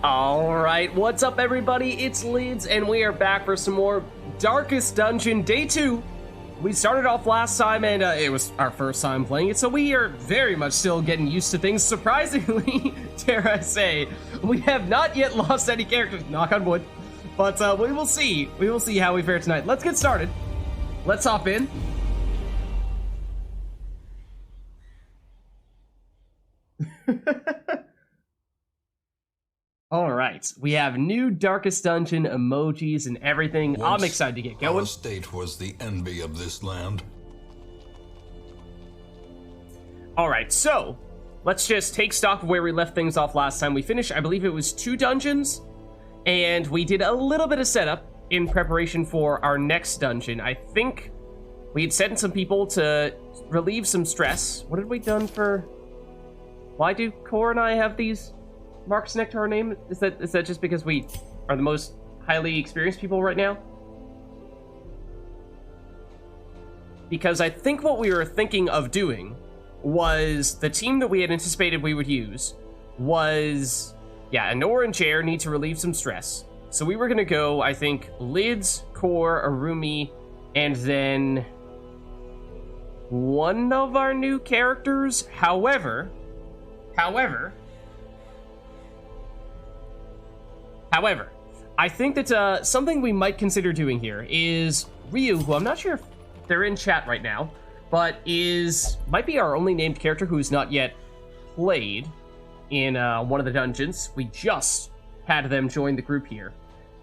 Alright, what's up everybody? It's Lids, and we are back for some more Darkest Dungeon Day 2. We started off last time, and it was our first time playing it, so we are very much still getting used to things. Surprisingly, dare I say, we have not yet lost any characters, knock on wood. But we will see. We will see how we fare tonight. Let's get started. Let's hop in. Alright, we have new Darkest Dungeon emojis and everything. I'm excited to get going. Our state was the envy of this land. Alright, so let's just take stock of where we left things off last time. We finished, I believe it was 2 dungeons, and we did a little bit of setup in preparation for our next dungeon. I think we had sent some people to relieve some stress. What had we done for... Why do Core and I have these marks next to our name? Is that just because we are the most highly experienced people right now? Because I think what we were thinking of doing was the team that we had anticipated we would use was, yeah, Anora and Chair need to relieve some stress. So we were going to go, I think, Lids, Core, Arumi, and then one of our new characters. However, I think that something we might consider doing here is Ryu, who I'm not sure if they're in chat right now, but might be our only named character who's not yet played in one of the dungeons. We just had them join the group here.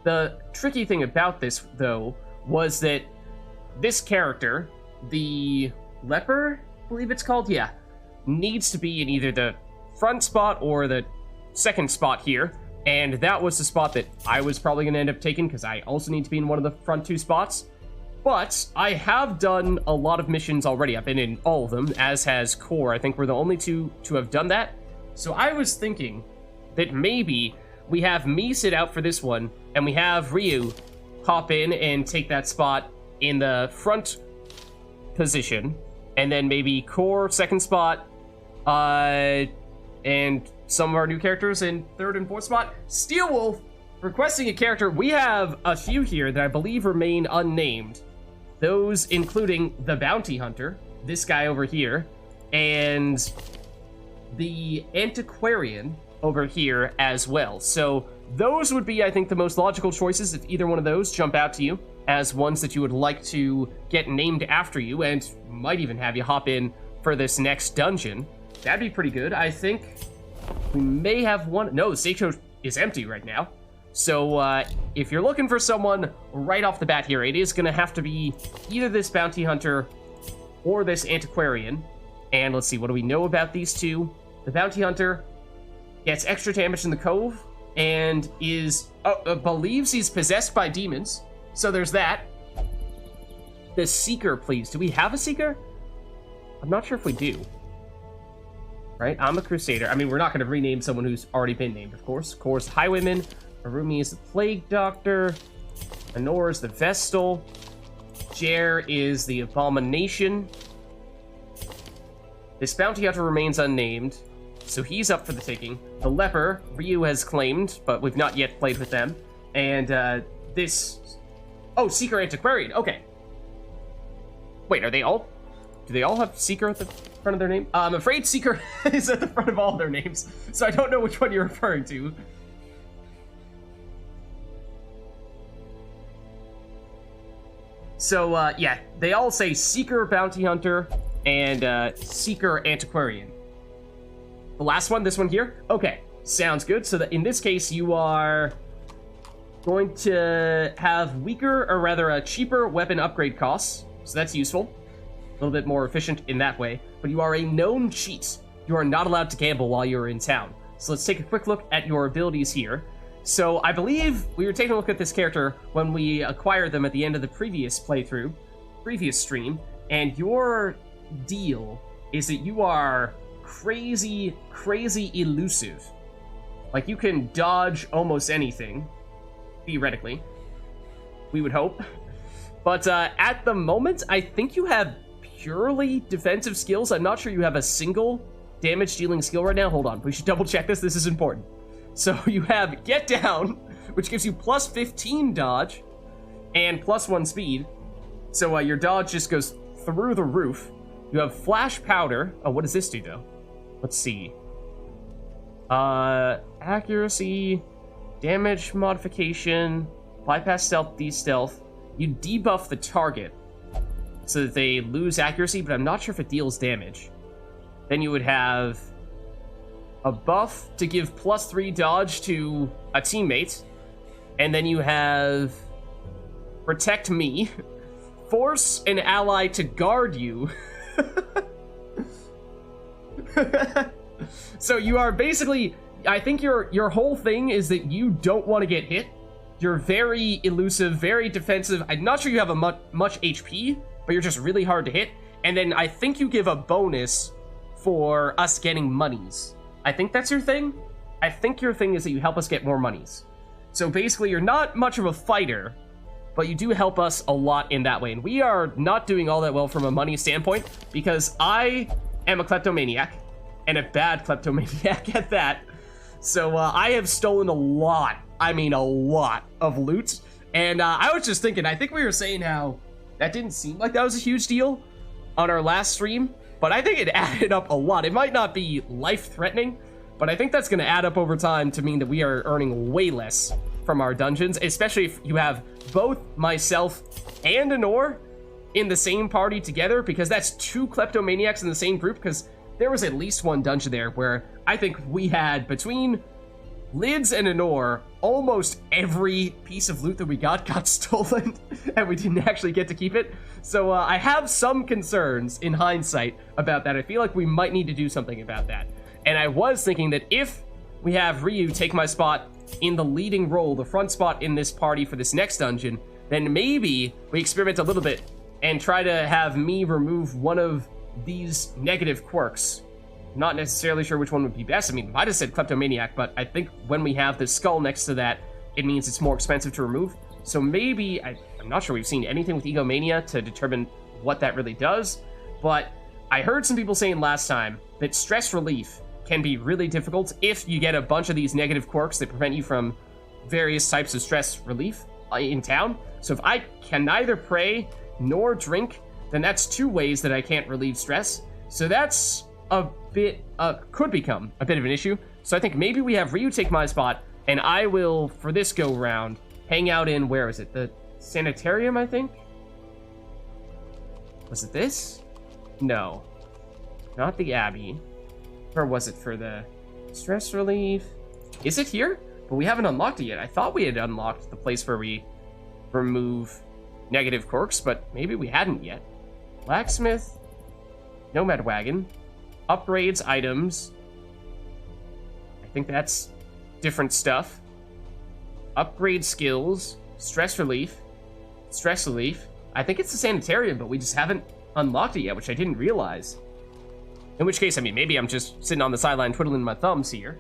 The tricky thing about this, though, was that this character, the leper, I believe it's called, yeah, needs to be in either the front spot or the second spot here. And that was the spot that I was probably going to end up taking, because I also need to be in one of the front 2 spots. But I have done a lot of missions already. I've been in all of them, as has Core. I think we're the only 2 to have done that. So I was thinking that maybe we have me sit out for this one, and we have Ryu hop in and take that spot in the front position. And then maybe Core, second spot, and some of our new characters in third and fourth spot. Steel Wolf requesting a character. We have a few here that I believe remain unnamed. Those including the Bounty Hunter, this guy over here, and the Antiquarian over here as well. So those would be, I think, the most logical choices if either one of those jump out to you as ones that you would like to get named after you, and might even have you hop in for this next dungeon. That'd be pretty good. I think we may have one. No, the stage show is empty right now. So if you're looking for someone right off the bat here, it is going to have to be either this Bounty Hunter or this Antiquarian. And let's see, what do we know about these two? The Bounty Hunter gets extra damage in the Cove and believes he's possessed by demons. So there's that. The Seeker, please. Do we have a Seeker? I'm not sure if we do. Right? I'm a Crusader. I mean, we're not going to rename someone who's already been named, of course. Core's Highwayman. Arumi is the Plague Doctor. Anora is the Vestal. Jer is the Abomination. This Bounty Hunter remains unnamed, so he's up for the taking. The Leper, Ryu has claimed, but we've not yet played with them. And this... Oh, Seeker Antiquarian. Okay. Wait, are they all... Do they all have Seeker at the front of their name? I'm afraid Seeker is at the front of all their names, so I don't know which one you're referring to. So, yeah, they all say Seeker Bounty Hunter and Seeker Antiquarian. The last one, this one here? Okay, sounds good. So that in this case, you are going to have weaker, or rather, cheaper weapon upgrade costs, so that's useful. A little bit more efficient in that way, but you are a known cheat. You are not allowed to gamble while you're in town. So let's take a quick look at your abilities here. So I believe we were taking a look at this character when we acquired them at the end of the previous playthrough, previous stream, and your deal is that you are crazy elusive. Like, you can dodge almost anything, theoretically. We would hope. But at the moment, I think you have purely defensive skills. I'm not sure you have a single damage dealing skill right now. Hold on, we should double check this. This is important. So you have Get Down, which gives you plus 15 dodge and plus 1 speed. So your dodge just goes through the roof. You have Flash Powder. Oh, what does this do, though? Let's see. Accuracy, damage modification, bypass stealth, de-stealth. You debuff the target so that they lose accuracy, but I'm not sure if it deals damage. Then you would have a buff to give plus 3 dodge to a teammate. And then you have Protect Me. Force an ally to guard you. So you are basically, I think your whole thing is that you don't want to get hit. You're very elusive, very defensive. I'm not sure you have a much HP, but you're just really hard to hit. And then I think you give a bonus for us getting monies. I think that's your thing. I think your thing is that you help us get more monies. So basically, you're not much of a fighter, but you do help us a lot in that way. And we are not doing all that well from a money standpoint, because I am a kleptomaniac, and a bad kleptomaniac at that. So I have stolen a lot, I mean a lot, of loot. And I was just thinking, I think we were saying how that didn't seem like that was a huge deal on our last stream, but I think it added up a lot. It might not be life-threatening, but I think that's going to add up over time to mean that we are earning way less from our dungeons, especially if you have both myself and Anor in the same party together, because that's 2 kleptomaniacs in the same group, because there was at least one dungeon there where I think we had, between Lids and Anor, almost every piece of loot that we got stolen, and we didn't actually get to keep it. So I have some concerns in hindsight about that. I feel like we might need to do something about that. And I was thinking that if we have Ryu take my spot in the leading role, the front spot in this party for this next dungeon, then maybe we experiment a little bit and try to have me remove one of these negative quirks. Not necessarily sure which one would be best. I mean, I just said kleptomaniac, but I think when we have the skull next to that, it means it's more expensive to remove. So maybe, I'm not sure we've seen anything with egomania to determine what that really does, but I heard some people saying last time that stress relief can be really difficult if you get a bunch of these negative quirks that prevent you from various types of stress relief in town. So if I can neither pray nor drink, then that's 2 ways that I can't relieve stress. So that's a bit, could become a bit of an issue. So I think maybe we have Ryu take my spot, and I will, for this go round, hang out in, where is it? The sanitarium, I think? Was it this? No. Not the Abbey. Where was it for the stress relief? Is it here? But we haven't unlocked it yet. I thought we had unlocked the place where we remove negative quirks, but maybe we hadn't yet. Blacksmith, Nomad Wagon, upgrades items. I think that's different stuff. Upgrade skills, stress relief. I think it's the sanitarium, but we just haven't unlocked it yet, which I didn't realize. In which case, I mean, maybe I'm just sitting on the sideline twiddling my thumbs here.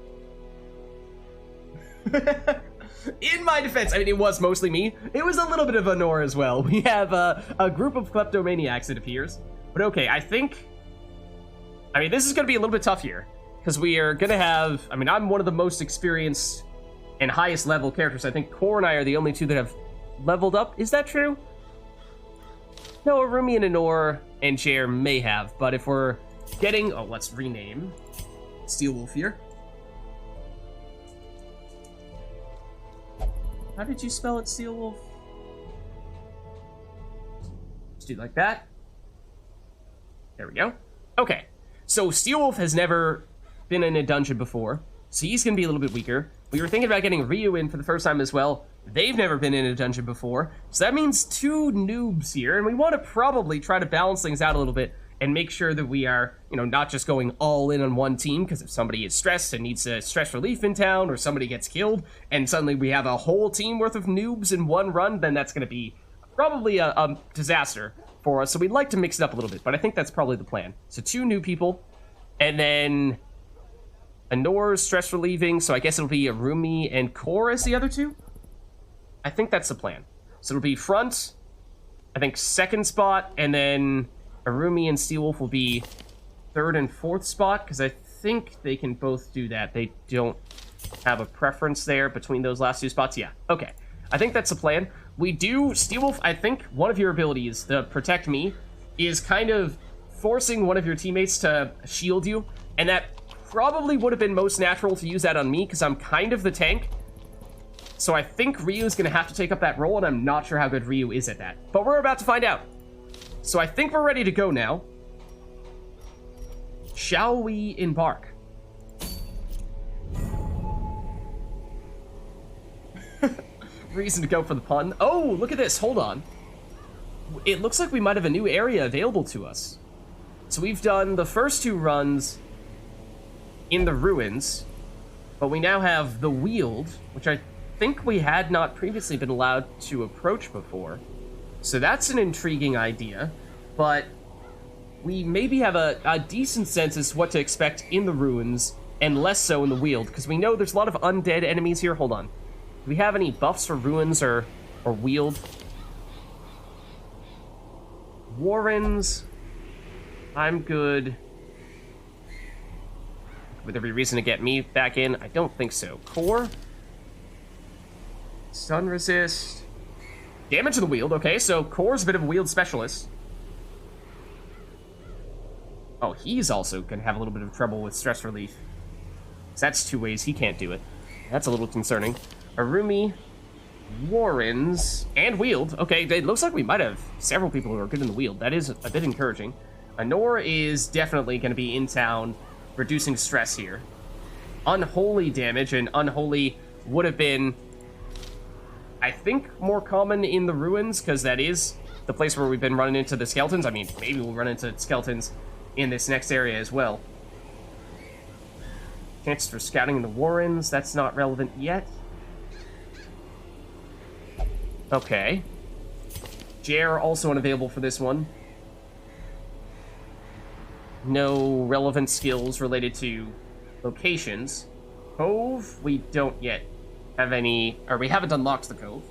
In my defense, I mean, it was mostly me. It was a little bit of Anor as well. We have a group of kleptomaniacs, it appears. But okay, I think... I mean, this is going to be a little bit tough here. Because we are going to have... I mean, I'm one of the most experienced and highest level characters. I think Core and I are the only 2 that have leveled up. Is that true? No, Arumi and Anor and Jer may have. But if we're getting... Oh, let's rename Steel Wolf here. How did you spell it, Steel Wolf? Let's do it like that. There we go. Okay. So Steel Wolf has never been in a dungeon before, so he's going to be a little bit weaker. We were thinking about getting Ryu in for the first time as well. They've never been in a dungeon before, so that means 2 noobs here, and we want to probably try to balance things out a little bit and make sure that we are, you know, not just going all in on one team, because if somebody is stressed and needs a stress relief in town, or somebody gets killed, and suddenly we have a whole team worth of noobs in one run, then that's going to be probably a disaster for us. So we'd like to mix it up a little bit, but I think that's probably the plan. So 2 new people, and then Anor's stress relieving, so I guess it'll be Arumi and Core as the other 2? I think that's the plan. So it'll be front, I think second spot, and then Arumi and Steel Wolf will be 3rd and 4th spot, because I think they can both do that. They don't have a preference there between those last two spots. Yeah, okay. I think that's the plan. We do, Steel Wolf, I think one of your abilities, the Protect Me, is kind of forcing one of your teammates to shield you, and that probably would have been most natural to use that on me, because I'm kind of the tank. So I think Ryu's going to have to take up that role, and I'm not sure how good Ryu is at that. But we're about to find out. So I think we're ready to go now. Shall we embark? Reason to go for the pun. Oh, look at this. Hold on. It looks like we might have a new area available to us. So we've done the first two runs in the ruins, but we now have the Weald, which I think we had not previously been allowed to approach before. So that's an intriguing idea, but we maybe have a decent sense as to what to expect in the ruins, and less so in the Weald, because we know there's a lot of undead enemies here. Hold on. Do we have any buffs for ruins or Weald? Warrens. I'm good. Would there be reason to get me back in? I don't think so. Core. Stun resist. Damage to the Weald. Okay, so Core's a bit of a Weald specialist. Oh, he's also going to have a little bit of trouble with stress relief. So that's two ways he can't do it. That's a little concerning. Arumi, Warrens, and Weald. Okay, it looks like we might have several people who are good in the Weald. That is a bit encouraging. Anor is definitely going to be in town, reducing stress here. Unholy damage, and Unholy would have been, I think, more common in the ruins, because that is the place where we've been running into the skeletons. I mean, maybe we'll run into skeletons in this next area as well. Chances for scouting in the Warrens, that's not relevant yet. Okay. Jer also unavailable for this one. No relevant skills related to locations. Cove, we don't yet have any, or we haven't unlocked the Cove.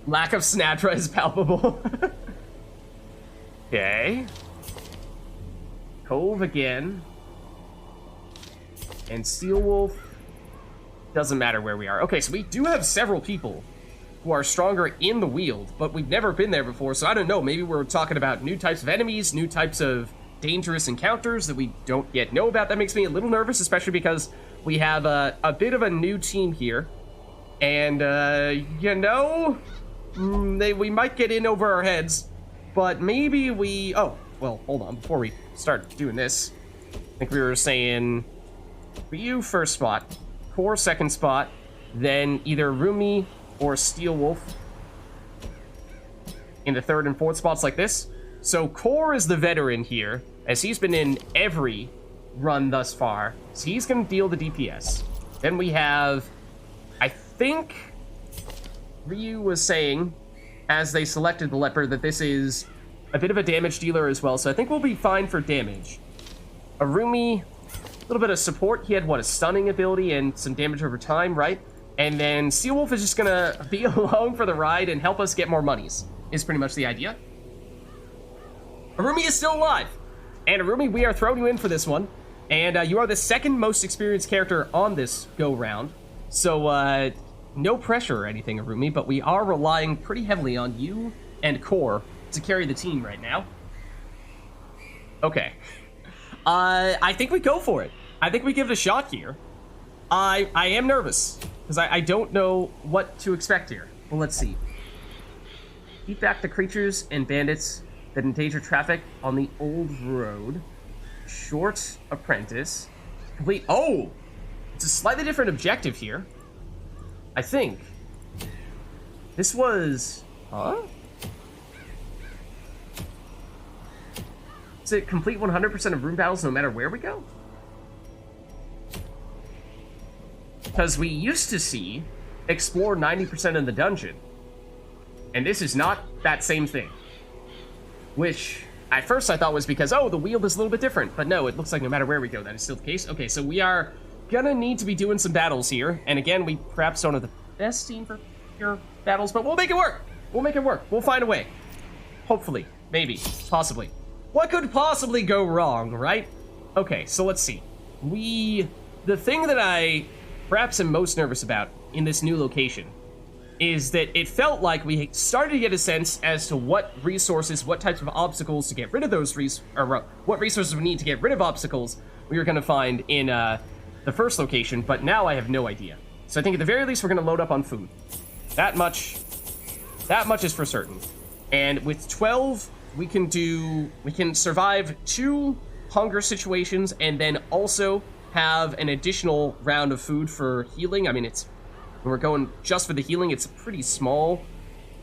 Lack of Sinatra is palpable. Okay. Cove again. And Steel Wolf. Doesn't matter where we are. Okay, so we do have several people who are stronger in the Weald, but we've never been there before, so I don't know. Maybe we're talking about new types of enemies, new types of dangerous encounters that we don't yet know about. That makes me a little nervous, especially because we have a bit of a new team here. And, you know, we might get in over our heads, but maybe we... Oh, well, hold on. Before we start doing this, I think we were saying Ryu first spot, Core second spot, then either Rumi or Steel Wolf in the third and fourth spots like this. So Core is the veteran here, as he's been in every run thus far. So he's going to deal the DPS. Then we have, I think Ryu was saying, as they selected the Leopard, that this is a bit of a damage dealer as well. So I think we'll be fine for damage. Arumi, a little bit of support. He had, what, a stunning ability and some damage over time, right? And then Steel Wolf is just gonna be along for the ride and help us get more monies, is pretty much the idea. Arumi is still alive. And Arumi, we are throwing you in for this one. And you are the second most experienced character on this go-round. So, no pressure or anything, Arumi, but we are relying pretty heavily on you and Core to carry the team right now. Okay. I think we go for it. I think we give it a shot here. I am nervous, because I don't know what to expect here. Well, let's see. Keep back the creatures and bandits that endanger traffic on the old road. Short apprentice. Complete. Oh! It's a slightly different objective here. I think. This was... Huh? Is it complete 100% of room battles no matter where we go? Because we used to see explore 90% in the dungeon. And this is not that same thing. Which, at first I thought was because, oh, the Weald is a little bit different. But no, it looks like no matter where we go, that is still the case. Okay, so we are gonna need to be doing some battles here. And again, we perhaps don't have the best team for your battles, but we'll make it work. We'll make it work. We'll find a way. Hopefully. Maybe. Possibly. What could possibly go wrong, right? Okay, so let's see. We The thing that I perhaps am most nervous about in this new location is that it felt like we started to get a sense as to what resources, what types of obstacles to get rid of those what resources we need to get rid of obstacles we were going to find in the first location, but now I have no idea. So I think at the very least we're going to load up on food. That much is for certain. And with 12, we can survive 2 hunger situations and then also have an additional round of food for healing. I mean, when we're going just for the healing, it's a pretty small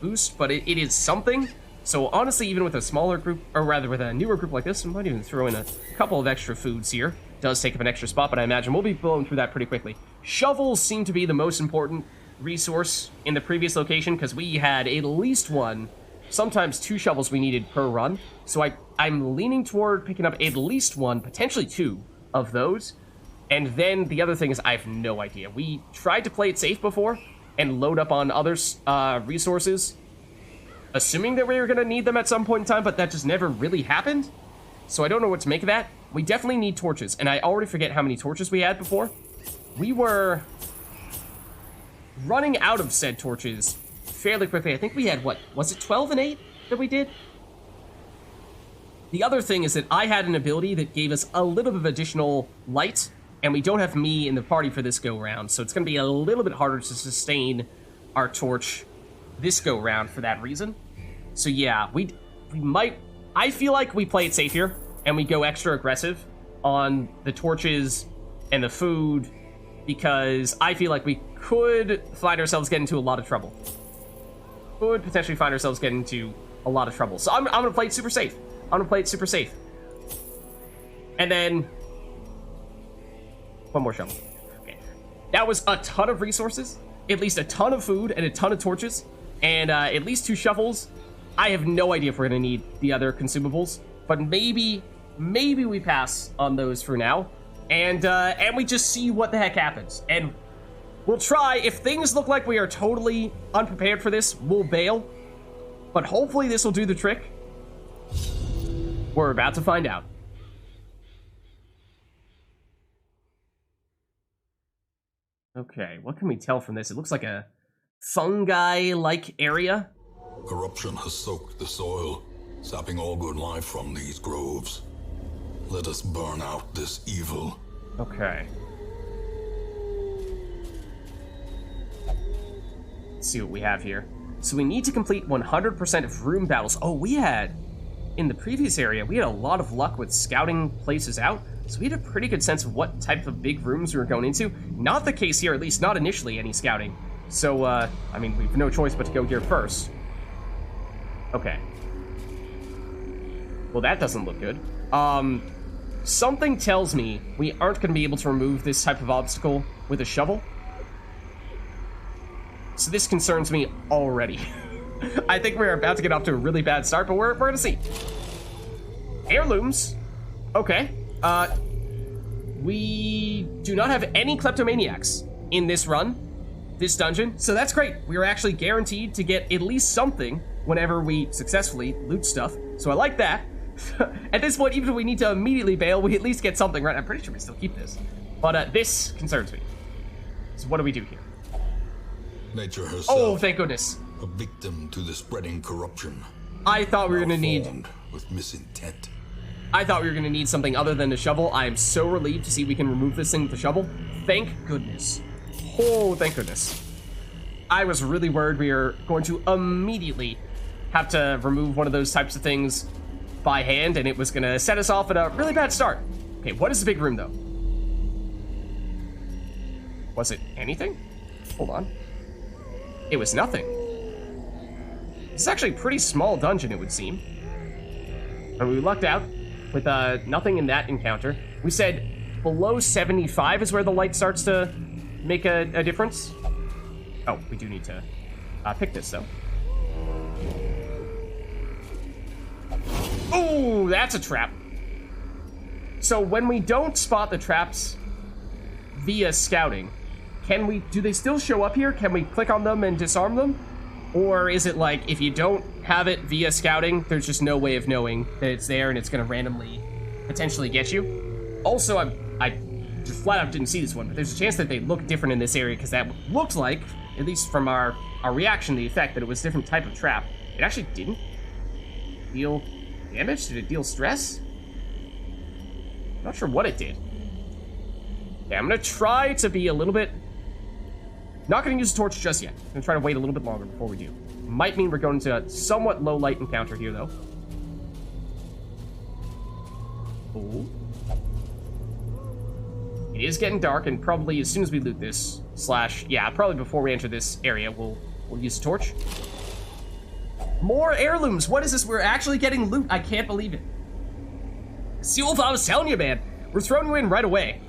boost, but it is something. So honestly, even with a smaller group, or rather with a newer group like this, we might even throw in a couple of extra foods here. It does take up an extra spot, but I imagine we'll be blowing through that pretty quickly. Shovels seem to be the most important resource in the previous location, because we had at least 1, sometimes 2 shovels we needed per run. So I'm leaning toward picking up at least 1, potentially 2 of those. And then the other thing is I have no idea. We tried to play it safe before and load up on other resources, assuming that we were going to need them at some point in time, but that just never really happened. So I don't know what to make of that. We definitely need torches, and I already forget how many torches we had before. We were running out of said torches fairly quickly. I think we had, what, was it 12 and 8 that we did? The other thing is that I had an ability that gave us a little bit of additional light, and we don't have me in the party for this go-round, so it's going to be a little bit harder to sustain our torch this go-round for that reason. So yeah, we might... I feel like we play it safe here, and we go extra aggressive on the torches and the food, because I feel like we could find ourselves getting into a lot of trouble. Could potentially find ourselves getting into a lot of trouble. So I'm going to play it super safe. I'm going to play it super safe. And then... 1 more shovel. Okay. That was a ton of resources, at least a ton of food and a ton of torches, and at least 2 shovels. I have no idea if we're going to need the other consumables, but maybe we pass on those for now, and we just see what the heck happens. And we'll try, if things look like we are totally unprepared for this, we'll bail, but hopefully this will do the trick. We're about to find out. Okay, what can we tell from this? It looks like a fungi-like area. Corruption has soaked the soil, sapping all good life from these groves. Let us burn out this evil. Okay. Let's see what we have here. So we need to complete 100% of room battles. Oh, in the previous area, we had a lot of luck with scouting places out. So we had a pretty good sense of what type of big rooms we were going into. Not the case here, at least not initially, any scouting. So, I mean, we have no choice but to go here first. Okay. Well, that doesn't look good. Something tells me we aren't going to be able to remove this type of obstacle with a shovel. So this concerns me already. I think we're about to get off to a really bad start, but we're going to see. Heirlooms. Okay. We do not have any kleptomaniacs in this run, this dungeon, so that's great. We are actually guaranteed to get at least something whenever we successfully loot stuff, so I like that. At this point, even if we need to immediately bail, we at least get something, right? I'm pretty sure we still keep this. But this concerns me. So what do we do here? Nature herself. Oh, thank goodness. A victim to the spreading corruption. I thought we were going to need... with misintent. I thought we were going to need something other than a shovel. I am so relieved to see we can remove this thing with the shovel. Thank goodness. Oh, thank goodness. I was really worried we were going to immediately have to remove one of those types of things by hand, and it was going to set us off at a really bad start. Okay, what is the big room, though? Was it anything? Hold on. It was nothing. This is actually a pretty small dungeon, it would seem. And we lucked out with nothing in that encounter. We said below 75 is where the light starts to make a difference. Oh, we do need to pick this, though. Oh, that's a trap. So when we don't spot the traps via scouting, do they still show up here? Can we click on them and disarm them? Or is it like, if you don't have it via scouting, there's just no way of knowing that it's there and it's going to randomly potentially get you? Also, I just flat out didn't see this one, but there's a chance that they look different in this area because that looked like, at least from our reaction to the effect, that it was a different type of trap. It actually didn't deal damage. Did it deal stress? Not sure what it did. Yeah, I'm gonna try to be a little bit... Not gonna use a torch just yet. I'm gonna try to wait a little bit longer before we do. Might mean we're going to a somewhat low light encounter here, though. Ooh. It is getting dark, and probably as soon as we loot this, yeah, probably before we enter this area, we'll use a torch. More heirlooms! What is this? We're actually getting loot! I can't believe it. Seawolf, I was telling you, man. We're throwing you in right away.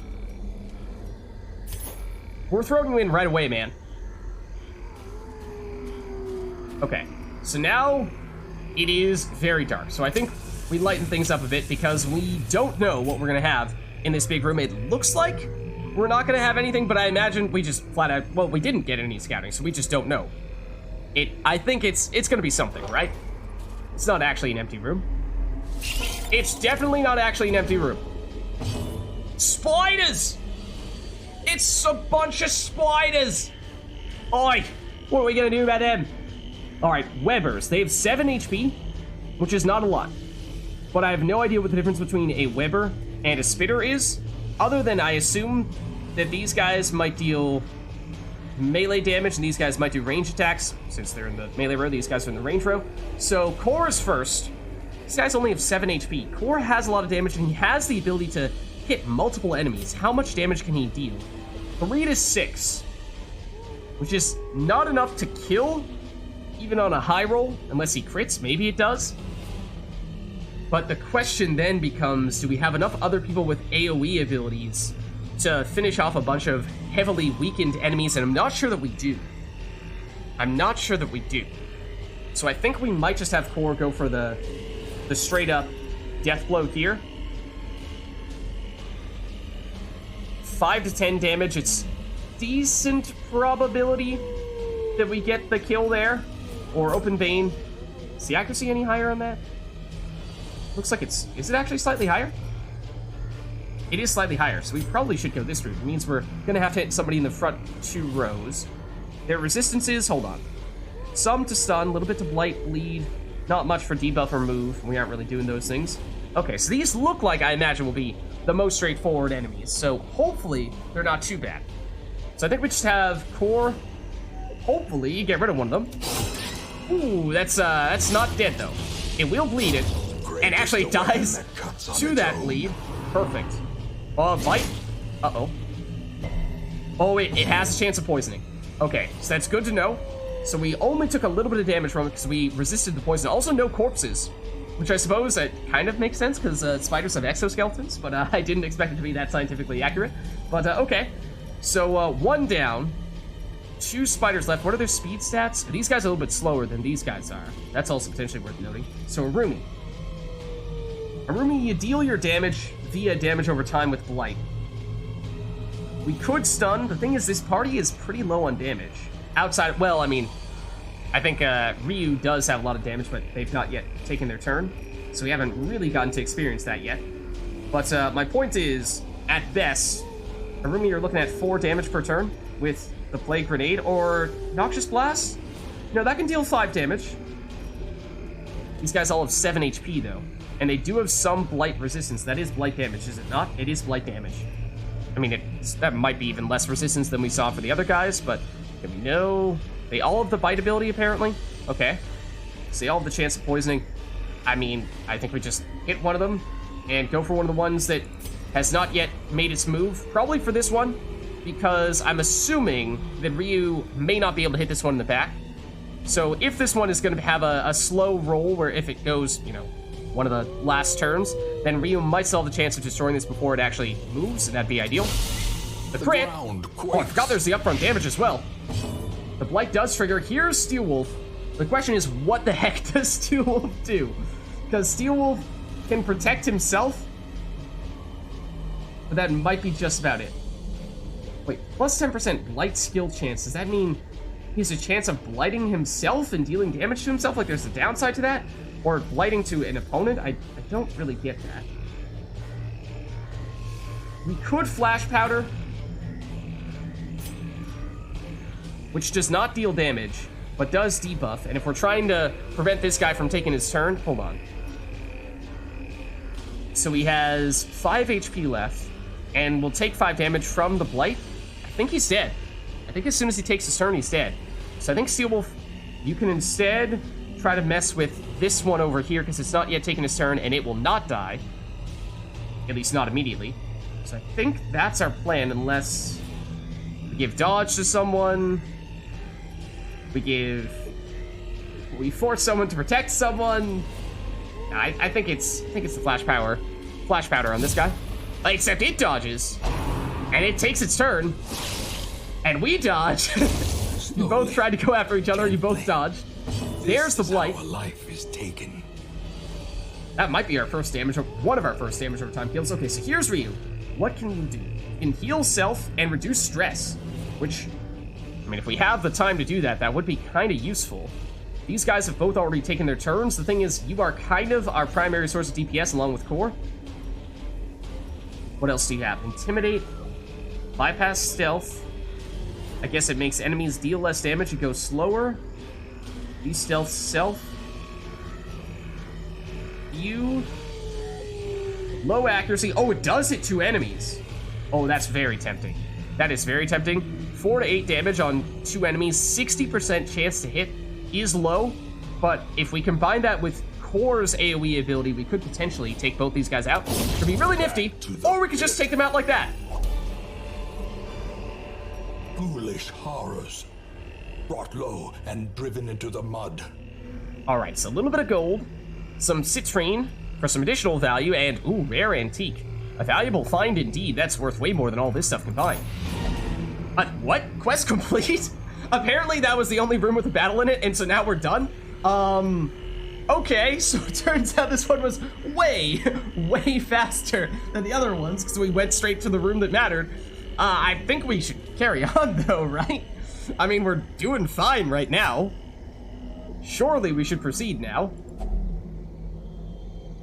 We're throwing you in right away, man. Okay, so now it is very dark. So I think we lighten things up a bit because we don't know what we're gonna have in this big room. It looks like we're not gonna have anything, but I imagine we just flat out, well, we didn't get any scouting, so we just don't know. I think it's gonna be something, right? It's not actually an empty room. It's definitely not actually an empty room. Spiders! It's a bunch of spiders! Oi! What are we gonna do about them? Alright, Webbers. They have 7 HP, which is not a lot. But I have no idea what the difference between a Webber and a Spitter is, other than I assume that these guys might deal melee damage and these guys might do range attacks. Since they're in the melee row, these guys are in the range row. So Core is first. These guys only have 7 HP. Core has a lot of damage and he has the ability to hit multiple enemies. How much damage can he deal? 3 to 6, which is not enough to kill, even on a high roll, unless he crits. Maybe it does. But the question then becomes, do we have enough other people with AoE abilities to finish off a bunch of heavily weakened enemies? And I'm not sure that we do. I'm not sure that we do. So I think we might just have Core go for the straight up death blow here. 5 to 10 damage. It's decent probability that we get the kill there. Or Open Vein. Is the accuracy any higher on that? Looks like is it actually slightly higher? It is slightly higher, so we probably should go this route. It means we're gonna have to hit somebody in the front 2 rows. Their resistance is, hold on. Some to stun, a little bit to blight, bleed. Not much for debuff or move. We aren't really doing those things. Okay, so these look like, I imagine, will be the most straightforward enemies. So hopefully they're not too bad. So I think we just have Core, hopefully, get rid of one of them. Ooh, that's not dead though. It will bleed it, and actually dies to that bleed. Perfect. Bite. Uh-oh. Oh, it has a chance of poisoning. Okay, so that's good to know. So we only took a little bit of damage from it because we resisted the poison. Also, no corpses, which I suppose that kind of makes sense because spiders have exoskeletons, but I didn't expect it to be that scientifically accurate. But okay, so 1 down. 2 spiders left. What are their speed stats? These guys are a little bit slower than these guys are. That's also potentially worth noting. So Arumi. Arumi, you deal your damage via damage over time with Blight. We could stun. The thing is, this party is pretty low on damage. Outside, well, I mean, I think Ryu does have a lot of damage, but they've not yet taken their turn. So we haven't really gotten to experience that yet. But my point is, at best, Arumi, you're looking at 4 damage per turn with the Plague Grenade or Noxious Blast. No, that can deal 5 damage. These guys all have 7 HP though, and they do have some blight resistance. That is blight damage, is it not? It is blight damage. I mean, that might be even less resistance than we saw for the other guys, but we know they all have the bite ability apparently. Okay, so they all have the chance of poisoning. I mean, I think we just hit one of them and go for one of the ones that has not yet made its move. Probably for this one, because I'm assuming that Ryu may not be able to hit this one in the back. So if this one is going to have a slow roll, where if it goes, you know, one of the last turns, then Ryu might still have the chance of destroying this before it actually moves, and that'd be ideal. The crit! Oh, I forgot there's the upfront damage as well. The Blight does trigger. Here's Steel Wolf. The question is, what the heck does Steel Wolf do? Because Steel Wolf can protect himself, but that might be just about it. Wait, plus 10% blight skill chance. Does that mean he has a chance of blighting himself and dealing damage to himself? Like there's a downside to that? Or blighting to an opponent? I don't really get that. We could Flash Powder, which does not deal damage, but does debuff. And if we're trying to prevent this guy from taking his turn, hold on. So he has 5 HP left, and will take 5 damage from the Blight. I think he's dead. I think as soon as he takes his turn, he's dead. So I think Steel Wolf, you can instead try to mess with this one over here, because it's not yet taken his turn, and it will not die. At least not immediately. So I think that's our plan, unless we give dodge to someone. We force someone to protect someone. I think it's the flash powder on this guy. Except it dodges, and it takes its turn, and we dodge. You both tried to go after each other. You both dodged. There's the Blight. Our life is taken. That might be our first damage, or one of our first damage over time kills. Okay, so here's Ryu. What can you do? You can heal self and reduce stress, which, I mean, if we have the time to do that, that would be kind of useful. These guys have both already taken their turns. The thing is, you are kind of our primary source of DPS along with Core. What else do you have? Intimidate, bypass stealth. I guess it makes enemies deal less damage. You go slower. De-stealth self. You. Low accuracy. Oh, it does hit 2 enemies. Oh, that's very tempting. That is very tempting. 4 to 8 damage on 2 enemies. 60% chance to hit is low, but if we combine that with Core's AoE ability, we could potentially take both these guys out. It could be really nifty, or we could just take them out like that. Foolish horrors, brought low and driven into the mud. All right, so a little bit of gold, some citrine for some additional value, and ooh, rare antique. A valuable find indeed. That's worth way more than all this stuff combined. What? Quest complete? Apparently that was the only room with a battle in it, and so now we're done. Okay, so it turns out this one was way faster than the other ones, because we went straight to the room that mattered. I think we should carry on, though, right? I mean, we're doing fine right now. Surely we should proceed now.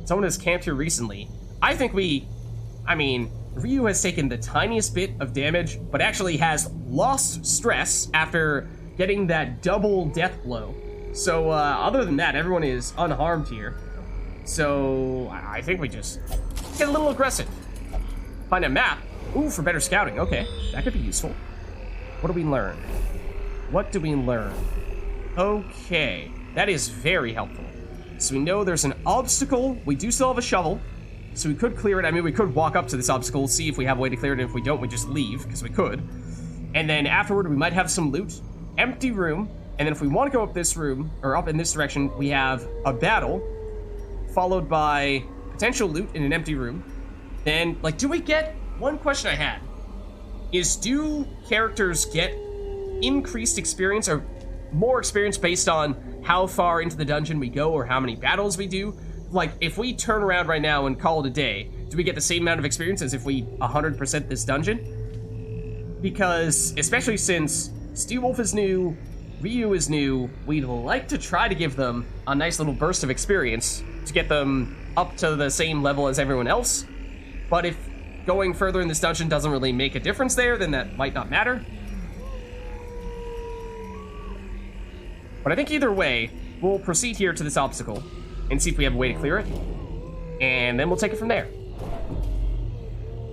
Someone has camped here recently. I think Ryu has taken the tiniest bit of damage, but actually has lost stress after getting that double death blow. So, other than that, everyone is unharmed here. So, I think we just get a little aggressive. Find a map. Ooh, for better scouting. Okay, that could be useful. What do we learn? What do we learn? Okay, that is very helpful. So we know there's an obstacle. We do still have a shovel. So we could clear it. I mean, we could walk up to this obstacle, see if we have a way to clear it, and if we don't, we just leave, because we could. And then afterward, we might have some loot. Empty room. And then if we want to go up this room, or up in this direction, we have a battle, followed by potential loot in an empty room. Then, like, do we get... One question I had is, do characters get increased experience, or more experience based on how far into the dungeon we go, or how many battles we do? Like, if we turn around right now and call it a day, do we get the same amount of experience as if we 100% this dungeon? Because, especially since Steel Wolf is new, Ryu is new, we'd like to try to give them a nice little burst of experience to get them up to the same level as everyone else. But if going further in this dungeon doesn't really make a difference there, then that might not matter. But I think either way, we'll proceed here to this obstacle and see if we have a way to clear it. And then we'll take it from there.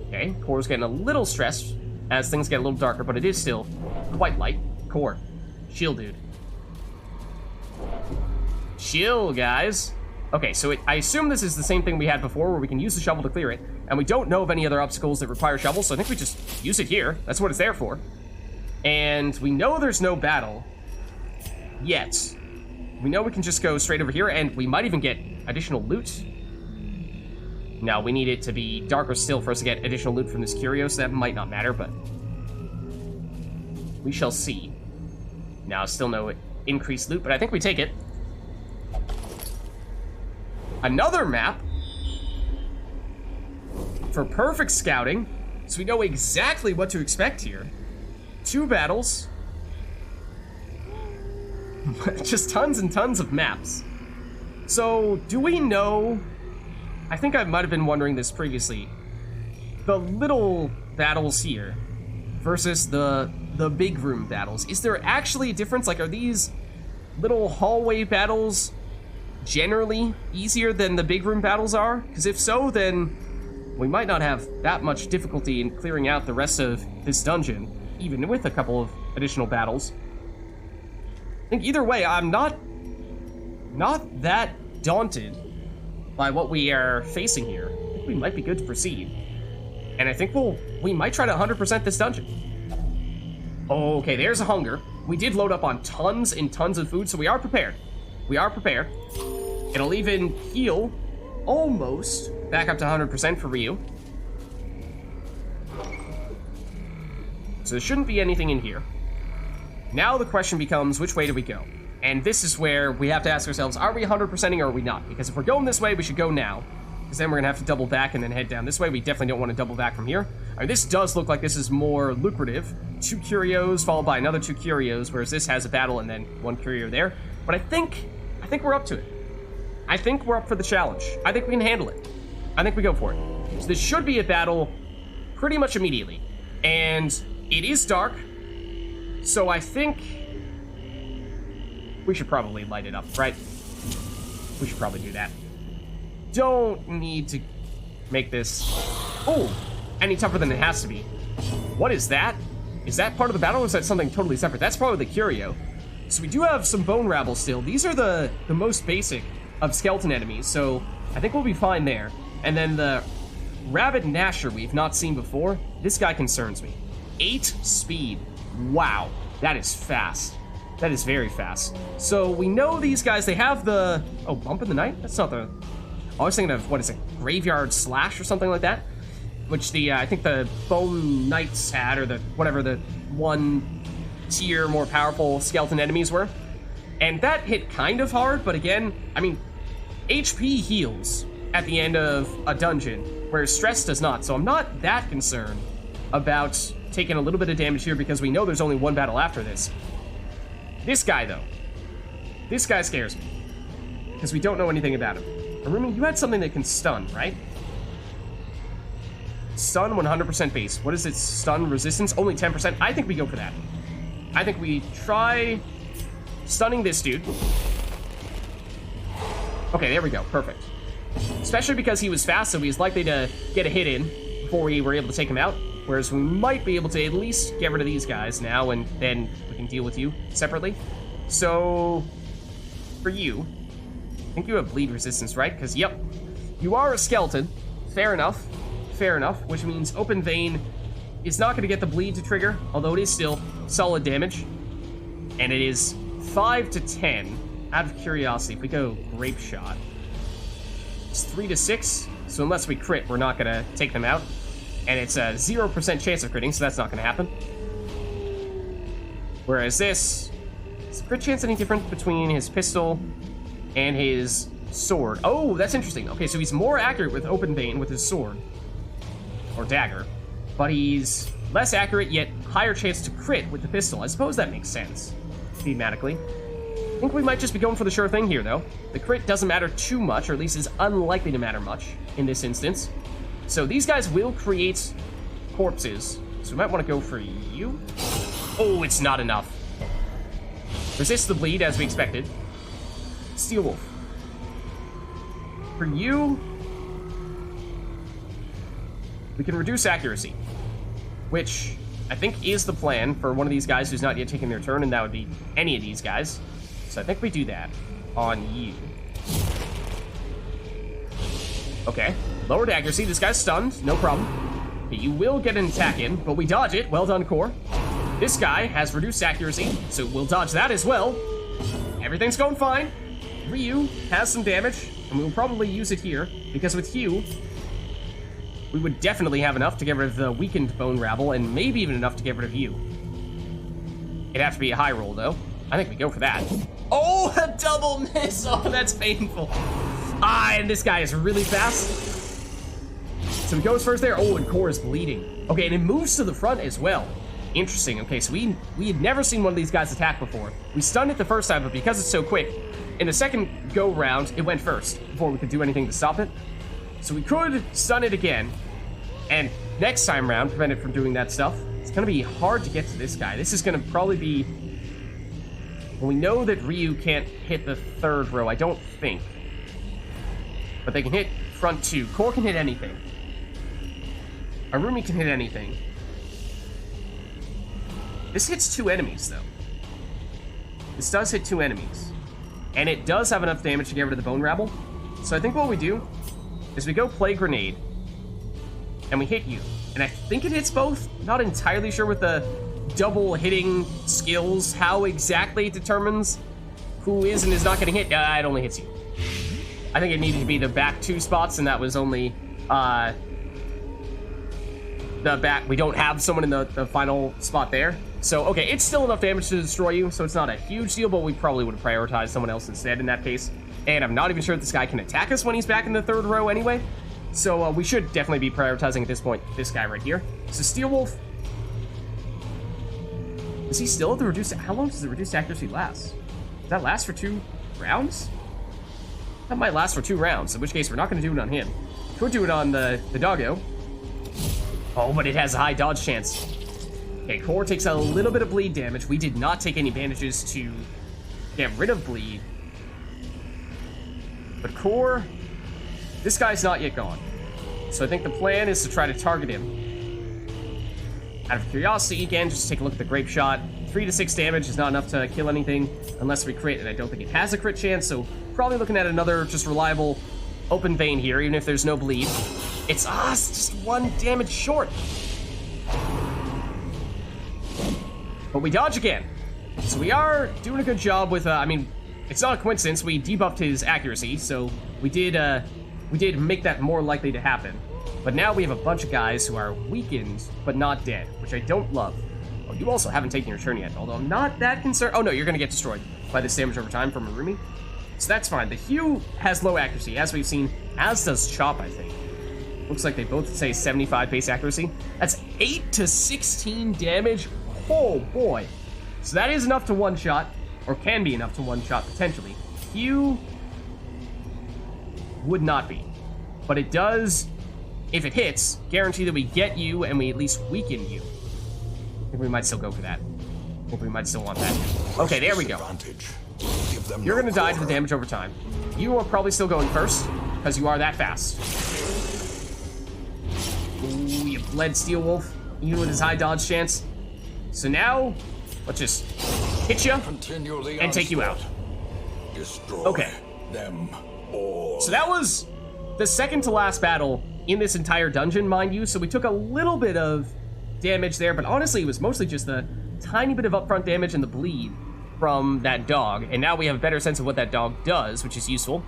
Okay, Core's getting a little stressed as things get a little darker, but it is still quite light. Core, chill, dude. Chill, guys. Okay, so I assume this is the same thing we had before, where we can use the shovel to clear it, and we don't know of any other obstacles that require shovels, so I think we just use it here. That's what it's there for. And we know there's no battle yet. We know we can just go straight over here, and we might even get additional loot. No, we need it to be darker still for us to get additional loot from this curio, so that might not matter, but we shall see. Now, still no increased loot, but I think we take it. Another map for perfect scouting, so we know exactly what to expect here. 2 battles. Just tons and tons of maps. So, do we know... I think I might have been wondering this previously. the little battles here versus the big room battles, is there actually a difference? Like, are these little hallway battles generally easier than the big room battles are? Because if so, then we might not have that much difficulty in clearing out the rest of this dungeon, even with a couple of additional battles. I think either way, I'm not that daunted by what we are facing here. I think we might be good to proceed. And I think we might try to 100% this dungeon. Okay, there's a hunger. We did load up on tons and tons of food, so we are prepared. We are prepared. It'll even heal almost back up to 100% for Ryu. So there shouldn't be anything in here. Now the question becomes, which way do we go? And this is where we have to ask ourselves, are we 100%ing or are we not? Because if we're going this way, we should go now. Because then we're going to have to double back and then head down this way. We definitely don't want to double back from here. I mean, this does look like this is more lucrative. 2 curios followed by another 2 curios, whereas this has a battle and then 1 curio there. But I think we're up to it. I think we're up for the challenge. I think we can handle it. I think we go for it. So this should be a battle pretty much immediately. And it is dark, so I think we should probably light it up, right? We should probably do that. Don't need to make this, oh, any tougher than it has to be. What is that? Is that part of the battle, or is that something totally separate? That's probably the curio. So we do have some bone rabble still. These are the most basic of skeleton enemies, so I think we'll be fine there. And then the rabid gnasher we've not seen before. This guy concerns me. 8 speed. Wow, that is fast. That is very fast. So we know these guys, they have the, oh, bump in the night? That's not the, I was thinking of, what is it, graveyard slash or something like that? Which the, I think the Bone Knights had, or the, whatever the 1 tier more powerful skeleton enemies were. And that hit kind of hard, but again, I mean, HP heals at the end of a dungeon, whereas stress does not. So I'm not that concerned about taking a little bit of damage here because we know there's only 1 battle after this. This guy, though. This guy scares me. Because we don't know anything about him. Arumi, you had something that can stun, right? Stun 100% base. What is its stun resistance? Only 10%. I think we go for that. I think we try stunning this dude. Okay, there we go. Perfect. Especially because he was fast, so he was likely to get a hit in before we were able to take him out. Whereas we might be able to at least get rid of these guys now, and then we can deal with you separately. So, for you, I think you have bleed resistance, right? Because, yep, you are a skeleton. Fair enough. Fair enough. Which means Open Vein is not going to get the bleed to trigger, although it is still solid damage. And it is 5 to 10 out of curiosity. If we go Grape Shot, it's 3 to 6. So unless we crit, we're not going to take them out. And it's a 0% chance of critting, so that's not going to happen. Whereas this, is the crit chance any different between his pistol and his sword? Oh, that's interesting. Okay, so he's more accurate with Open Vein with his sword. Or dagger. But he's less accurate, yet higher chance to crit with the pistol. I suppose that makes sense, thematically. I think we might just be going for the sure thing here, though. The crit doesn't matter too much, or at least is unlikely to matter much in this instance. So these guys will create corpses. So we might want to go for you. Oh, it's not enough. Resist the bleed, as we expected. Steel Wolf. For you, we can reduce accuracy, which I think is the plan for one of these guys who's not yet taken their turn, and that would be any of these guys. So I think we do that on you. Okay, lowered accuracy. This guy's stunned, no problem. Okay, you will get an attack in, but we dodge it. Well done, Core. This guy has reduced accuracy, so we'll dodge that as well. Everything's going fine. Ryu has some damage, and we will probably use it here, because with Hugh, we would definitely have enough to get rid of the weakened Bone Rabble, and maybe even enough to get rid of you. It'd have to be a high roll, though. I think we go for that. Oh, a double miss! Oh, that's painful. Ah, and this guy is really fast. So he goes first there. Oh, and Core is bleeding. Okay, and it moves to the front as well. Interesting. Okay, so we had never seen one of these guys attack before. We stunned it the first time, but because it's so quick, in the second go-round, it went first before we could do anything to stop it. So we could stun it again, and next time around, prevent it from doing that stuff. It's gonna be hard to get to this guy. This is gonna probably be... Well, we know that Ryu can't hit the third row, I don't think. But they can hit front two. Core can hit anything. Arumi can hit anything. This hits 2 enemies, though. This does hit 2 enemies. And it does have enough damage to get rid of the Bone Rabble. So I think what we do is we go play Grenade. And we hit you. And I think it hits both. Not entirely sure with the double hitting skills, how exactly it determines who is and is not getting hit. It only hits you. I think it needed to be the back 2 spots, and that was only the back. We don't have someone in the final spot there. So, okay, it's still enough damage to destroy you, so it's not a huge deal, but we probably would have prioritized someone else instead in that case. And I'm not even sure if this guy can attack us when he's back in the third row anyway. So we should definitely be prioritizing at this point this guy right here. So Steel Wolf. Is he still at the reduced... How long does the reduced accuracy last? Does that last for 2 rounds? That might last for 2 rounds, in which case we're not going to do it on him. Could do it on the doggo. Oh, but it has a high dodge chance. Okay, Core takes a little bit of bleed damage. We did not take any bandages to get rid of bleed. But Core, this guy's not yet gone. So I think the plan is to try to target him. Out of curiosity, again, just take a look at the grape shot. 3 to 6 damage is not enough to kill anything unless we crit, and I don't think it has a crit chance, so probably looking at another just reliable open vein here, even if there's no bleed. It's just 1 damage short. But we dodge again. So we are doing a good job with, I mean, it's not a coincidence, we debuffed his accuracy, so we did make that more likely to happen. But now we have a bunch of guys who are weakened, but not dead, which I don't love. Oh, you also haven't taken your turn yet, although I'm not that concerned. Oh no, you're gonna get destroyed by this damage over time from Arumi. So that's fine. The Hue has low accuracy, as we've seen, as does Chop, I think. Looks like they both say 75 base accuracy. That's 8 to 16 damage. Oh boy. So that is enough to one-shot, or can be enough to one-shot, potentially. Hue would not be. But it does, if it hits, guarantee that we get you and we at least weaken you. I think we might still go for that. I think we might still want that. Okay, there we go. You're gonna die to the damage over time. You are probably still going first, because you are that fast. Ooh, you bled Steel Wolf, even with his high dodge chance. So now, let's just hit you and take you out. Okay. Them all. So that was the second to last battle in this entire dungeon, mind you, so we took a little bit of damage there, but honestly, it was mostly just a tiny bit of upfront damage and the bleed from that dog, and now we have a better sense of what that dog does, which is useful.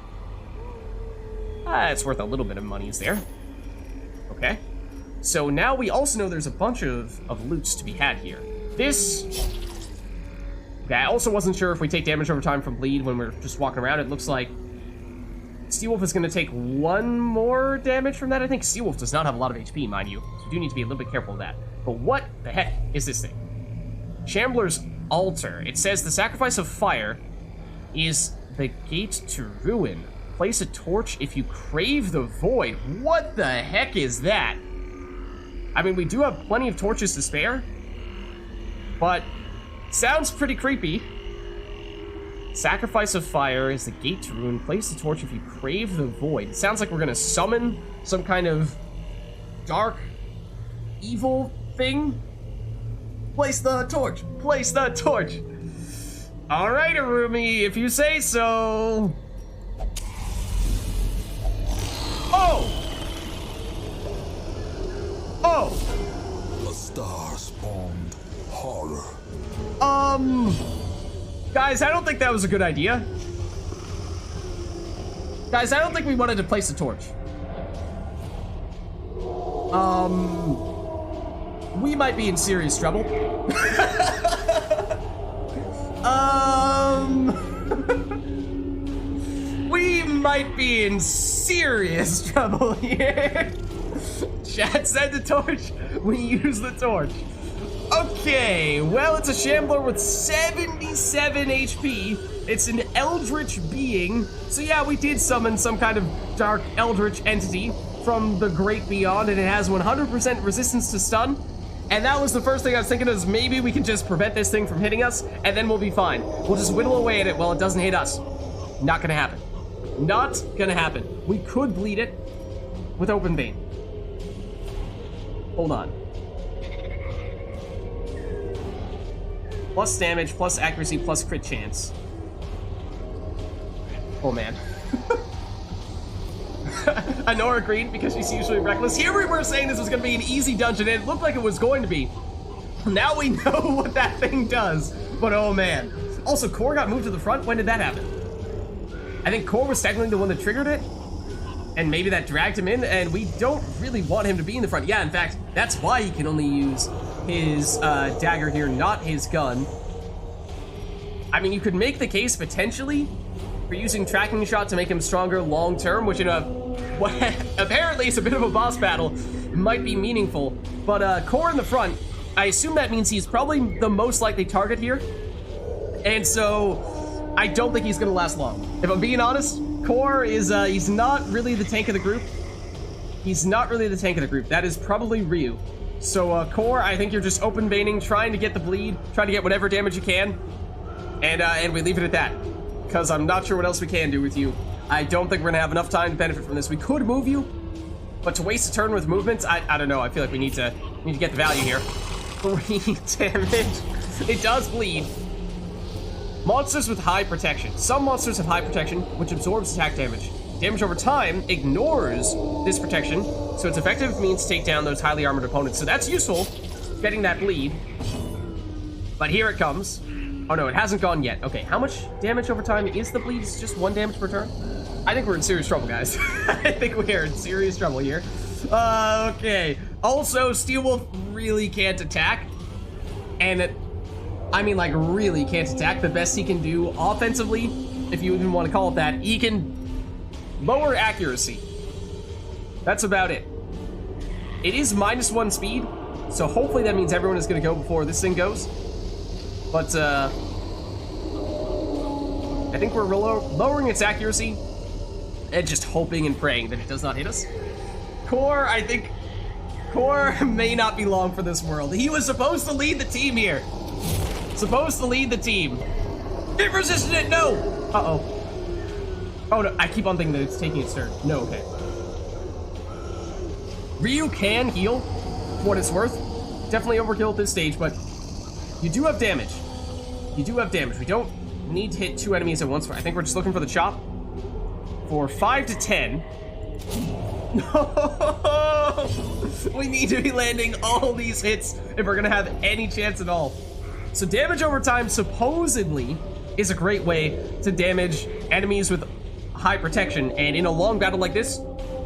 It's worth a little bit of money, is there? Okay. So now we also know there's a bunch of loots to be had here. This... Okay, I also wasn't sure if we take damage over time from bleed when we're just walking around. It looks like Steel Wolf is going to take 1 more damage from that. I think Steel Wolf does not have a lot of HP, mind you, so you do need to be a little bit careful of that. But what the heck is this thing? Shambler's Altar. It says the sacrifice of fire is the gate to ruin. Place a torch if you crave the void. What the heck is that? I mean, we do have plenty of torches to spare, but sounds pretty creepy. Sacrifice of fire is the gate to ruin. Place the torch if you crave the void. It sounds like we're gonna summon some kind of dark, evil thing. Place the torch. Place the torch. All right, Arumi, if you say so. Oh! Oh! A star spawned horror. Guys, I don't think that was a good idea. Guys, I don't think we wanted to place a torch. We might be in serious trouble. We might be in serious trouble here. Chat said the torch. We use the torch. Okay, well, it's a Shambler with 77 HP. It's an eldritch being. So yeah, we did summon some kind of dark eldritch entity. from the great beyond, and it has 100% resistance to stun. And that was the first thing I was thinking, is maybe we can just prevent this thing from hitting us, and then we'll be fine. We'll just whittle away at it while it doesn't hit us. Not gonna happen. Not gonna happen. We could bleed it with Open Vein. Hold on. Plus damage, plus accuracy, plus crit chance. Oh man. Anora agreed because she's usually reckless. Here we were saying this was going to be an easy dungeon, and it looked like it was going to be. Now we know what that thing does, but oh man. Also, Core got moved to the front. When did that happen? I think Core was technically the one that triggered it, and maybe that dragged him in, and we don't really want him to be in the front. Yeah, in fact, that's why he can only use his dagger here, not his gun. I mean, you could make the case potentially for using tracking shot to make him stronger long term, which in a what apparently is a bit of a boss battle might be meaningful. But Core in the front, I assume that means he's probably the most likely target here, and so I don't think he's gonna last long. If I'm being honest, Core is he's not really the tank of the group. He's not really the tank of the group. That is probably Ryu. So Core, I think you're just open veining, trying to get the bleed, trying to get whatever damage you can, and we leave it at that. Because I'm not sure what else we can do with you. I don't think we're gonna have enough time to benefit from this. We could move you, but to waste a turn with movements, I don't know. I feel like we need to get the value here. 3 damage. It does bleed. Monsters with high protection. Some monsters have high protection, which absorbs attack damage. Damage over time ignores this protection, so its effective means take down those highly armored opponents. So that's useful, getting that bleed. But here it comes. Oh no, it hasn't gone yet. Okay, how much damage over time is the bleed? It's just 1 damage per turn? I think we're in serious trouble, guys. I think we are in serious trouble here. Okay. Also, Steel Wolf really can't attack. And I mean, like, really can't attack. The best he can do offensively, if you even want to call it that, he can lower accuracy. That's about it. It is -1 speed, so hopefully that means everyone is going to go before this thing goes. But, I think we're lowering its accuracy and just hoping and praying that it does not hit us. Core, I think Core may not be long for this world. He was supposed to lead the team here. Supposed to lead the team. It resisted it, no! Uh-oh. Oh, no, I keep on thinking that it's taking its turn. No, okay. Ryu can heal, for what it's worth. Definitely overkill at this stage, but you do have damage. You do have damage. We don't need to hit 2 enemies at once. I think we're just looking for the chop. For 5 to 10. No! We need to be landing all these hits if we're gonna have any chance at all. So damage over time supposedly is a great way to damage enemies with high protection, and in a long battle like this,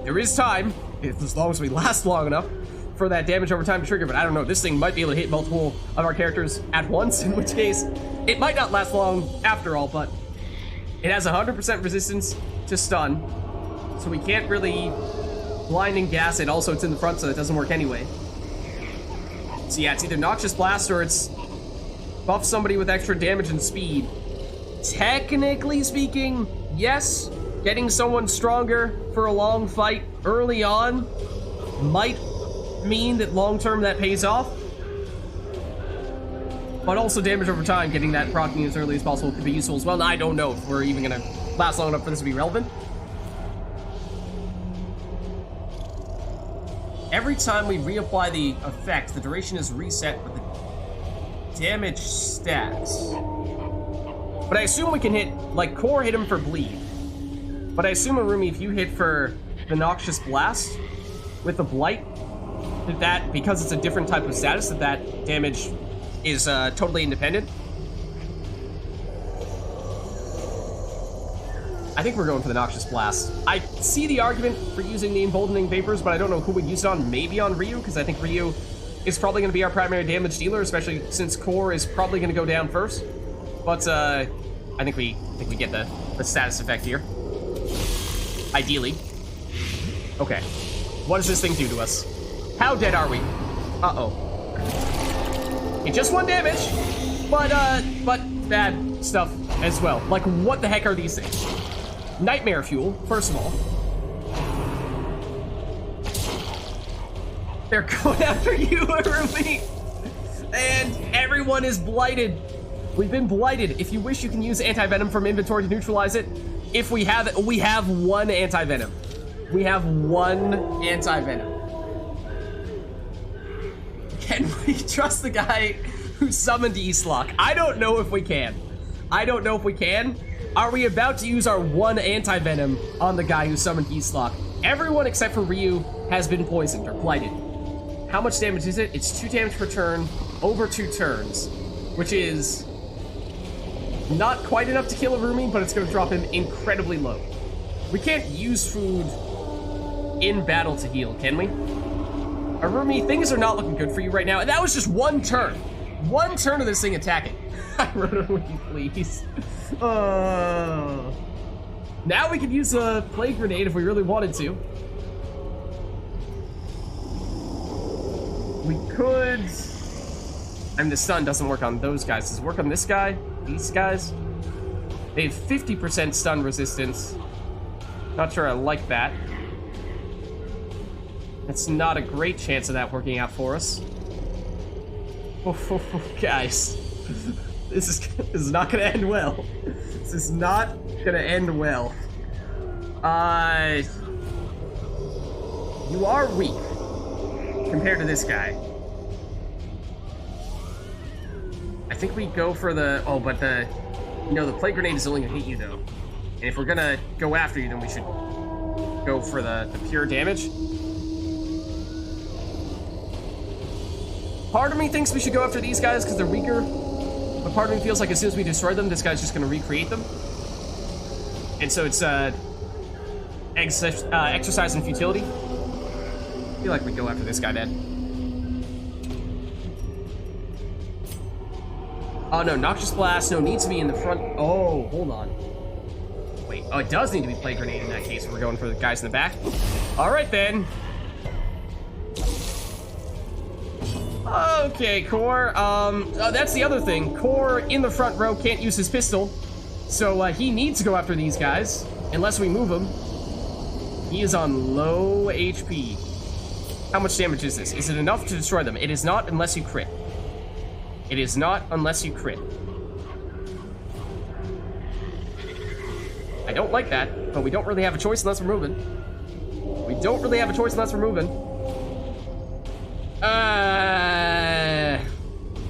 there is time, as long as we last long enough, for that damage over time to trigger. But I don't know, this thing might be able to hit multiple of our characters at once, in which case it might not last long after all. But it has 100% resistance to stun, so we can't really blinding gas it. Also, it's in the front, so it doesn't work anyway. So yeah, it's either Noxious Blast or it's buff somebody with extra damage and speed. Technically speaking, yes, getting someone stronger for a long fight early on might mean that long-term that pays off. But also damage over time, getting that proccing as early as possible could be useful as well. And I don't know if we're even gonna last long enough for this to be relevant. Every time we reapply the effect, the duration is reset with the damage stats. But I assume we can hit, like, Core hit him for bleed. But I assume, Arumi, if you hit for the Noxious Blast with the Blight, that because it's a different type of status, that damage is totally independent. I think we're going for the Noxious Blast. I see the argument for using the Emboldening Vapors, but I don't know who would use it on. Maybe on Ryu, because I think Ryu is probably going to be our primary damage dealer, especially since Core is probably going to go down first. But I think we get the status effect here. Ideally. Okay. What does this thing do to us? How dead are we? Uh-oh. It just 1 damage, but bad stuff as well. Like, what the heck are these things? Nightmare Fuel, first of all. They're going after you, Arumi! And everyone is blighted. We've been blighted. If you wish, you can use anti-venom from inventory to neutralize it. If we have it, we have one anti-venom. We have one anti-venom. Can we trust the guy who summoned Eastlock? I don't know if we can. I don't know if we can. Are we about to use our one anti-venom on the guy who summoned Eastlock? Everyone except for Ryu has been poisoned or blighted. How much damage is it? It's 2 damage per turn, over 2 turns, which is not quite enough to kill Arumi, but it's going to drop him incredibly low. We can't use food in battle to heal, can we? Arumi, things are not looking good for you right now, and that was just 1 turn. 1 turn of this thing attacking. Arumi, please. Now we could use a plague grenade if we really wanted to. We could... I mean, the stun doesn't work on those guys. Does it work on this guy? These guys? They have 50% stun resistance. Not sure I like that. That's not a great chance of that working out for us. Oh, guys. This is not gonna end well. This is not gonna end well. You are weak compared to this guy. I think we go for the... Oh, but the... No, the plague grenade is only gonna hit you, though. And if we're gonna go after you, then we should go for the pure damage. Part of me thinks we should go after these guys because they're weaker. But part of me feels like as soon as we destroy them, this guy's just gonna recreate them. And so it's exercise in futility. I feel like we go after this guy then. Oh no, Noxious Blast, no, needs to be in the front. Oh, hold on. Wait, oh, it does need to be Plague Grenade in that case if we're going for the guys in the back. Alright then. Okay, Core, that's the other thing. Core in the front row can't use his pistol, so he needs to go after these guys, unless we move him. He is on low HP. How much damage is this? Is it enough to destroy them? It is not unless you crit. It is not unless you crit. I don't like that, but we don't really have a choice unless we're moving. We don't really have a choice unless we're moving.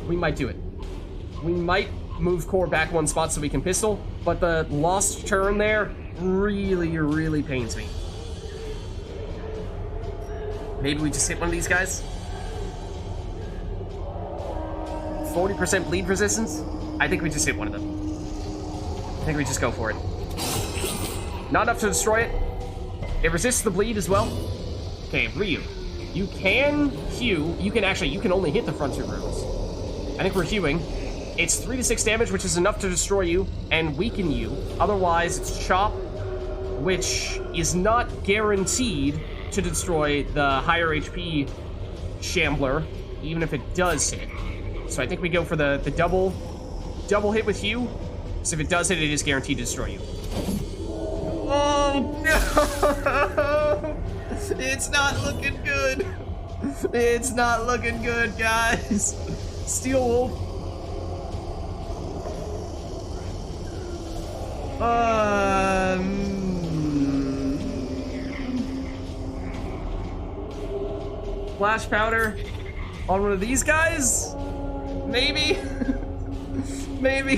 We might do it. We might move Core back 1 spot so we can pistol, but the lost turn there really, really pains me. Maybe we just hit one of these guys? 40% bleed resistance? I think we just hit one of them. I think we just go for it. Not enough to destroy it. It resists the bleed as well. Okay, Ryu. You can hew. You can only hit the front 2 rows. I think we're hewing. It's 3 to 6 damage, which is enough to destroy you and weaken you. Otherwise, it's chop, which is not guaranteed to destroy the higher HP Shambler, even if it does hit. So I think we go for the double hit with Hugh. So if it does hit, it is guaranteed to destroy you. Oh no! It's not looking good. It's not looking good, guys. Steel Wolf. Flash powder on one of these guys? Maybe? Maybe?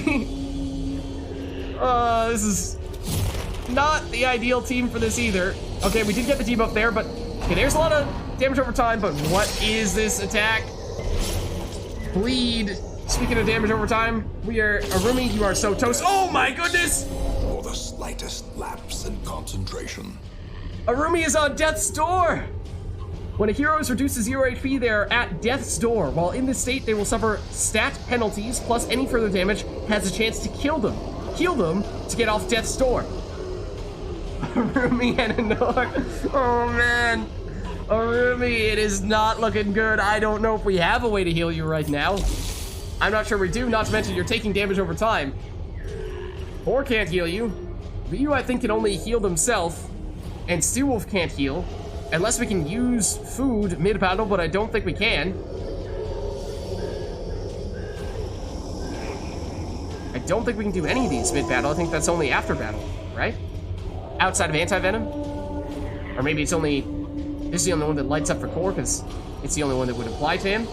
This is not the ideal team for this either. Okay, we did get the debuff there, but okay, there's a lot of damage over time, but what is this attack? Bleed. Speaking of damage over time, we are Arumi, you are so toast. Oh my goodness! For the slightest lapse in concentration. Arumi is on death's door! When a hero is reduced to 0 HP, they are at death's door. While in this state, they will suffer stat penalties, plus any further damage has a chance to kill them. Heal them to get off death's door. Arumi and Anor. Oh man. Arumi, it is not looking good. I don't know if we have a way to heal you right now. I'm not sure we do, not to mention you're taking damage over time. Or can't heal you. Ryu, I think, can only heal himself. And Steelwolf can't heal. Unless we can use food mid-battle, but I don't think we can. I don't think we can do any of these mid-battle. I think that's only after battle, right? Outside of anti-venom? Or maybe it's only... This is the only one that lights up for core, because it's the only one that would apply to him.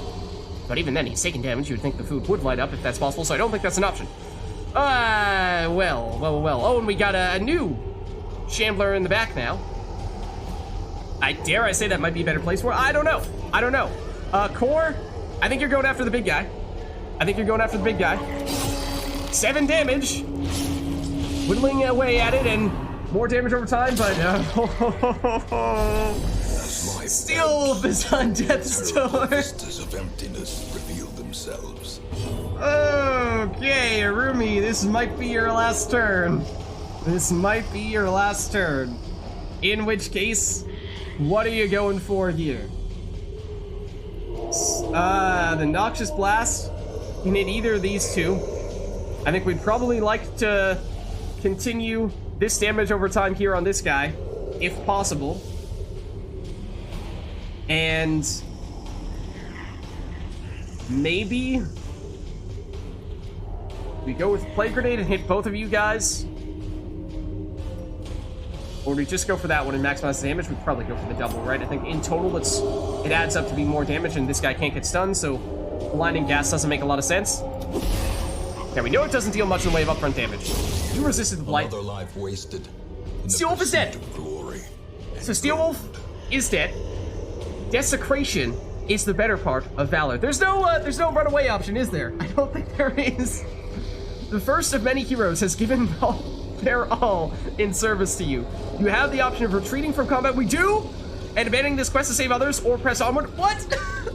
But even then, he's taking damage. You would think the food would light up if that's possible, so I don't think that's an option. Well. Oh, and we got a new Shambler in the back now. I dare I say that might be a better place for it. I don't know. Core, I think you're going after the big guy. 7 damage. Whittling away at it and more damage over time, but Steel is on death's door. Vistas of emptiness reveal themselves. Okay, Arumi, this might be your last turn. In which case, what are you going for here? The Noxious Blast. You need either of these two. I think we'd probably like to continue this damage over time here on this guy, if possible. And maybe we go with Plague Grenade and hit both of you guys. Or we just go for that one and maximize the damage. We'd probably go for the double, right? I think in total it adds up to be more damage, and this guy can't get stunned, so blinding gas doesn't make a lot of sense. Yeah, we know it doesn't deal much in the way of upfront damage. You resisted the blight. Another life wasted. Steel Wolf is dead. So Steel Wolf is dead. Desecration is the better part of Valor. There's no runaway option, is there? I don't think there is. The first of many heroes has given their all in service to you. You have the option of retreating from combat. We do, and abandoning this quest to save others, or press onward. What?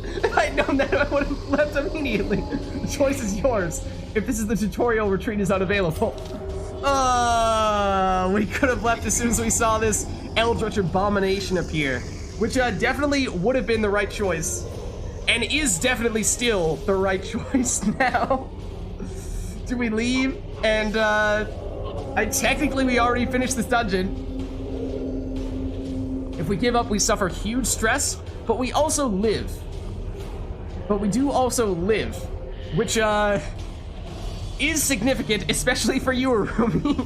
If I'd known that, I would have left immediately. The choice is yours. If this is the tutorial, retreat is unavailable. We could have left as soon as we saw this Eldritch Abomination appear, which definitely would have been the right choice, and is definitely still the right choice now. Do we leave? And technically we already finished this dungeon. If we give up, we suffer huge stress, but we also live. But we do also live, which is significant, especially for you, Arumi,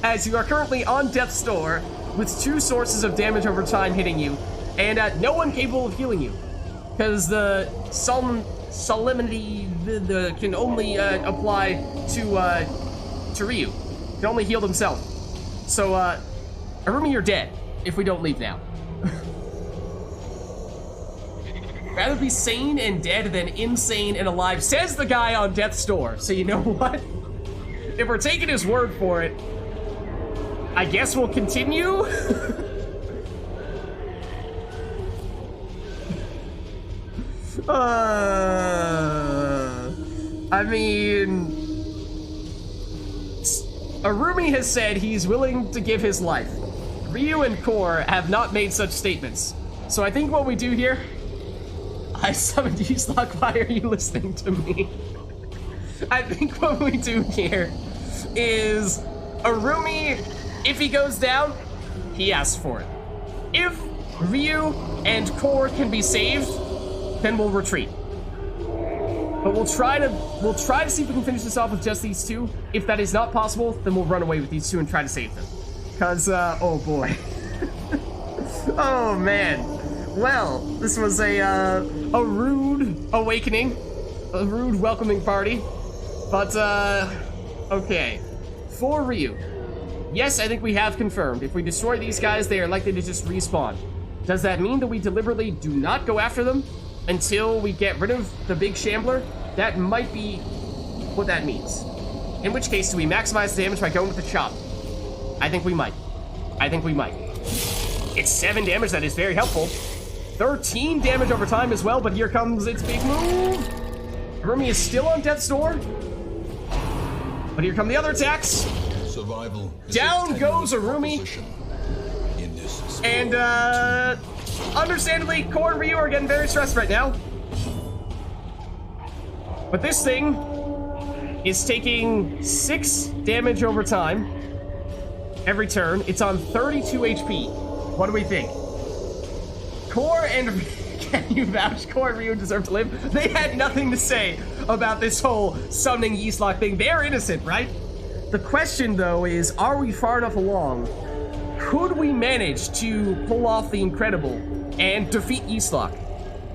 as you are currently on death's door with 2 sources of damage over time hitting you, and no one capable of healing you, because the solemnity can only apply to Ryu. Can only heal themselves. So, Arumi, you're dead if we don't leave now. Rather be sane and dead than insane and alive, says the guy on death's door. So you know what? If we're taking his word for it, I guess we'll continue. I mean, Arumi has said he's willing to give his life. Ryu and Core have not made such statements. So I think what we do here, I summoned you, Slug. Why are you listening to me? I think what we do here is Arumi, if he goes down, he asks for it. If Ryu and Core can be saved, then we'll retreat. But we'll try to see if we can finish this off with just these 2. If that is not possible, then we'll run away with these 2 and try to save them. Cause oh boy. Oh man. Well, this was a rude awakening, a rude welcoming party. But okay. For Ryu, yes, I think we have confirmed. If we destroy these guys, they are likely to just respawn. Does that mean that we deliberately do not go after them until we get rid of the big Shambler? That might be what that means. In which case, do we maximize the damage by going with the chop? I think we might. It's 7 damage, that is very helpful. 13 damage over time as well, but here comes its big move. Arumi is still on death's door. But here come the other attacks. Survival. Down goes Arumi. And understandably, Core and Ryu are getting very stressed right now. But this thing is taking 6 damage over time every turn. It's on 32 HP. What do we think? Core and can you vouch Core and Ryu deserve to live? They had nothing to say about this whole summoning Yeastlock thing. They're innocent, right? The question, though, is are we far enough along? Could we manage to pull off the incredible and defeat Yeastlock?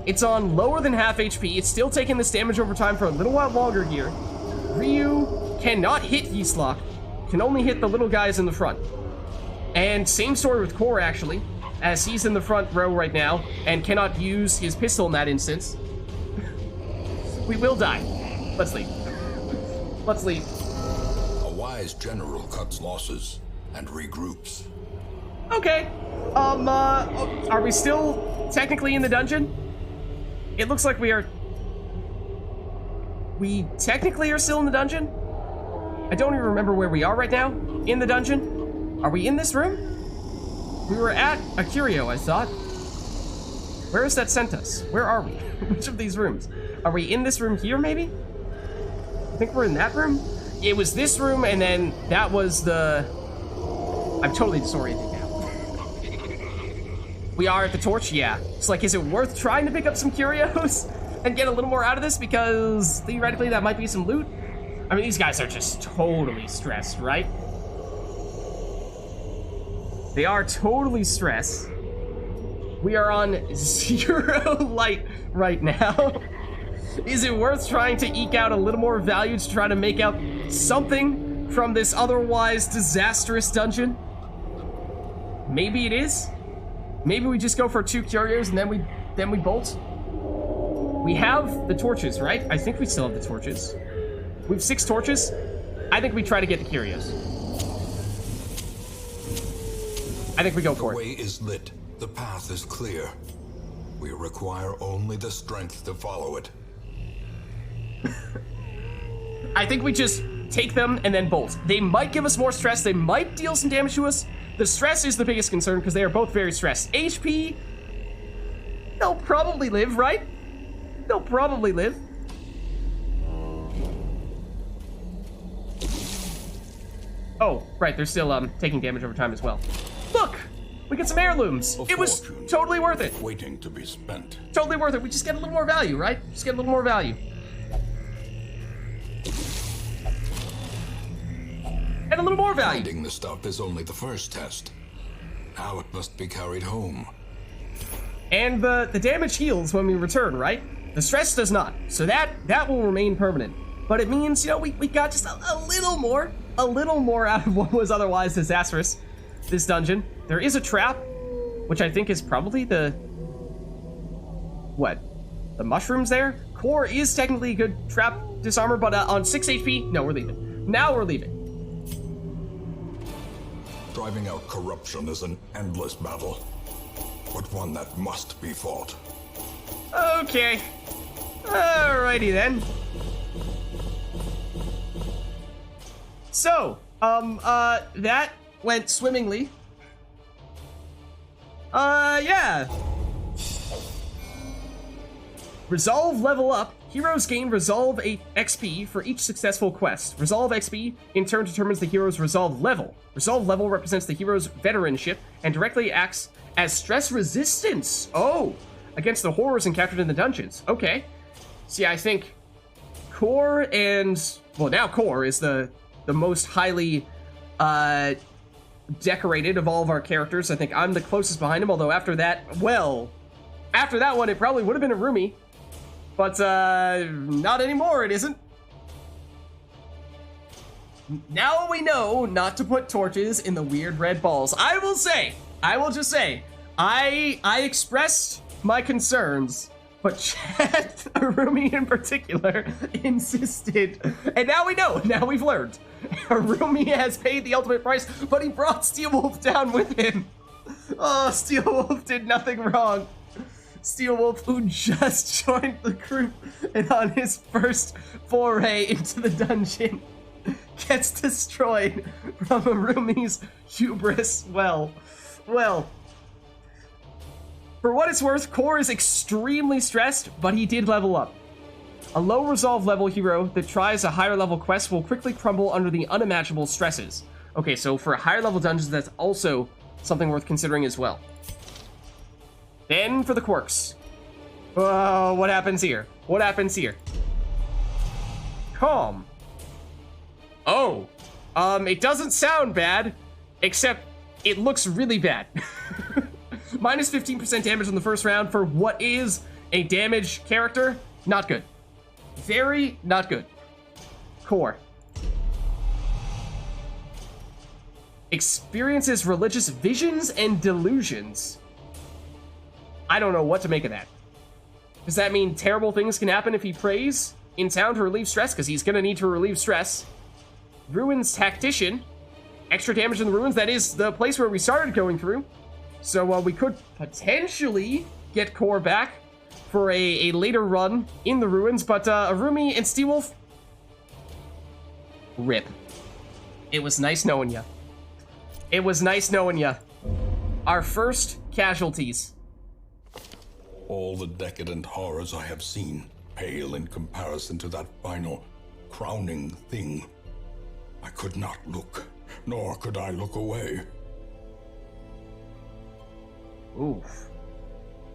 It's on lower than half HP. It's still taking this damage over time for a little while longer here. Ryu cannot hit Yeastlock, can only hit the little guys in the front. And same story with Core, actually, as he's in the front row right now and cannot use his pistol in that instance. We will die. Let's leave. Let's leave. A wise general cuts losses and regroups. Okay. Are we still technically in the dungeon? It looks like we are. We technically are still in the dungeon? I don't even remember where we are right now in the dungeon. Are we in this room? We were at a curio, I thought. Where has that sent us? Where are we? Which of these rooms? Are we in this room here, maybe? I think we're in that room? It was this room, and then that was the... I'm totally disoriented now. We are at the torch? Yeah. It's like, is it worth trying to pick up some curios and get a little more out of this? Because theoretically that might be some loot. I mean, these guys are just totally stressed, right? They are totally stressed. We are on 0 light right now. Is it worth trying to eke out a little more value to try to make out something from this otherwise disastrous dungeon? Maybe it is. Maybe we just go for 2 curios and then we bolt. We have the torches, right? I think we still have the torches. We have 6 torches. I think we try to get the curios. I think we go for it. The way is lit. The path is clear. We require only the strength to follow it. I think we just take them and then bolt. They might give us more stress. They might deal some damage to us. The stress is the biggest concern because they are both very stressed. HP, they'll probably live, right? They'll probably live. Oh, right, they're still taking damage over time as well. Look, we get some heirlooms. It was totally worth it. Waiting to be spent. Totally worth it. We just get a little more value, right? Just get a little more value. And a little more value. Finding the stuff is only the first test. Now it must be carried home. And the damage heals when we return, right? The stress does not. So that will remain permanent. But it means, you know, we got just a little more out of what was otherwise disastrous, this dungeon. There is a trap, which I think is probably the... What? The mushrooms there? Core is technically a good trap disarmor, but on 6 HP, no, we're leaving. Now we're leaving. Driving out corruption is an endless battle, but one that must be fought. Okay. Alrighty then. So, that went swimmingly. Yeah. Resolve level up. Heroes gain Resolve XP for each successful quest. Resolve XP in turn determines the hero's Resolve level. Resolve level represents the hero's veteranship and directly acts as stress resistance. Oh, against the horrors encountered in the dungeons. Okay. See, I think Core and... Well, now Core is the most highly decorated of all of our characters. I think I'm the closest behind him, although after that, well, after that one, it probably would have been a Rumi. But, not anymore, it isn't. Now we know not to put torches in the weird red balls. I will just say, I expressed my concerns, but Chad, Arumi in particular, insisted. And now we know, now we've learned. Arumi has paid the ultimate price, but he brought Steelwolf down with him. Oh, Steelwolf did nothing wrong. Steelwolf, who just joined the group and on his first foray into the dungeon, gets destroyed from Arumi's hubris. Well, for what it's worth, Core is extremely stressed, but he did level up. A low resolve level hero that tries a higher level quest will quickly crumble under the unimaginable stresses. Okay, so for higher level dungeons, that's also something worth considering as well. Then for the quirks. Oh, what happens here? What happens here? Calm. Oh. It doesn't sound bad, except it looks really bad. Minus 15% damage on the first round for what is a damage character. Not good. Very not good. Core. Experiences religious visions and delusions. I don't know what to make of that. Does that mean terrible things can happen if he prays in town to relieve stress? Because he's going to need to relieve stress. Ruins Tactician. Extra damage in the ruins. That is the place where we started going through. So we could potentially get Core back for a later run in the ruins. But Arumi and Steelwolf. RIP. It was nice knowing ya. It was nice knowing ya. Our first casualties. All the decadent horrors I have seen pale in comparison to that final, crowning thing. I could not look, nor could I look away. Oof.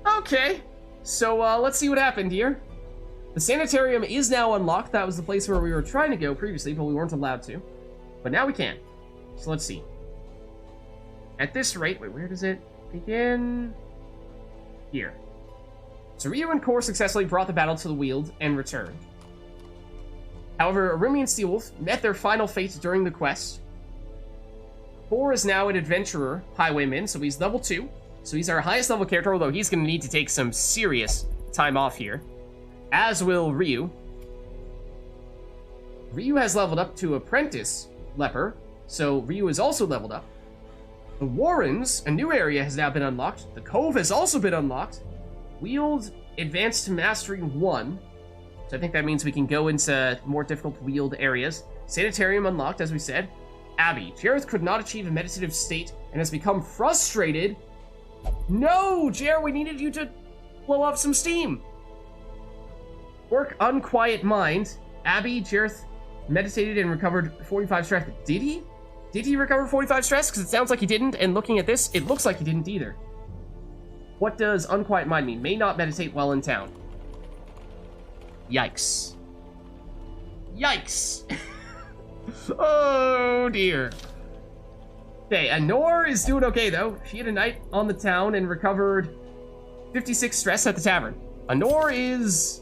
Okay, so let's see what happened here. The sanitarium is now unlocked. That was the place where we were trying to go previously, but we weren't allowed to. But now we can. So let's see. At this rate, wait, where does it begin? Here. So Ryu and Core successfully brought the battle to the Weald and returned. However, Arumi and Steelwolf met their final fate during the quest. Core is now an adventurer highwayman, so he's level 2. So he's our highest level character, although he's going to need to take some serious time off here. As will Ryu. Ryu has leveled up to Apprentice Leper, so Ryu is also leveled up. The Warrens, a new area, has now been unlocked. The Cove has also been unlocked. Weald advanced to Mastery 1. So I think that means we can go into more difficult Weald areas. Sanitarium unlocked, as we said. Abbey. Jareth could not achieve a meditative state and has become frustrated. No, Jer, we needed you to blow up some steam. Work Unquiet Mind. Abbey, Jareth meditated and recovered 45 stress. Did he? Did he recover 45 stress? Because it sounds like he didn't, and looking at this, it looks like he didn't either. What does Unquiet Mind mean? May not meditate while in town. Yikes. Yikes. Oh, dear. Okay, Anor is doing okay, though. She had a night on the town and recovered 56 stress at the tavern. Anor is,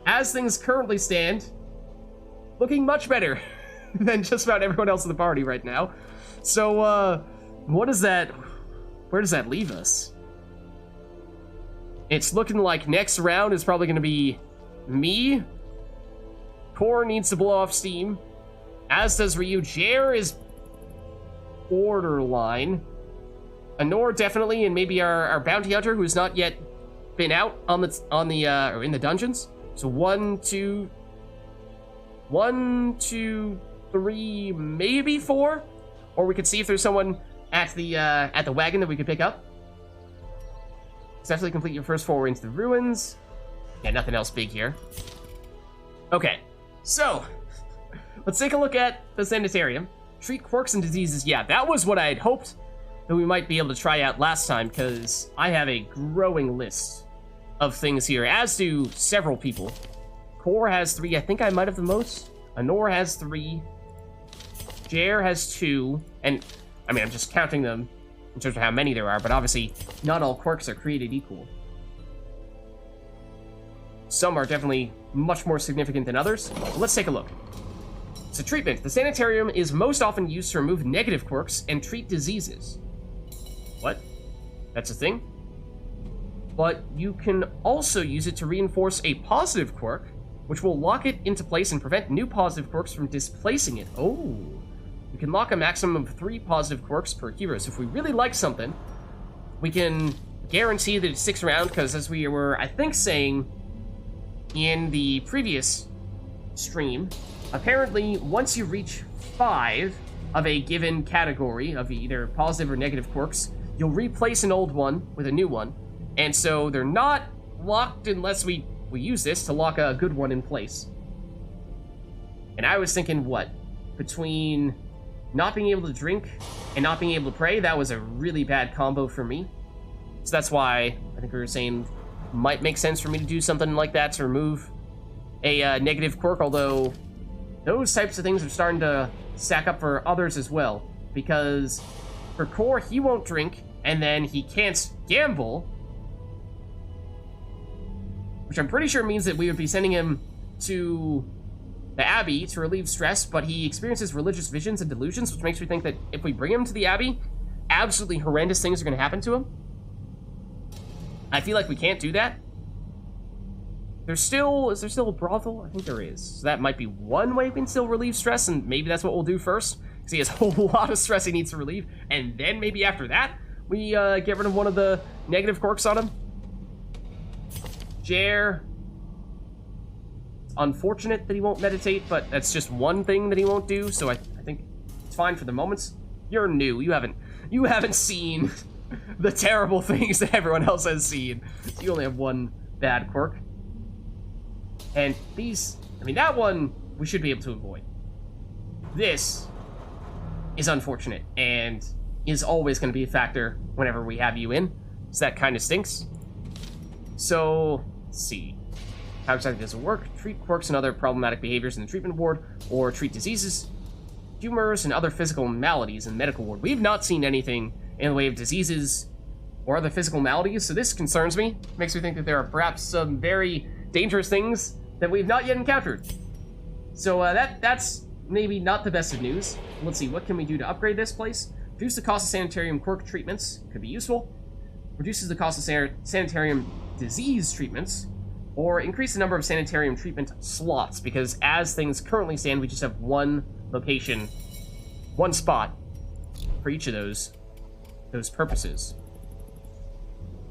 as things currently stand, looking much better than just about everyone else in the party right now. So, what does that... Where does that leave us? It's looking like next round is probably going to be me. Core needs to blow off steam. As does Ryu. Jer is borderline. Anor definitely, and maybe our bounty hunter who's not yet been out or in the dungeons. So 1, 2, 3, maybe 4, or we could see if there's someone at the wagon that we could pick up. Successfully complete your first foray into the ruins. Yeah, nothing else big here. Okay, so let's take a look at the sanitarium. Treat quirks and diseases. Yeah, that was what I had hoped that we might be able to try out last time, because I have a growing list of things here, as do several people. Core has 3. I think I might have the most. Anor has 3. Jer has 2. And, I mean, I'm just counting them in terms of how many there are, but obviously not all quirks are created equal. Some are definitely much more significant than others. But let's take a look. So treatment. The sanitarium is most often used to remove negative quirks and treat diseases. What? That's a thing? But you can also use it to reinforce a positive quirk, which will lock it into place and prevent new positive quirks from displacing it. Oh. You can lock a maximum of 3 positive quirks per hero. So if we really like something, we can guarantee that it sticks around, because as we were, I think, saying in the previous stream, apparently once you reach 5 of a given category of either positive or negative quirks, you'll replace an old one with a new one. And so they're not locked unless we use this to lock a good one in place. And I was thinking, what? Between not being able to drink and not being able to pray, that was a really bad combo for me. So that's why I think we were saying might make sense for me to do something like that to remove a negative quirk, although those types of things are starting to stack up for others as well. Because for Core, he won't drink, and then he can't gamble, which I'm pretty sure means that we would be sending him to the Abbey to relieve stress, but he experiences religious visions and delusions, which makes me think that if we bring him to the Abbey, absolutely horrendous things are going to happen to him. I feel like we can't do that. Is there still a brothel? I think there is. So that might be one way we can still relieve stress, and maybe that's what we'll do first, because he has a whole lot of stress he needs to relieve, and then maybe after that, we get rid of one of the negative quirks on him. Jer. Unfortunate that he won't meditate, but that's just one thing that he won't do, so I think it's fine for the moment. You're new. You haven't seen the terrible things that everyone else has seen. So you only have one bad quirk. And these, I mean, that one we should be able to avoid. This is unfortunate and is always going to be a factor whenever we have you in. So that kind of stinks. So, let's see. How exactly does it work? Treat quirks and other problematic behaviors in the treatment ward, or treat diseases, tumors, and other physical maladies in the medical ward. We've not seen anything in the way of diseases or other physical maladies, so this concerns me. Makes me think that there are perhaps some very dangerous things that we've not yet encountered. So that's maybe not the best of news. Let's see, what can we do to upgrade this place? Reduce the cost of sanitarium quirk treatments, could be useful. Reduces the cost of sanitarium disease treatments, or increase the number of sanitarium treatment slots, because as things currently stand, we just have one location, one spot for each of those purposes.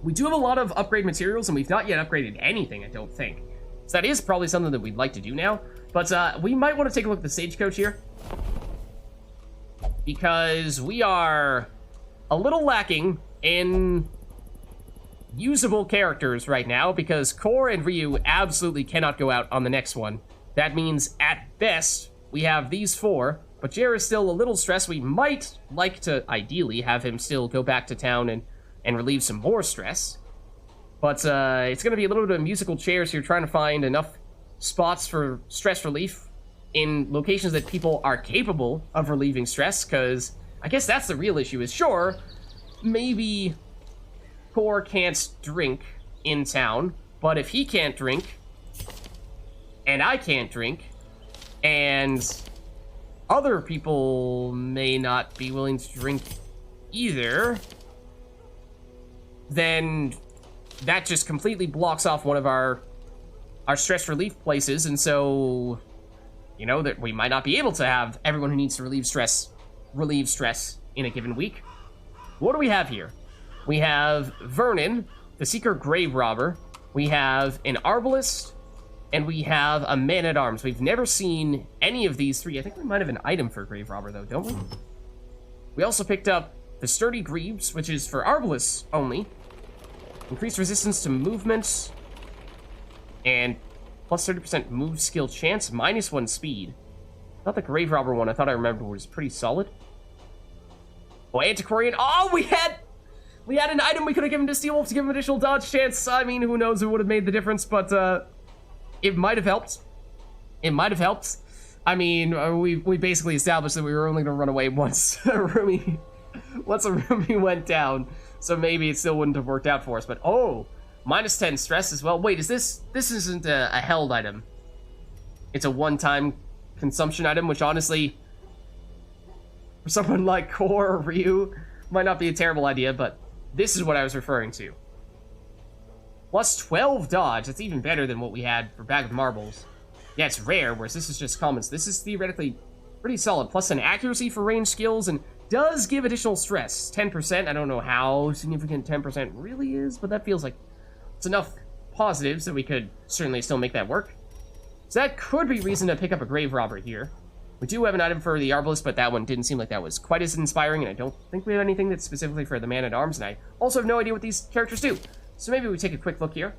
We do have a lot of upgrade materials, and we've not yet upgraded anything, I don't think. So that is probably something that we'd like to do now, but we might want to take a look at the stagecoach here, because we are a little lacking in usable characters right now, because Core and Ryu absolutely cannot go out on the next one. That means, at best, we have these four, but Jer is still a little stressed. We might like to, ideally, have him still go back to town and relieve some more stress. But it's going to be a little bit of musical chairs here, trying to find enough spots for stress relief in locations that people are capable of relieving stress, because I guess that's the real issue, is sure, maybe Core can't drink in town, but if he can't drink, and I can't drink, and other people may not be willing to drink either, then that just completely blocks off one of our stress relief places, and so, you know, that we might not be able to have everyone who needs to relieve stress in a given week. What do we have here? We have Vernon, the Seeker Grave Robber. We have an Arbalist, and we have a Man-at-Arms. We've never seen any of these three. I think we might have an item for Grave Robber, though, don't we? We also picked up the Sturdy Greaves, which is for Arbalists only. Increased resistance to movement, and plus 30% move skill chance, -1 speed. I thought the Grave Robber one, I thought I remembered, was pretty solid. Oh, Antiquarian. Oh, we had an item we could have given to Steel Wolf to give him additional dodge chance. I mean, who knows who would have made the difference, but it might have helped. It might have helped. I mean, we basically established that we were only going to run away once a roomie went down, so maybe it still wouldn't have worked out for us. But oh, -10 stress as well. Wait, this isn't a held item? It's a one-time consumption item, which honestly, for someone like Core or Ryu, might not be a terrible idea, but this is what I was referring to. Plus 12 dodge. That's even better than what we had for Bag of Marbles. Yeah, it's rare, whereas this is just common. So this is theoretically pretty solid. Plus an accuracy for range skills, and does give additional stress. 10%. I don't know how significant 10% really is, but that feels like it's enough positives that we could certainly still make that work. So that could be reason to pick up a Grave Robber here. We do have an item for the Arbalist, but that one didn't seem like that was quite as inspiring, and I don't think we have anything that's specifically for the Man-at-Arms, and I also have no idea what these characters do. So maybe we take a quick look here.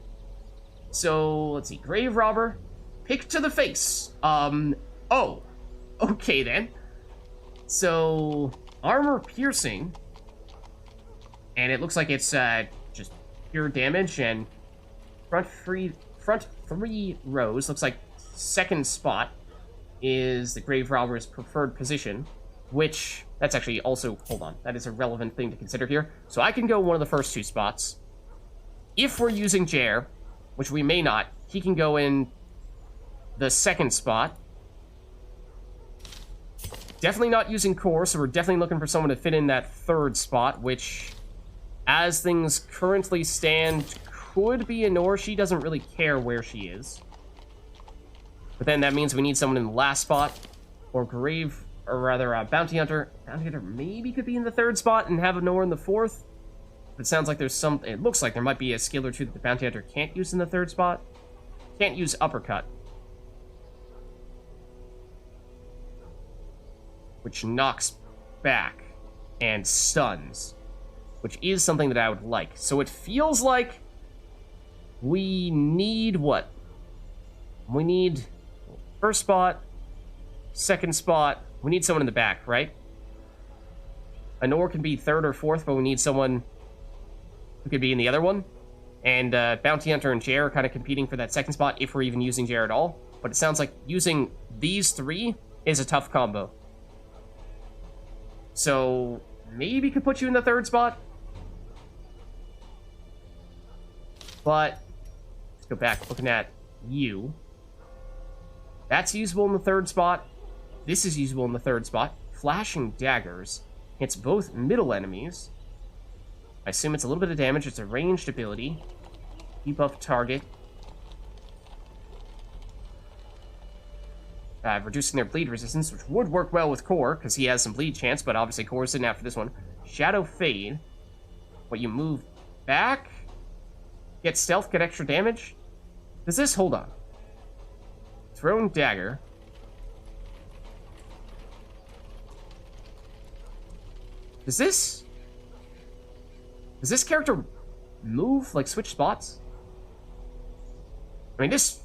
So, let's see. Grave Robber. Pick to the face. Oh. Okay, then. So, armor piercing. And it looks like it's, just pure damage, and front three rows, looks like second spot is the Grave Robber's preferred position, which, that's actually also, hold on, that is a relevant thing to consider here. So I can go one of the first two spots. If we're using Jer, which we may not, he can go in the second spot. Definitely not using Core, so we're definitely looking for someone to fit in that third spot, which, as things currently stand, could be Anor. She doesn't really care where she is. But then that means we need someone in the last spot, or Bounty Hunter. Bounty Hunter maybe could be in the third spot and have Anor in the fourth. But it sounds like it looks like there might be a skill or two that the Bounty Hunter can't use in the third spot. Can't use Uppercut, which knocks back and stuns, which is something that I would like. So it feels like we need what? We need first spot, second spot. We need someone in the back, right? Anor can be third or fourth, but we need someone who could be in the other one. And Bounty Hunter and Jer are kind of competing for that second spot, if we're even using Jer at all. But it sounds like using these three is a tough combo. So maybe could put you in the third spot. But let's go back, looking at you. That's usable in the third spot. This is usable in the third spot. Flashing Daggers hits both middle enemies. I assume it's a little bit of damage. It's a ranged ability. Debuff target. Reducing their bleed resistance, which would work well with Core, because he has some bleed chance, but obviously Core's in after this one. Shadow Fade. What, you move back? Get stealth, get extra damage? Does this... Hold on. Thrown Dagger. Does this character move, like switch spots? I mean, this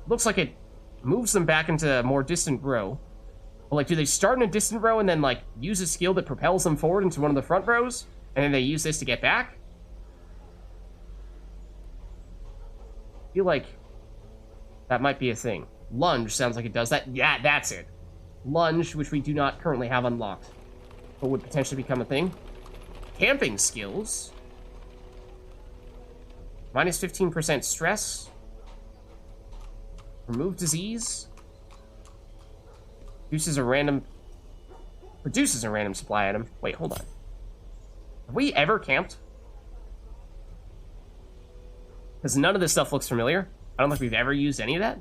looks like it moves them back into a more distant row. But, like, do they start in a distant row and then, like, use a skill that propels them forward into one of the front rows? And then they use this to get back? I feel like that might be a thing. Lunge sounds like it does that. Yeah, that's it. Lunge, which we do not currently have unlocked, but would potentially become a thing. Camping skills. Minus 15% stress. Remove disease. Produces a random supply item. Wait, hold on. Have we ever camped? Because none of this stuff looks familiar. I don't think we've ever used any of that.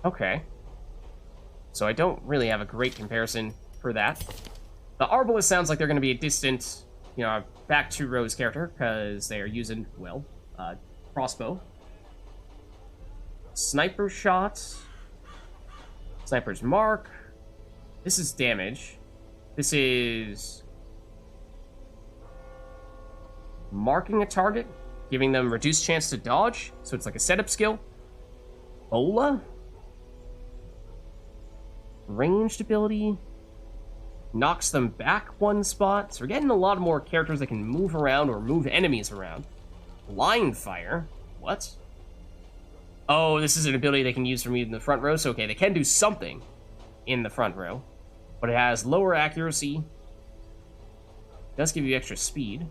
Okay. So I don't really have a great comparison for that. The Arbalist sounds like they're going to be a distant, you know, back two rows character, because they are using, well, crossbow. Sniper shot. Sniper's mark. This is damage. This is marking a target, giving them reduced chance to dodge, so it's like a setup skill. Ola. Ranged ability. Knocks them back one spot. So we're getting a lot more characters that can move around or move enemies around. Blind fire. What? Oh, this is an ability they can use for me in the front row. So, okay, they can do something in the front row. But it has lower accuracy. It does give you extra speed.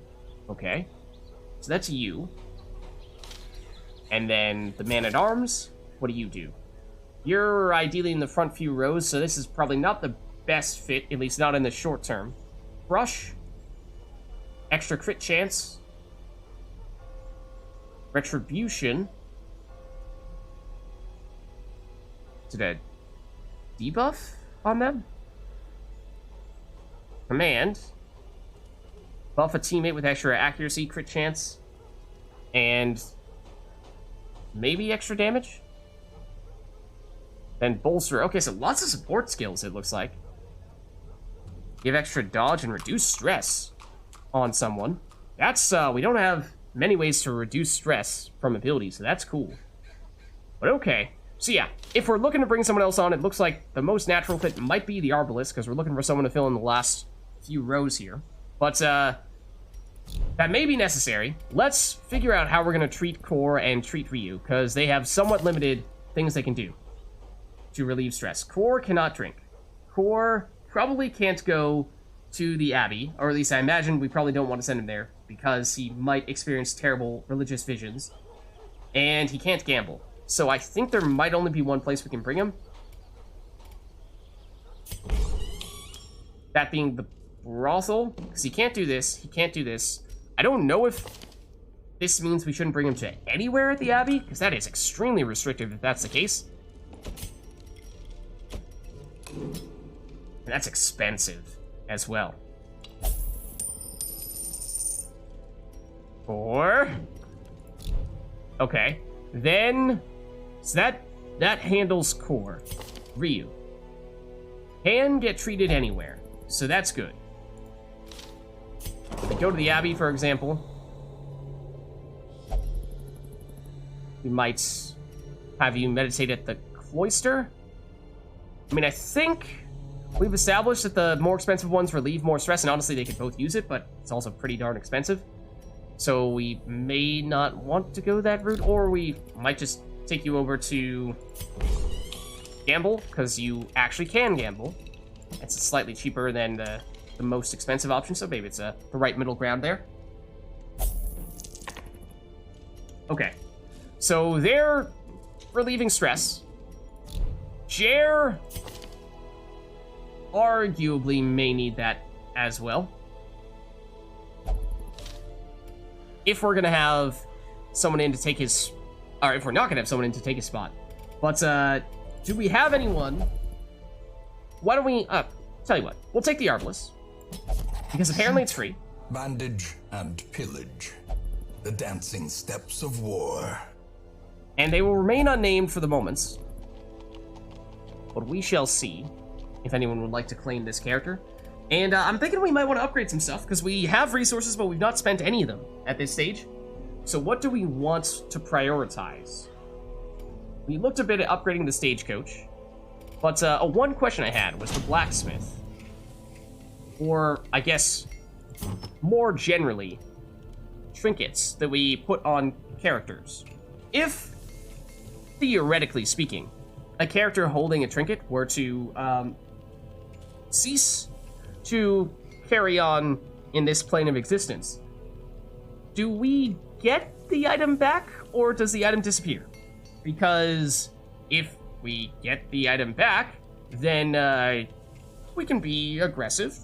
Okay. So that's you. And then the Man-at-Arms. What do you do? You're ideally in the front few rows, so this is probably not the best fit, at least not in the short term. Brush. Extra crit chance. Retribution. Is it a debuff on them? Command. Buff a teammate with extra accuracy, crit chance, and maybe extra damage? Then bolster. Okay, so lots of support skills, it looks like. Give extra dodge and reduce stress on someone. That's, we don't have many ways to reduce stress from abilities, so that's cool. But okay. So yeah, if we're looking to bring someone else on, it looks like the most natural fit might be the Arbalist, because we're looking for someone to fill in the last few rows here. But, that may be necessary. Let's figure out how we're going to treat Core and treat Ryu, because they have somewhat limited things they can do to relieve stress. Core cannot drink. Core probably can't go to the Abbey, or at least I imagine we probably don't want to send him there, because he might experience terrible religious visions. And he can't gamble. So I think there might only be one place we can bring him. That being the brothel, because he can't do this, he can't do this. I don't know if this means we shouldn't bring him to anywhere at the Abbey, because that is extremely restrictive if that's the case. And that's expensive as well. 4. Okay. Then, so that handles Core. Ryu can get treated anywhere, so that's good. If we go to the Abbey, for example, we might have you meditate at the cloister. I mean, I think we've established that the more expensive ones relieve more stress, and honestly, they could both use it, but it's also pretty darn expensive. So we may not want to go that route, or we might just take you over to gamble, because you actually can gamble. It's slightly cheaper than the most expensive option, so maybe it's the right middle ground there. Okay, so they're relieving stress. Jer arguably may need that as well. If we're gonna have someone in to take his, or if we're not gonna have someone in to take his spot. But, do we have anyone? Why don't we, tell you what, we'll take the Arbalist, because apparently it's free. Bandage and pillage. The dancing steps of war. And they will remain unnamed for the moments. But we shall see if anyone would like to claim this character. And I'm thinking we might want to upgrade some stuff, because we have resources, but we've not spent any of them at this stage. So what do we want to prioritize? We looked a bit at upgrading the stagecoach, but one question I had was the blacksmith. Or, I guess, more generally, trinkets that we put on characters. If, theoretically speaking, a character holding a trinket were to cease to carry on in this plane of existence, do we get the item back, or does the item disappear? Because if we get the item back, then we can be aggressive,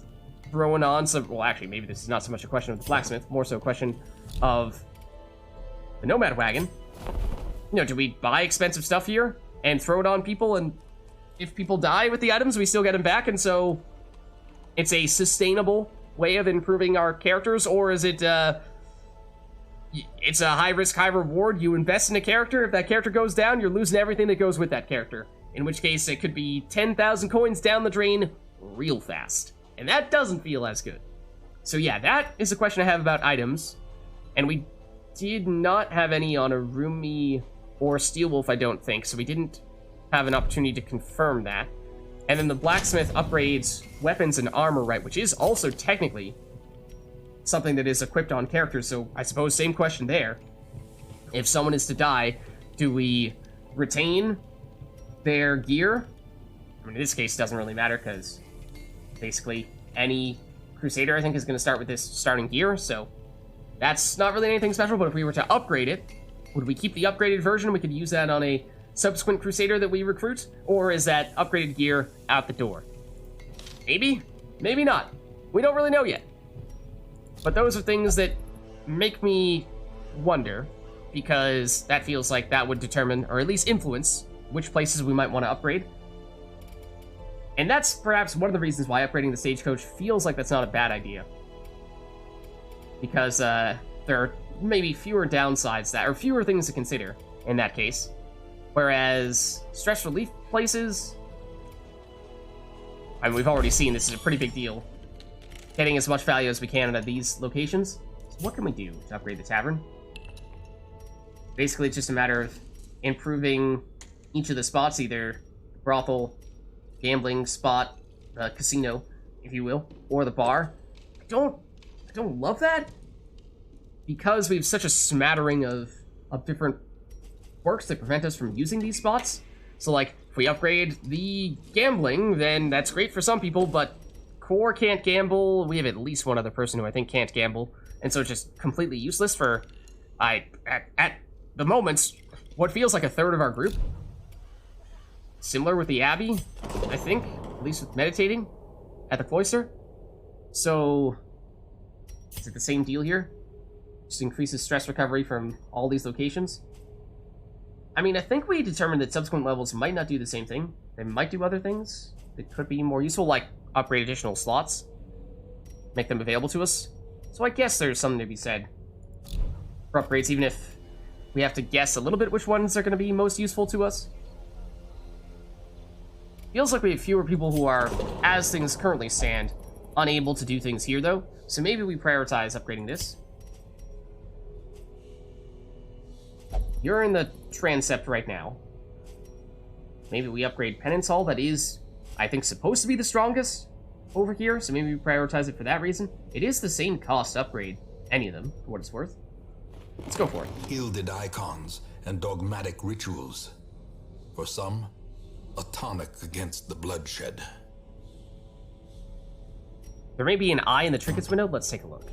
throwing on some, well, actually, maybe this is not so much a question of the blacksmith, more so a question of the nomad wagon. You know, do we buy expensive stuff here and throw it on people, and if people die with the items, we still get them back, and so it's a sustainable way of improving our characters? Or is it, it's a high risk, high reward? You invest in a character, if that character goes down, you're losing everything that goes with that character. In which case, it could be 10,000 coins down the drain real fast. And that doesn't feel as good. So yeah, that is a question I have about items. And we did not have any on Arumi or Steelwolf, I don't think, so we didn't have an opportunity to confirm that. And then the blacksmith upgrades weapons and armor, right, which is also technically something that is equipped on characters, so I suppose same question there. If someone is to die, do we retain their gear? I mean, in this case, it doesn't really matter, because basically any Crusader, I think, is going to start with this starting gear, so that's not really anything special. But if we were to upgrade it, would we keep the upgraded version? We could use that on a subsequent Crusader that we recruit, or is that upgraded gear out the door? Maybe, maybe not. We don't really know yet. But those are things that make me wonder, because that feels like that would determine, or at least influence, which places we might want to upgrade. And that's perhaps one of the reasons why upgrading the stagecoach feels like that's not a bad idea. Because there are maybe fewer downsides that, or fewer things to consider in that case. Whereas stress relief places, I mean, we've already seen this is a pretty big deal. Getting as much value as we can out of these locations. So what can we do to upgrade the tavern? Basically, it's just a matter of improving each of the spots, either brothel, gambling spot, casino, if you will, or the bar. I don't love that, because we have such a smattering of different quirks that prevent us from using these spots. So, like, if we upgrade the gambling, then that's great for some people, but core can't gamble. We have at least one other person who I think can't gamble, and so it's just completely useless for, at the moment, what feels like a third of our group. Similar with the Abbey, I think, at least with meditating at the cloister. So, is it the same deal here? Just increases stress recovery from all these locations. I mean, I think we determined that subsequent levels might not do the same thing. They might do other things that could be more useful, like upgrade additional slots, make them available to us. So I guess there's something to be said for upgrades, even if we have to guess a little bit which ones are going to be most useful to us. Feels like we have fewer people who are, as things currently stand, unable to do things here, though. So maybe we prioritize upgrading this. You're in the transept right now. Maybe we upgrade Penance Hall. That is, I think, supposed to be the strongest over here, so maybe we prioritize it for that reason. It is the same cost upgrade, any of them, for what it's worth. Let's go for it. Gilded icons and dogmatic rituals. For some, a tonic against the bloodshed. There may be an eye in the trinkets window. Let's take a look.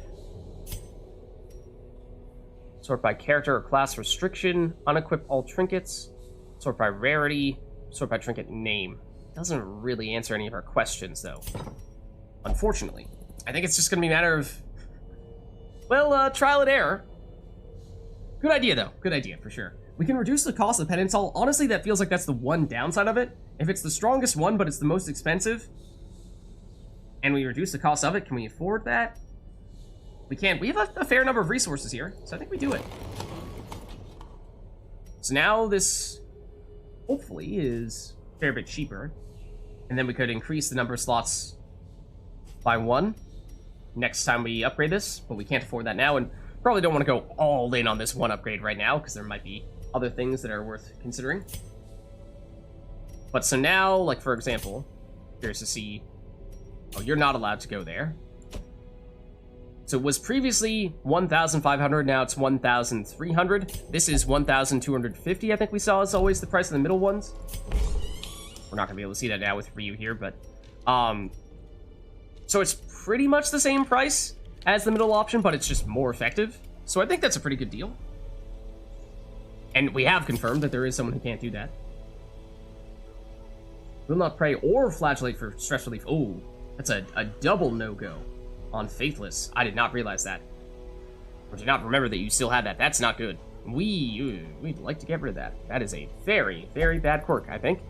Sort by character or class restriction. Unequip all trinkets. Sort by rarity. Sort by trinket name. Doesn't really answer any of our questions, though. Unfortunately. I think it's just going to be a matter of, well, trial and error. Good idea, though. Good idea, for sure. We can reduce the cost of Penance Hall. Honestly, that feels like that's the one downside of it. If it's the strongest one, but it's the most expensive, and we reduce the cost of it, can we afford that? We can. We have a fair number of resources here, so I think we do it. So now this, hopefully, is a fair bit cheaper. And then we could increase the number of slots by 1 next time we upgrade this, but we can't afford that now, and probably don't want to go all in on this one upgrade right now, because there might be other things that are worth considering. But so now, like, for example, here's to see... Oh, you're not allowed to go there. So it was previously 1,500, now it's 1,300. This is 1,250, I think we saw, as always, the price of the middle ones. We're not going to be able to see that now with Ryu here, but... So it's pretty much the same price as the middle option, but it's just more effective. So I think that's a pretty good deal. And we have confirmed that there is someone who can't do that. Will not pray or flagellate for stress relief. Oh, that's a double no-go on Faithless. I did not realize that. Or did not remember that you still had that. That's not good. We'd like to get rid of that. That is a very, very bad quirk, I think.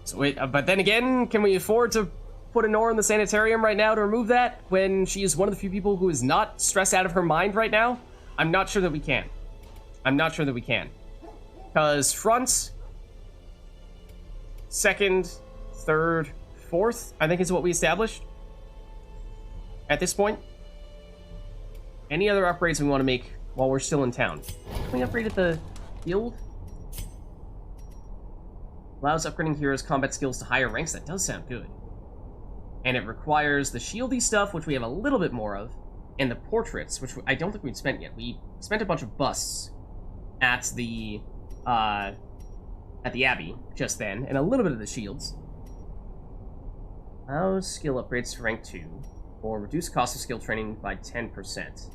So wait, but then again, can we afford to put a Nora in the sanitarium right now to remove that when she is one of the few people who is not stressed out of her mind right now? I'm not sure that we can. I'm not sure that we can. Because front, second, third, fourth, I think is what we established at this point. Any other upgrades we want to make while we're still in town? Can we upgrade at the guild? Allows upgrading heroes' combat skills to higher ranks. That does sound good. And it requires the shieldy stuff, which we have a little bit more of, and the portraits, which I don't think we've spent yet. We spent a bunch of busts at the Abbey just then, and a little bit of the shields. Allows skill upgrades to rank 2, or reduce cost of skill training by 10%.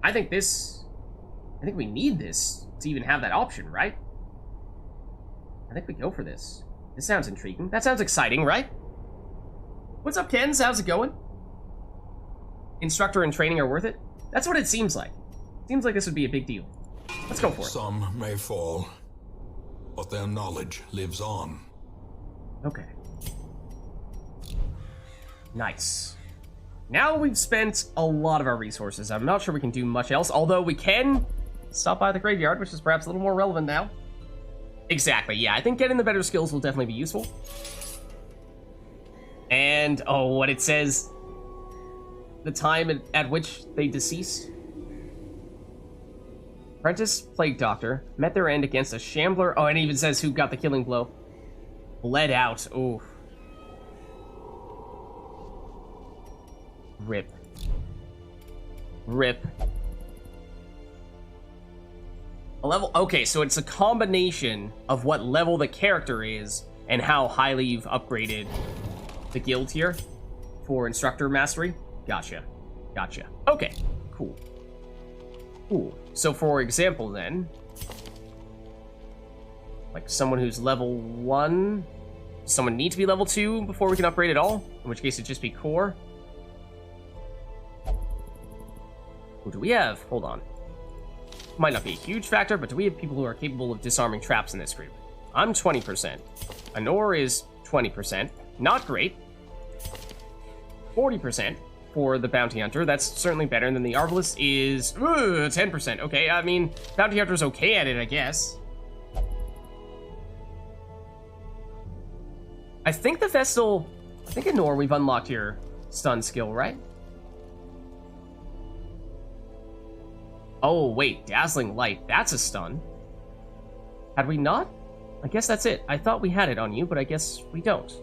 I think we need this to even have that option, right? I think we go for this. This sounds intriguing. That sounds exciting, right? What's up, Kens? How's it going? Instructor and training are worth it? That's what it seems like. Seems like this would be a big deal. Let's go for it. Some may fall, but their knowledge lives on. Okay. Nice. Now we've spent a lot of our resources. I'm not sure we can do much else, although we can stop by the graveyard, which is perhaps a little more relevant now. Exactly, yeah. I think getting the better skills will definitely be useful. And, oh, what it says. The time at which they decease. Apprentice Plague Doctor met their end against a Shambler. Oh, and it even says who got the killing blow. Bled out. Ooh. Rip. Rip. A level. Okay, so it's a combination of what level the character is and how highly you've upgraded the guild here for instructor mastery. Gotcha. Gotcha. Okay, cool. Cool. So for example then, like someone who's level 1, does someone need to be level 2 before we can upgrade at all? In which case it'd just be core. Who do we have? Hold on. Might not be a huge factor, but do we have people who are capable of disarming traps in this group? I'm 20%. Anor is 20%. Not great. 40% for the Bounty Hunter. That's certainly better. And then the Arbalist is 10%. Okay, I mean, Bounty Hunter's okay at it, I guess. I think the Vestal... I think in Nor we've unlocked your stun skill, right? Oh, wait. Dazzling Light. That's a stun. Had we not? I guess that's it. I thought we had it on you, but I guess we don't.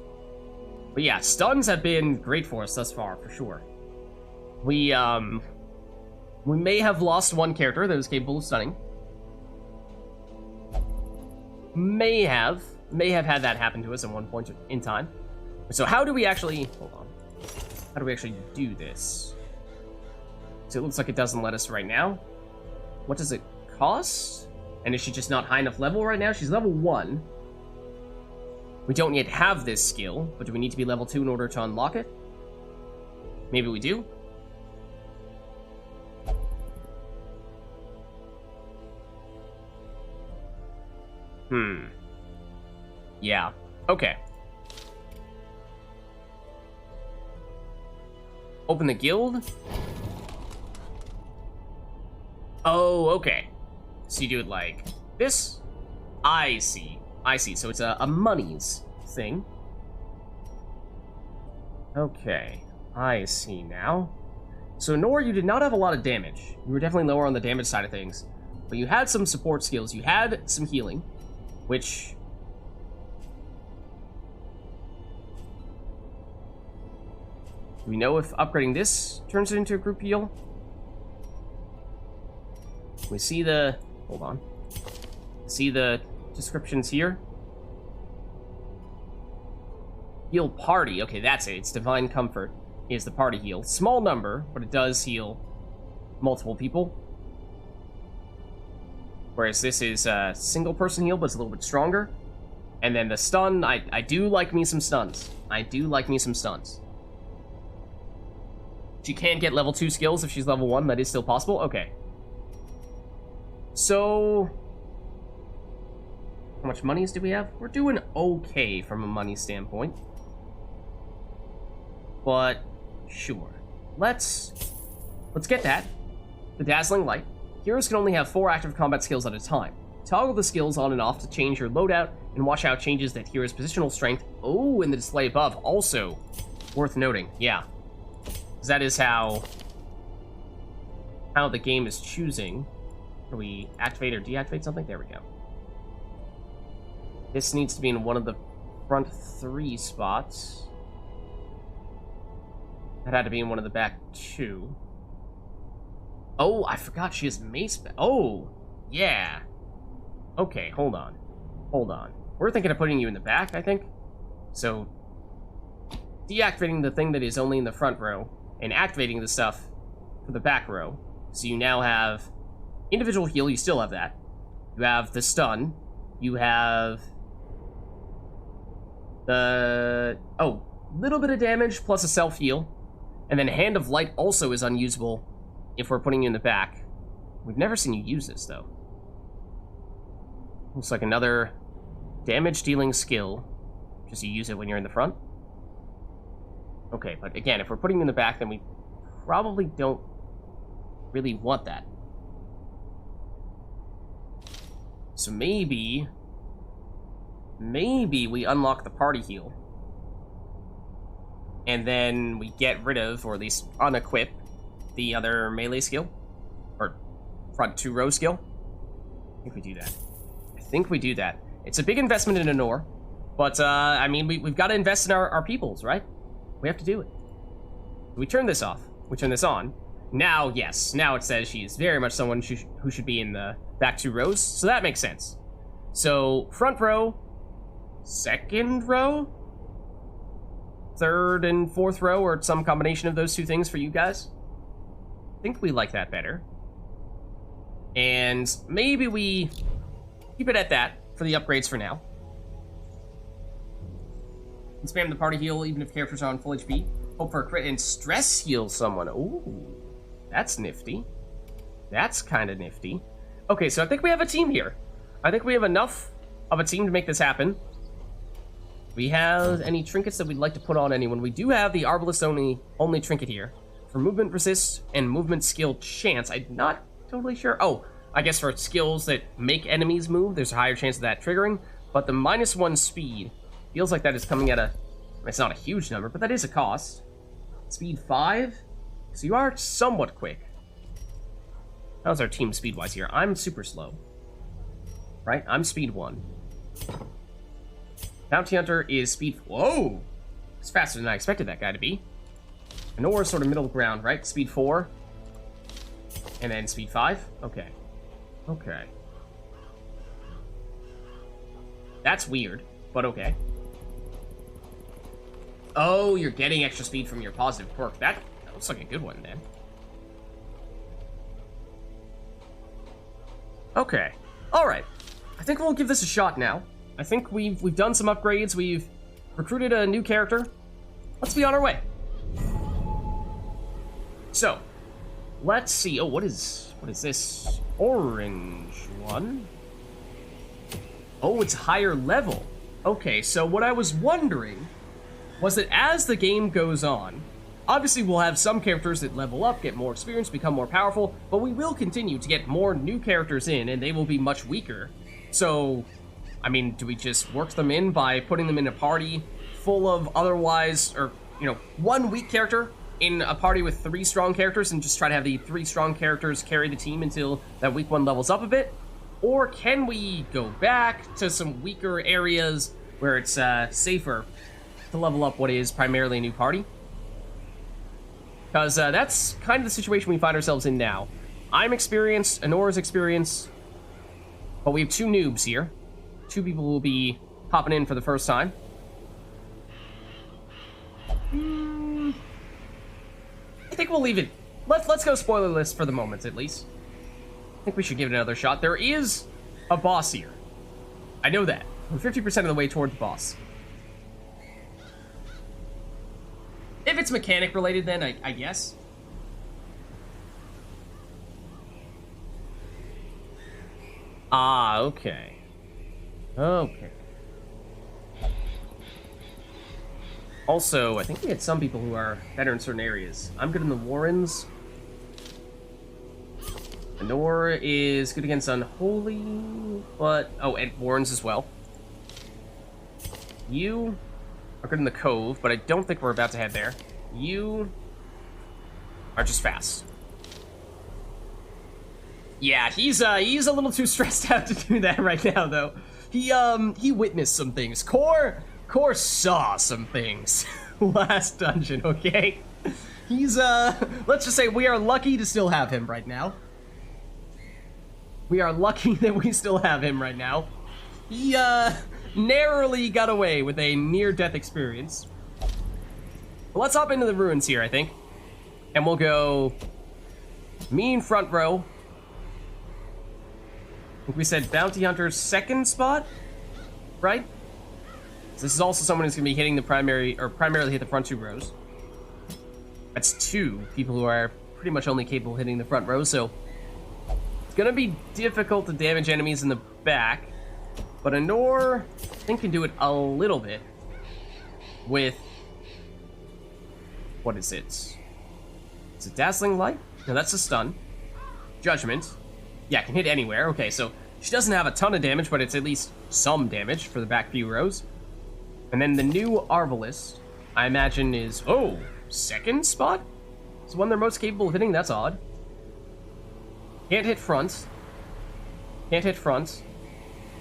But yeah, stuns have been great for us thus far, for sure. We may have lost one character that was capable of stunning. May have had that happen to us at one point in time. So how do we actually... Hold on. How do we actually do this? So it looks like it doesn't let us right now. What does it cost? And is she just not high enough level right now? She's level 1. We don't yet have this skill, but do we need to be level 2 in order to unlock it? Maybe we do. Yeah. Okay. Open the guild? Oh, okay. So you do it like this? I see. I see. So it's a monies thing. Okay. I see now. So Nor, you did not have a lot of damage. You were definitely lower on the damage side of things. But you had some support skills. You had some healing, which... Do we know if upgrading this turns it into a group heal? We see the... Hold on. See the descriptions here? Heal party. Okay, that's it. It's Divine Comfort is the party heal. Small number, but it does heal multiple people. Whereas this is a single person heal, but it's a little bit stronger. And then the stun, I do like me some stuns. I do like me some stuns. She can get level 2 skills if she's level 1. That is still possible. Okay. So... How much monies do we have? We're doing okay from a money standpoint. But, sure. Let's get that. The Dazzling Light. Heroes can only have 4 active combat skills at a time. Toggle the skills on and off to change your loadout, and watch how it changes that hero's positional strength. Oh, in the display above. Also, worth noting. Yeah. That is how the game is choosing. Can we activate or deactivate something? There we go. This needs to be in one of the front 3 spots. That had to be in one of the back 2. Oh, I forgot she has mace. Oh, yeah. Okay, hold on. Hold on. We're thinking of putting you in the back, I think. So, deactivating the thing that is only in the front row, and activating the stuff for the back row. So you now have individual heal, you still have that. You have the stun. You have the... Oh, little bit of damage plus a self-heal. And then Hand of Light also is unusable if we're putting you in the back. We've never seen you use this, though. Looks like another damage-dealing skill. Just you use it when you're in the front. Okay, but again, if we're putting you in the back, then we probably don't really want that. So maybe we unlock the party heal. And then we get rid of, or at least unequip, the other melee skill. Or front 2 row skill. I think we do that. I think we do that. It's a big investment in Honor, but, I mean, we've got to invest in our peoples, right? We have to do it. We turn this off. We turn this on. Now, yes, now it says she's very much someone who should be in the back 2 rows, so that makes sense. So, front row, second row, third and fourth row, or some combination of those two things for you guys. I think we like that better. And maybe we keep it at that for the upgrades for now. And spam the party heal even if characters are on full HP. Hope for a crit and stress heal someone. Ooh, that's nifty. That's kind of nifty. Okay, so I think we have a team here. I think we have enough of a team to make this happen. We have any trinkets that we'd like to put on anyone? We do have the Arbalist only trinket here. For movement resist and movement skill chance. I'm not totally sure. Oh, I guess for skills that make enemies move, there's a higher chance of that triggering. But the -1 speed feels like that is coming at a... It's not a huge number, but that is a cost. Speed 5? So you are somewhat quick. How's our team speed-wise here? I'm super slow. Right? I'm speed 1. Bounty Hunter is speed... Whoa! It's faster than I expected that guy to be. Honor is sort of middle ground, right? Speed 4. And then speed 5? Okay. Okay. That's weird, but okay. Oh, you're getting extra speed from your positive quirk. That looks like a good one, then. Okay. Alright. I think we'll give this a shot now. I think we've done some upgrades. We've recruited a new character. Let's be on our way. So, let's see. Oh, what is this? Orange one. Oh, it's higher level. Okay, so what I was wondering was that as the game goes on, obviously we'll have some characters that level up, get more experience, become more powerful, but we will continue to get more new characters in, and they will be much weaker. So, I mean, do we just work them in by putting them in a party full of otherwise, or, you know, one weak character in a party with 3 strong characters and just try to have the 3 strong characters carry the team until that weak one levels up a bit? Or can we go back to some weaker areas where it's safer to level up what is primarily a new party? Because that's kind of the situation we find ourselves in now. I'm experienced, Honor's experienced, but we have 2 noobs here. 2 people will be popping in for the first time. I think we'll leave it. Let's go spoilerless for the moment, at least. I think we should give it another shot. There is a boss here. I know that. We're 50% of the way toward the boss. If it's mechanic related, then I guess. Ah, okay. Okay. Also, I think we had some people who are better in certain areas. I'm good in the Warrens. Honor is good against Unholy, but... Oh, and Warrens as well. You are good in the Cove, but I don't think we're about to head there. You are just fast. Yeah, he's a little too stressed out to do that right now, though. He witnessed some things. Core saw some things last dungeon, okay? He's, let's just say we are lucky to still have him right now. We are lucky that we still have him right now. He, narrowly got away with a near-death experience. But let's hop into the ruins here, I think. And we'll go... me in front row. I think we said Bounty Hunter's second spot? Right? So this is also someone who's going to be hitting the primarily hit the front 2 rows. That's 2 people who are pretty much only capable of hitting the front row, so... it's going to be difficult to damage enemies in the back. But Honor, I think, can do it a little bit with... what is it? Is it Dazzling Light? No, that's a stun. Judgment. Yeah, can hit anywhere. Okay, so she doesn't have a ton of damage, but it's at least some damage for the back few rows. And then the new Arbalist, I imagine, is... oh, second spot? It's the one they're most capable of hitting? That's odd. Can't hit front. Can't hit front.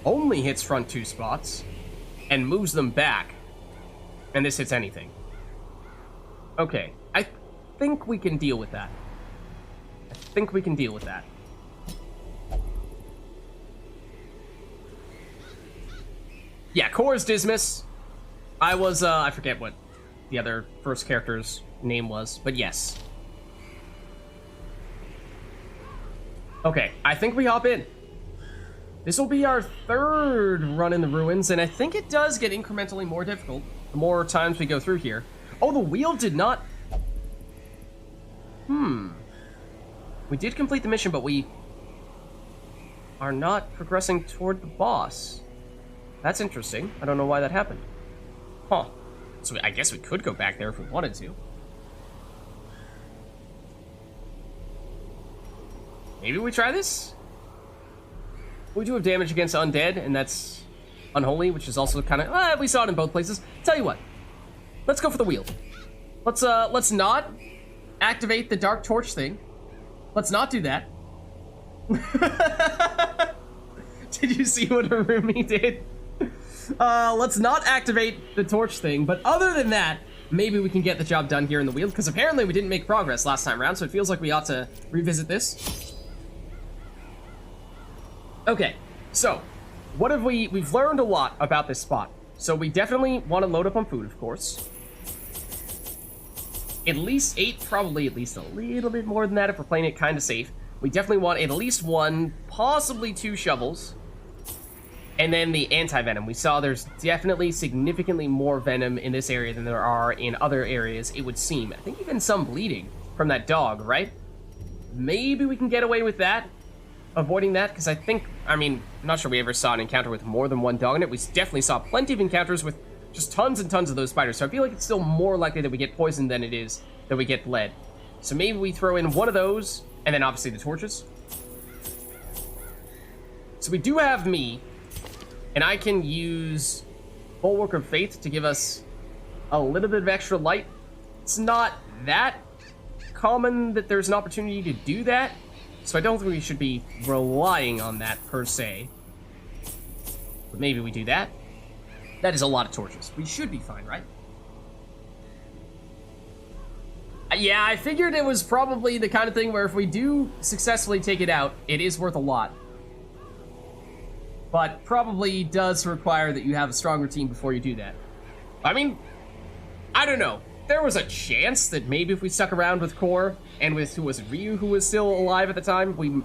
Only hits front 2 spots. And moves them back. And this hits anything. Okay. I think we can deal with that. Yeah, Core's Dismas. I was, I forget what the other first character's name was, but yes. Okay, I think we hop in. This will be our 3rd run in the ruins, and I think it does get incrementally more difficult the more times we go through here. Oh, the wheel did not... We did complete the mission, but we are not progressing toward the boss. That's interesting. I don't know why that happened. Huh. So I guess we could go back there if we wanted to. Maybe we try this? We do have damage against undead, and that's unholy, which is also kind of... we saw it in both places. Tell you what. Let's go for the wheel. Let's not activate the dark torch thing. Let's not do that. Did you see what Harumi did? Let's not activate the torch thing, but other than that, maybe we can get the job done here in the wheel, because apparently we didn't make progress last time around, so it feels like we ought to revisit this. Okay, so, what have we've learned a lot about this spot. So we definitely want to load up on food, of course. At least 8, probably at least a little bit more than that if we're playing it kind of safe. We definitely want at least 1, possibly 2 shovels. And then the anti-venom. We saw there's definitely significantly more venom in this area than there are in other areas, it would seem. I think even some bleeding from that dog, right? Maybe we can get away with that. Avoiding that, because I mean, I'm not sure we ever saw an encounter with more than 1 dog in it. We definitely saw plenty of encounters with just tons and tons of those spiders, so I feel like it's still more likely that we get poisoned than it is that we get bled. So maybe we throw in 1 of those, and then obviously the torches. So we do have me, and I can use Bulwark of Faith to give us a little bit of extra light. It's not that common that there's an opportunity to do that, so I don't think we should be relying on that per se. But maybe we do that. That is a lot of torches. We should be fine, right? Yeah, I figured it was probably the kind of thing where if we do successfully take it out, it is worth a lot. But probably does require that you have a stronger team before you do that. I mean, I don't know. There was a chance that maybe if we stuck around with Core and with, who was it, Ryu, who was still alive at the time,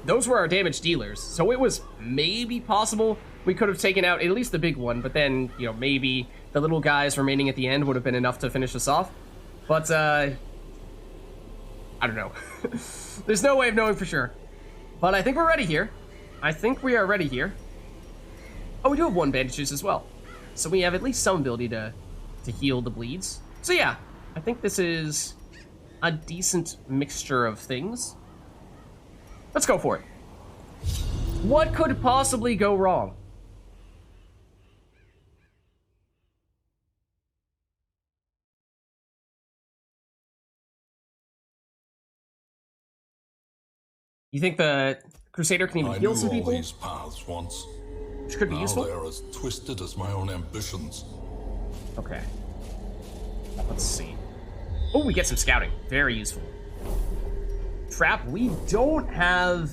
those were our damage dealers. So it was maybe possible we could have taken out at least the big one, but then, you know, maybe the little guys remaining at the end would have been enough to finish us off. But, I don't know. There's no way of knowing for sure. But I think we're ready here. I think we are ready here. Oh, we do have 1 bandages as well. So we have at least some ability to heal the bleeds. So yeah, I think this is a decent mixture of things. Let's go for it. What could possibly go wrong? You think the Crusader can even heal some people? I knew all these paths once. Which could be useful. Now they're as twisted as my own ambitions. Okay. Let's see. Oh, we get some scouting. Very useful. Trap. We don't have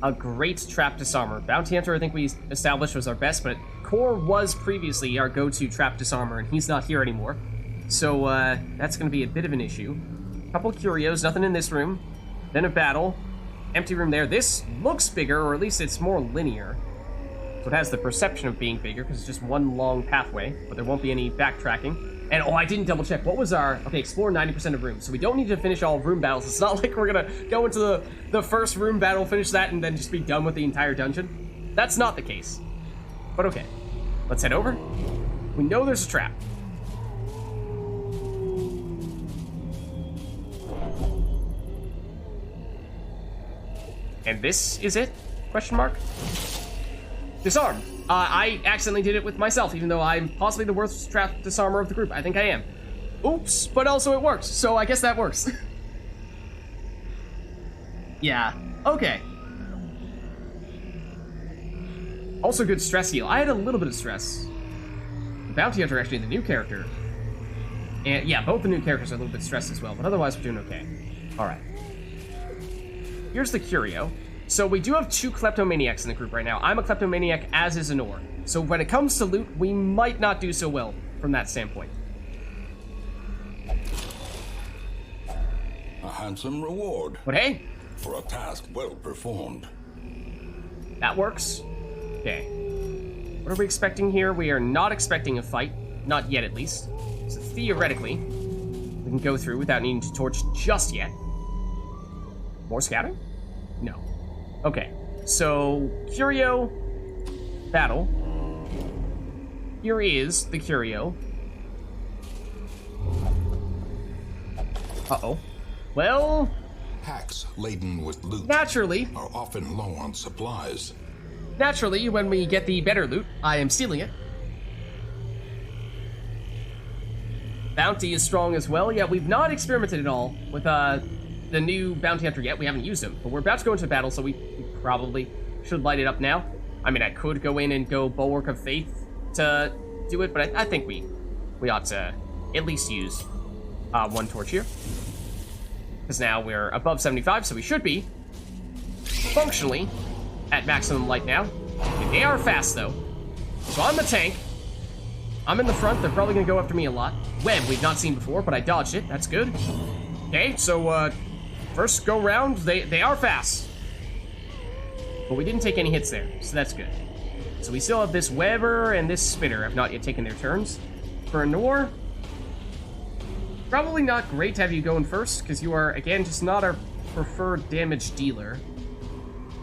a great trap disarmer. Bounty Hunter, I think we established, was our best, but Core was previously our go-to trap disarmer, and he's not here anymore. So, that's going to be a bit of an issue. Couple curios, nothing in this room. Then a battle. Empty room there. This looks bigger, or at least it's more linear. So it has the perception of being bigger, because it's just 1 long pathway, but there won't be any backtracking. And, oh, I didn't double check. What was our... Okay, explore 90% of rooms. So we don't need to finish all room battles. It's not like we're gonna go into the first room battle, finish that, and then just be done with the entire dungeon. That's not the case. But okay. Let's head over. We know there's a trap. And this is it? Question mark? Disarm. I accidentally did it with myself, even though I'm possibly the worst trap disarmer of the group. I think I am. Oops, but also it works, so I guess that works. Yeah, okay. Also good stress heal. I had a little bit of stress. The Bounty Hunter, actually, the new character. And yeah, both the new characters are a little bit stressed as well, but otherwise we're doing okay. Alright. Here's the Curio. So we do have 2 Kleptomaniacs in the group right now. I'm a Kleptomaniac, as is Anor. So when it comes to loot, we might not do so well from that standpoint. A handsome reward. But hey, for a task well performed. that works. Okay. What are we expecting here? We are not expecting a fight. Not yet, at least. So theoretically, we can go through without needing to torch just yet. More scouting? No. Okay. So, Curio, battle. Here is the Curio. Uh-oh. Well, Packs laden with loot naturally, are often low on supplies. when we get the better loot, I am stealing it. Bounty is strong as well. Yeah, we've not experimented at all with the new Bounty Hunter yet. We haven't used him, but we're about to go into battle, so we probably should light it up now. I mean, I could go in and go Bulwark of Faith to do it, but I think we ought to at least use 1 torch here. Because now we're above 75, so we should be functionally at maximum light now. And they are fast, though. So I'm the tank. I'm in the front. They're probably going to go after me a lot. Web we've not seen before, but I dodged it. That's good. Okay, so first go round, they are fast. But we didn't take any hits there, so that's good. So we still have this Weber and this Spitter have not yet taken their turns. For Anor, probably not great to have you going first, because you are, again, just not our preferred damage dealer.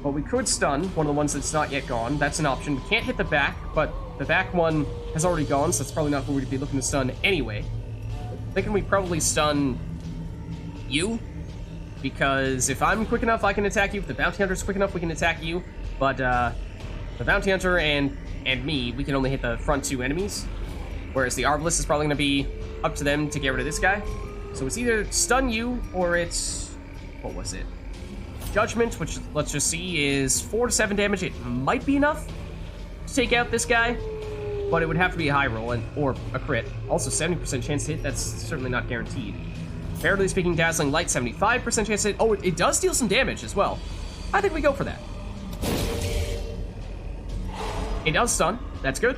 But we could stun one of the ones that's not yet gone. That's an option. We can't hit the back, but the back one has already gone, so that's probably not who we'd be looking to stun anyway. Thinking we probably stun you, because if I'm quick enough, I can attack you. If the Bounty Hunter's quick enough, we can attack you. But the Bounty Hunter and me, we can only hit the front 2 enemies. Whereas the Arbalist is probably going to be up to them to get rid of this guy. So it's either stun you, or it's... what was it? Judgment, which, let's just see, is 4 to 7 damage. It might be enough to take out this guy, but it would have to be a high roll, or a crit. Also, 70% chance to hit, that's certainly not guaranteed. Comparatively speaking, Dazzling Light, 75% chance to hit. Oh, it does deal some damage as well. I think we go for that. It does stun. That's good.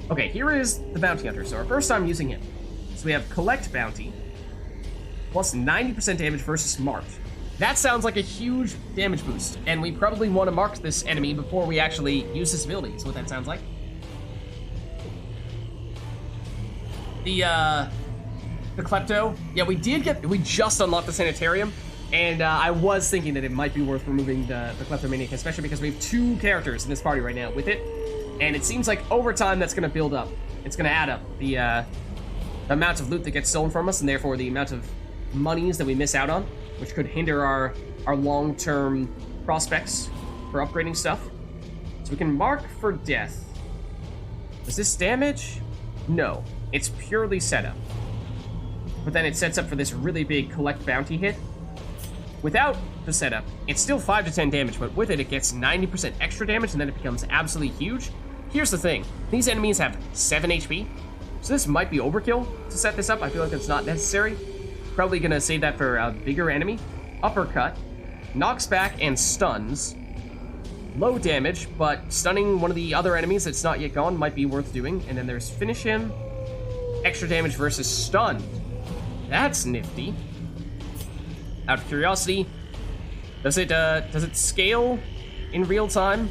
Okay, here is the Bounty Hunter. So our first time using him. So we have Collect Bounty, plus 90% damage versus Marked. That sounds like a huge damage boost, and we probably want to mark this enemy before we actually use this ability, is what that sounds like. The Klepto, yeah, we just unlocked the Sanitarium, and I was thinking that it might be worth removing the Kleptomaniac, especially because we have 2 characters in this party right now with it, and it seems like over time that's going to build up. It's going to add up the amount of loot that gets stolen from us, and therefore the amount of monies that we miss out on, which could hinder our long-term prospects for upgrading stuff. So we can mark for death. Is this damage? No, it's purely setup. But then it sets up for this really big Collect Bounty hit. Without the setup, it's still 5 to 10 damage, but with it, it gets 90% extra damage, and then it becomes absolutely huge. Here's the thing. These enemies have 7 HP, so this might be overkill to set this up. I feel like it's not necessary. Probably gonna save that for a bigger enemy. Uppercut, knocks back and stuns. Low damage, but stunning one of the other enemies that's not yet gone might be worth doing. And then there's Finish Him, extra damage versus stunned. That's nifty. Out of curiosity, does it scale in real time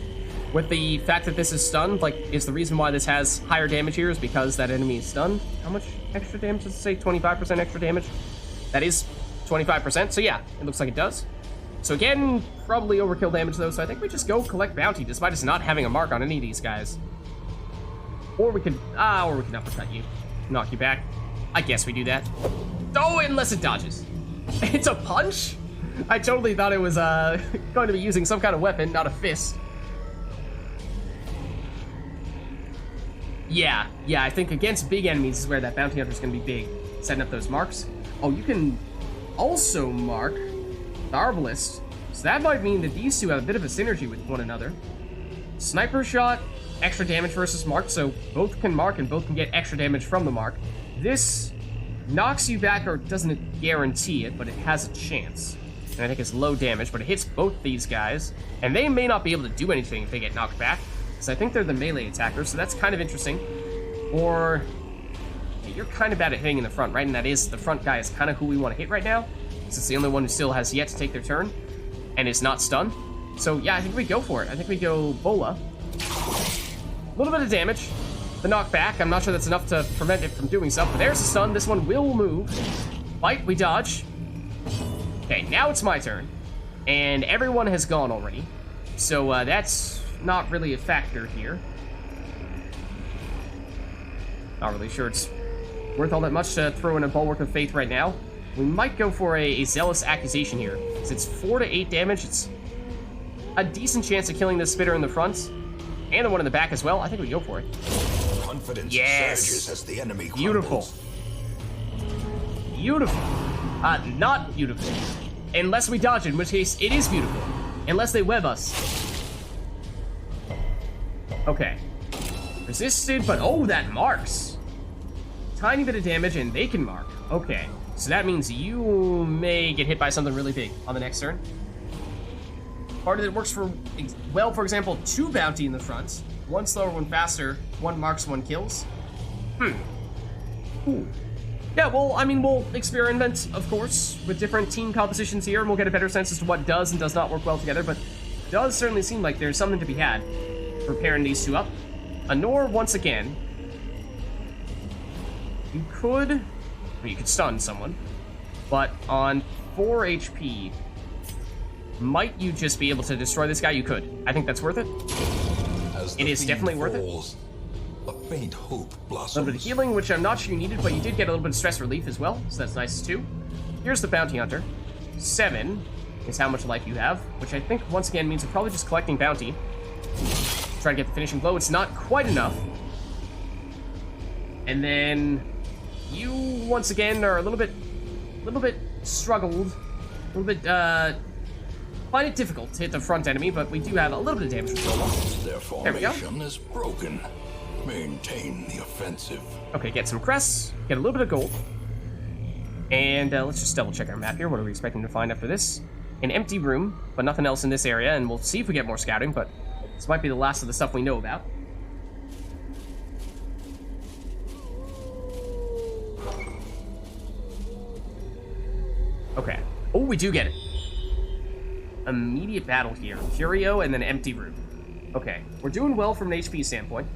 with the fact that this is stunned? Like, is the reason why this has higher damage here is because that enemy is stunned? How much extra damage does it say? 25% extra damage? That is 25%, so yeah, it looks like it does. So again, probably overkill damage though, so I think we just go Collect Bounty, despite us not having a mark on any of these guys. Or we could uppercut you, knock you back. I guess we do that. Oh, unless it dodges. It's a punch? I totally thought it was going to be using some kind of weapon, not a fist. Yeah, I think against big enemies is where that Bounty Hunter is going to be big, setting up those marks. Oh, you can also mark the Arbalist, so that might mean that these two have a bit of a synergy with one another. Sniper shot, extra damage versus mark, so both can mark and both can get extra damage from the mark. This knocks you back, or doesn't guarantee it, but it has a chance. And I think it's low damage, but it hits both these guys. And they may not be able to do anything if they get knocked back, because I think they're the melee attackers, so that's kind of interesting. Or, yeah, you're kind of bad at hitting in the front, right? And that is, the front guy is kind of who we want to hit right now, since it's the only one who still has yet to take their turn, and is not stunned. So yeah, I think we go for it. I think we go Bola. A little bit of damage. The knockback, I'm not sure that's enough to prevent it from doing so, but there's a stun. This one will move. Fight, we dodge. Okay, now it's my turn. And everyone has gone already. So that's not really a factor here. Not really sure it's worth all that much to throw in a Bulwark of Faith right now. We might go for a Zealous Accusation here. Since it's 4 to 8 damage, it's a decent chance of killing the spitter in the front. And the one in the back as well. I think we go for it. Confidence yes! surges as the enemy beautiful. crumbles. Beautiful. Not beautiful. Unless we dodge it, in which case it is beautiful. Unless they web us. Okay. Resisted, but oh, that marks. Tiny bit of damage, and they can mark. Okay. So that means you may get hit by something really big on the next turn. Part of it works for, well, for example, 2 bounty in the front. 1 slower, 1 faster, 1 marks, 1 kills. Ooh. Yeah, well, I mean, we'll experiment, of course, with different team compositions here, and we'll get a better sense as to what does and does not work well together, but it does certainly seem like there's something to be had for pairing these two up. Anor, once again. You could stun someone, but on 4 HP, might you just be able to destroy this guy? You could. I think that's worth it. It is definitely worth it. A faint hope blossoms. A little bit of healing, which I'm not sure you needed, but you did get a little bit of stress relief as well, so that's nice too. Here's the Bounty Hunter. 7 is how much life you have, which I think once again means we're probably just collecting bounty. Try to get the finishing blow. It's not quite enough. And then you once again are a little bit struggled, a little bit find it difficult to hit the front enemy, but we do have a little bit of damage from Bola. Their formation is broken. Maintain the offensive. Okay, get some crests, get a little bit of gold. And let's just double check our map here. What are we expecting to find after this? An empty room, but nothing else in this area, and we'll see if we get more scouting, but this might be the last of the stuff we know about. Okay. Oh, we do get it. Immediate battle here. Curio and then empty room. Okay. We're doing well from an HP standpoint,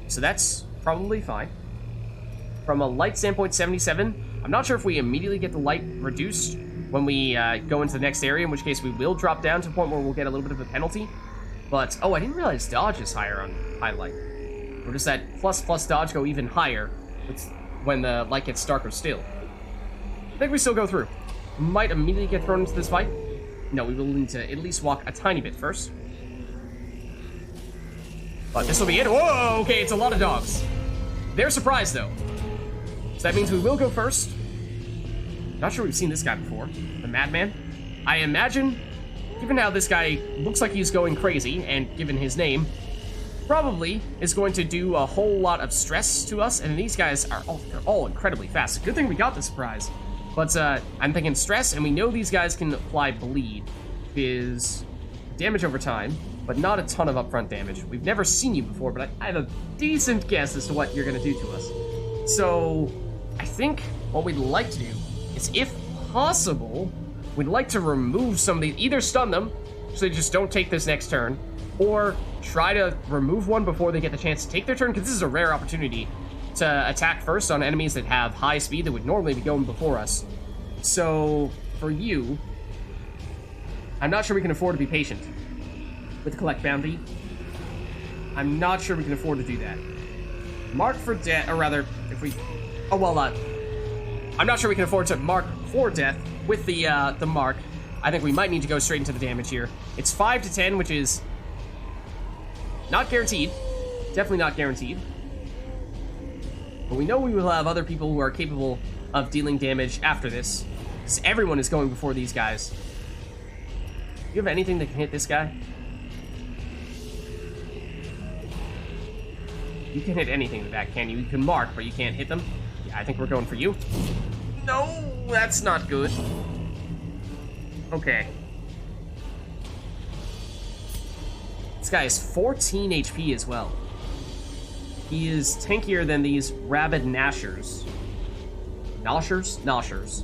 so that's probably fine. From a light standpoint, 77. I'm not sure if we immediately get the light reduced when we go into the next area, in which case we will drop down to the point where we'll get a little bit of a penalty. But, oh, I didn't realize dodge is higher on highlight. Or does that plus dodge go even higher when the light gets darker still? I think we still go through. Might immediately get thrown into this fight. No, we will need to at least walk a tiny bit first. But this will be it. Whoa, okay, it's a lot of dogs. They're surprised, though. So that means we will go first. Not sure we've seen this guy before. The Madman. I imagine, given how this guy looks like he's going crazy, and given his name, probably is going to do a whole lot of stress to us, and these guys are all incredibly fast. Good thing we got the surprise. But I'm thinking stress, and we know these guys can apply bleed, is damage over time, but not a ton of upfront damage. We've never seen you before, but I have a decent guess as to what you're going to do to us. So I think what we'd like to do is, if possible, we'd like to remove some of these, either stun them, so they just don't take this next turn, or try to remove one before they get the chance to take their turn, because this is a rare opportunity to attack first on enemies that have high speed that would normally be going before us. So, for you, I'm not sure we can afford to be patient with Collect Bounty. I'm not sure we can afford to do that. Mark for death, or rather, if we... Oh, well, I'm not sure we can afford to mark for death with the mark. I think we might need to go straight into the damage here. It's 5 to 10, which is not guaranteed. Definitely not guaranteed. But we know we will have other people who are capable of dealing damage after this. Because everyone is going before these guys. Do you have anything that can hit this guy? You can't hit anything with that, can you? You can mark, but you can't hit them. Yeah, I think we're going for you. No, that's not good. Okay. This guy is 14 HP as well. He is tankier than these rabid Gnashers. Gnashers.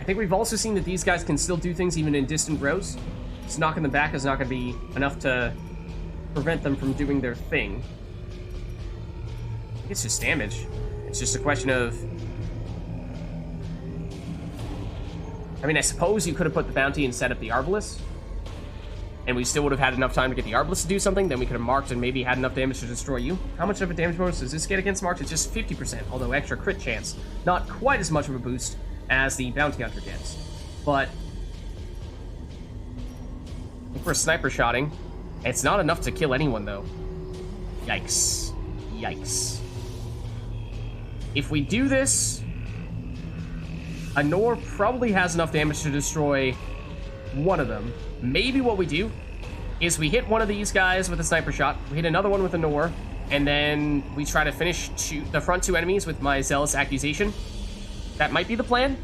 I think we've also seen that these guys can still do things even in distant rows. So knocking them back is not going to be enough to prevent them from doing their thing. I think it's just damage. It's just a question of... I mean, I suppose you could have put the bounty and set up the Arbalest, and we still would have had enough time to get the Arbalest to do something. Then we could have marked and maybe had enough damage to destroy you. How much of a damage bonus does this get against marked? It's just 50%, although extra crit chance. Not quite as much of a boost as the bounty hunter gets. But if we're sniper shotting, it's not enough to kill anyone, though. Yikes. Yikes. If we do this, Anor probably has enough damage to destroy one of them. Maybe what we do is we hit one of these guys with a sniper shot, we hit another one with Anor, and then we try to finish the front two enemies with my Zealous Accusation. That might be the plan.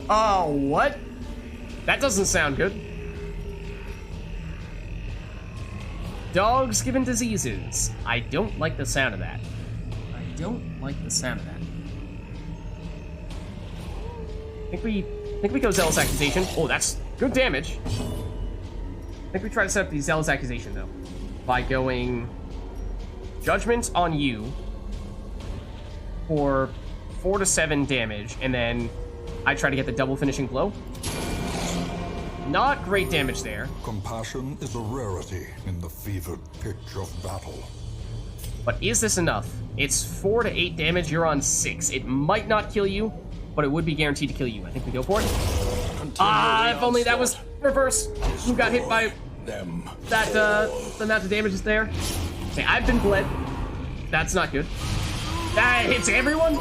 Oh, what? That doesn't sound good. Dogs given diseases. I don't like the sound of that. I don't like the sound of that. I think we go Zealous Accusation. Oh, that's good damage. I think we try to set up the Zealous Accusation, though, by going Judgment on you for 4 to 7 damage, and then I try to get the double finishing blow. Not great damage there. Compassion is a rarity in the fevered pitch of battle. But is this enough? It's 4 to 8 damage, you're on 6. It might not kill you, but it would be guaranteed to kill you. I think we go for it. If only that was reverse. Who got hit by them? That, the amount of damage is there. Okay, I've been bled. That's not good. That hits everyone?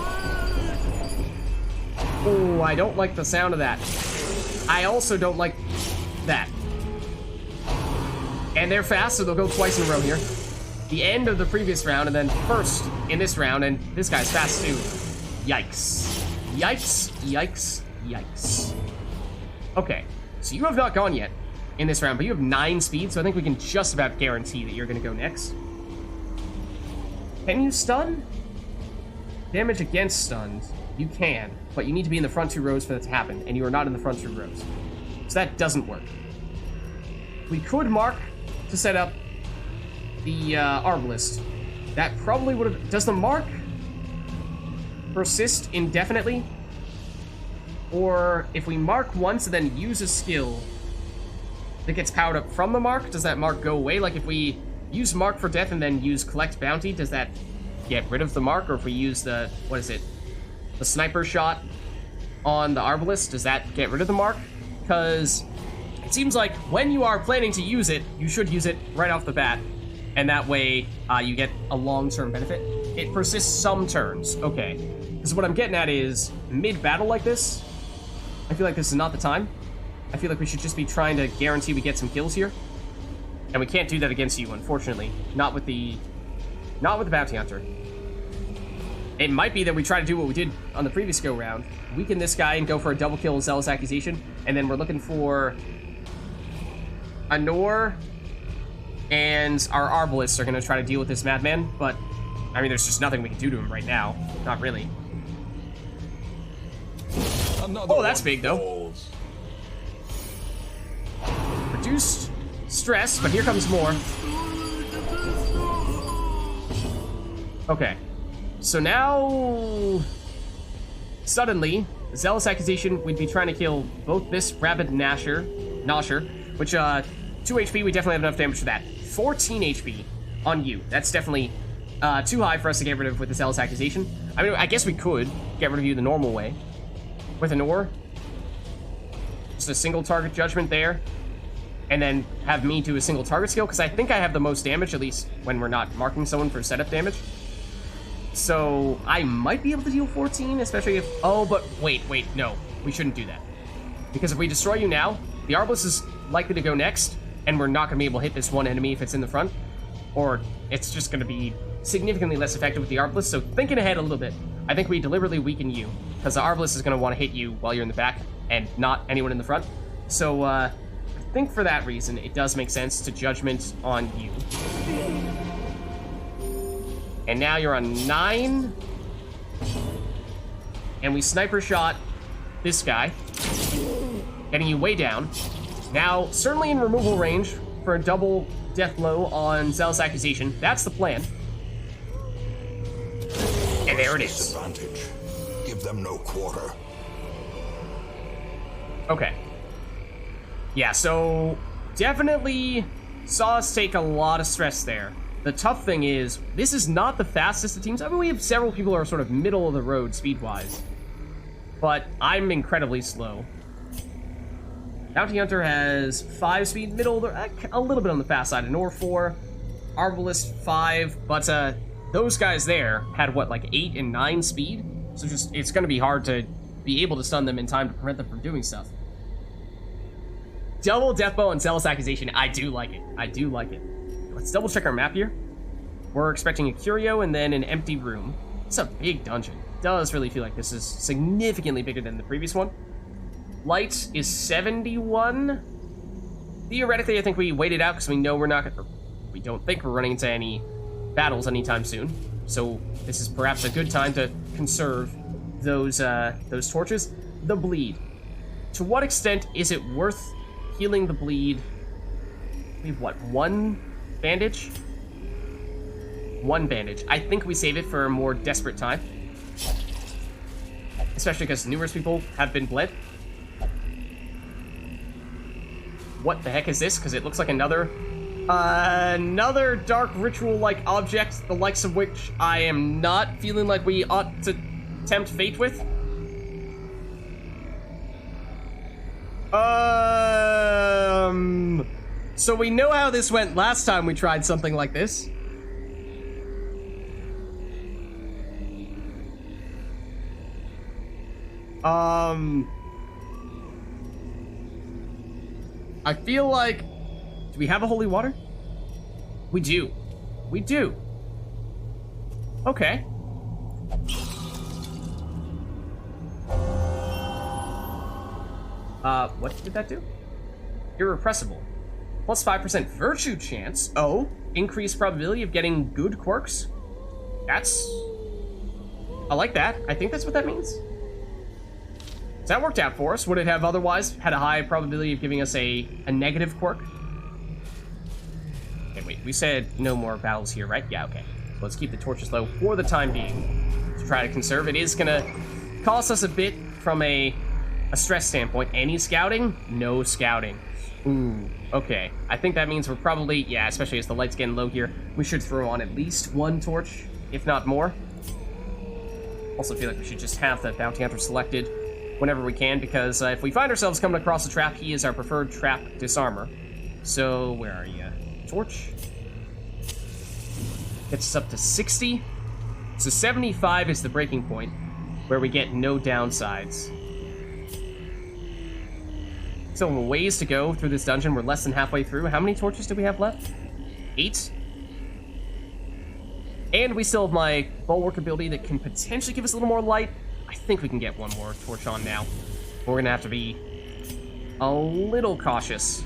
Oh, I don't like the sound of that. I also don't like that. And they're fast, so they'll go twice in a row here. The end of the previous round, and then first in this round, and this guy's fast too. Yikes. Yikes, yikes, yikes. Okay, so you have not gone yet in this round, but you have 9 speed, so I think we can just about guarantee that you're going to go next. Can you stun? Damage against stunned. You can, but you need to be in the front 2 rows for that to happen, and you are not in the front 2 rows. So that doesn't work. We could mark to set up the Arbalest. That probably would have... Does the mark persist indefinitely? Or if we mark once and then use a skill that gets powered up from the mark, does that mark go away? Like if we use mark for death and then use collect bounty, does that get rid of the mark? Or if we use the... What is it? The sniper shot on the Arbalest, does that get rid of the mark? Because it seems like when you are planning to use it, you should use it right off the bat, and that way you get a long-term benefit. It persists some turns. Okay. Because what I'm getting at is, mid-battle like this, I feel like this is not the time. I feel like we should just be trying to guarantee we get some kills here. And we can't do that against you, unfortunately. Not with the bounty hunter. It might be that we try to do what we did on the previous go-round. Weaken this guy and go for a double kill Zealous Accusation. And then we're looking for Anor and our Arbalists are going to try to deal with this madman. But, I mean, there's just nothing we can do to him right now. Not really. Oh, that's big, though. Reduced stress, but here comes more. Okay. So now, suddenly, Zealous Accusation, we'd be trying to kill both this rabid Gnasher, which, 2 HP, we definitely have enough damage for that. 14 HP on you. That's definitely too high for us to get rid of with the Zealous Accusation. I mean, I guess we could get rid of you the normal way. With Anor. Just a single target judgment there. And then have me do a single target skill, because I think I have the most damage, at least when we're not marking someone for setup damage. So, I might be able to deal 14, especially if... Oh, but wait, no. We shouldn't do that. Because if we destroy you now, the Arbalest is likely to go next, and we're not going to be able to hit this one enemy if it's in the front, or it's just going to be significantly less effective with the Arbalist. So thinking ahead a little bit, I think we deliberately weaken you, because the Arbalist is going to want to hit you while you're in the back, and not anyone in the front. So I think for that reason, it does make sense to Judgment on you. And now you're on 9. And we sniper shot this guy, getting you way down. Now, certainly in removal range for a double death blow on Zealous Accusation. That's the plan. And there it is. Disadvantage. Give them no quarter. Okay. Yeah, so definitely saw us take a lot of stress there. The tough thing is, this is not the fastest of teams. I mean, we have several people who are sort of middle of the road speed-wise. But I'm incredibly slow. Bounty Hunter has 5 speed, middle, a little bit on the fast side. Nor 4, Arbalist 5, but those guys there had, what, like 8 and 9 speed? So just, it's going to be hard to be able to stun them in time to prevent them from doing stuff. Double Deathbow and Zealous Accusation, I do like it. I do like it. Let's double check our map here. We're expecting a Curio and then an empty room. It's a big dungeon. It does really feel like this is significantly bigger than the previous one. Light is 71. Theoretically, I think we waited out because we know we're not gonna, we don't think we're running into any battles anytime soon. So this is perhaps a good time to conserve those torches. The bleed. To what extent is it worth healing the bleed? We have what, 1 bandage? 1 bandage. I think we save it for a more desperate time. Especially because numerous people have been bled. What the heck is this? Because it looks like another dark ritual-like object, the likes of which I am not feeling like we ought to tempt fate with. So we know how this went last time we tried something like this. I feel like... Do we have a holy water? We do. We do. Okay. What did that do? Irrepressible. Plus 5% virtue chance. Oh, increased probability of getting good quirks. That's... I like that. I think that's what that means. So that worked out for us. Would it have otherwise had a high probability of giving us a negative quirk? Okay, wait. We said no more battles here, right? Yeah, okay. So let's keep the torches low for the time being to try to conserve. It is going to cost us a bit from a stress standpoint. Any scouting? No scouting. Ooh, okay. I think that means we're probably, yeah, especially as the light's getting low here, we should throw on at least 1 torch, if not more. Also feel like we should just have the Bounty Hunter selected whenever we can, because if we find ourselves coming across a trap, he is our preferred trap disarmer. So, where are you? Torch. Gets us up to 60. So 75 is the breaking point, where we get no downsides. Still a ways to go through this dungeon. We're less than halfway through. How many torches do we have left? 8? And we still have my bulwark ability that can potentially give us a little more light. I think we can get 1 more torch on now. We're gonna have to be a little cautious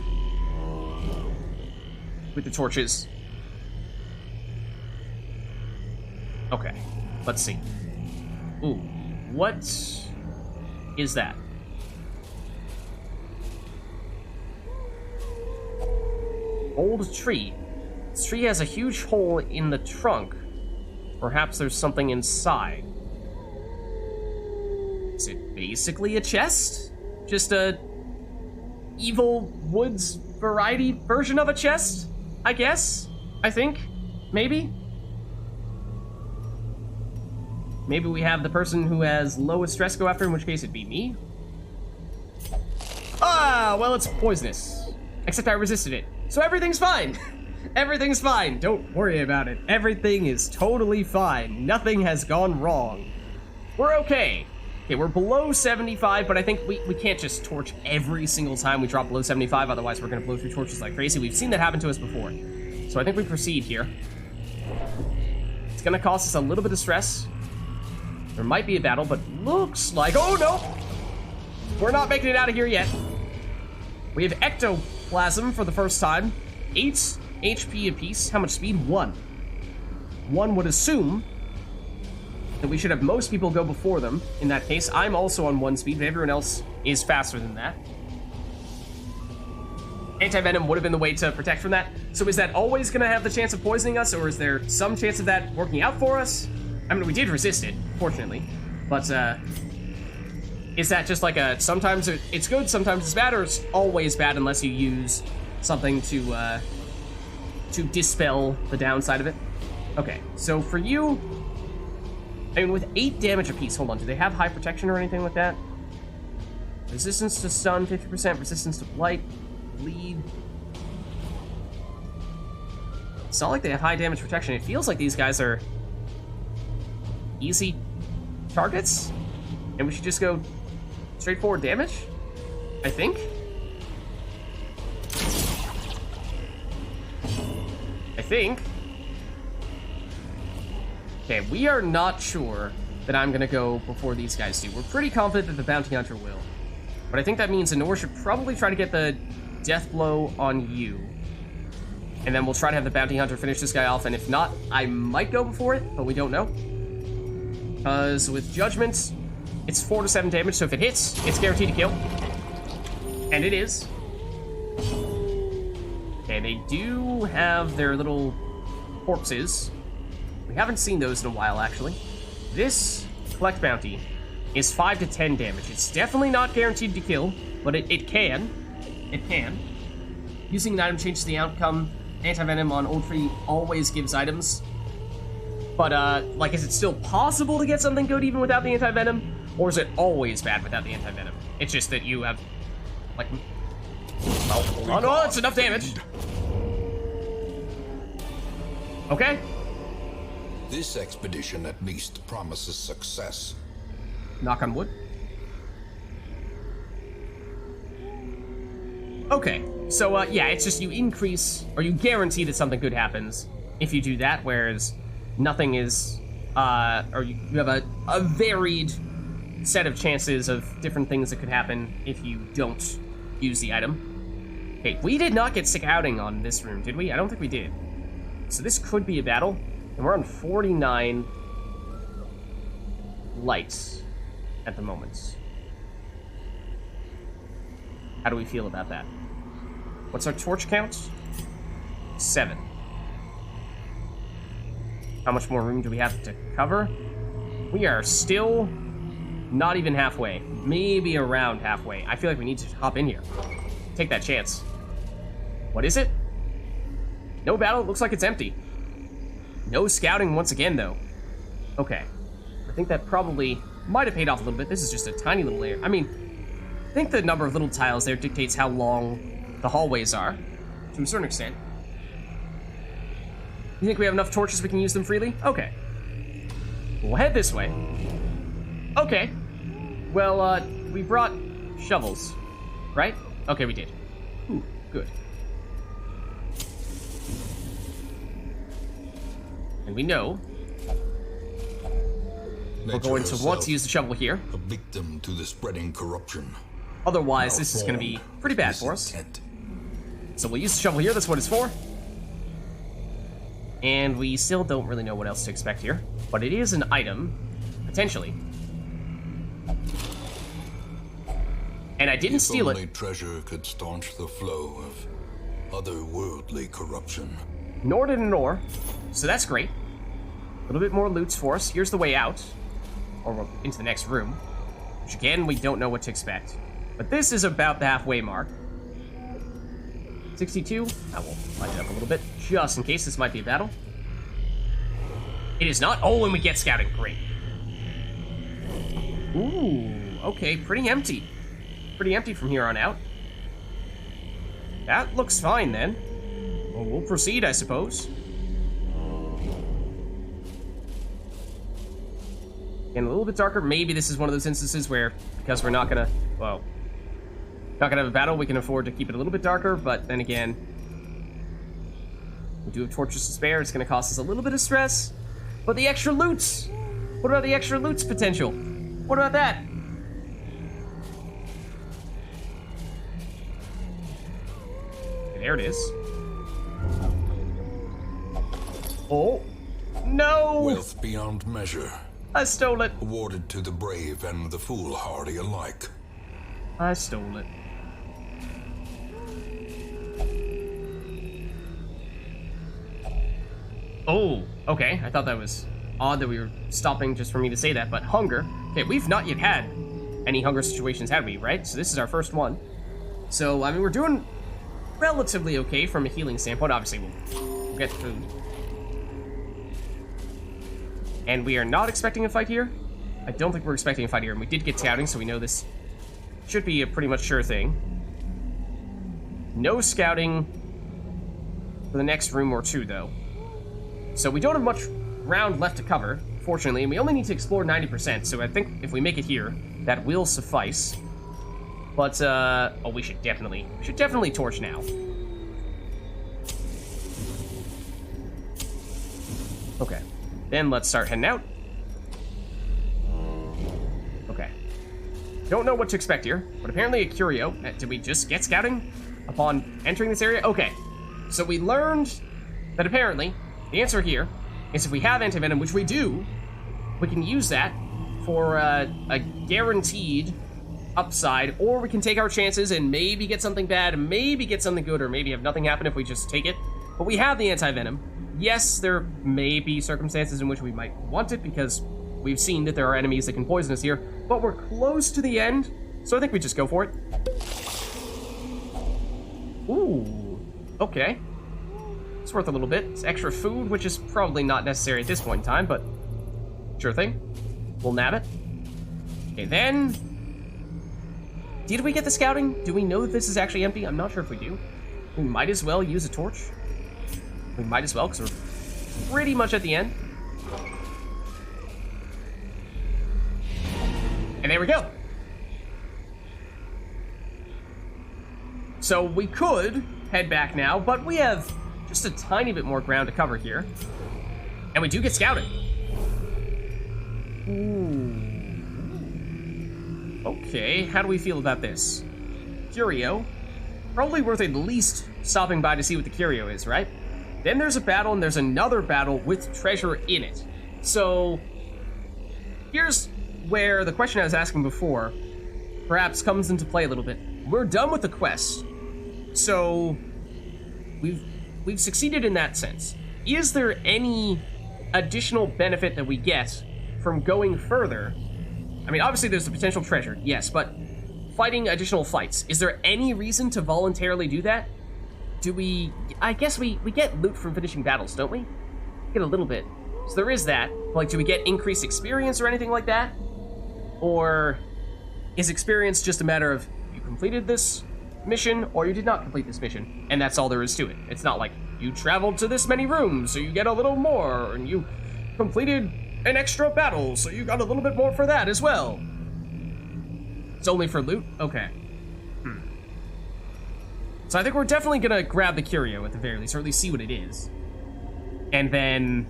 with the torches. Okay, let's see. Ooh, what is that? Old tree. This tree has a huge hole in the trunk. Perhaps there's something inside. Is it basically a chest? Just a evil woods variety version of a chest? I guess? I think? Maybe? Maybe we have the person who has lowest stress go after, in which case it'd be me? Ah, well, it's poisonous. Except I resisted it. So everything's fine. Everything's fine. Don't worry about it. Everything is totally fine. Nothing has gone wrong. We're okay. Okay, we're below 75, but I think we can't just torch every single time we drop below 75, otherwise we're going to blow through torches like crazy. We've seen that happen to us before. So I think we proceed here. It's going to cost us a little bit of stress. There might be a battle, but looks like... Oh, no! We're not making it out of here yet. We have Ectoplasm for the first time. 8 HP apiece. How much speed? 1. One would assume that we should have most people go before them. In that case, I'm also on 1 speed, but everyone else is faster than that. Anti-venom would have been the way to protect from that. So is that always going to have the chance of poisoning us, or is there some chance of that working out for us? I mean, we did resist it, fortunately. But, is that just like a, sometimes it's good, sometimes it's bad, or it's always bad unless you use something to dispel the downside of it? Okay, so for you, I mean, with 8 damage apiece, hold on, do they have high protection or anything like that? Resistance to stun, 50%, resistance to blight, bleed. It's not like they have high damage protection. It feels like these guys are easy targets, and we should just go straightforward damage, I think. Okay, we are not sure that I'm gonna go before these guys do. We're pretty confident that the bounty hunter will. But I think that means Anor should probably try to get the death blow on you. And then we'll try to have the bounty hunter finish this guy off, and if not, I might go before it, but we don't know. Because with Judgment, it's 4 to 7 damage, so if it hits, it's guaranteed to kill. And it is. Okay, they do have their little corpses. We haven't seen those in a while, actually. This collect bounty is 5 to 10 damage. It's definitely not guaranteed to kill, but it can. It can. Using an item changes the outcome. Anti-venom on Old Tree always gives items. But, like, is it still possible to get something good even without the anti-venom? Or is it always bad without the anti-venom? It's just that you have, like... Well, hold on. Oh, that's enough damage. Okay. This expedition at least promises success. Knock on wood. Okay, so, yeah, it's just you increase, or you guarantee that something good happens if you do that, whereas nothing is, or you have a varied set of chances of different things that could happen if you don't use the item. Okay, we did not get scouting on this room, did we? I don't think we did. So this could be a battle, and we're on 49 lights at the moment. How do we feel about that? What's our torch count? 7. How much more room do we have to cover? We are still not even halfway. Maybe around halfway. I feel like we need to hop in here. Take that chance. What is it? No battle. It looks like it's empty. No scouting once again, though. Okay. I think that probably might have paid off a little bit. This is just a tiny little area. I mean, I think the number of little tiles there dictates how long the hallways are, to a certain extent. You think we have enough torches we can use them freely? Okay. We'll head this way. Okay. Well, we brought shovels, right? Okay, we did. Ooh, good. And we know we're going to want to use the shovel here. A victim to the spreading corruption. Otherwise, this is going to be pretty bad for us. So we'll use the shovel here. That's what it's for. And we still don't really know what else to expect here. But it is an item, potentially. And I didn't steal it. Only treasure could staunch the flow of otherworldly corruption. Nor did Nor. So that's great. A little bit more loots for us. Here's the way out. Or into the next room. Which again, we don't know what to expect. But this is about the halfway mark. 62. I will light it up a little bit, just in case this might be a battle. It is not. Oh, and we get scouting. Great. Ooh, okay, pretty empty. Pretty empty from here on out. That looks fine, then. Well, we'll proceed, I suppose. And a little bit darker. Maybe this is one of those instances where, because we're not gonna, well, not gonna have a battle, we can afford to keep it a little bit darker, but then again, we do have Torches to spare. It's gonna cost us a little bit of stress. But the extra loots! What about the extra loots potential? What about that? Okay, there it is. Oh, no! Wealth beyond measure. I stole it. Awarded to the brave and the foolhardy alike. I stole it. Oh, okay. I thought that was odd that we were stopping just for me to say that, but hunger. Okay, we've not yet had any hunger situations, have we, right? So this is our first one. So, I mean, we're doing relatively okay from a healing standpoint. Obviously, we'll get food. And we are not expecting a fight here. I don't think we're expecting a fight here, and we did get scouting, so we know this should be a pretty much sure thing. No scouting for the next room or two, though. So we don't have much ground left to cover, fortunately, and we only need to explore 90%, so I think if we make it here, that will suffice. But, oh, we should definitely torch now. Okay. Then let's start heading out. Okay. Don't know what to expect here, but apparently a curio. Did we just get scouting upon entering this area? Okay. So we learned that apparently the answer here is if we have anti-venom, which we do, we can use that for a guaranteed upside, or we can take our chances and maybe get something bad, maybe get something good, or maybe have nothing happen if we just take it. But we have the anti-venom. Yes, there may be circumstances in which we might want it because we've seen that there are enemies that can poison us here, but we're close to the end, so I think we just go for it. Ooh, okay. It's worth a little bit. It's extra food, which is probably not necessary at this point in time, but sure thing. We'll nab it. Okay, then... Did we get the scouting? Do we know that this is actually empty? I'm not sure if we do. We might as well use a torch. We might as well, because we're pretty much at the end. And there we go. So we could head back now, but we have just a tiny bit more ground to cover here. And we do get scouted. Ooh. Okay, how do we feel about this? Curio. Probably worth at least stopping by to see what the curio is, right? Then there's a battle, and there's another battle with treasure in it. So, here's where the question I was asking before perhaps comes into play a little bit. We're done with the quest, so we've succeeded in that sense. Is there any additional benefit that we get from going further? I mean, obviously there's the potential treasure, yes, but fighting additional fights, is there any reason to voluntarily do that? Do we... I guess we get loot from finishing battles, don't we? Get a little bit. So there is that. Like, do we get increased experience or anything like that? Or is experience just a matter of you completed this mission or you did not complete this mission, and that's all there is to it? It's not like you traveled to this many rooms, so you get a little more, and you completed an extra battle, so you got a little bit more for that as well. It's only for loot? Okay. So I think we're definitely gonna grab the curio at the very least, or at least see what it is. And then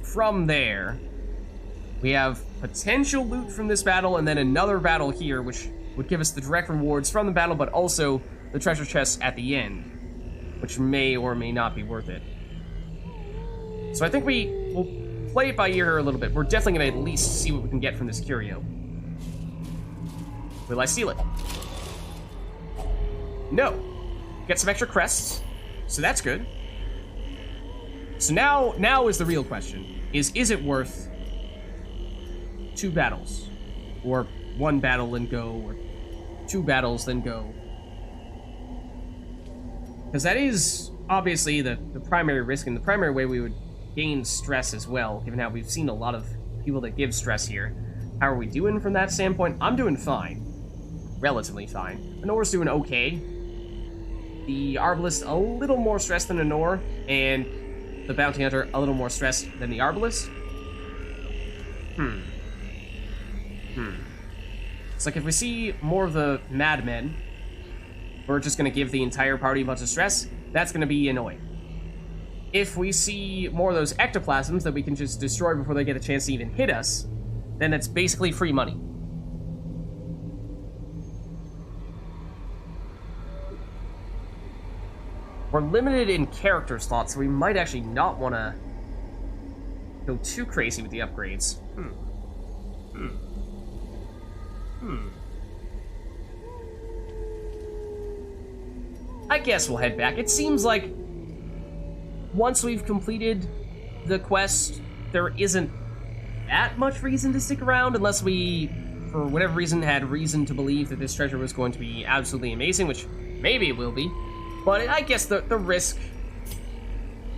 from there, we have potential loot from this battle, and then another battle here, which would give us the direct rewards from the battle, but also the treasure chests at the end, which may or may not be worth it. So I think we'll play it by ear a little bit. We're definitely gonna at least see what we can get from this curio. Will I steal it? No. Get some extra crests, so that's good. So now is the real question. Is it worth 2 battles? Or 1 battle and go, or 2 battles then go? Because that is obviously the primary risk and the primary way we would gain stress as well, given how we've seen a lot of people that give stress here. How are we doing from that standpoint? I'm doing fine. Relatively fine. Anora's doing okay. The Arbalist a little more stressed than Anor, and the Bounty Hunter a little more stressed than the Arbalist. It's like if we see more of the madmen, we're just going to give the entire party a bunch of stress. That's going to be annoying. If we see more of those ectoplasms that we can just destroy before they get a chance to even hit us, then it's basically free money. We're limited in character slots, so we might actually not want to go too crazy with the upgrades. I guess we'll head back. It seems like once we've completed the quest, there isn't that much reason to stick around unless we, for whatever reason, had reason to believe that this treasure was going to be absolutely amazing, which maybe it will be. But I guess the risk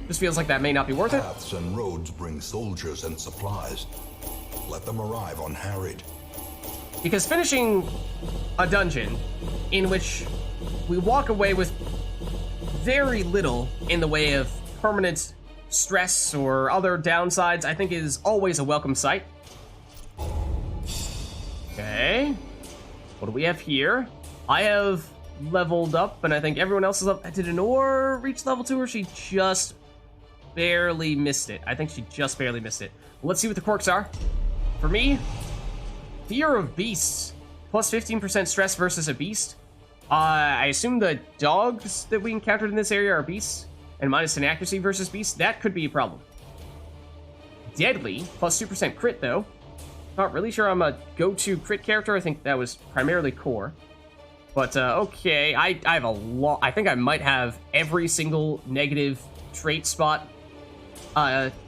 just feels like that may not be worth it. Paths and roads bring soldiers and supplies. Let them arrive unharried. Because finishing a dungeon in which we walk away with very little in the way of permanent stress or other downsides, I think is always a welcome sight. Okay. What do we have here? I have leveled up, and I think everyone else is up. Did Anor reach level 2, or she just barely missed it? I think she just barely missed it. Well, let's see what the quirks are. For me, Fear of Beasts. Plus 15% stress versus a beast. I assume the dogs that we encountered in this area are beasts, and minus 10 accuracy versus beasts. That could be a problem. Deadly. Plus 2% crit, though. Not really sure I'm a go-to crit character. I think that was primarily core. But, okay, I have a lot. I think I might have every single negative trait spot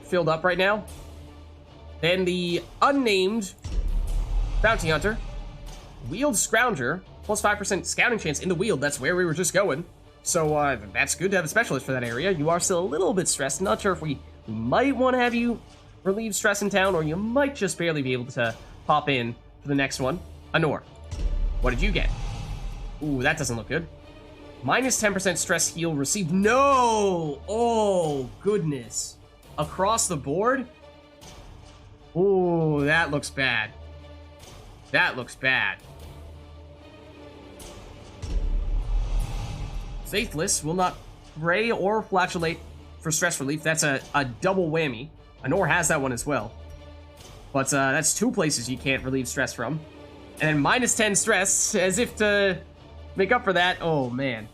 filled up right now. Then the unnamed Bounty Hunter. Wield Scrounger. Plus 5% scouting chance in the Wield. That's where we were just going. So, that's good to have a specialist for that area. You are still a little bit stressed. Not sure if we might want to have you relieve stress in town, or you might just barely be able to pop in for the next one. Anor, what did you get? Ooh, that doesn't look good. Minus 10% stress heal received. No! Oh, goodness. Across the board? Ooh, that looks bad. That looks bad. Faithless will not pray or flatulate for stress relief. That's a double whammy. Anor has that one as well. But that's 2 places you can't relieve stress from. And then minus 10 stress, as if to make up for that. Oh, man.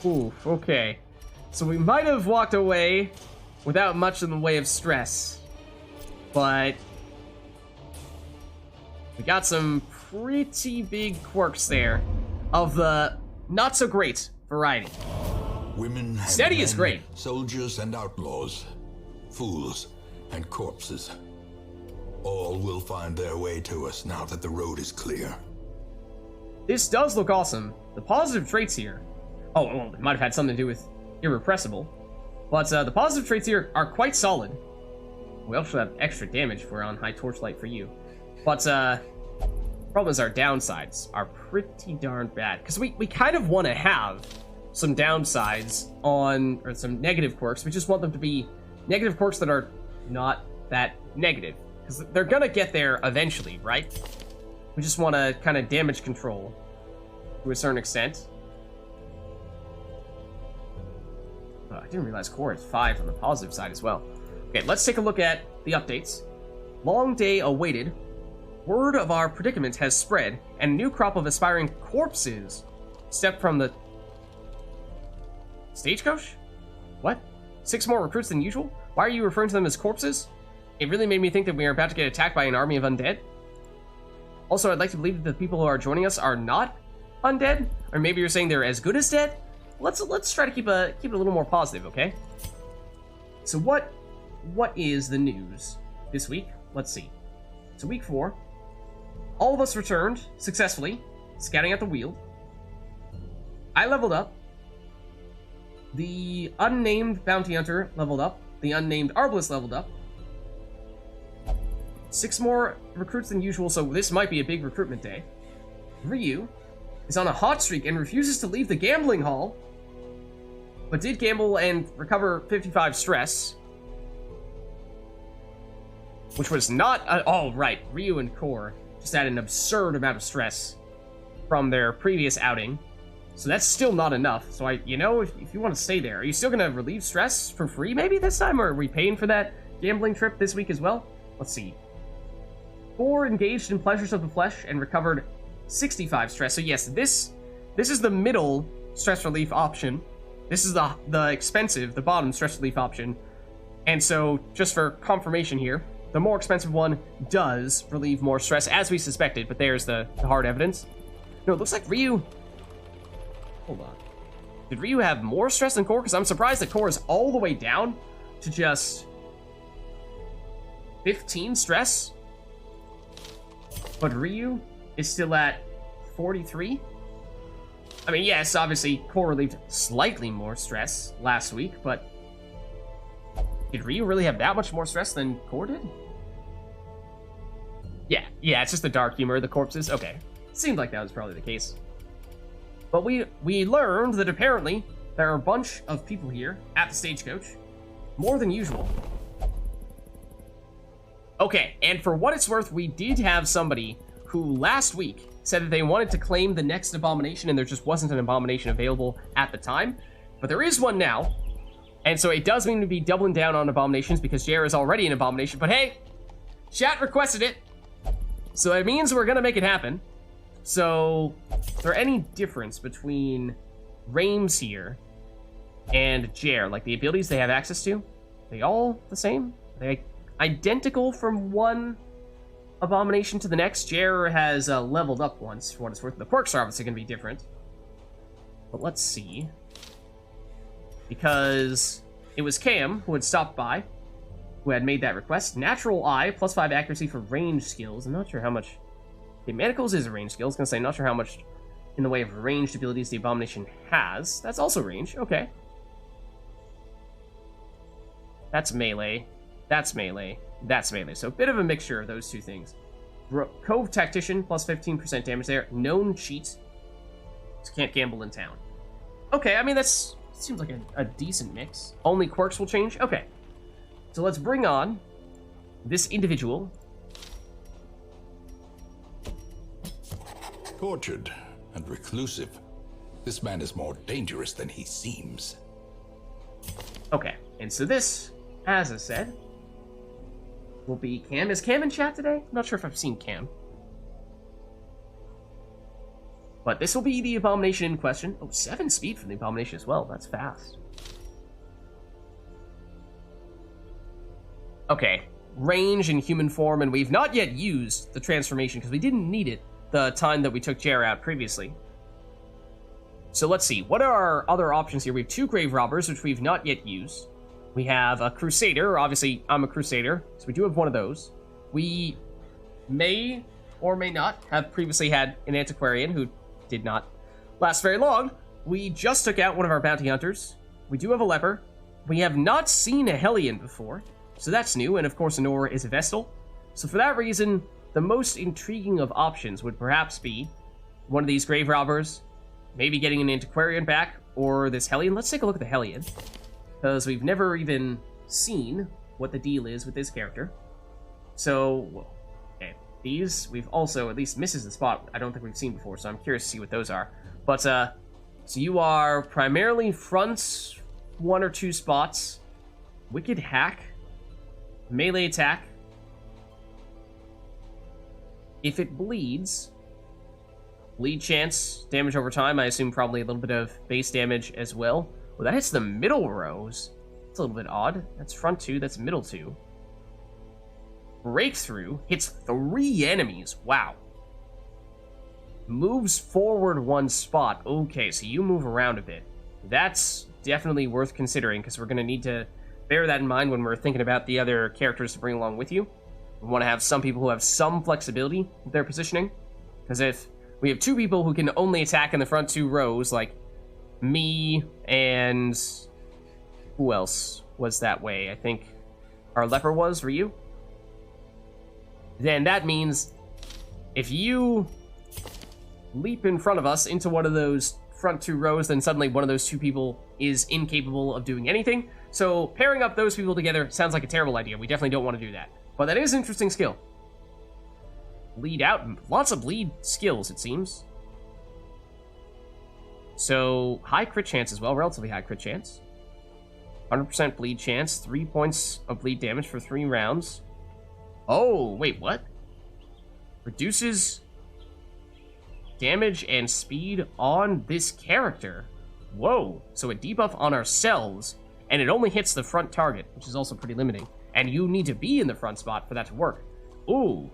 Ooh, okay. So we might have walked away without much in the way of stress. But we got some pretty big quirks there of the not-so-great variety. Women and Steady men, is great. Soldiers and outlaws, fools and corpses. All will find their way to us now that the road is clear. This does look awesome. The positive traits here... Oh, well, it might have had something to do with Irrepressible. But the positive traits here are quite solid. We also have extra damage if we're on high torchlight for you. But, problem is our downsides are pretty darn bad. Because we kind of want to have some downsides on... Or some negative quirks. We just want them to be negative quirks that are not that negative. Because they're gonna get there eventually, right? We just want to kind of damage control to a certain extent. Oh, I didn't realize core is 5 on the positive side as well. Okay, let's take a look at the updates. Long day awaited. Word of our predicament has spread, and a new crop of aspiring corpses stepped from the... Stagecoach? What? 6 more recruits than usual? Why are you referring to them as corpses? It really made me think that we are about to get attacked by an army of undead. Also, I'd like to believe that the people who are joining us are not undead, or maybe you're saying they're as good as dead. Let's try to keep it a little more positive, okay? So what is the news this week? Let's see. So week 4, all of us returned successfully, scouting out the Wield. I leveled up. The unnamed Bounty Hunter leveled up. The unnamed Arbalest leveled up. 6 more recruits than usual, so this might be a big recruitment day. Ryu is on a hot streak and refuses to leave the gambling hall, but did gamble and recover 55 stress. which was not... oh, right. Ryu and Core just had an absurd amount of stress from their previous outing. So that's still not enough. So if you want to stay there, are you still going to relieve stress for free maybe this time? Or are we paying for that gambling trip this week as well? Let's see. Core engaged in pleasures of the flesh and recovered 65 stress. So yes, this is the middle stress relief option. This is the expensive, the bottom stress relief option. And so, just for confirmation here, the more expensive one does relieve more stress, as we suspected, but there's the hard evidence. No, it looks like Ryu... Hold on. Did Ryu have more stress than Core? Because I'm surprised that Core is all the way down to just 15 stress. But Ryu is still at 43. I mean, yes, obviously, Core relieved slightly more stress last week, but did Ryu really have that much more stress than Core did? Yeah, it's just the dark humor of the corpses. Okay, seemed like that was probably the case. But we learned that apparently there are a bunch of people here at the stagecoach, more than usual. Okay, and for what it's worth, we did have somebody who last week said that they wanted to claim the next abomination and there just wasn't an abomination available at the time. But there is one now, and so it does mean to be doubling down on abominations because JR is already an abomination. But hey, chat requested it, so it means we're gonna make it happen. So, is there any difference between Rames here and Jer? Like the abilities they have access to? Are they all the same? Are they identical from one abomination to the next? Jer has leveled up once, for what it's worth. The quirks are obviously going to be different. But let's see. Because it was Cam who had stopped by, who had made that request. Natural Eye, +5 accuracy for range skills. I'm not sure how much... Okay, Manacles is a range skill. I was going to say, not sure how much in the way of ranged abilities the abomination has. That's also range. Okay. That's melee. That's melee. That's melee. So a bit of a mixture of those two things. Cove Tactician, +15% damage there. Known cheat. So can't gamble in town. Okay, I mean, that's... seems like a decent mix. Only quirks will change? Okay. So let's bring on this individual. Tortured and reclusive. This man is more dangerous than he seems. Okay, and so this, as I said, will be Cam. Is Cam in chat today? I'm not sure if I've seen Cam. But this will be the abomination in question. Oh, 7 speed from the abomination as well. That's fast. Okay, range in human form, and we've not yet used the transformation because we didn't need it the time that we took Jer out previously. So let's see, what are our other options here? We have 2 grave robbers, which we've not yet used. We have a crusader. Obviously, I'm a crusader, so we do have one of those. We may or may not have previously had an antiquarian who did not last very long. We just took out one of our bounty hunters. We do have a leper. We have not seen a Hellion before, so that's new, and of course Honora is a Vestal. So for that reason, the most intriguing of options would perhaps be one of these grave robbers, maybe getting an antiquarian back, or this Hellion. Let's take a look at the Hellion, because we've never even seen what the deal is with this character. So, okay, these we've also, at least misses the spot, I don't think we've seen before, so I'm curious to see what those are. But, so you are primarily fronts, 1 or 2 spots, Wicked Hack, melee attack. If it bleeds, bleed chance, damage over time, I assume probably a little bit of base damage as well. Well, that hits the middle rows. That's a little bit odd. That's front 2, that's middle 2. Breakthrough hits 3 enemies. Wow. Moves forward 1 spot. Okay, so you move around a bit. That's definitely worth considering, because we're going to need to bear that in mind when we're thinking about the other characters to bring along with you. We want to have some people who have some flexibility with their positioning, because if we have 2 people who can only attack in the front 2 rows, like me and who else was that way? I think our leper was Ryu. Then that means if you leap in front of us into one of those front 2 rows, then suddenly one of those 2 people is incapable of doing anything. So pairing up those people together sounds like a terrible idea. We definitely don't want to do that. But that is an interesting skill. Bleed out. Lots of bleed skills, it seems. So, high crit chance as well. Relatively high crit chance. 100% bleed chance. 3 points of bleed damage for 3 rounds. Oh, wait, what? Reduces damage and speed on this character. Whoa. So a debuff on ourselves, and it only hits the front target, which is also pretty limiting. And you need to be in the front spot for that to work. Ooh.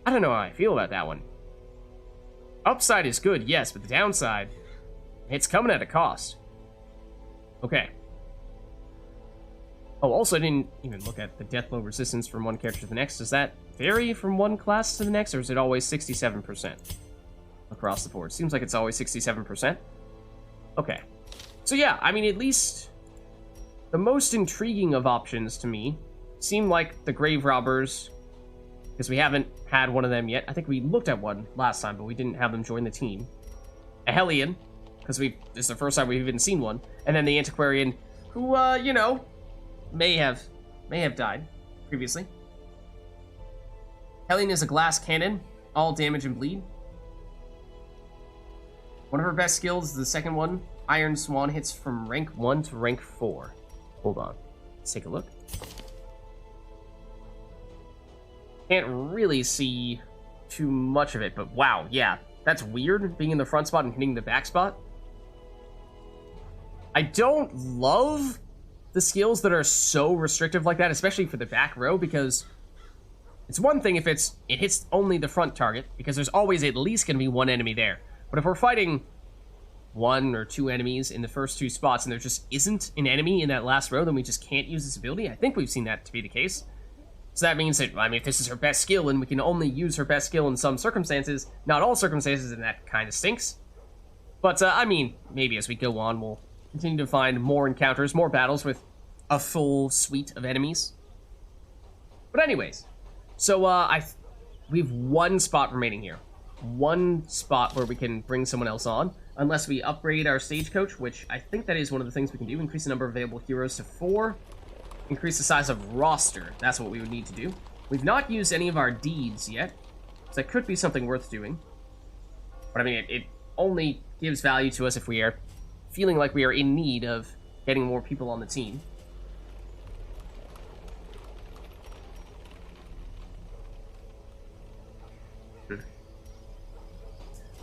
I don't know how I feel about that one. Upside is good, yes, but the downside, it's coming at a cost. Okay. Oh, also, I didn't even look at the death blow resistance from one character to the next. Does that vary from one class to the next, or is it always 67% across the board? Seems like it's always 67%. Okay. So yeah, I mean, at least the most intriguing of options to me seem like the Grave Robbers, because we haven't had one of them yet. I think we looked at one last time, but we didn't have them join the team. A Hellion, because this is the first time we've even seen one. And then the Antiquarian, who, you know, may have died previously. Hellion is a glass cannon, all damage and bleed. One of her best skills is the second one. Iron Swan hits from rank 1 to rank 4. Hold on. Let's take a look. Can't really see too much of it, but wow, yeah. That's weird, being in the front spot and hitting the back spot. I don't love the skills that are so restrictive like that, especially for the back row, because it's one thing if it hits only the front target, because there's always at least going to be one enemy there. But if we're fighting 1 or 2 enemies in the first 2 spots and there just isn't an enemy in that last row, then we just can't use this ability. I think we've seen that to be the case. So that means that, I mean, if this is her best skill and we can only use her best skill in some circumstances, not all circumstances, and that kind of stinks. But, I mean, maybe as we go on, we'll continue to find more encounters, more battles with a full suite of enemies. But anyways, so we've 1 spot remaining here. 1 spot where we can bring someone else on, unless we upgrade our stagecoach, which I think that is one of the things we can do. Increase the number of available heroes to 4. Increase the size of roster. That's what we would need to do. We've not used any of our deeds yet, so that could be something worth doing. But I mean, it only gives value to us if we are feeling like we are in need of getting more people on the team.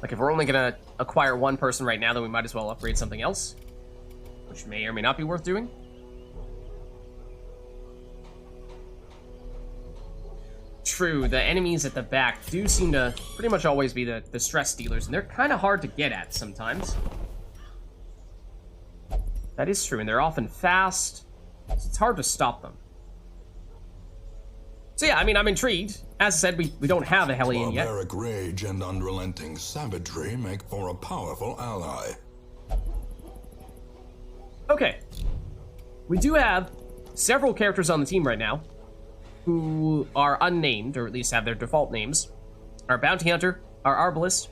Like, if we're only gonna acquire 1 person right now, then we might as well upgrade something else, which may or may not be worth doing. True, the enemies at the back do seem to pretty much always be the stress dealers, and they're kind of hard to get at sometimes. That is true, and they're often fast, so it's hard to stop them. So yeah, I mean, I'm intrigued. As I said, we don't have a Hellion yet. Barbaric rage and unrelenting savagery make for a powerful ally. Okay. We do have several characters on the team right now who are unnamed, or at least have their default names. Our Bounty Hunter, our Arbalist,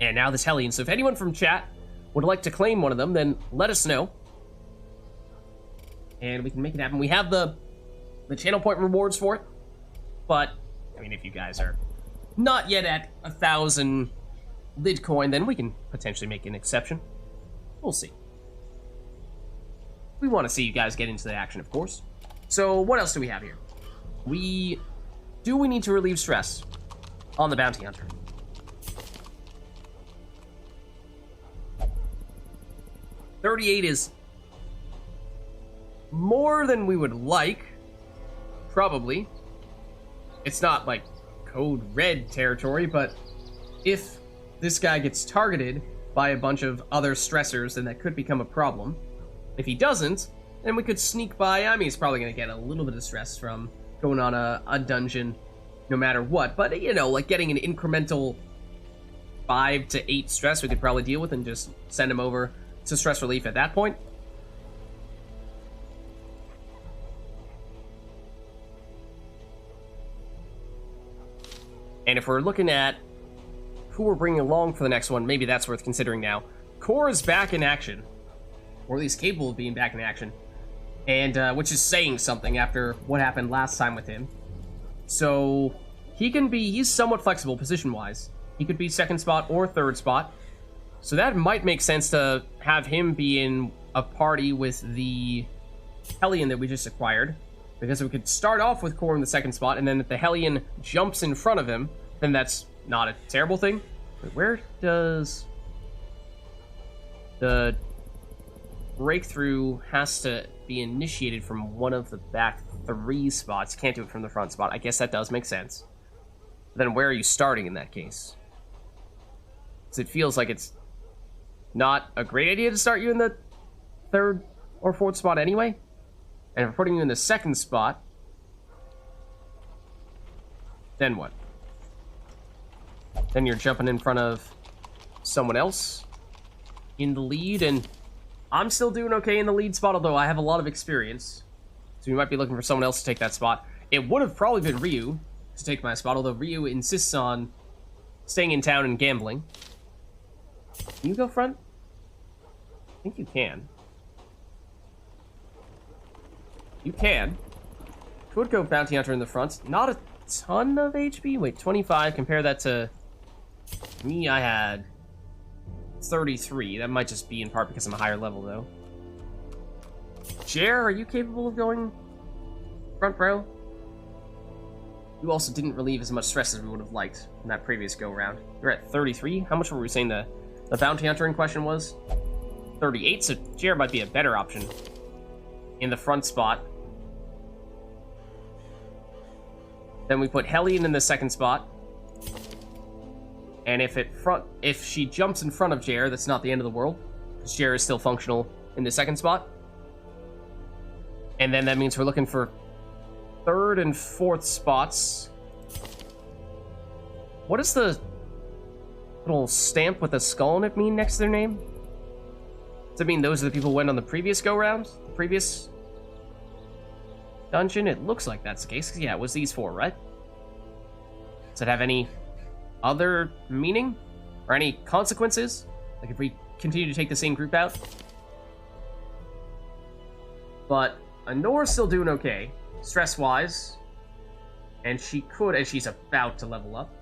and now this Hellion. So if anyone from chat would like to claim one of them, then let us know. And we can make it happen. We have the channel point rewards for it. But, I mean, if you guys are not yet at 1,000 lid coin, then we can potentially make an exception. We'll see. We want to see you guys get into the action, of course. So, what else do we have here? We need to relieve stress on the Bounty Hunter. $38 is more than we would like, probably. It's not like code red territory, but if this guy gets targeted by a bunch of other stressors, then that could become a problem. If he doesn't, then we could sneak by. I mean, he's probably going to get a little bit of stress from going on a dungeon no matter what, but, you know, like getting an incremental 5 to 8 stress we could probably deal with and just send him over to stress relief at that point. And if we're looking at who we're bringing along for the next one, maybe that's worth considering now. Core is back in action, or at least capable of being back in action. and which is saying something after what happened last time with him. So he's somewhat flexible position-wise. He could be second spot or third spot. So that might make sense to have him be in a party with the Hellion that we just acquired. Because we could start off with Core in the second spot, and then if the Hellion jumps in front of him, then that's not a terrible thing. But where does the breakthrough has to be initiated from one of the back 3 spots? Can't do it from the front spot. I guess that does make sense. Then where are you starting in that case? Because it feels like it's not a great idea to start you in the 3rd or 4th spot anyway. And if we're putting you in the 2nd spot, then what? Then you're jumping in front of someone else in the lead, and I'm still doing okay in the lead spot, although I have a lot of experience. So we might be looking for someone else to take that spot. It would have probably been Ryu to take my spot, although Ryu insists on staying in town and gambling. Can you go front? I think you can. You can. Could go Bounty Hunter in the front. Not a ton of HP. Wait, 25. Compare that to me. I had 33. That might just be in part because I'm a higher level, though. Jer, are you capable of going front row? You also didn't relieve as much stress as we would have liked in that previous go-round. You're at 33. How much were we saying the Bounty Hunter in question was? 38, so Jer might be a better option in the front spot. Then we put Hellion in the 2nd spot. And if she jumps in front of Jer, that's not the end of the world. Because Jer is still functional in the 2nd spot. And then that means we're looking for 3rd and 4th spots. What does the little stamp with a skull on it mean next to their name? Does it mean those are the people who went on the previous go-round? The previous dungeon? It looks like that's the case. Yeah, it was these 4, right? Does it have any other meaning? Or any consequences? Like if we continue to take the same group out? But Anora's still doing okay, stress-wise. And she's about to level up.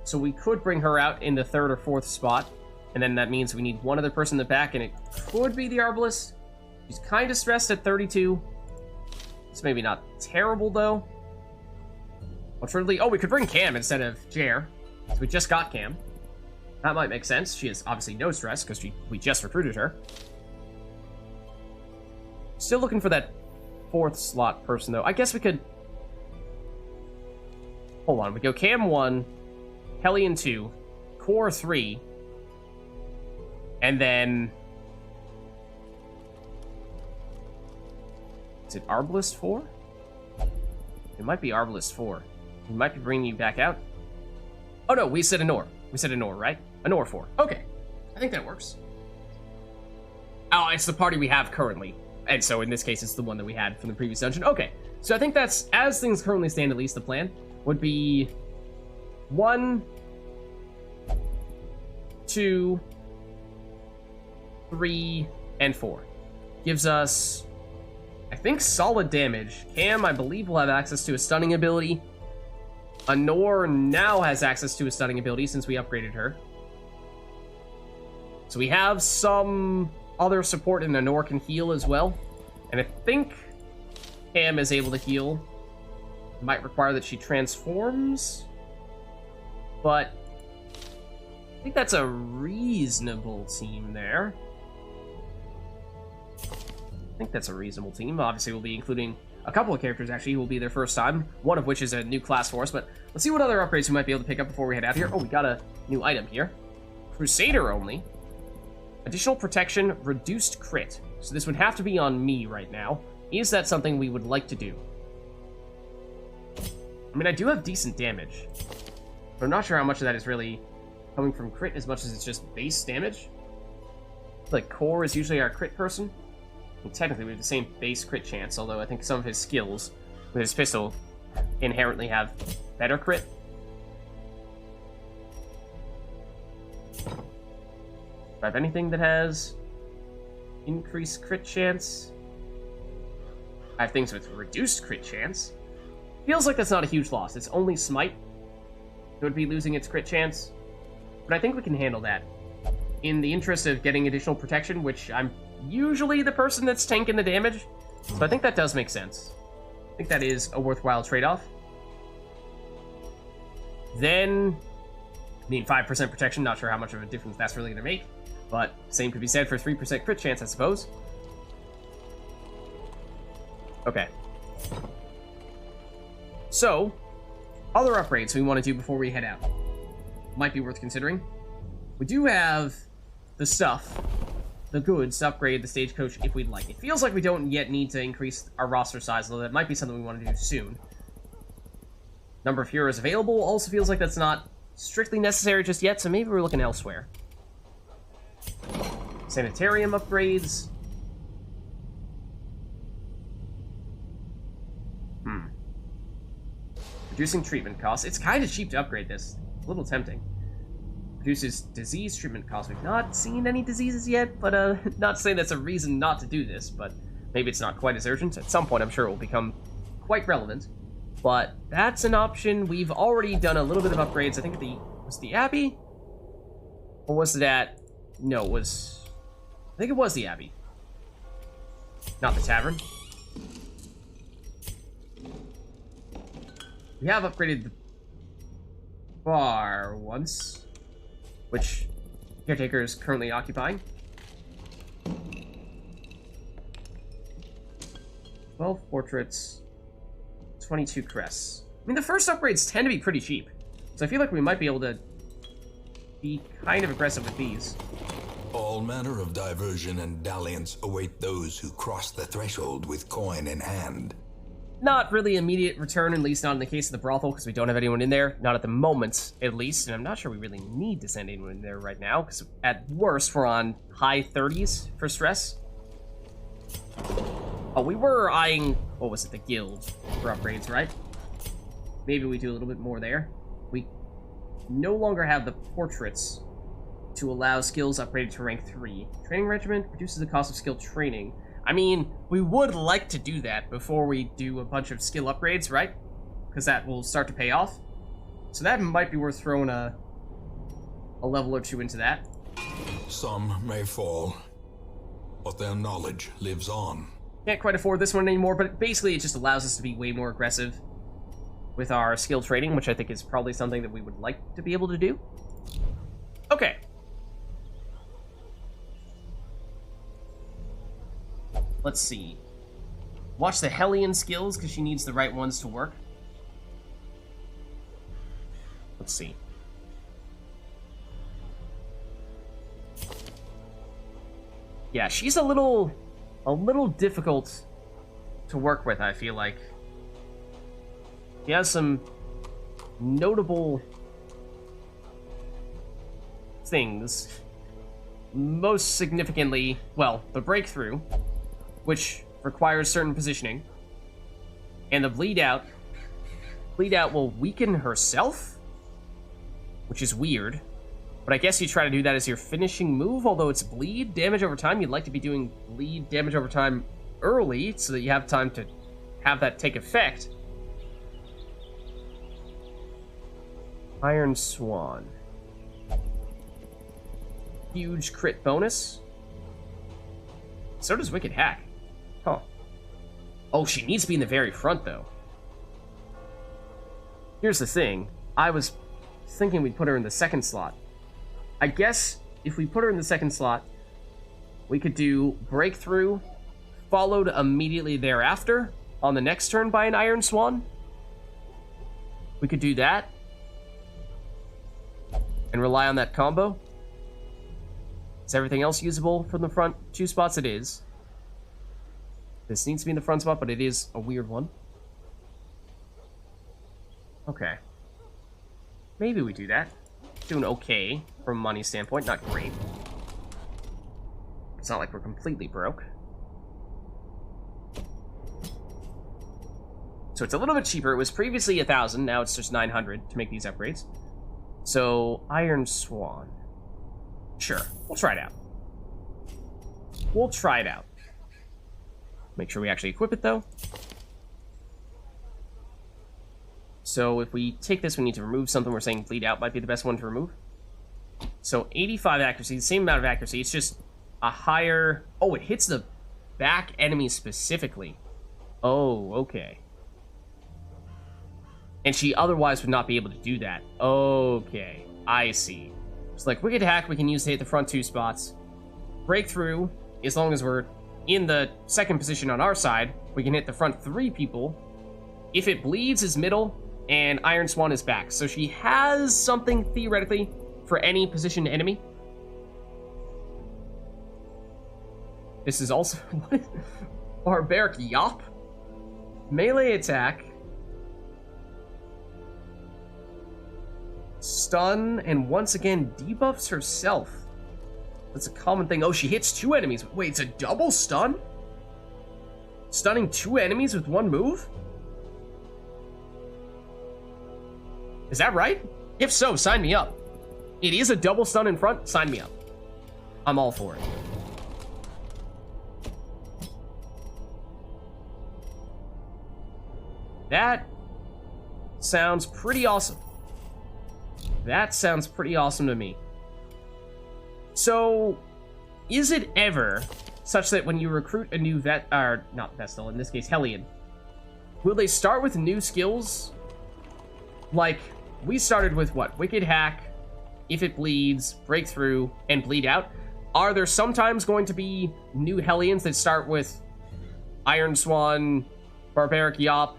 So we could bring her out in the 3rd or 4th spot. And then that means we need one other person in the back, and it could be the Arbalest. She's kind of stressed at 32. It's maybe not terrible, though. Alternatively, we could bring Cam instead of Jer. So we just got Cam. That might make sense. She has obviously no stress, because we just recruited her. Still looking for that 4th slot person, though. I guess we could... Hold on. We go Cam 1, Hellion 2, Core 3, and then... Is it Arbalest 4? It might be Arbalest 4. We might be bringing you back out. Oh no, we said Anor. We said Anor, right? Anor 4. Okay. I think that works. Oh, it's the party we have currently. And so in this case, it's the one that we had from the previous dungeon. Okay. So I think that's, as things currently stand, at least the plan would be 1, 2, 3, and 4. Gives us, I think, solid damage. Cam, I believe, will have access to a stunning ability. Anor now has access to a stunning ability since we upgraded her. So we have some other support, and Anor can heal as well. And I think Cam is able to heal. It might require that she transforms. But I think that's a reasonable team there. I think that's a reasonable team. Obviously, we'll be including a couple of characters, actually, who will be their first time. One of which is a new class for us. But let's see what other upgrades we might be able to pick up before we head out here. Oh, we got a new item here. Crusader only. Additional protection, reduced crit. So this would have to be on me right now. Is that something we would like to do? I mean, I do have decent damage. But I'm not sure how much of that is really coming from crit as much as it's just base damage. Like, Core is usually our crit person. And technically, we have the same base crit chance, although I think some of his skills with his pistol inherently have better crit. Do I have anything that has increased crit chance? I have things with reduced crit chance. Feels like that's not a huge loss. It's only Smite that would be losing its crit chance. But I think we can handle that. In the interest of getting additional protection, which I'm usually the person that's tanking the damage. So I think that does make sense. I think that is a worthwhile trade-off. Then, I mean, 5% protection, not sure how much of a difference that's really going to make. But same could be said for 3% crit chance, I suppose. Okay. So, other upgrades we want to do before we head out. Might be worth considering. We do have the stuff, the goods to upgrade the stagecoach if we'd like. It feels like we don't yet need to increase our roster size, though that might be something we want to do soon. Number of heroes available also feels like that's not strictly necessary just yet, so maybe we're looking elsewhere. Sanitarium upgrades. Reducing treatment costs. It's kind of cheap to upgrade this. A little tempting. Reduces disease treatment costs. We've not seen any diseases yet, but not saying that's a reason not to do this, but maybe it's not quite as urgent. At some point, I'm sure it will become quite relevant. But that's an option. We've already done a little bit of upgrades. I think was the Abbey? Or was it at... No, it was... I think it was the Abbey. Not the Tavern. We have upgraded the bar once, which Caretaker is currently occupying. 12 portraits, 22 crests. I mean, the first upgrades tend to be pretty cheap, so I feel like we might be able to be kind of aggressive with these. All manner of diversion and dalliance await those who cross the threshold with coin in hand. Not really immediate return, at least not in the case of the brothel, because we don't have anyone in there. Not at the moment, at least. And I'm not sure we really need to send anyone in there right now, because at worst, we're on high 30s for stress. Oh, we were eyeing, what was it, the guild for upgrades, right? Maybe we do a little bit more there. We no longer have the portraits to allow skills upgraded to rank 3. Training regiment reduces the cost of skill training. I mean, we would like to do that before we do a bunch of skill upgrades, right? Because that will start to pay off. So that might be worth throwing a level or two into that. Some may fall, but their knowledge lives on. Can't quite afford this one anymore, but basically it just allows us to be way more aggressive with our skill training, which I think is probably something that we would like to be able to do. Okay. Let's see. Watch the Hellion skills, because she needs the right ones to work. Let's see. Yeah, she's a little difficult to work with, I feel like. She has some notable things. Most significantly, well, the breakthrough, which requires certain positioning, and the bleed out. Bleed out will weaken herself, which is weird, but I guess you try to do that as your finishing move, although it's bleed damage over time. You'd like to be doing bleed damage over time early so that you have time to have that take effect. Iron Swan. Huge crit bonus. So does Wicked Hack. Huh. Oh, she needs to be in the very front, though. Here's the thing. I was thinking we'd put her in the second slot. I guess if we put her in the second slot, we could do Breakthrough, followed immediately thereafter on the next turn by an Iron Swan. We could do that. And rely on that combo. Is everything else usable from the front 2 spots? It is. This needs to be in the front spot, but it is a weird one. Okay. Maybe we do that. Doing okay from a money standpoint, not great. It's not like we're completely broke. So it's a little bit cheaper. It was previously 1,000, now it's just 900 to make these upgrades. So, Iron Swan. Sure, we'll try it out. We'll try it out. Make sure we actually equip it, though. So if we take this, we need to remove something. We're saying bleed out might be the best one to remove. So 85 accuracy, the same amount of accuracy. It's just a higher... Oh, it hits the back enemy specifically. Oh, okay. And she otherwise would not be able to do that. Okay, I see. So like Wicked Hack, we can use to hit the front 2 spots. Breakthrough, as long as we're in the second position on our side, we can hit the front 3 people. If it bleeds, is middle, and Iron Swan is back. So she has something, theoretically, for any positioned enemy. This is also... Barbaric Yop? Melee attack. Stun, and once again, debuffs herself. That's a common thing. Oh, she hits 2 enemies. Wait, it's a double stun? Stunning 2 enemies with 1 move? Is that right? If so, sign me up. It is a double stun in front. Sign me up. I'm all for it. That sounds pretty awesome. That sounds pretty awesome to me. So, is it ever such that when you recruit a new not Vestal, in this case, Hellion, will they start with new skills? Like, we started with what? Wicked Hack, If It Bleeds, Breakthrough, and Bleed Out. Are there sometimes going to be new Hellions that start with Iron Swan, Barbaric Yop,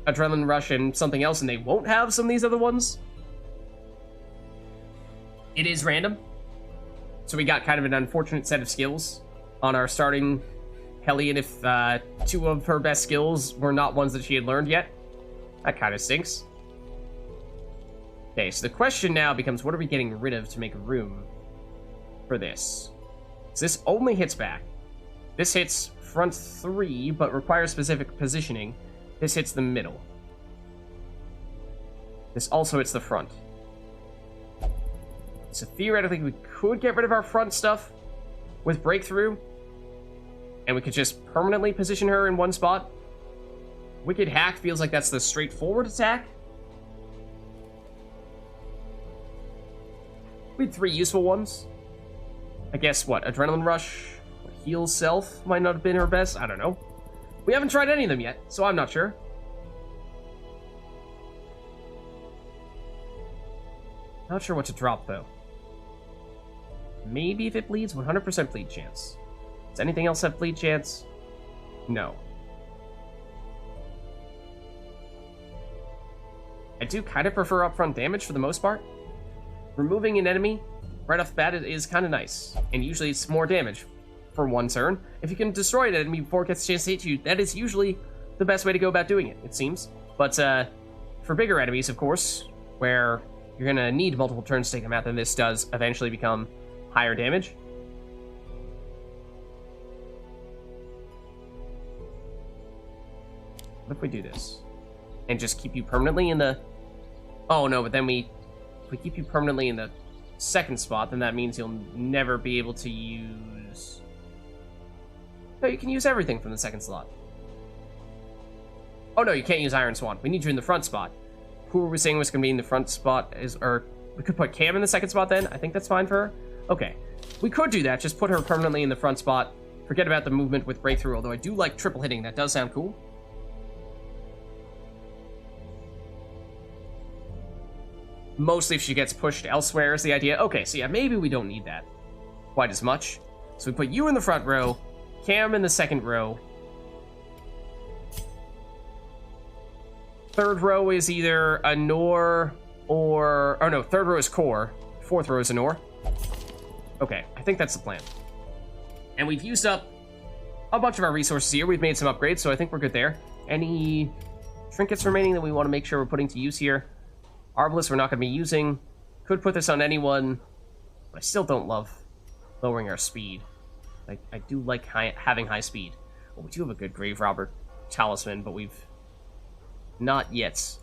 Adrenaline Rush, and something else, and they won't have some of these other ones? It is random. So we got kind of an unfortunate set of skills on our starting Hellion if 2 of her best skills were not ones that she had learned yet. That kind of stinks. Okay, so the question now becomes, what are we getting rid of to make room for this? So this only hits back. This hits front 3, but requires specific positioning. This hits the middle. This also hits the front. So theoretically, we could get rid of our front stuff with Breakthrough, and we could just permanently position her in one spot. Wicked Hack feels like that's the straightforward attack. We had 3 useful ones. I guess, what, Adrenaline Rush, Heal Self might not have been her best. I don't know. We haven't tried any of them yet, so I'm not sure. Not sure what to drop, though. Maybe If It Bleeds, 100% bleed chance. Does anything else have bleed chance? No. I do kind of prefer upfront damage for the most part. Removing an enemy right off the bat is kind of nice, and usually it's more damage for 1 turn. If you can destroy an enemy before it gets a chance to hit you, that is usually the best way to go about doing it, it seems. But for bigger enemies, of course, where you're going to need multiple turns to take them out, then this does eventually become higher damage. What if we do this? And just keep you permanently in the... Oh, no, but then if we keep you permanently in the second spot, then that means you'll never be able to use... No, you can use everything from the second slot. Oh, no, you can't use Iron Swan. We need you in the front spot. Who were we saying was going to be in the front spot? Or we could put Cam in the second spot then? I think that's fine for her. Okay. We could do that. Just put her permanently in the front spot. Forget about the movement with Breakthrough, although I do like triple hitting. That does sound cool. Mostly if she gets pushed elsewhere is the idea. Okay, so yeah, maybe we don't need that quite as much. So we put you in the front row, Cam in the second row. Third row is either a Nor or no, third row is Core. Fourth row is a Nor. Okay, I think that's the plan. And we've used up a bunch of our resources here. We've made some upgrades, so I think we're good there. Any trinkets remaining that we want to make sure we're putting to use here? Arbalest we're not going to be using. Could put this on anyone, but I still don't love lowering our speed. I do like having high speed. Well, we do have a good Grave Robber talisman, but we've not yet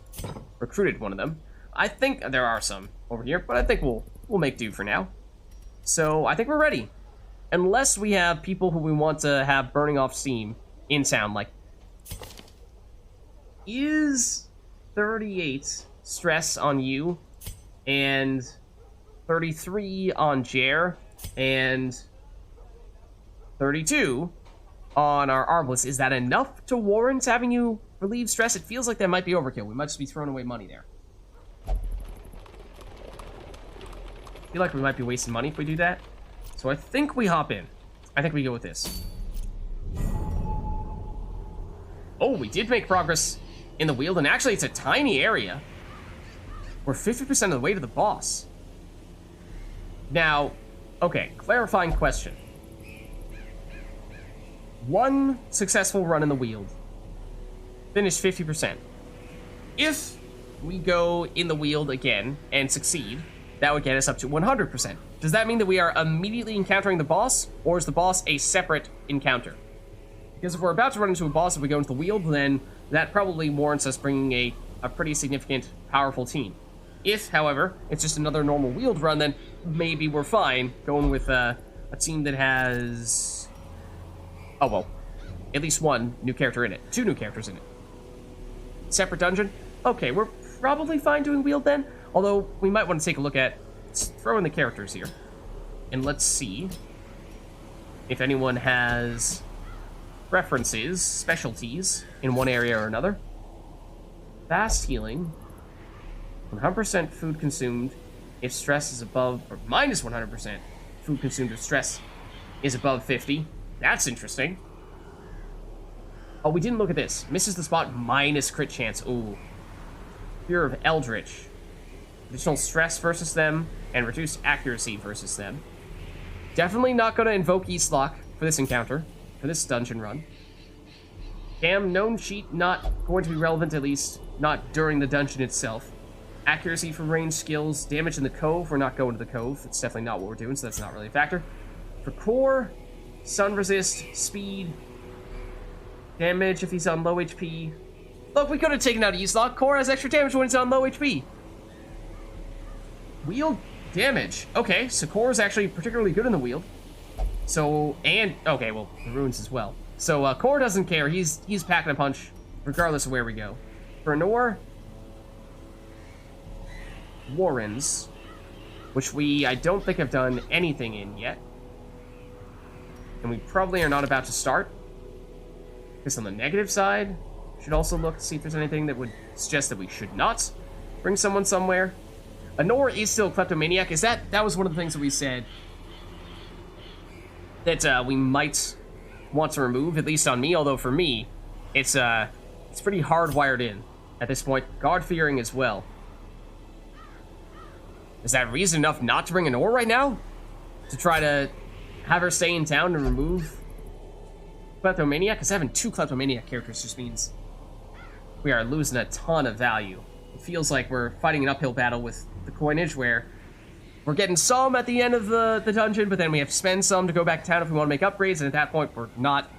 recruited one of them. I think there are some over here, but I think we'll make do for now. So I think we're ready. Unless we have people who we want to have burning off steam in town. Like, is 38 stress on you, and 33 on Jer, and 32 on our Arbalest? Is that enough to warrant having you relieve stress? It feels like that might be overkill. We might just be throwing away money there. I feel like we might be wasting money if we do that. So I think we hop in. I think we go with this. Oh, we did make progress in the Weald, and actually it's a tiny area. We're 50% of the way to the boss. Now, okay, clarifying question. One successful run in the Weald. Finish 50%. If we go in the Weald again and succeed, that would get us up to 100%. Does that mean that we are immediately encountering the boss, or is the boss a separate encounter? Because if we're about to run into a boss if we go into the Weald, then that probably warrants us bringing a pretty significant, powerful team. If, however, it's just another normal Weald run, then maybe we're fine going with a team that has... oh, well, at least one new character in it. 2 new characters in it. Separate dungeon? Okay, we're probably fine doing Weald then. Although, we might want to take a look at... let's throw in the characters here. And let's see if anyone has preferences, specialties, in one area or another. Fast healing. 100% food consumed if stress is above... or minus 100% food consumed if stress is above 50. That's interesting. Oh, we didn't look at this. Misses the spot, minus crit chance. Ooh. Fear of Eldritch. Additional stress versus them, and reduced accuracy versus them. Definitely not going to invoke Eastlock for this encounter, for this dungeon run. Cam, known cheat, not going to be relevant, at least not during the dungeon itself. Accuracy for ranged skills, damage in the cove, we're not going to the cove. It's definitely not what we're doing, so that's not really a factor. For core, sun resist, speed, damage if he's on low HP. Look, we could have taken out Eastlock. Core has extra damage when it's on low HP. Weald damage. Okay, so Core is actually particularly good in the Weald. So, and, okay, well, the runes as well. So, Core doesn't care. He's packing a punch regardless of where we go. For Nor, Warrens, which I don't think have done anything in yet. And we probably are not about to start. Because on the negative side, should also look to see if there's anything that would suggest that we should not bring someone somewhere. Anor is still a kleptomaniac. Is that was one of the things that we said that we might want to remove, at least on me, although for me, it's pretty hardwired in at this point. God-fearing as well. Is that reason enough not to bring Anor right now? To try to have her stay in town and remove Kleptomaniac? Because having 2 Kleptomaniac characters just means we are losing a ton of value. It feels like we're fighting an uphill battle with the coinage, where we're getting some at the end of the dungeon, but then we have to spend some to go back to town if we want to make upgrades, and at that point we're not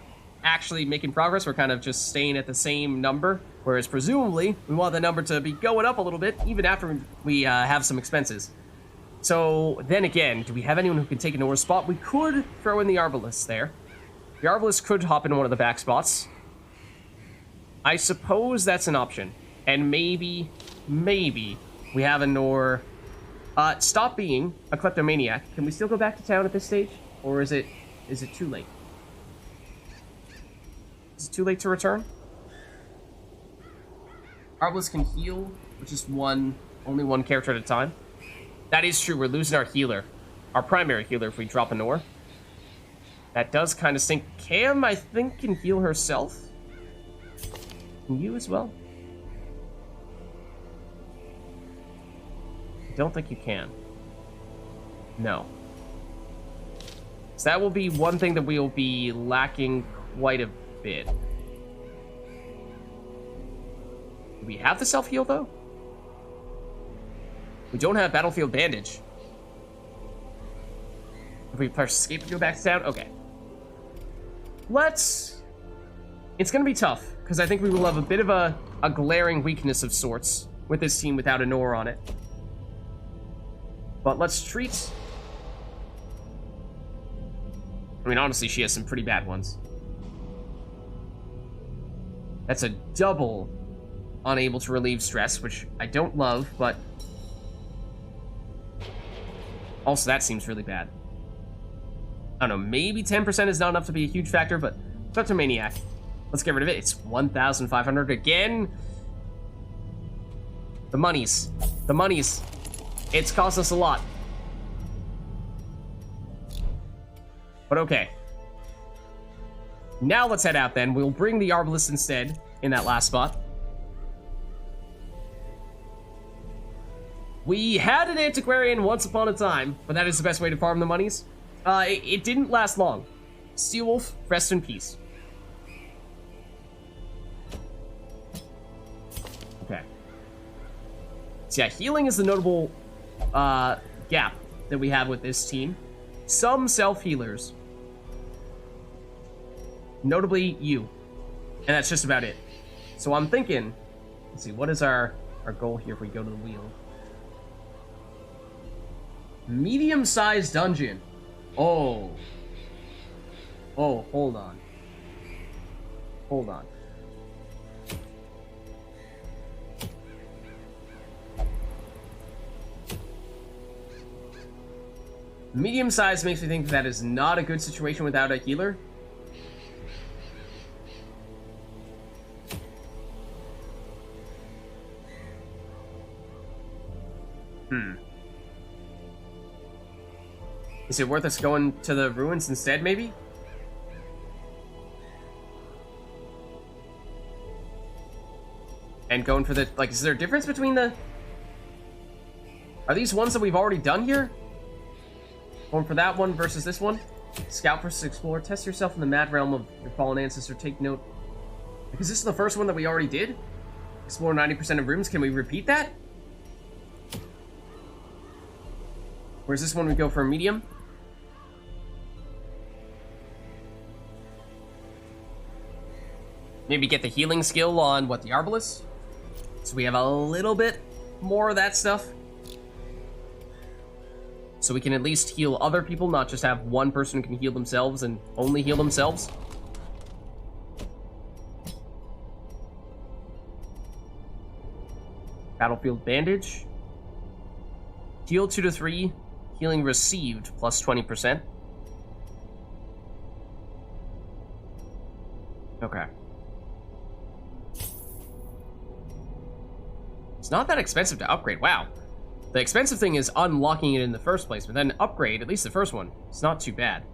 actually making progress. We're kind of just staying at the same number, whereas presumably we want the number to be going up a little bit even after we have some expenses. So then again, do we have anyone who can take Anor's spot? We could throw in the Arbalest there. The Arbalest could hop in one of the back spots. I suppose that's an option. And maybe we have Anor stop being a kleptomaniac. Can we still go back to town at this stage? Or is it too late? Is it too late to return? Arbalest can heal, which is only one character at a time. That is true, we're losing our healer. Our primary healer if we drop Anor. That does kind of stink. Cam, I think, can heal herself. Can you as well? I don't think you can. No. So that will be one thing that we will be lacking quite a bit. Do we have the self-heal, though? We don't have Battlefield Bandage. If we press escape and go back to town? Okay. It's gonna be tough, because I think we will have a bit of a glaring weakness of sorts with this team without a Nor on it. But let's treat... I mean, honestly, she has some pretty bad ones. That's a double unable to relieve stress, which I don't love, but also that seems really bad. I don't know, maybe 10% is not enough to be a huge factor, but Kleptomaniac. Let's get rid of it. It's 1,500 again. The monies. The monies. It's cost us a lot. But okay. Now let's head out then. We'll bring the Arbalist instead in that last spot. We had an Antiquarian once upon a time, but that is the best way to farm the monies. It didn't last long. Steelwolf, rest in peace. Okay. So yeah, healing is the notable gap that we have with this team. Some self-healers. Notably you. And that's just about it. So I'm thinking, let's see, what is our goal here if we go to the wheel? Medium-sized dungeon. Oh, hold on. Hold on. Medium size makes me think that is not a good situation without a healer. Is it worth us going to the ruins instead, maybe? And going for the, like, is there a difference between the... Are these ones that we've already done here? Going for that one versus this one? Scout versus Explore. Test yourself in the mad realm of your fallen ancestor. Take note. Because this is the first one that we already did? Explore 90% of rooms. Can we repeat that? Where's this one we go for a medium? Maybe get the healing skill on, what, the Arbalist? So we have a little bit more of that stuff. So we can at least heal other people, not just have one person who can heal themselves and only heal themselves. Battlefield Bandage. Heal 2 to 3. Healing received plus 20%. Okay. It's not that expensive to upgrade. Wow. The expensive thing is unlocking it in the first place, but then upgrade, at least the first one, it's not too bad.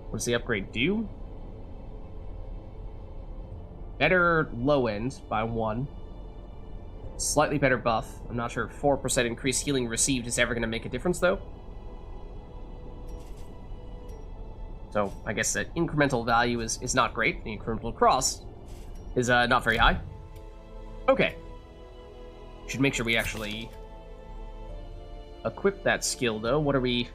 What does the upgrade do? Better low end by 1. Slightly better buff. I'm not sure if 4% increased healing received is ever going to make a difference, though. So, I guess that incremental value is not great. The incremental cross is not very high. Okay. Should make sure we actually equip that skill, though. What are we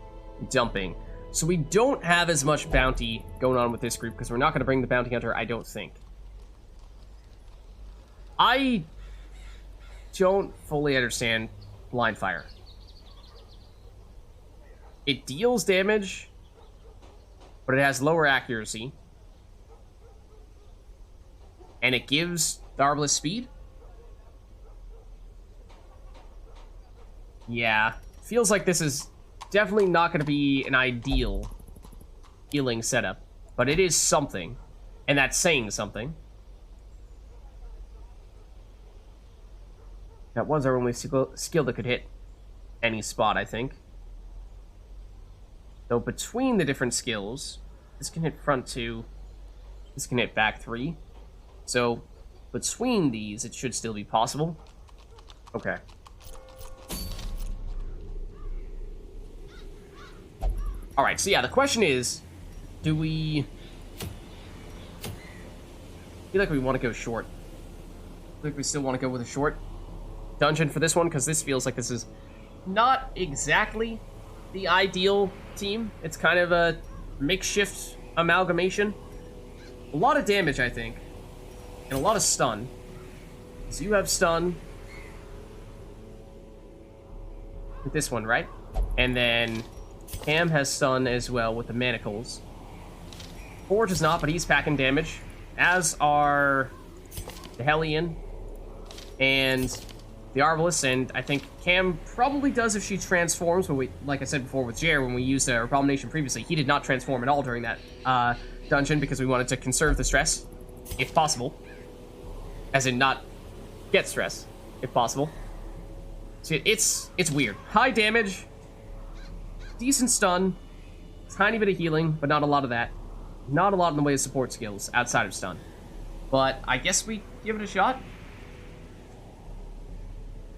dumping? So we don't have as much bounty going on with this group, because we're not going to bring the bounty hunter, I don't think. I don't fully understand blind fire. It deals damage, but it has lower accuracy. And it gives the Arbalist speed? Yeah. Feels like this is definitely not going to be an ideal healing setup. But it is something. And that's saying something. That was our only skill that could hit any spot, I think. So between the different skills, this can hit front 2, this can hit back 3. So between these, it should still be possible. Okay. Alright, so yeah, the question is, do we... I feel like we want to go short. I think we still want to go with a short dungeon for this one, because this feels like this is not exactly the ideal team. It's kind of a makeshift amalgamation. A lot of damage, I think, and a lot of stun. So you have stun with this one, right? And then Cam has stun as well with the manacles. Forge is not, but he's packing damage, as are the Hellion, and the Arbalest, and I think Cam probably does if she transforms, but like I said before with Jer, when we used Abomination previously, he did not transform at all during that dungeon because we wanted to conserve the stress, if possible. As in not get stress, if possible. So it's weird. High damage, decent stun, tiny bit of healing, but not a lot of that. Not a lot in the way of support skills outside of stun. But I guess we give it a shot.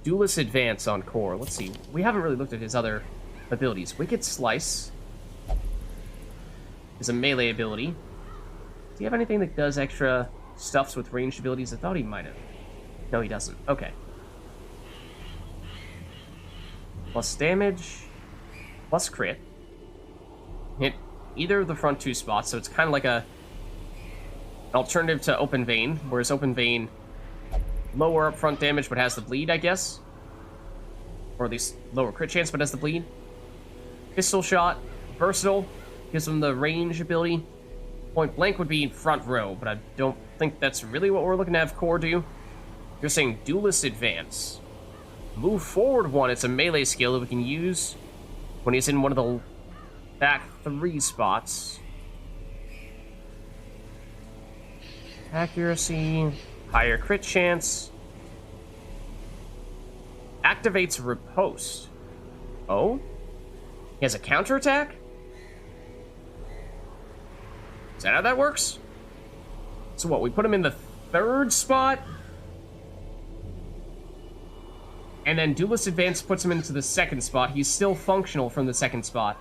Duelist Advance on Core. Let's see. We haven't really looked at his other abilities. Wicked Slice is a melee ability. Does he have anything that does extra stuffs with ranged abilities? I thought he might have. No, he doesn't. Okay. Plus damage, plus crit. Hit either of the front two spots, so it's kind of like an alternative to Open Vein, whereas Open Vein lower upfront damage but has the bleed, I guess. Or at least lower crit chance but has the bleed. Pistol Shot, versatile, gives them the range ability. Point Blank would be front row, but I don't think that's really what we're looking to have Core do. You're saying Duelist Advance. Move Forward 1, it's a melee skill that we can use when he's in one of the back 3 spots. Accuracy, higher crit chance. Activates Riposte. Oh? He has a counterattack? Is that how that works? So what, we put him in the 3rd spot? And then Duelist Advance puts him into the 2nd spot. He's still functional from the 2nd spot.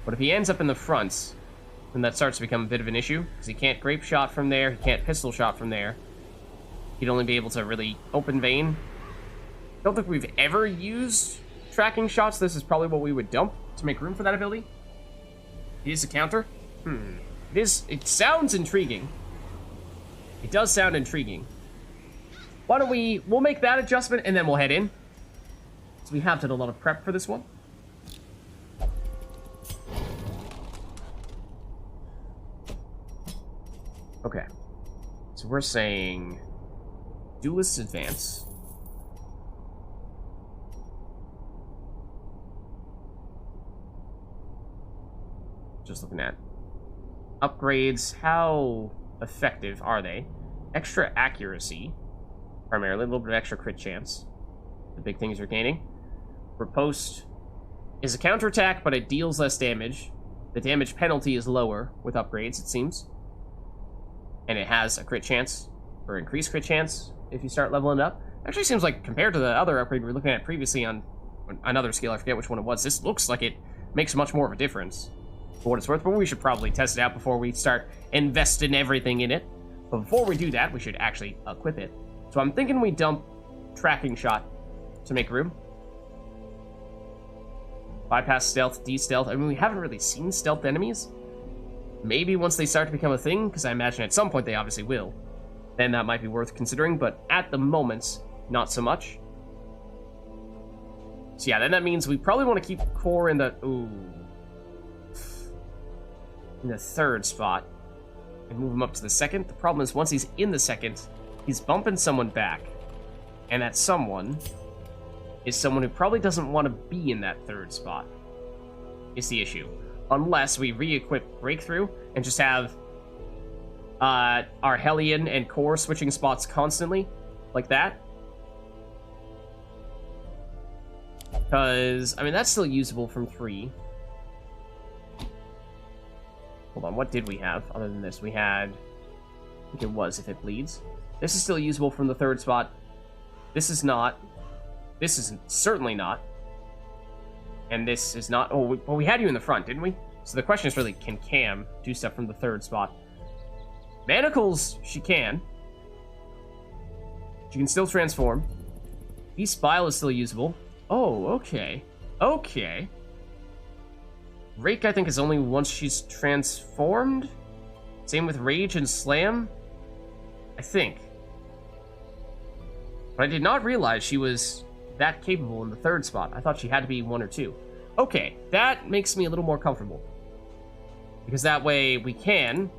But if he ends up in the front, then that starts to become a bit of an issue, because he can't Grape Shot from there, he can't Pistol Shot from there. He'd only be able to really Open Vein. I don't think we've ever used tracking shots. This is probably what we would dump to make room for that ability. It is a counter. It sounds intriguing. It does sound intriguing. Why don't we'll make that adjustment and then we'll head in. So we have done a lot of prep for this one. Okay. So we're saying Duelist Advance. Just looking at upgrades. How effective are they? Extra accuracy, primarily. A little bit of extra crit chance. The big things you're gaining. Riposte is a counterattack, but it deals less damage. The damage penalty is lower with upgrades, it seems. And it has a crit chance, or increased crit chance, if you start leveling it up. Actually seems like, compared to the other upgrade we were looking at previously on another skill, I forget which one it was, this looks like it makes much more of a difference. For what it's worth, but we should probably test it out before we start investing everything in it. But before we do that, we should actually equip it. So I'm thinking we dump Tracking Shot to make room. Bypass Stealth, De-Stealth. I mean, we haven't really seen stealth enemies. Maybe once they start to become a thing, because I imagine at some point they obviously will. Then that might be worth considering, but at the moment, not so much. So yeah, then that means we probably want to keep Core in the... in the 3rd spot and move him up to the 2nd. The problem is once he's in the 2nd, he's bumping someone back, and that someone is someone who probably doesn't want to be in that 3rd spot. Is the issue, unless we re-equip Breakthrough and just have our Hellion and Core switching spots constantly like that. Because I mean that's still usable from 3. Hold on, what did we have other than this? We had... I think it was, if it bleeds. This is still usable from the 3rd spot. This is not. This is certainly not. And this is not... Oh, well, we had you in the front, didn't we? So the question is really, can Cam do stuff from the 3rd spot? Manacles, she can. She can still transform. Spile is still usable. Oh, okay. Okay. Rake, I think, is only once she's transformed. Same with Rage and Slam, I think. But I did not realize she was that capable in the 3rd spot. I thought she had to be 1 or 2. Okay, that makes me a little more comfortable. Because that way we can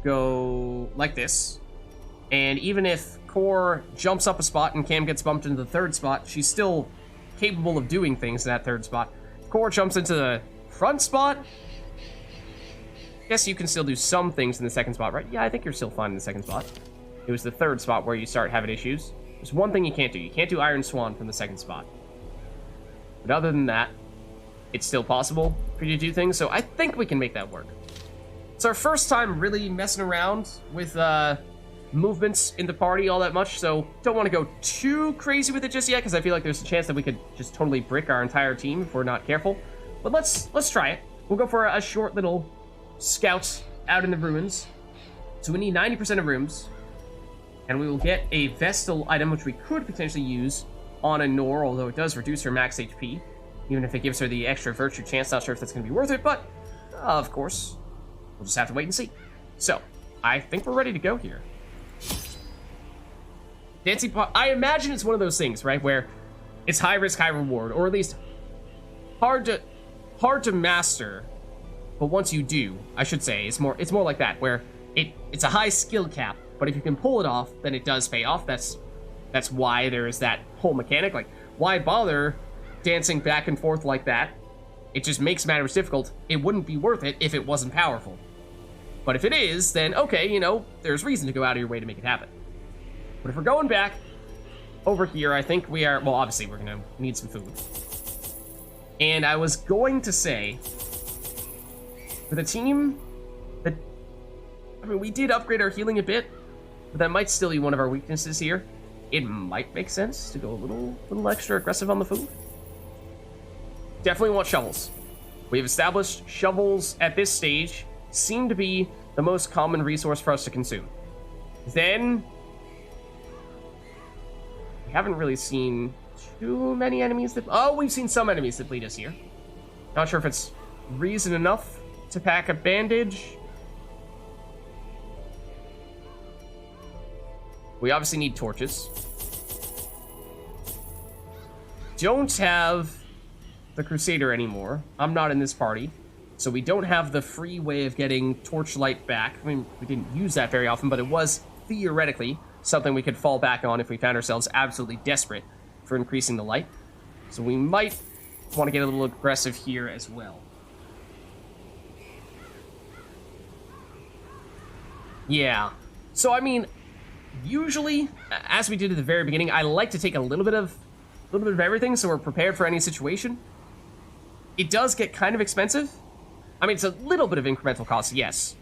go like this. And even if Core jumps up a spot and Cam gets bumped into the third spot, she's still capable of doing things in that third spot. If Core jumps into the front spot, I guess you can still do some things in the second spot, right? Yeah, I think you're still fine in the second spot. It was the third spot where you start having issues. There's one thing you can't do. You can't do Iron Swan from the second spot. But other than that, it's still possible for you to do things, so I think we can make that work. It's our first time really messing around with movements in the party all that much, so don't want to go too crazy with it just yet, because I feel like there's a chance that we could just totally brick our entire team if we're not careful. But let's try it. We'll go for a short little scout out in the ruins. So we need 90% of rooms, and we will get a Vestal item, which we could potentially use on a Nor, although it does reduce her max HP, even if it gives her the extra virtue chance. Not sure if that's going to be worth it, but of course, we'll just have to wait and see. So, I think we're ready to go here. Dancing Pot, I imagine it's one of those things, right, where it's high risk, high reward, or at least hard to master, but once you do, I should say, it's more like that, where it's a high skill cap, but if you can pull it off, then it does pay off. That's why there is that whole mechanic. Like, why bother dancing back and forth like that? It just makes matters difficult. It wouldn't be worth it if it wasn't powerful. But if it is, then okay, you know, there's reason to go out of your way to make it happen. But if we're going back over here, I think we are, well, obviously we're gonna need some food. And I was going to say, for the team, that, I mean, we did upgrade our healing a bit, but that might still be one of our weaknesses here. It might make sense to go a little extra aggressive on the food. Definitely want shovels. We've established shovels at this stage seem to be the most common resource for us to consume. Then, we haven't really seen too many enemies that... Oh, we've seen some enemies that bleed us here. Not sure if it's reason enough to pack a bandage. We obviously need torches. Don't have the Crusader anymore. I'm not in this party. So we don't have the free way of getting torchlight back. I mean, we didn't use that very often, but it was theoretically something we could fall back on if we found ourselves absolutely desperate for increasing the light. So we might want to get a little aggressive here as well. Yeah. So, I mean, usually, as we did at the very beginning, I like to take a little bit of everything so we're prepared for any situation. It does get kind of expensive. I mean, it's a little bit of incremental cost, yes,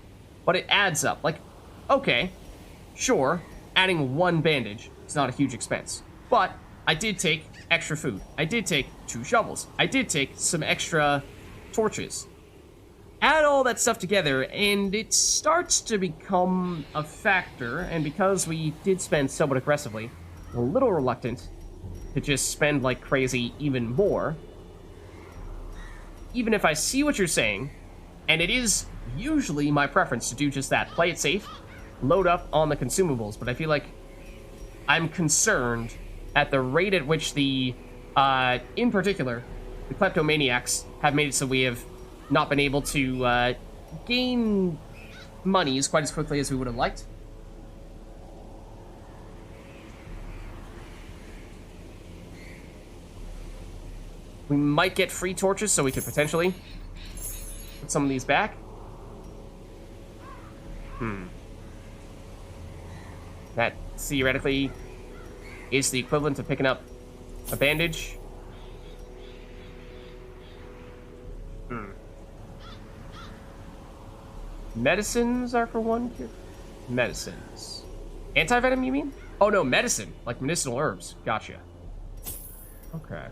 but it adds up. Like, okay, sure, adding one bandage is not a huge expense, but I did take extra food. I did take 2 shovels. I did take some extra torches. Add all that stuff together, and it starts to become a factor, and because we did spend somewhat aggressively, we're a little reluctant to just spend like crazy even more. Even if I see what you're saying, and it is usually my preference to do just that. Play it safe, load up on the consumables, but I feel like I'm concerned at the rate at which the, in particular, the kleptomaniacs have made it so we have not been able to gain monies quite as quickly as we would have liked. We might get free torches, so we could potentially put some of these back. That theoretically is the equivalent of picking up a bandage. Medicines are for one cure. Medicines. Anti-venom, you mean? Oh no, medicine. Like medicinal herbs. Gotcha. Okay.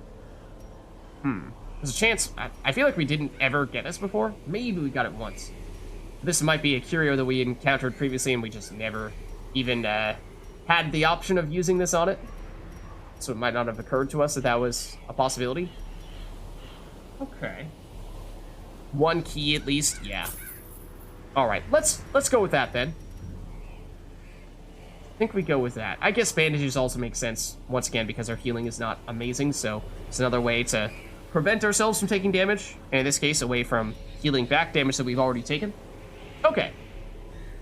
There's a chance... I feel like we didn't ever get this before. Maybe we got it once. This might be a curio that we encountered previously and we just never even had the option of using this on it. So it might not have occurred to us that that was a possibility. Okay. 1 key at least, yeah. Alright, let's go with that then. I think we go with that. I guess bandages also make sense, once again, because our healing is not amazing, so it's another way to prevent ourselves from taking damage, and in this case, away from healing back damage that we've already taken. Okay.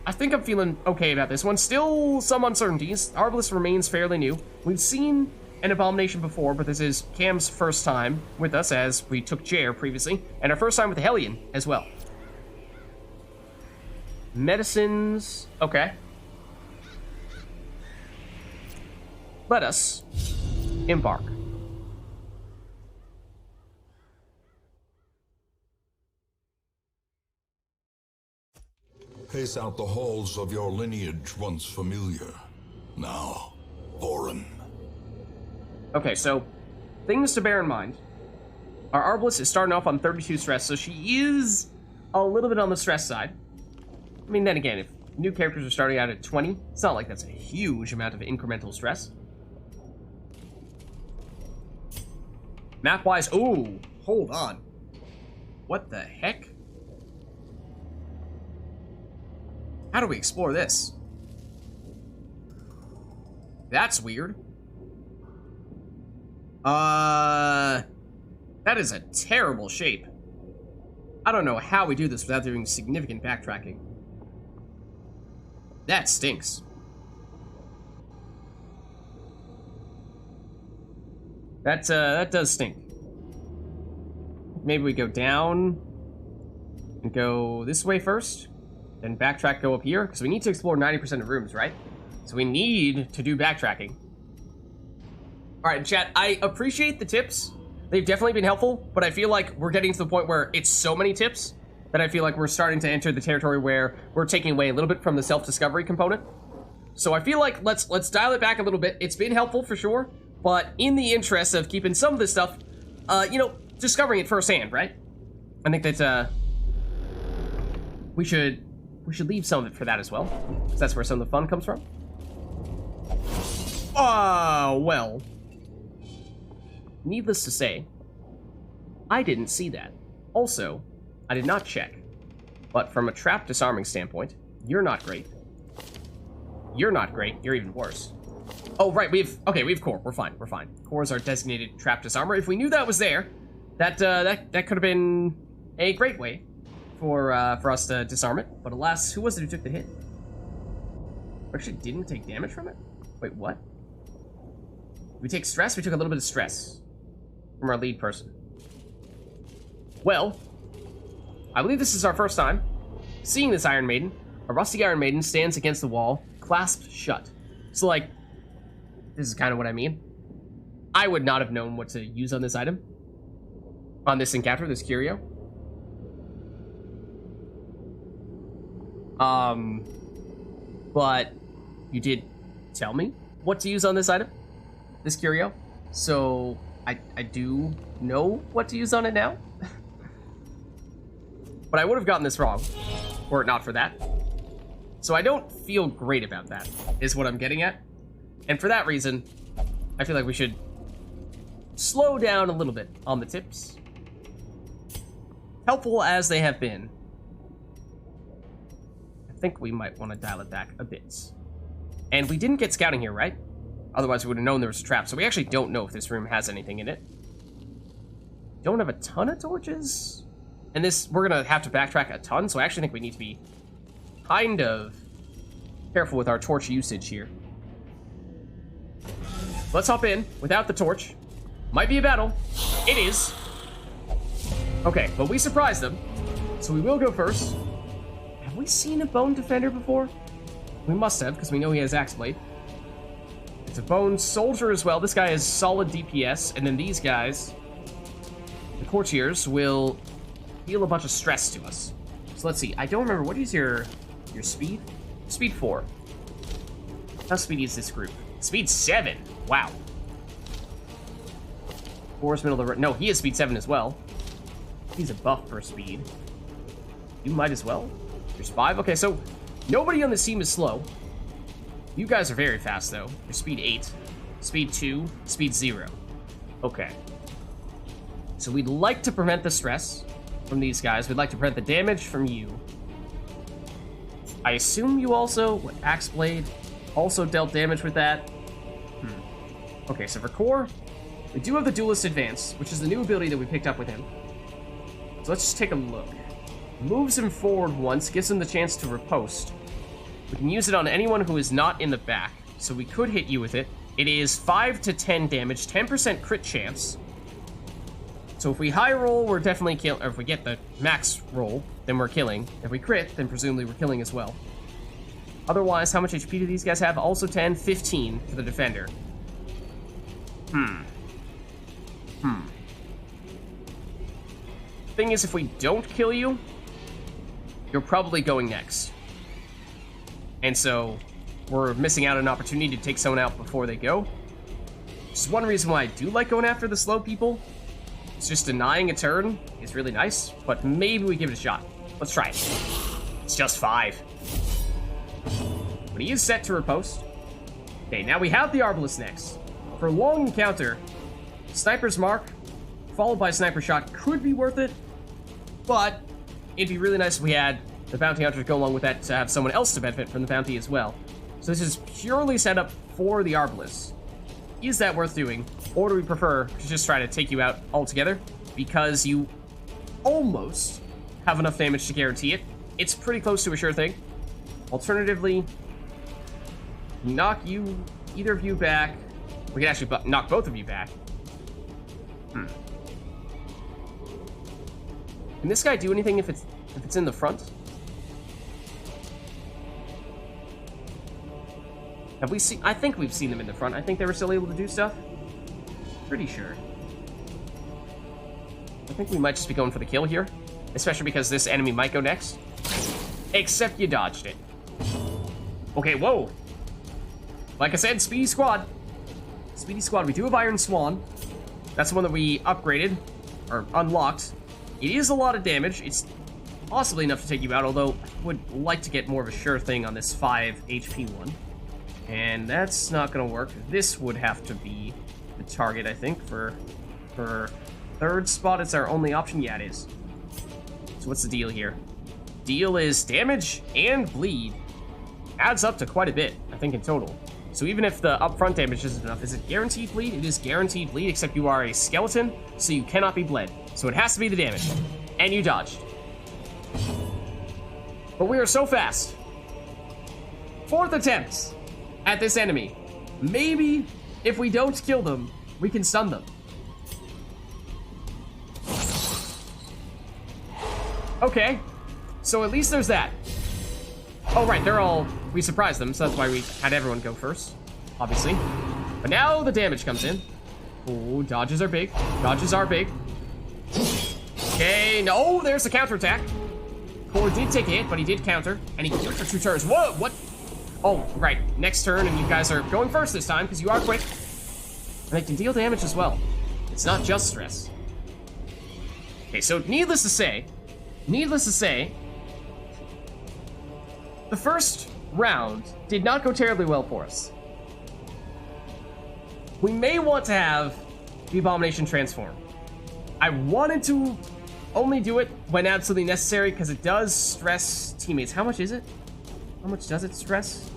I think I'm feeling okay about this one. Still some uncertainties. Arbalest remains fairly new. We've seen an Abomination before, but this is Cam's first time with us, as we took Jer previously, and our first time with the Hellion as well. Medicines. Okay. Let us embark. Pace out the halls of your lineage once familiar, now foreign. Okay, so things to bear in mind. Our Arbalest is starting off on 32 stress, so she is a little bit on the stress side. I mean, then again, if new characters are starting out at 20, it's not like that's a huge amount of incremental stress. Map-wise, ooh, hold on. What the heck? How do we explore this? That's weird. That is a terrible shape. I don't know how we do this without doing significant backtracking. That stinks. That does stink. Maybe we go down and go this way first, then backtrack, go up here, because we need to explore 90% of rooms, right? So we need to do backtracking. All right, chat, I appreciate the tips. They've definitely been helpful, but I feel like we're getting to the point where it's so many tips that I feel like we're starting to enter the territory where we're taking away a little bit from the self-discovery component. So I feel like let's dial it back a little bit. It's been helpful for sure, but in the interest of keeping some of this stuff, you know, discovering it firsthand, right? I think that we should leave some of it for that as well, because that's where some of the fun comes from. Well, needless to say, I didn't see that. Also, I did not check. But from a trap disarming standpoint, you're not great. You're not great. You're even worse. Oh, right. We have core. We're fine. We're fine. Core is our designated trap disarmer. If we knew that was there, that could have been a great way for us to disarm it. But alas, who was it who took the hit? We actually didn't take damage from it? Wait, what? We take stress? We took a little bit of stress from our lead person. Well, I believe this is our first time seeing this Iron Maiden. A rusty Iron Maiden stands against the wall, clasped shut. So, like, this is kind of what I mean. I would not have known what to use on this item. On this encounter, this curio. But you did tell me what to use on this item, this curio. So I do know what to use on it now. But I would have gotten this wrong, were it not for that. So I don't feel great about that, is what I'm getting at. And for that reason, I feel like we should slow down a little bit on the tips. Helpful as they have been, I think we might want to dial it back a bit. And we didn't get scouting here, right? Otherwise we would have known there was a trap, so we actually don't know if this room has anything in it. Don't have a ton of torches. And this, we're gonna have to backtrack a ton, so I actually think we need to be kind of careful with our torch usage here. Let's hop in without the torch. Might be a battle. It is. Okay, but we surprised them, so we will go first. Have we seen a Bone Defender before? We must have, because we know he has Axe Blade. It's a Bone Soldier as well. This guy has solid DPS, and then these guys, the Courtiers, will deal a bunch of stress to us. So let's see. I don't remember. What is your speed? Speed 4. How speedy is this group? Speed 7. Wow. 4 is middle of the road. No, he has speed 7 as well. He's a buff for speed. You might as well. There's 5. Okay, so nobody on this team is slow. You guys are very fast, though. You're speed 8, speed 2, speed 0. Okay. So we'd like to prevent the stress from these guys. We'd like to prevent the damage from you. I assume you also, Axe Blade, also dealt damage with that. Okay, so for core, we do have the Duelist Advance, which is the new ability that we picked up with him. So let's just take a look. Moves him forward once, gives him the chance to riposte. We can use it on anyone who is not in the back, so we could hit you with it. It is 5 to 10 damage, 10% crit chance. So if we high roll, we're definitely kill. Or if we get the max roll, then we're killing. If we crit, then presumably we're killing as well. Otherwise, how much HP do these guys have? Also 10, 15 for the defender. Thing is, if we don't kill you, you're probably going next. And so, we're missing out on an opportunity to take someone out before they go. Which is one reason why I do like going after the slow people. It's just denying a turn is really nice, but maybe we give it a shot. Let's try it. It's just 5. But he is set to riposte. Okay, now we have the Arbalest next. For a long encounter, Sniper's Mark, followed by Sniper Shot, could be worth it, but it'd be really nice if we had the Bounty Hunter to go along with that to have someone else to benefit from the bounty as well. So this is purely set up for the Arbalest. Is that worth doing, or do we prefer to just try to take you out altogether? Because you almost have enough damage to guarantee it. It's pretty close to a sure thing. Alternatively, knock either of you back. We can actually knock both of you back. Can this guy do anything if it's in the front? Have we seen? I think we've seen them in the front. I think they were still able to do stuff. Pretty sure. I think we might just be going for the kill here, especially because this enemy might go next. Except you dodged it. Okay, whoa. Like I said, Speedy Squad. Speedy Squad, we do have Iron Swan. That's the one that we upgraded, or unlocked. It is a lot of damage. It's possibly enough to take you out, although I would like to get more of a sure thing on this 5 HP one. And that's not gonna work. This would have to be the target, I think, for third spot. It's our only option. Yeah, it is. So what's the deal here? Deal is damage and bleed. Adds up to quite a bit, I think, in total. So even if the upfront damage isn't enough, is it guaranteed bleed? It is guaranteed bleed, except you are a skeleton, so you cannot be bled. So it has to be the damage. And you dodged. But we are so fast. 4th attempt at this enemy. Maybe if we don't kill them, we can stun them. Okay. So at least there's that. Oh, right, we surprised them, so that's why we had everyone go first, obviously. But now the damage comes in. Oh, dodges are big. Dodges are big. Okay, no, there's the counterattack. Core did take a hit, but he did counter, and he killed for 2 turns. Whoa, what? Oh, right, next turn, and you guys are going first this time, because you are quick. And they can deal damage as well. It's not just stress. Okay, so needless to say, the first round did not go terribly well for us. We may want to have the Abomination transform. I wanted to only do it when absolutely necessary because it does stress teammates. How much is it? How much does it stress?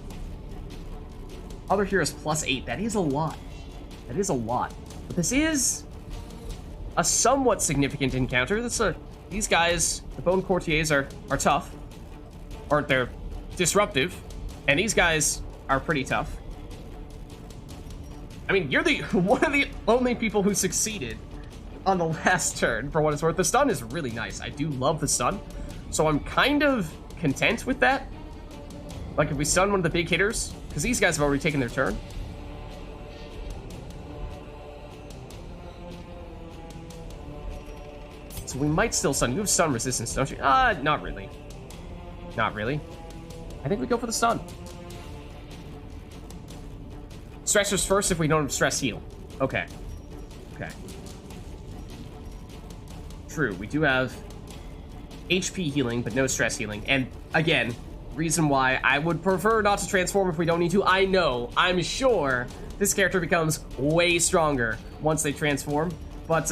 Other heroes +8. That is a lot. That is a lot. But this is a somewhat significant encounter. These guys, the Bone Courtiers, are tough. Or they're disruptive, and these guys are pretty tough. I mean, you're one of the only people who succeeded on the last turn, for what it's worth. The stun is really nice. I do love the stun, so I'm kind of content with that. Like, if we stun one of the big hitters, because these guys have already taken their turn. So we might still stun. You have stun resistance, don't you? Not really. Not really. I think we go for the stun. Stressors first if we don't have stress heal. Okay. Okay. True, we do have HP healing, but no stress healing. And again, reason why I would prefer not to transform if we don't need to. I know, I'm sure this character becomes way stronger once they transform, but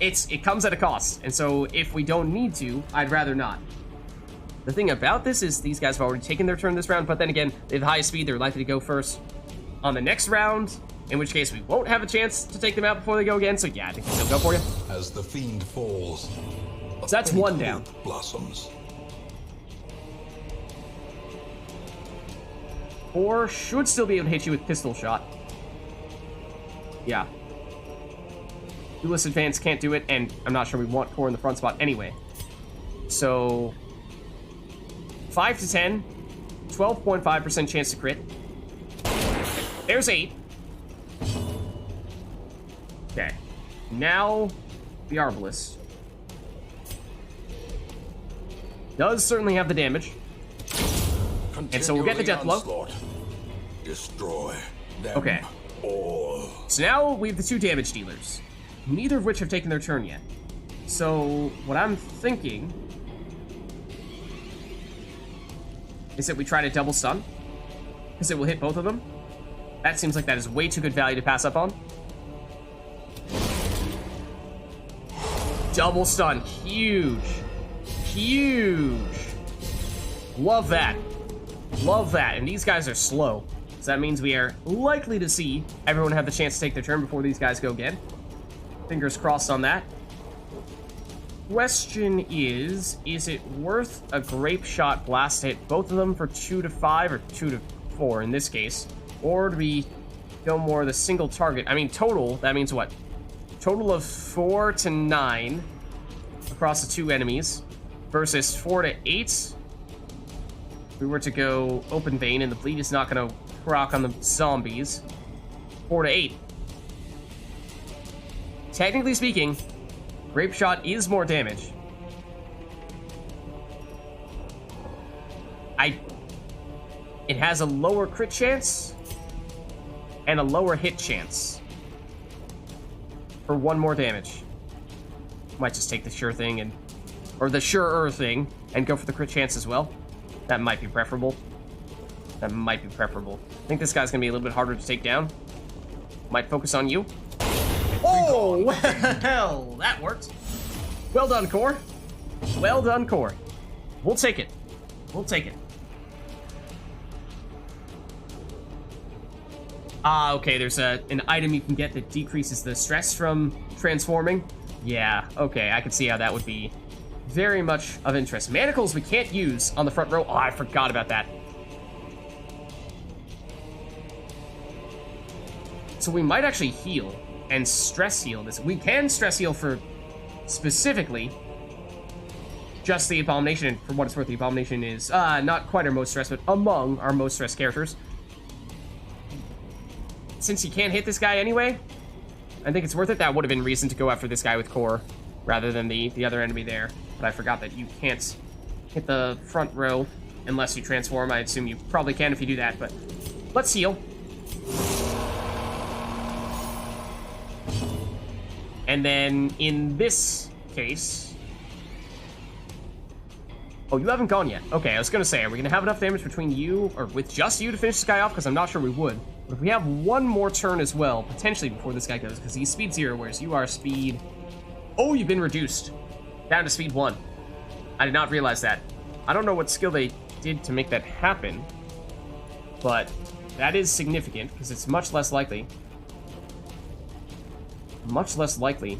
it comes at a cost. And so if we don't need to, I'd rather not. The thing about this is these guys have already taken their turn this round, but then again, they have high speed, they're likely to go first on the next round, in which case we won't have a chance to take them out before they go again, so yeah, I think they'll go for you. As the fiend falls, so that's one down. Blossoms. Core should still be able to hit you with pistol shot. Yeah. Duelist Advance can't do it, and I'm not sure we want Core in the front spot anyway. So 5 to 10, 12.5% chance to crit. There's 8. Okay. Now the Arbalist. Does certainly have the damage. And so we'll get the death blow. Destroy them okay. all. So now we have the 2 damage dealers, neither of which have taken their turn yet. So what I'm thinking is that we try to double stun, because it will hit both of them. That seems like that is way too good value to pass up on. Double stun, huge. Huge. Love that. Love that. And these guys are slow. So that means we are likely to see everyone have the chance to take their turn before these guys go again. Fingers crossed on that. Question is it worth a grape shot blast to hit both of them for 2 to 5 or 2 to 4 in this case? Or do we go more the single target? I mean, total, that means what? Total of 4 to 9 across the 2 enemies versus 4 to 8. If we were to go open vein and the bleed is not going to proc on the zombies. 4 to 8. Technically speaking, grape shot is more damage. It has a lower crit chance and a lower hit chance for 1 more damage. Might just take the sure thing or the surer thing and go for the crit chance as well. That might be preferable. That might be preferable. I think this guy's gonna be a little bit harder to take down. Might focus on you. Oh, well, that worked. Well done, Core. Well done, Core. We'll take it. We'll take it. Ah, okay, there's an item you can get that decreases the stress from transforming. Yeah, okay, I can see how that would be very much of interest. Manacles we can't use on the front row. Oh, I forgot about that. So we might actually heal and stress heal this. We can stress heal for specifically just the Abomination. And for what it's worth, the Abomination is not quite our most stressed, but among our most stressed characters. Since you can't hit this guy anyway, I think it's worth it. That would have been reason to go after this guy with Core rather than the other enemy there. But I forgot that you can't hit the front row unless you transform. I assume you probably can if you do that, but let's heal. And then in this case... Oh, you haven't gone yet. Okay, I was gonna say, are we gonna have enough damage between you, or with just you to finish this guy off? Because I'm not sure we would. But if we have 1 more turn as well, potentially before this guy goes, because he's speed 0, whereas you are speed... Oh, you've been reduced. Down to speed 1. I did not realize that. I don't know what skill they did to make that happen, but that is significant, because it's much less likely. Much less likely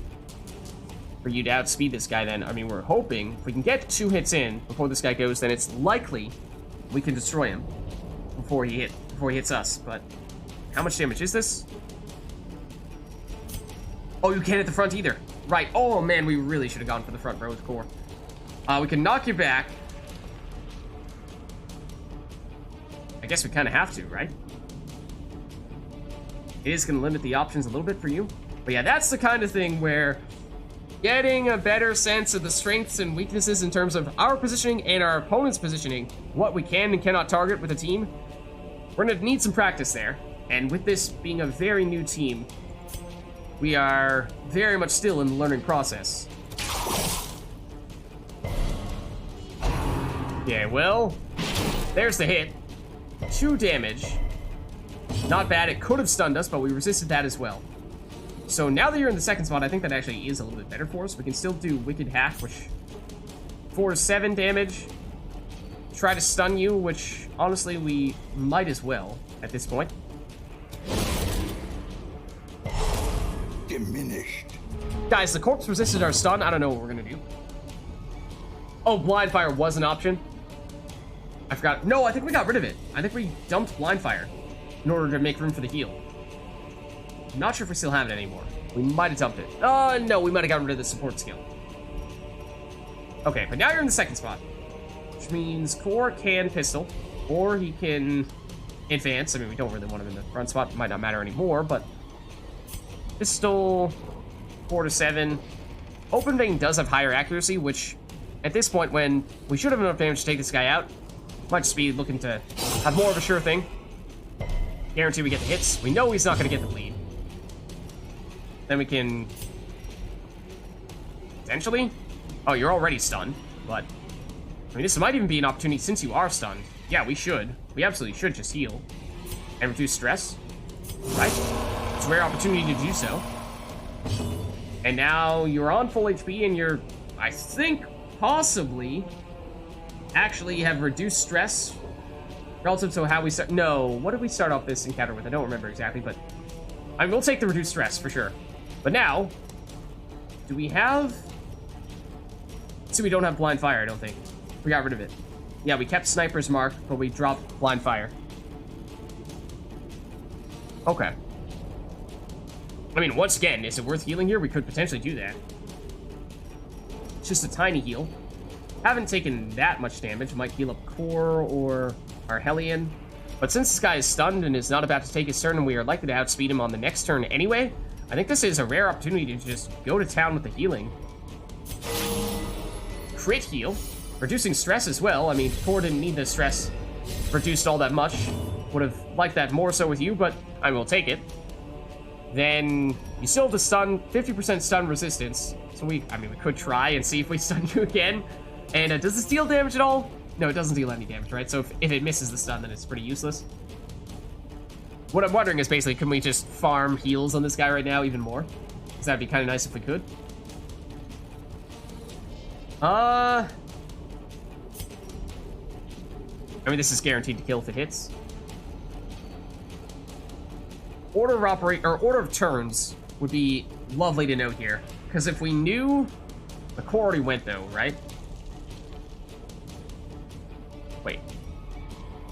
for you to outspeed this guy then. I mean, we're hoping if we can get 2 hits in before this guy goes, then it's likely we can destroy him before he hits us. But how much damage is this? Oh, you can't hit the front either. Right. Oh man, we really should have gone for the front row with Core. We can knock you back. I guess we kind of have to, right? It is going to limit the options a little bit for you. But yeah, that's the kind of thing where getting a better sense of the strengths and weaknesses in terms of our positioning and our opponent's positioning, what we can and cannot target with a team, we're going to need some practice there. And with this being a very new team, we are very much still in the learning process. Yeah, well, there's the hit. 2 damage. Not bad. It could have stunned us, but we resisted that as well. So now that you're in the second spot, I think that actually is a little bit better for us. We can still do Wicked Hack, which 4 to 7 damage. Try to stun you, which honestly we might as well at this point. Diminished. Guys, the corpse resisted our stun. I don't know what we're gonna do. Oh, blind fire was an option. I forgot. No, I think we got rid of it. I think we dumped Blind Fire in order to make room for the heal. I'm not sure if we still have it anymore. We might have dumped it. No, we might have gotten rid of the support skill. Okay, but now you're in the second spot, which means Core can pistol, or he can advance. I mean, we don't really want him in the front spot. It might not matter anymore, but pistol, 4 to 7. Open Vein does have higher accuracy, which at this point, when we should have enough damage to take this guy out, might just be looking to have more of a sure thing. Guarantee we get the hits. We know he's not going to get the bleed. Then we can potentially. Oh, you're already stunned, but I mean, this might even be an opportunity since you are stunned. Yeah, we should. We absolutely should just heal and reduce stress, right? It's a rare opportunity to do so. And now you're on full HP, and you're, I think, possibly actually have reduced stress relative to how we start. No, what did we start off this encounter with? I don't remember exactly, but I mean, we'll take the reduced stress for sure. But now, do we have? See, we don't have Blind Fire, I don't think. We got rid of it. Yeah, we kept Sniper's Mark, but we dropped Blind Fire. Okay. I mean, once again, is it worth healing here? We could potentially do that. It's just a tiny heal. Haven't taken that much damage. Might heal up Core or our Hellion. But since this guy is stunned and is not about to take his turn, and we are likely to outspeed him on the next turn anyway, I think this is a rare opportunity to just go to town with the healing. Crit heal. Reducing stress as well. I mean, Core didn't need the stress reduced all that much. Would have liked that more so with you, but I will take it. Then you still have the stun, 50% stun resistance. So we could try and see if we stun you again. And does this deal damage at all? No, it doesn't deal any damage, right? So if it misses the stun, then it's pretty useless. What I'm wondering is basically, can we just farm heals on this guy right now even more? Because that'd be kind of nice if we could. I mean, this is guaranteed to kill if it hits. Order of turns would be lovely to note here, because if we knew the Core already went though, right? Wait,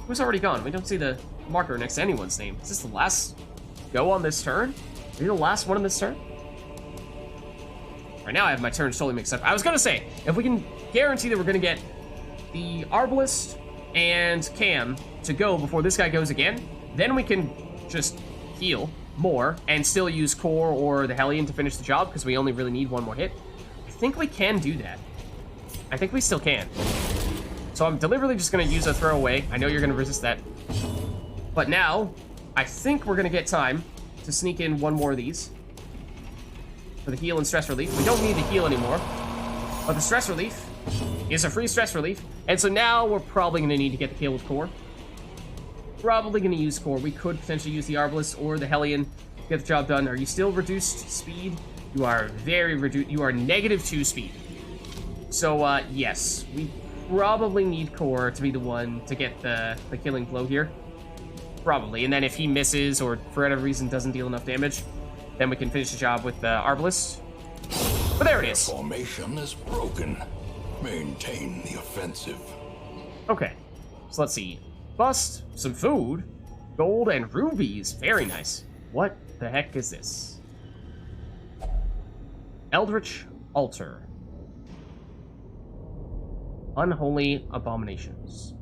who's already gone? We don't see the marker next to anyone's name. Is this the last go on this turn? Are you the last one on this turn? Right now I have my turns totally mixed up. I was gonna say, if we can guarantee that we're gonna get the Arbalist and Cam to go before this guy goes again, then we can just heal more and still use Core or the Hellion to finish the job, because we only really need one more hit. I think we can do that. I think we still can. So I'm deliberately just going to use a throwaway. I know you're going to resist that. But now, I think we're going to get time to sneak in one more of these for the heal and stress relief. We don't need the heal anymore, but the stress relief is a free stress relief. And so now we're probably going to need to get the kill with Core. Probably going to use Core. We could potentially use the Arbalist or the Hellion to get the job done. Are you still reduced speed? You are very reduced. You are -2 speed. So, yes, we probably need Core to be the one to get the killing blow here. Probably. And then if he misses or for whatever reason doesn't deal enough damage, then we can finish the job with the Arbalist. But there it is. Formation is broken. Maintain the offensive. Okay. So let's see. Bust, some food, gold, and rubies. Very nice. What the heck is this? Eldritch Altar. Unholy abominations.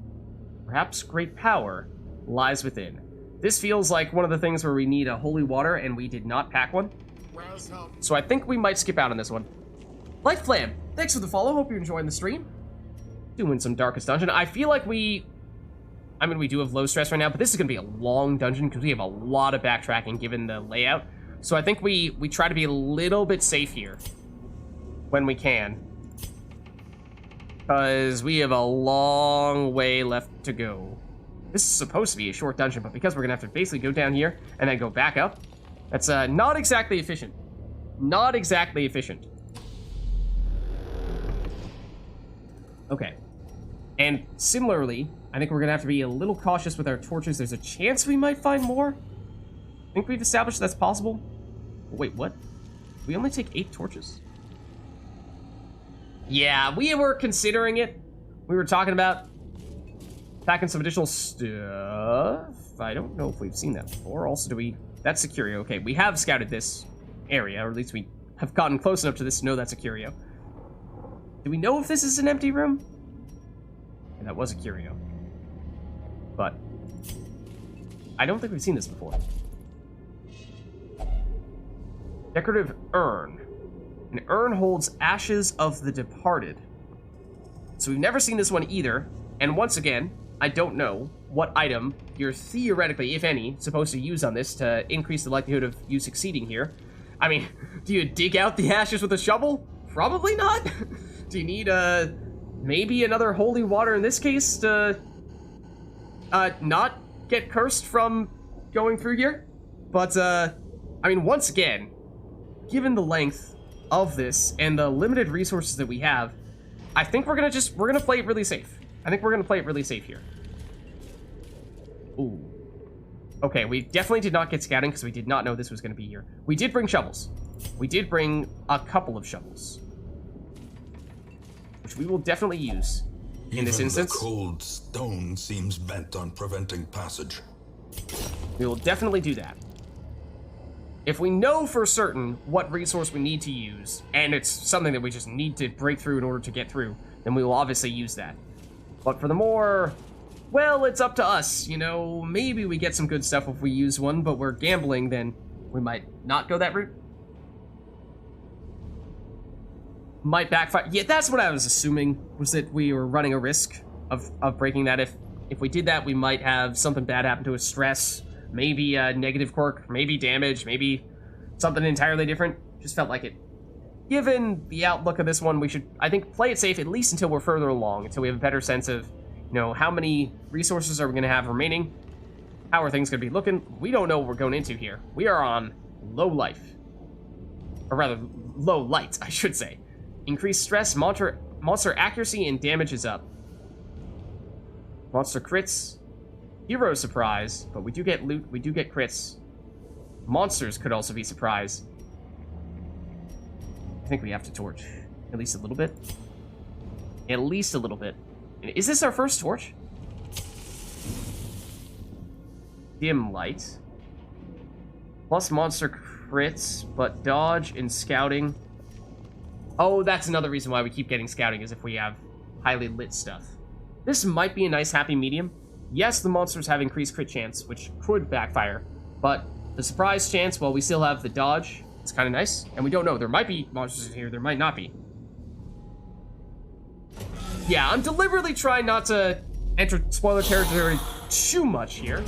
Perhaps great power lies within. This feels like one of the things where we need a holy water, and we did not pack one. So I think we might skip out on this one. Light Flam, thanks for the follow. Hope you're enjoying the stream. Doing some Darkest Dungeon. I feel like we do have low stress right now, but this is going to be a long dungeon because we have a lot of backtracking given the layout. So I think we try to be a little bit safe here when we can, because we have a long way left to go. This is supposed to be a short dungeon, but because we're going to have to basically go down here and then go back up, that's not exactly efficient. Not exactly efficient. Okay. And similarly, I think we're going to have to be a little cautious with our torches. There's a chance we might find more. I think we've established that's possible. Wait, what? We only take 8 torches? Yeah, we were considering it. We were talking about Packing some additional stuff. I don't know if we've seen that before. Also, do we... That's a curio. Okay, we have scouted this area, or at least we have gotten close enough to this to know that's a curio. Do we know if this is an empty room? And that was a curio. But I don't think we've seen this before. Decorative urn. An urn holds ashes of the departed. So we've never seen this one either. And once again, I don't know what item you're theoretically, if any, supposed to use on this to increase the likelihood of you succeeding here. I mean, do you dig out the ashes with a shovel? Probably not. Do you need, maybe another holy water in this case to, not get cursed from going through here? But, I mean, once again, given the length of this and the limited resources that we have, I think we're gonna play it really safe. I think we're gonna play it really safe here. Ooh. Okay, we definitely did not get scouting because we did not know this was gonna be here. We did bring shovels. We did bring a couple of shovels, which we will definitely use in this instance. The cold stone seems bent on preventing passage. We will definitely do that. If we know for certain what resource we need to use, and it's something that we just need to break through in order to get through, then we will obviously use that. But for the more, well, it's up to us, you know, maybe we get some good stuff if we use one, but we're gambling, then we might not go that route. Might backfire. Yeah, that's what I was assuming, was that we were running a risk of breaking that. If we did that, we might have something bad happen to us, stress, maybe a negative quirk, maybe damage, maybe something entirely different. Just felt like it. Given the outlook of this one, we should, I think, play it safe at least until we're further along, until we have a better sense of, you know, how many resources are we going to have remaining? How are things going to be looking? We don't know what we're going into here. We are on low life. Or rather, low light, I should say. Increased stress, monster accuracy, and damage is up. Monster crits. Hero surprise, but we do get loot, we do get crits. Monsters could also be surprise. I think we have to torch. At least a little bit. At least a little bit. Is this our first torch? Dim light. Plus monster crits, but dodge and scouting. Oh, that's another reason why we keep getting scouting, is if we have highly lit stuff. This might be a nice happy medium. Yes, the monsters have increased crit chance, which could backfire, but the surprise chance, well, we still have the dodge. It's kind of nice, and we don't know. There might be monsters in here, there might not be. Yeah, I'm deliberately trying not to enter spoiler territory too much here.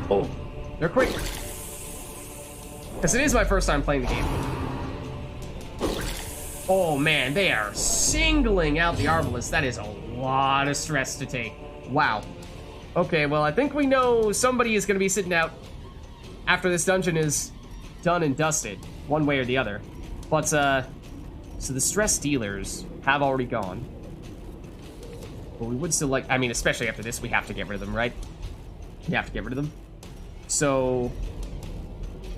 Oh, they're quick. Because it is my first time playing the game. Oh man, they are singling out the Arbalest. That is a lot of stress to take. Wow. Okay, well, I think we know somebody is going to be sitting out after this dungeon is done and dusted, one way or the other. But, so the stress dealers have already gone. But we would still like, I mean, especially after this, we have to get rid of them, right? We have to get rid of them. So,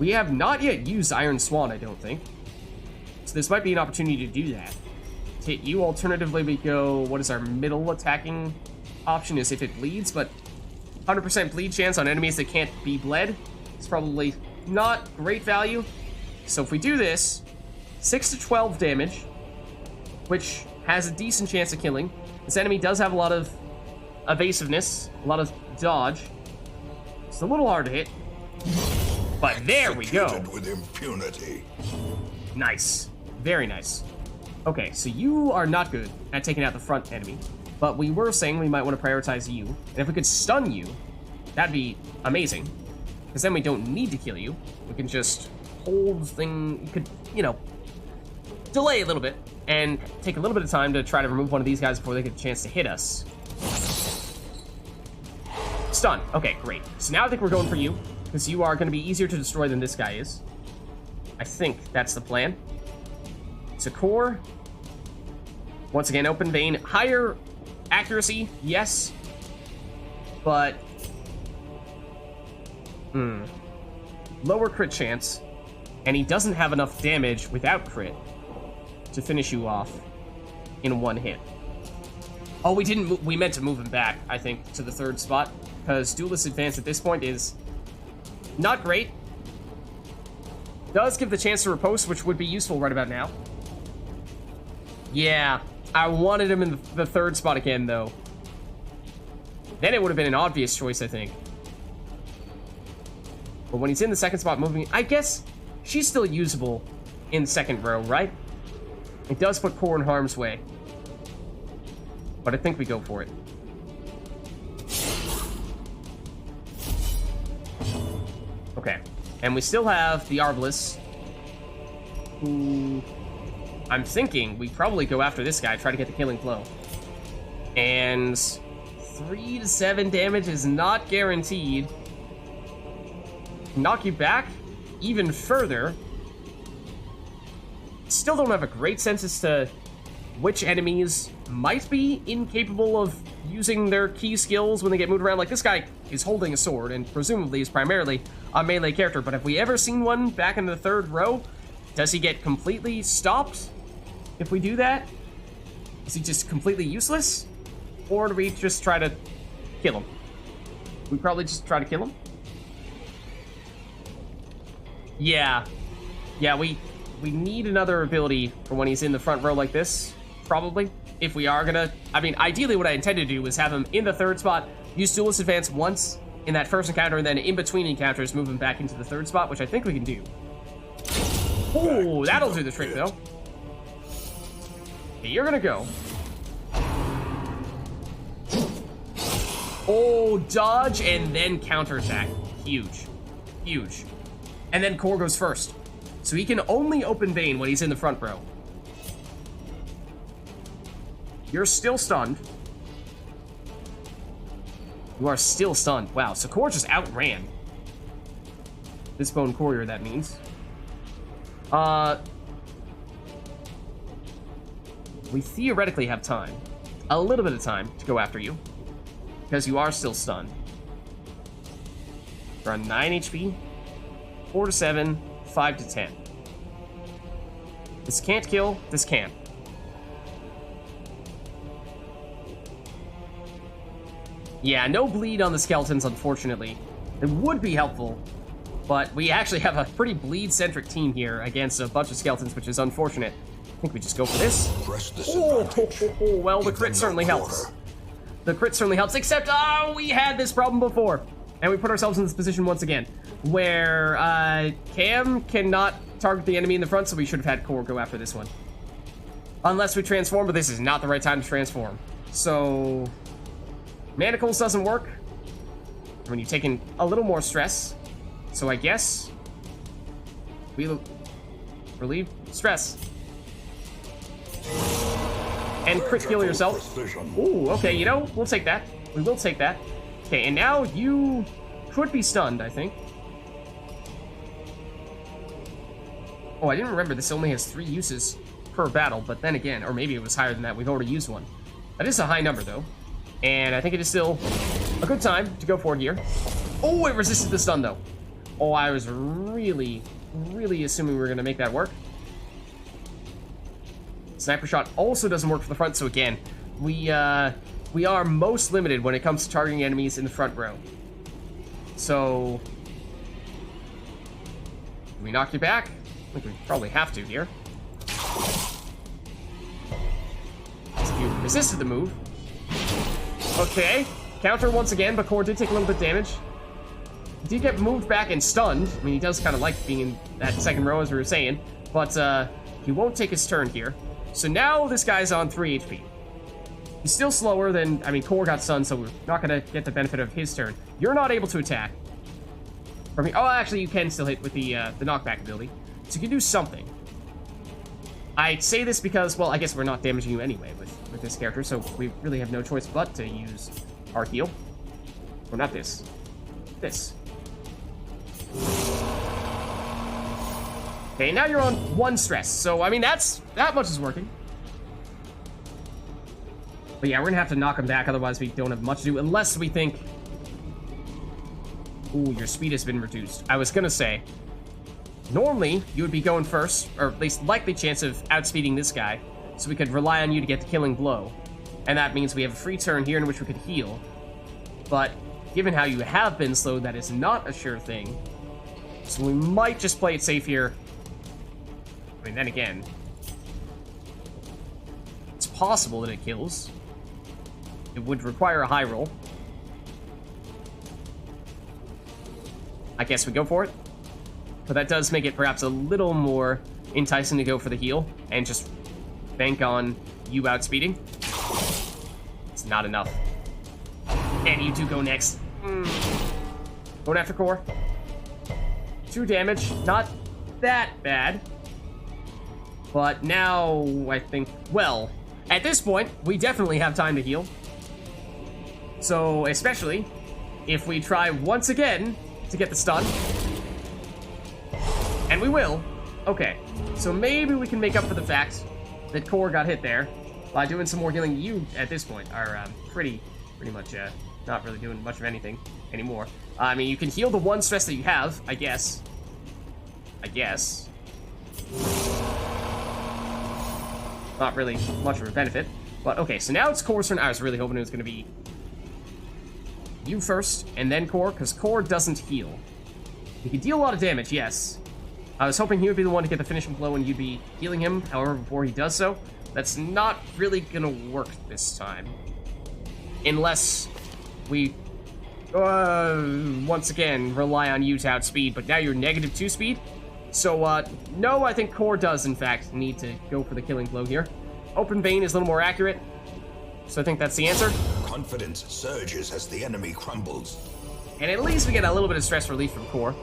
we have not yet used Iron Swan, I don't think. So this might be an opportunity to do that. To hit you, alternatively, we go, what is our middle attacking option is if it bleeds, but 100% bleed chance on enemies that can't be bled. It's probably not great value. So if we do this, 6 to 12 damage, which has a decent chance of killing. This enemy does have a lot of evasiveness, a lot of dodge. It's a little hard to hit, but there we go. With impunity. Nice, very nice. Okay, so you are not good at taking out the front enemy, but we were saying we might want to prioritize you, and if we could stun you, that'd be amazing, because then we don't need to kill you. We can just hold thing, you could, you know, delay a little bit, and take a little bit of time to try to remove one of these guys before they get a chance to hit us. Stun, okay, great. So now I think we're going for you, because you are going to be easier to destroy than this guy is. I think that's the plan. So core. Once again, open vein. Higher accuracy, yes. But lower crit chance. And he doesn't have enough damage without crit to finish you off in one hit. Oh, we didn't. We meant to move him back, I think, to the third spot, because Duelist Advance at this point is not great. Does give the chance to riposte, which would be useful right about now. Yeah, I wanted him in the third spot again, though. Then it would have been an obvious choice, I think. But when he's in the second spot moving, I guess she's still usable in the second row, right? It does put Core in harm's way. But I think we go for it. Okay. And we still have the Arbalest, who I'm thinking we probably go after this guy, try to get the killing blow. And 3 to 7 damage is not guaranteed. Knock you back even further. Still don't have a great sense as to which enemies might be incapable of using their key skills when they get moved around. Like, this guy is holding a sword and presumably is primarily a melee character, but have we ever seen one back in the third row? Does he get completely stopped if we do that? Is he just completely useless? Or do we just try to kill him? We probably just try to kill him? Yeah, we need another ability for when he's in the front row like this, probably. If we are gonna, I mean, ideally what I intended to do was have him in the third spot, use Duelist Advance once in that first encounter, and then in between encounters, move him back into the third spot, which I think we can do. Oh, that'll do the trick, though. Okay, you're gonna go. Oh, dodge and then counterattack. Huge. Huge. And then Core goes first. So he can only open Bane when he's in the front row. You're still stunned. You are still stunned. Wow, so Core just outran this Bone Courier, that means. We theoretically have time. A little bit of time to go after you. Because you are still stunned. You're on 9 HP. 4 to 7. 5 to 10. This can't kill. This can't. Yeah, no bleed on the skeletons, unfortunately. It would be helpful, but we actually have a pretty bleed-centric team here against a bunch of skeletons, which is unfortunate. I think we just go for this. Well, the crit certainly helps. The crit certainly helps, except, we had this problem before. And we put ourselves in this position once again, where Cam cannot target the enemy in the front, so we should have had Core go after this one. Unless we transform, but this is not the right time to transform. So, Manacles doesn't work when you're taking a little more stress. So I guess we relieve stress. And crit kill yourself. Ooh, okay, you know, we'll take that. We will take that. Okay, and now you could be stunned, I think. Oh, I didn't remember this only has 3 uses per battle, but then again, or maybe it was higher than that. We've already used one. That is a high number, though. And I think it is still a good time to go for it here. Oh, it resisted the stun, though. Oh, I was really assuming we were going to make that work. Sniper shot also doesn't work for the front, so again, we are most limited when it comes to targeting enemies in the front row. So, can we knock you back? I think we probably have to here. You resisted the move. Okay, counter once again, but Core did take a little bit of damage. He did get moved back and stunned. I mean, he does kind of like being in that second row, as we were saying, but he won't take his turn here. So now this guy's on 3 HP. He's still slower than, I mean, Core got stunned, so we're not going to get the benefit of his turn. You're not able to attack. From here. Oh, actually, you can still hit with the knockback ability. So you can do something. I say this because, well, I guess we're not damaging you anyway with this character, so we really have no choice but to use our heal. Or not this. This. Okay, now you're on 1 stress, so, I mean, that much is working. But yeah, we're gonna have to knock him back, otherwise we don't have much to do, unless we think... Ooh, your speed has been reduced. I was gonna say, normally, you would be going first, or at least likely chance of outspeeding this guy, so we could rely on you to get the killing blow. and that means we have a free turn here in which we could heal. But given how you have been slowed, that is not a sure thing. So we might just play it safe here. I mean, then again, it's possible that it kills. It would require a high roll. I guess we go for it. But that does make it perhaps a little more enticing to go for the heal and just bank on you outspeeding. It's not enough. And you do go next. Going after core. 2 damage. Not that bad. But now, I think... Well, at this point, we definitely have time to heal. So, especially if we try once again to get the stun. And we will. Okay. So maybe we can make up for the fact that core got hit there by doing some more healing. You, at this point, are pretty much not really doing much of anything anymore. I mean, you can heal the 1 stress that you have, I guess. Not really much of a benefit. But, okay, so now it's core's turn. I was really hoping it was going to be you first, and then core, because core doesn't heal. He can deal a lot of damage, yes. I was hoping he would be the one to get the finishing blow and you'd be healing him, however, before he does so. That's not really gonna work this time. Unless we, once again, rely on you to outspeed, but now you're -2 speed. So, no, I think core does, in fact, need to go for the killing blow here. Open vein is a little more accurate, so I think that's the answer. Confidence surges as the enemy crumbles. And at least we get a little bit of stress relief from core.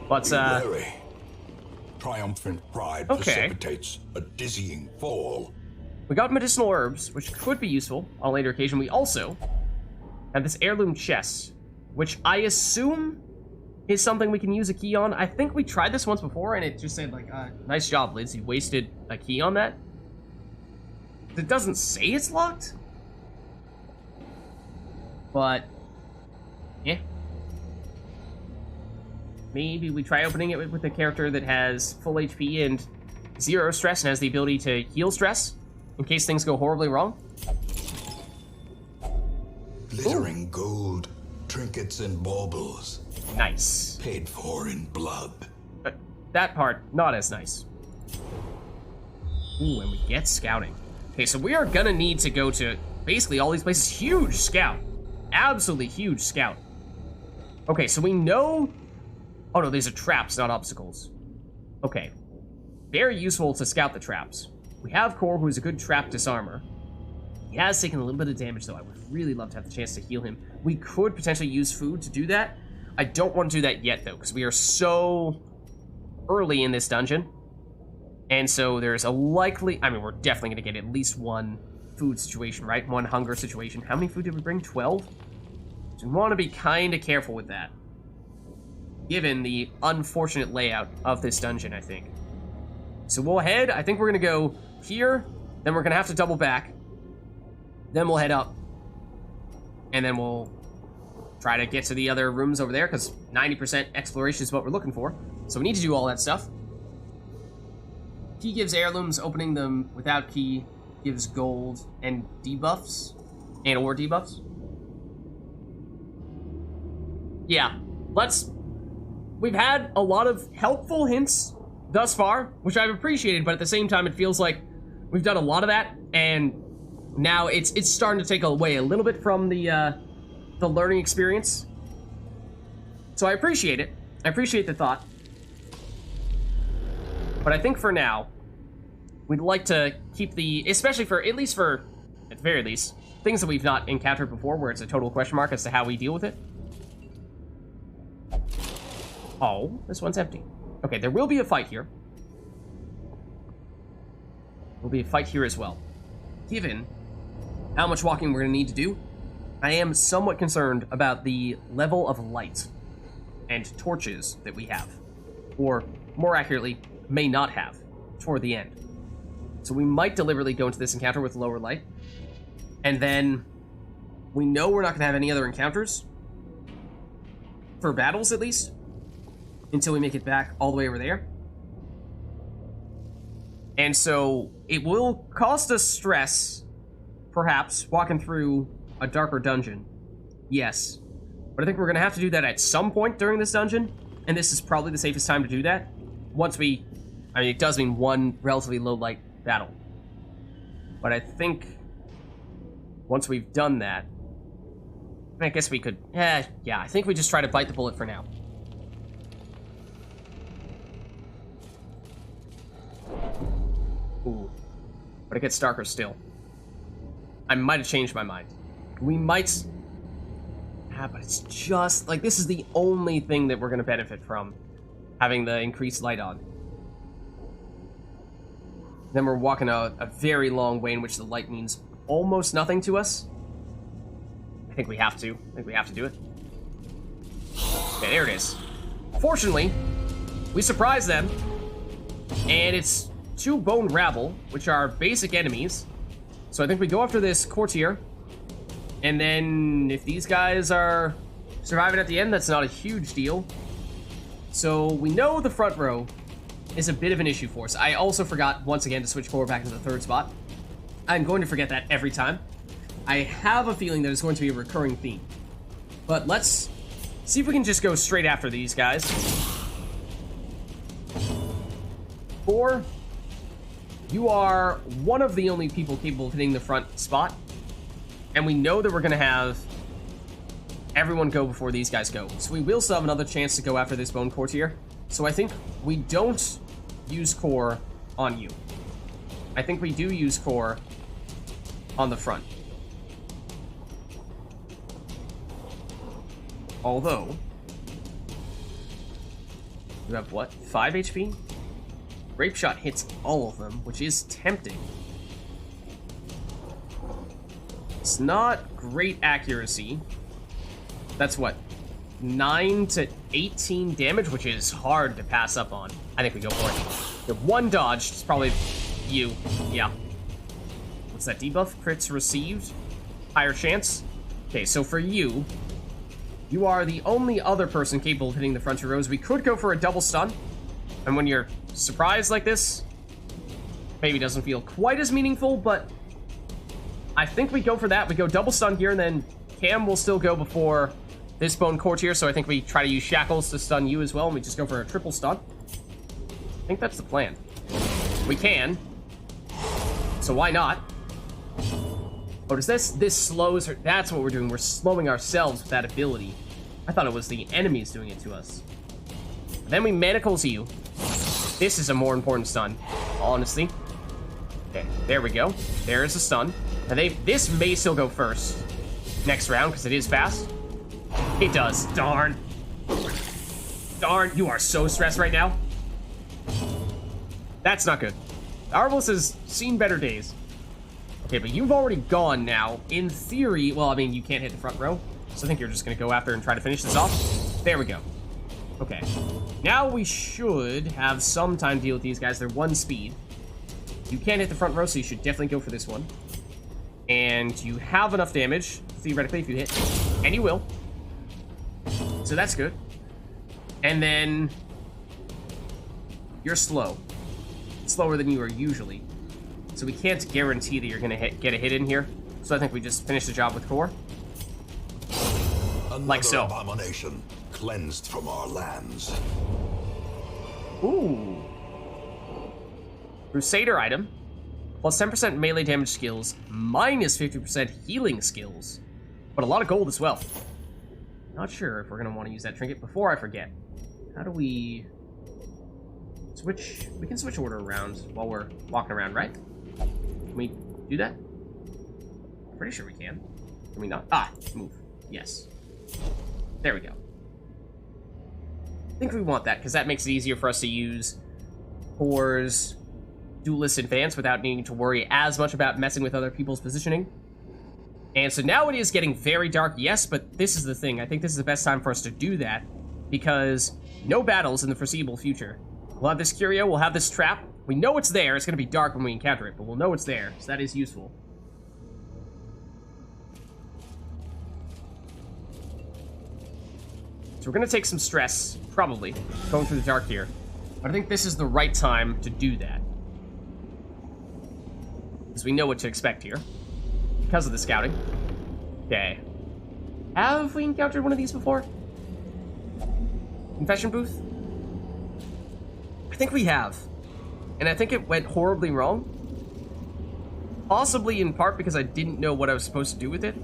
But, Be wary. Triumphant pride okay. precipitates a dizzying fall. We got medicinal herbs, which could be useful on a later occasion. We also have this heirloom chest, which I assume is something we can use a key on. I think we tried this once before, and it just said, like, nice job, Lids. You wasted a key on that. It doesn't say it's locked. But, yeah. Maybe we try opening it with a character that has full HP and 0 stress and has the ability to heal stress in case things go horribly wrong. Glittering gold, trinkets and baubles. Nice. Paid for in blood. That part, not as nice. Ooh, and we get scouting. Okay, so we are gonna need to go to basically all these places. Huge scout. Absolutely huge scout. Okay, so we know... Oh no, these are traps, not obstacles. Okay. Very useful to scout the traps. We have Core, who's a good trap disarmer. He has taken a little bit of damage, though. I would really love to have the chance to heal him. We could potentially use food to do that. I don't want to do that yet, though, because we are so early in this dungeon. And so there's a likely... I mean, we're definitely going to get at least 1 food situation, right? 1 hunger situation. How many food did we bring? 12? So we want to be kind of careful with that, given the unfortunate layout of this dungeon, I think. So we'll head, I think we're gonna go here, then we're gonna have to double back, then we'll head up, and then we'll try to get to the other rooms over there, because 90% exploration is what we're looking for. So we need to do all that stuff. Key gives heirlooms, opening them without key gives gold and debuffs, and/or debuffs. Yeah, we've had a lot of helpful hints thus far, which I've appreciated, but at the same time, it feels like we've done a lot of that, and now it's starting to take away a little bit from the learning experience. So I appreciate it. I appreciate the thought. But I think for now, we'd like to keep especially for, at the very least, things that we've not encountered before, where it's a total question mark as to how we deal with it. Oh, this one's empty. Okay, there will be a fight here. There'll be a fight here as well. Given how much walking we're going to need to do, I am somewhat concerned about the level of light and torches that we have. Or, more accurately, may not have toward the end. So we might deliberately go into this encounter with lower light. And then we know we're not going to have any other encounters. For battles, at least. Until we make it back all the way over there. And so it will cost us stress perhaps, walking through a darker dungeon. Yes. But I think we're going to have to do that at some point during this dungeon, and this is probably the safest time to do that. Once we... I mean, it does mean one relatively low-light battle. But I think once we've done that, I guess we could... yeah, I think we just try to bite the bullet for now. Ooh. But it gets darker still. I might have changed my mind. We might... but it's just... like, this is the only thing that we're going to benefit from. Having the increased light on. Then we're walking a very long way in which the light means almost nothing to us. I think we have to. I think we have to do it. Okay, there it is. Fortunately, we surprise them. And it's 2 bone rabble, which are basic enemies. So I think we go after this courtier. And then if these guys are surviving at the end, that's not a huge deal. So we know the front row is a bit of an issue for us. I also forgot, once again, to switch core back into the 3rd spot. I'm going to forget that every time. I have a feeling that it's going to be a recurring theme. But let's see if we can just go straight after these guys. 4, you are one of the only people capable of hitting the front spot. And we know that we're going to have everyone go before these guys go. So we will still have another chance to go after this bone courtier. So I think we don't use core on you. I think we do use core on the front. Although, you have what? 5 HP? Grape shot hits all of them, which is tempting. It's not great accuracy. That's what? 9 to 18 damage, which is hard to pass up on. I think we go for it. You have 1 dodge. It's probably you. Yeah. What's that debuff? Crits received. Higher chance. Okay, so for you, you are the only other person capable of hitting the front 2 rows. We could go for a double stun. And when you're surprised like this, maybe it doesn't feel quite as meaningful, but I think we go for that. We go double stun here, and then Cam will still go before this bone courtier, so I think we try to use shackles to stun you as well, and we just go for a triple stun. I think that's the plan. We can. So why not? Oh, does this slows her? That's what we're doing. We're slowing ourselves with that ability. I thought it was the enemies doing it to us. Then we manacles you. This is a more important stun, honestly. Okay, there we go. There's a stun. Now this may still go first next round because it is fast. It does. Darn. Darn, you are so stressed right now. That's not good. Arbalest has seen better days. Okay, but you've already gone now. In theory, well, I mean, you can't hit the front row, so I think you're just going to go after and try to finish this off. There we go. Okay. Now we should have some time to deal with these guys. They're 1 speed. You can't hit the front row, so you should definitely go for this one. And you have enough damage, theoretically, if you hit. And you will. So that's good. And then you're slow. Slower than you are usually. So we can't guarantee that you're going to get a hit in here. So I think we just finish the job with core. Another like so. Abomination cleansed from our lands. Ooh. Crusader item. Plus 10% melee damage skills. Minus 50% healing skills. But a lot of gold as well. Not sure if we're going to want to use that trinket. Before I forget, how do we switch? We can switch order around while we're walking around, right? Can we do that? Pretty sure we can. Can we not? Ah, move. Yes. There we go. I think we want that, because that makes it easier for us to use Core's Duelist Advance without needing to worry as much about messing with other people's positioning. And so now it is getting very dark, yes, but this is the thing. I think this is the best time for us to do that, because no battles in the foreseeable future. We'll have this curio, we'll have this trap. We know it's there. It's going to be dark when we encounter it, but we'll know it's there, so that is useful. So we're going to take some stress, probably, going through the dark here. But I think this is the right time to do that. Because we know what to expect here. because of the scouting. Okay. Have we encountered one of these before? Confession booth? I think we have. And I think it went horribly wrong. Possibly in part because I didn't know what I was supposed to do with it.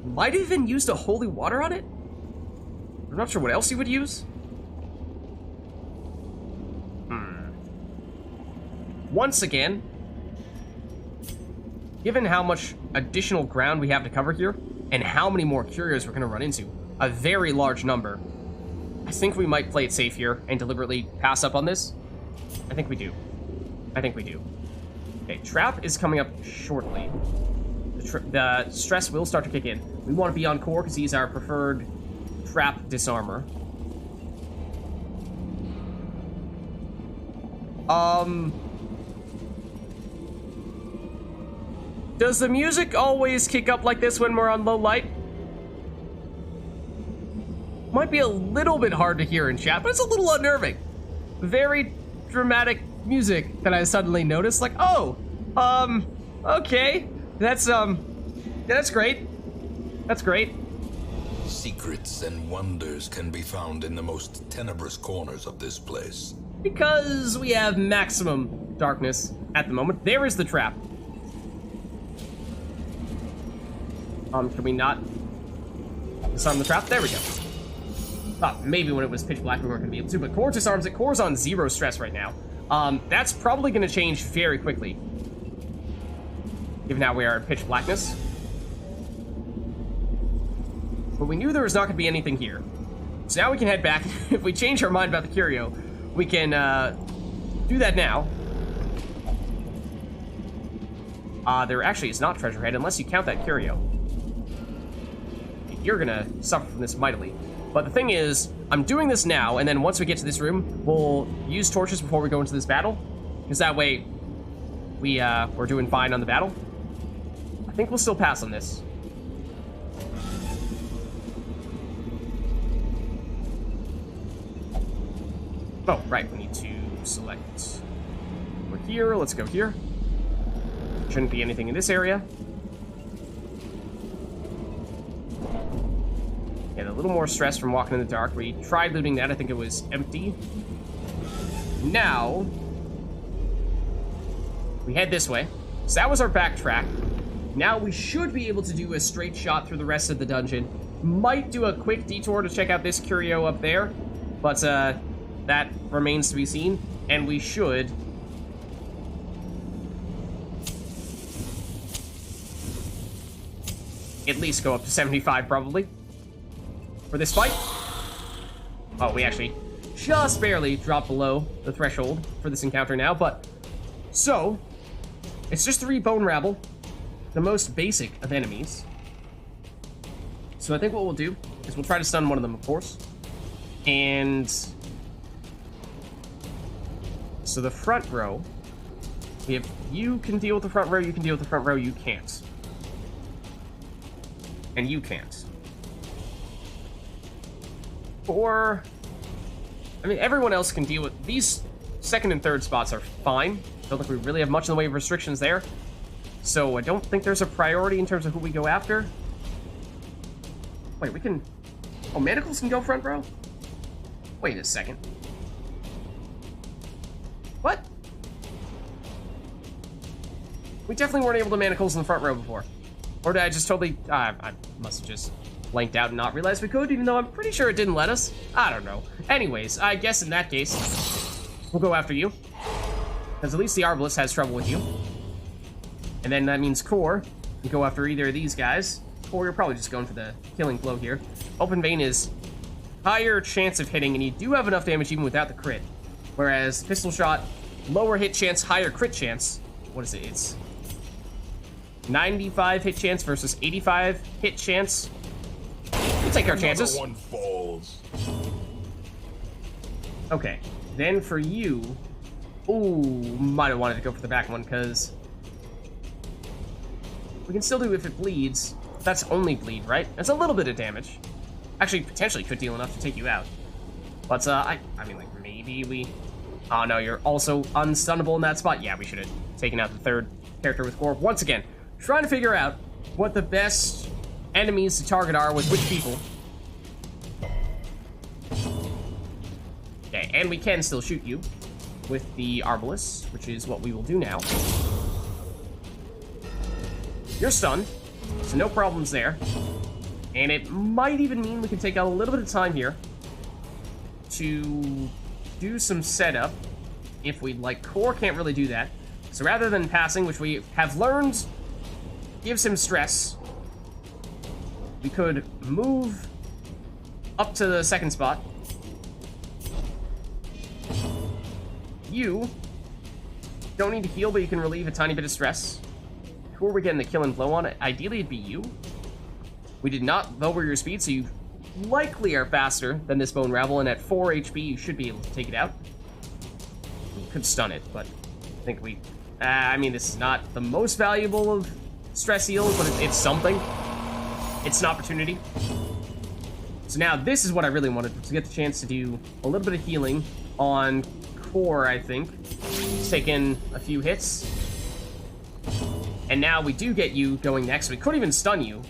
Might have even used a holy water on it. I'm not sure what else you would use. Once again, given how much additional ground we have to cover here, and how many more curios we're going to run into, a very large number, I think we might play it safe here and deliberately pass up on this. I think we do. I think we do. Okay, trap is coming up shortly. The stress will start to kick in. We want to be on core because he's our preferred trap disarmer. Does the music always kick up like this when we're on low light? Might be a little bit hard to hear in chat, but it's a little unnerving. Very dramatic music that I suddenly noticed. Like, oh, okay. That's great. That's great. Secrets and wonders can be found in the most tenebrous corners of this place. Because we have maximum darkness at the moment. There is the trap. Can we not disarm the trap? There we go. Thought maybe when it was pitch black we weren't gonna be able to, but Core disarms it. Core's on 0 stress right now. That's probably gonna change very quickly, given how we are in pitch blackness. But we knew there was not gonna be anything here. So now we can head back. If we change our mind about the curio, we can do that now. There actually is not treasure head unless you count that curio. You're gonna suffer from this mightily. But the thing is, I'm doing this now, and then once we get to this room, we'll use torches before we go into this battle, because that way we're doing fine on the battle. I think we'll still pass on this. Oh, right, we need to select. We're here, let's go here. Shouldn't be anything in this area. Get a little more stress from walking in the dark. We tried looting that, I think it was empty. Now, we head this way. So that was our backtrack. Now we should be able to do a straight shot through the rest of the dungeon. Might do a quick detour to check out this curio up there, but that remains to be seen. And we should at least go up to 75 probably for this fight. Oh, we actually just barely dropped below the threshold for this encounter now, but so it's just 3 bone rabble, the most basic of enemies. So I think what we'll do is we'll try to stun one of them, of course. And so the front row, if you can deal with the front row, you can deal with the front row, you can't. And you can't. Or, I mean, everyone else can deal with these. Second and third spots are fine. Don't think we really have much in the way of restrictions there. So I don't think there's a priority in terms of who we go after. Wait, we can... Oh, manacles can go front row? Wait a second. What? We definitely weren't able to manacles in the front row before. Or did I just totally... I must have just blanked out and not realized we could, even though I'm pretty sure it didn't let us. I don't know. Anyways, I guess in that case, we'll go after you. Because at least the Arbalist has trouble with you. And then that means Core, you go after either of these guys. Or you're probably just going for the killing blow here. Open Vein is higher chance of hitting, and you do have enough damage even without the crit. Whereas Pistol Shot, lower hit chance, higher crit chance. What is it? It's 95 hit chance versus 85 hit chance. We'll take our chances. One falls. Okay, then for you, ooh, might have wanted to go for the back one because we can still do if it bleeds. That's only bleed, right? That's a little bit of damage. Actually, potentially could deal enough to take you out. But I mean, like maybe we. Oh no, you're also unstunnable in that spot. Yeah, we should have taken out the third character with Core once again. Trying to figure out what the best enemies to target are with which people. Okay, and we can still shoot you with the Arbalest, which is what we will do now. You're stunned, so no problems there. And it might even mean we can take out a little bit of time here to do some setup if we'd like. Core can't really do that. So rather than passing, which we have learned gives him stress, we could move up to the second spot. You don't need to heal, but you can relieve a tiny bit of stress. Who are we getting the kill and blow on? Ideally, it'd be you. We did not lower your speed, so you likely are faster than this Bone Rabble, and at 4 HP, you should be able to take it out. You could stun it, but I think we... I mean, this is not the most valuable of stress heals, but it's something. It's an opportunity. So now, this is what I really wanted, to get the chance to do a little bit of healing on Core, I think. He's taken a few hits. And now we do get you going next. We could even stun you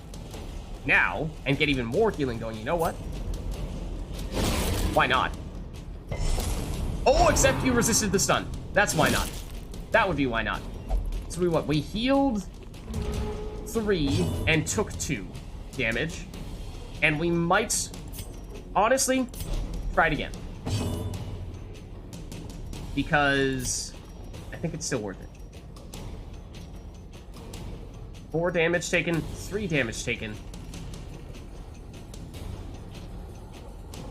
now and get even more healing going. You know what? Why not? Oh, except you resisted the stun. That's why not. That would be why not. So we healed 3 and took 2 damage. And we might, honestly, try it again. Because I think it's still worth it. 4 damage taken, 3 damage taken.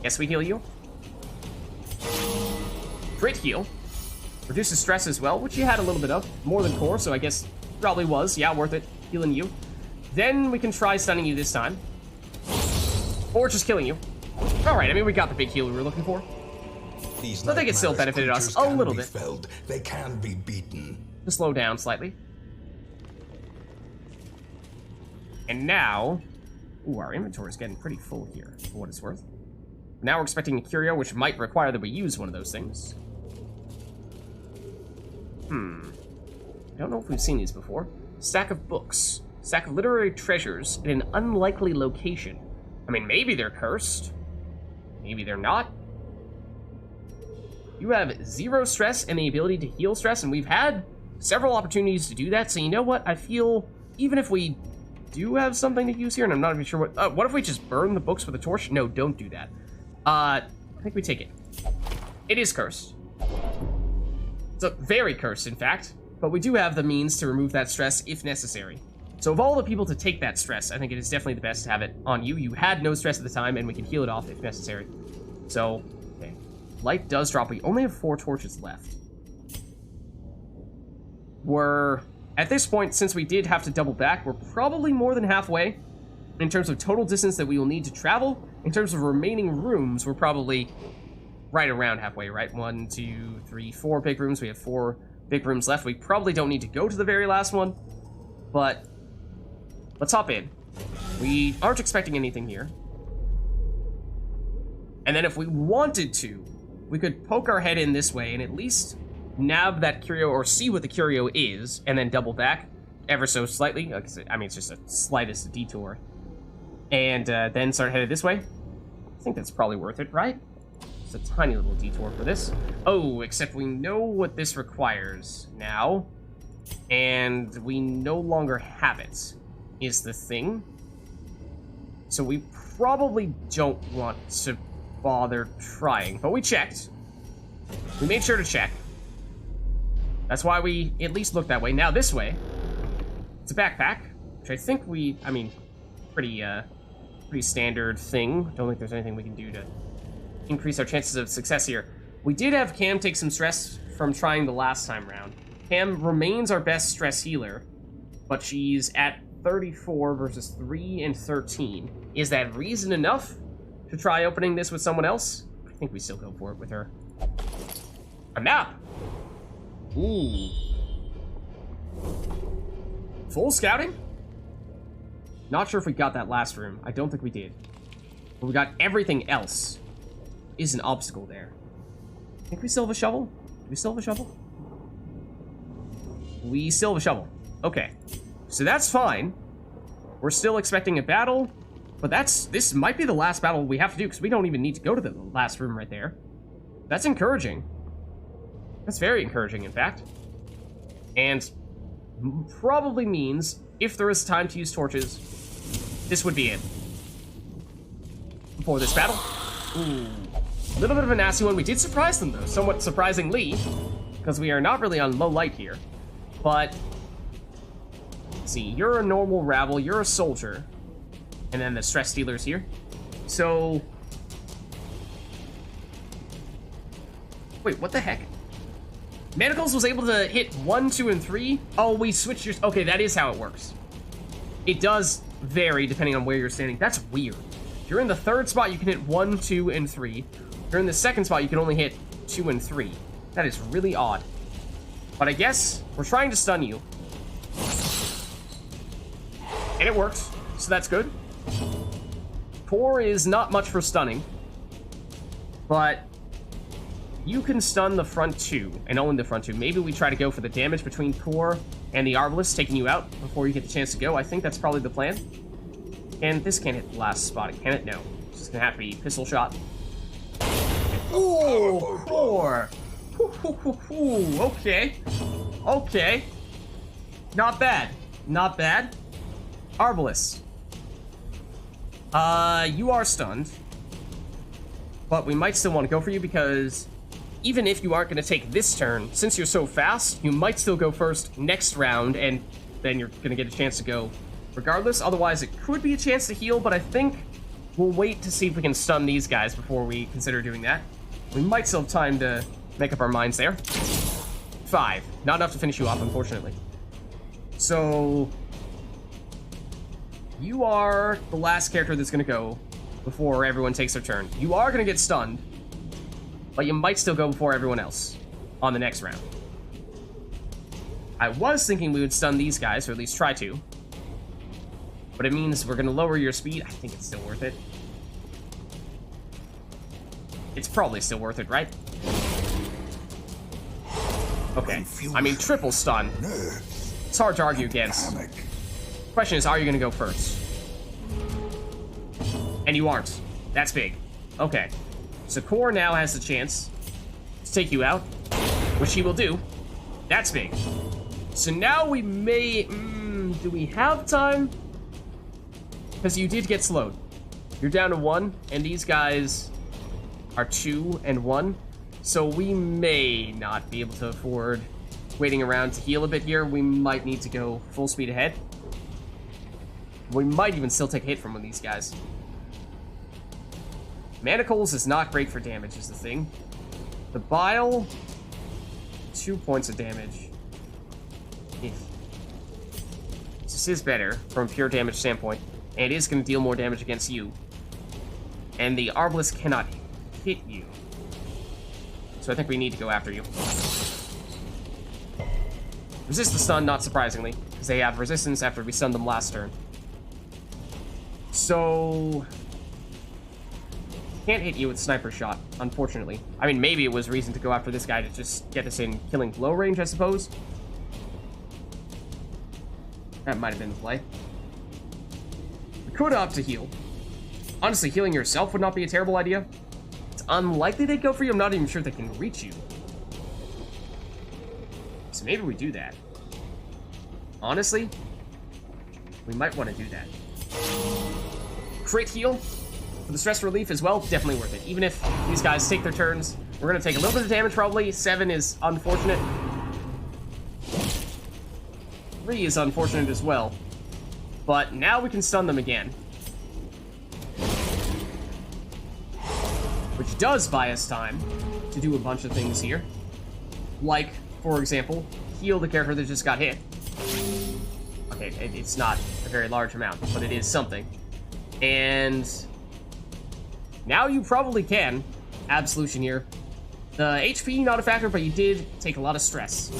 Yes, we heal you. Crit heal. Reduces stress as well, which you had a little bit of. More than Core, so I guess probably was. Yeah, worth it. Healing you. Then we can try stunning you this time. Or just killing you. Alright, I mean, we got the big heal we were looking for. So I think it still benefited us a little bit. They can be beaten. To slow down slightly. And now... Ooh, our inventory is getting pretty full here, for what it's worth. Now we're expecting a curio, which might require that we use one of those things. I don't know if we've seen these before. Stack of books. Stack of literary treasures in an unlikely location. I mean, maybe they're cursed. Maybe they're not. You have 0 stress and the ability to heal stress, and we've had several opportunities to do that, so you know what? I feel, even if we do have something to use here, and I'm not even sure what if we just burn the books with a torch? No, don't do that. I think we take it. It is cursed. It's very cursed, in fact, but we do have the means to remove that stress if necessary. So of all the people to take that stress, I think it is definitely the best to have it on you. You had no stress at the time, and we can heal it off if necessary. So, okay. Light does drop. We only have 4 torches left. We're, at this point, since we did have to double back, we're probably more than halfway in terms of total distance that we will need to travel. In terms of remaining rooms, we're probably right around halfway, right? 1, 2, 3, 4 big rooms. We have 4 big rooms left. We probably don't need to go to the very last one, but let's hop in. We aren't expecting anything here. And then if we wanted to, we could poke our head in this way and at least nab that curio or see what the curio is and then double back ever so slightly. I mean, it's just a slightest detour. And then start headed this way. I think that's probably worth it, right? Just a tiny little detour for this. Oh, except we know what this requires now. And we no longer have it, is the thing. So we probably don't want to bother trying. But we checked. We made sure to check. That's why we at least looked that way. Now this way, it's a backpack, which I think pretty standard thing. Don't think there's anything we can do to increase our chances of success here. We did have Cam take some stress from trying the last time round. Cam remains our best stress healer, but she's at 34 versus 3 and 13. Is that reason enough to try opening this with someone else? I think we still go for it with her. A map! Ooh. Full scouting? Not sure if we got that last room. I don't think we did. But we got everything else. Is an obstacle there. I think we still have a shovel? Do we still have a shovel? We still have a shovel. Okay. So that's fine. We're still expecting a battle, but this might be the last battle we have to do, because we don't even need to go to the last room right there. That's encouraging. That's very encouraging, in fact. And probably means, if there is time to use torches, this would be it. For this battle. Ooh. A little bit of a nasty one. We did surprise them, though, somewhat surprisingly, because we are not really on low light here. But, let's see, you're a normal rabble, you're a soldier, and then the stress dealer's here. So, wait, what the heck? Manacles was able to hit 1, 2, and 3. Oh, we switched your... Okay, that is how it works. It does vary depending on where you're standing. That's weird. If you're in the third spot, you can hit 1, 2, and 3. If you're in the second spot, you can only hit 2 and 3. That is really odd. But I guess we're trying to stun you. And it works, so that's good. Core is not much for stunning. But you can stun the front two, and only the front two. Maybe we try to go for the damage between Core and the Arbalist, taking you out before you get the chance to go. I think that's probably the plan. And this can't hit the last spot, can it? No. It's just gonna have to be pistol shot. Ooh, 4. Ooh, okay. Okay. Not bad. Not bad. Arbalist. You are stunned. But we might still want to go for you because even if you aren't going to take this turn, since you're so fast, you might still go first next round, and then you're going to get a chance to go regardless. Otherwise, it could be a chance to heal, but I think we'll wait to see if we can stun these guys before we consider doing that. We might still have time to make up our minds there. 5. Not enough to finish you off, unfortunately. So, you are the last character that's going to go before everyone takes their turn. You are going to get stunned, but you might still go before everyone else on the next round. I was thinking we would stun these guys, or at least try to. But it means we're going to lower your speed. I think it's still worth it. It's probably still worth it, right? Okay. I mean, triple stun. It's hard to argue against. Question is, are you going to go first? And you aren't. That's big. Okay. So Core now has the chance to take you out, which he will do. That's big. So now we may... do we have time? Because you did get slowed. You're down to 1, and these guys are 2 and 1. So we may not be able to afford waiting around to heal a bit here. We might need to go full speed ahead. We might even still take a hit from one of these guys. Manacles is not great for damage, is the thing. The Bile, 2 points of damage. This is better from a pure damage standpoint, and it is going to deal more damage against you. And the Arbalist cannot hit you. So I think we need to go after you. Resist the stun, not surprisingly, because they have resistance after we stunned them last turn. So... can't hit you with sniper shot, unfortunately. I mean, maybe it was reason to go after this guy to just get us in killing blow range, I suppose. That might have been the play. We could opt to heal. Honestly, healing yourself would not be a terrible idea. It's unlikely they'd go for you. I'm not even sure they can reach you. So maybe we do that. Honestly, we might want to do that. Crit heal for the stress relief as well, definitely worth it. Even if these guys take their turns, we're going to take a little bit of damage probably. 7 is unfortunate. 3 is unfortunate as well. But now we can stun them again. Which does buy us time to do a bunch of things here. Like, for example, heal the character that just got hit. Okay, it's not a very large amount, but it is something. And now you probably can Absolution here. The HP, not a factor, but you did take a lot of stress.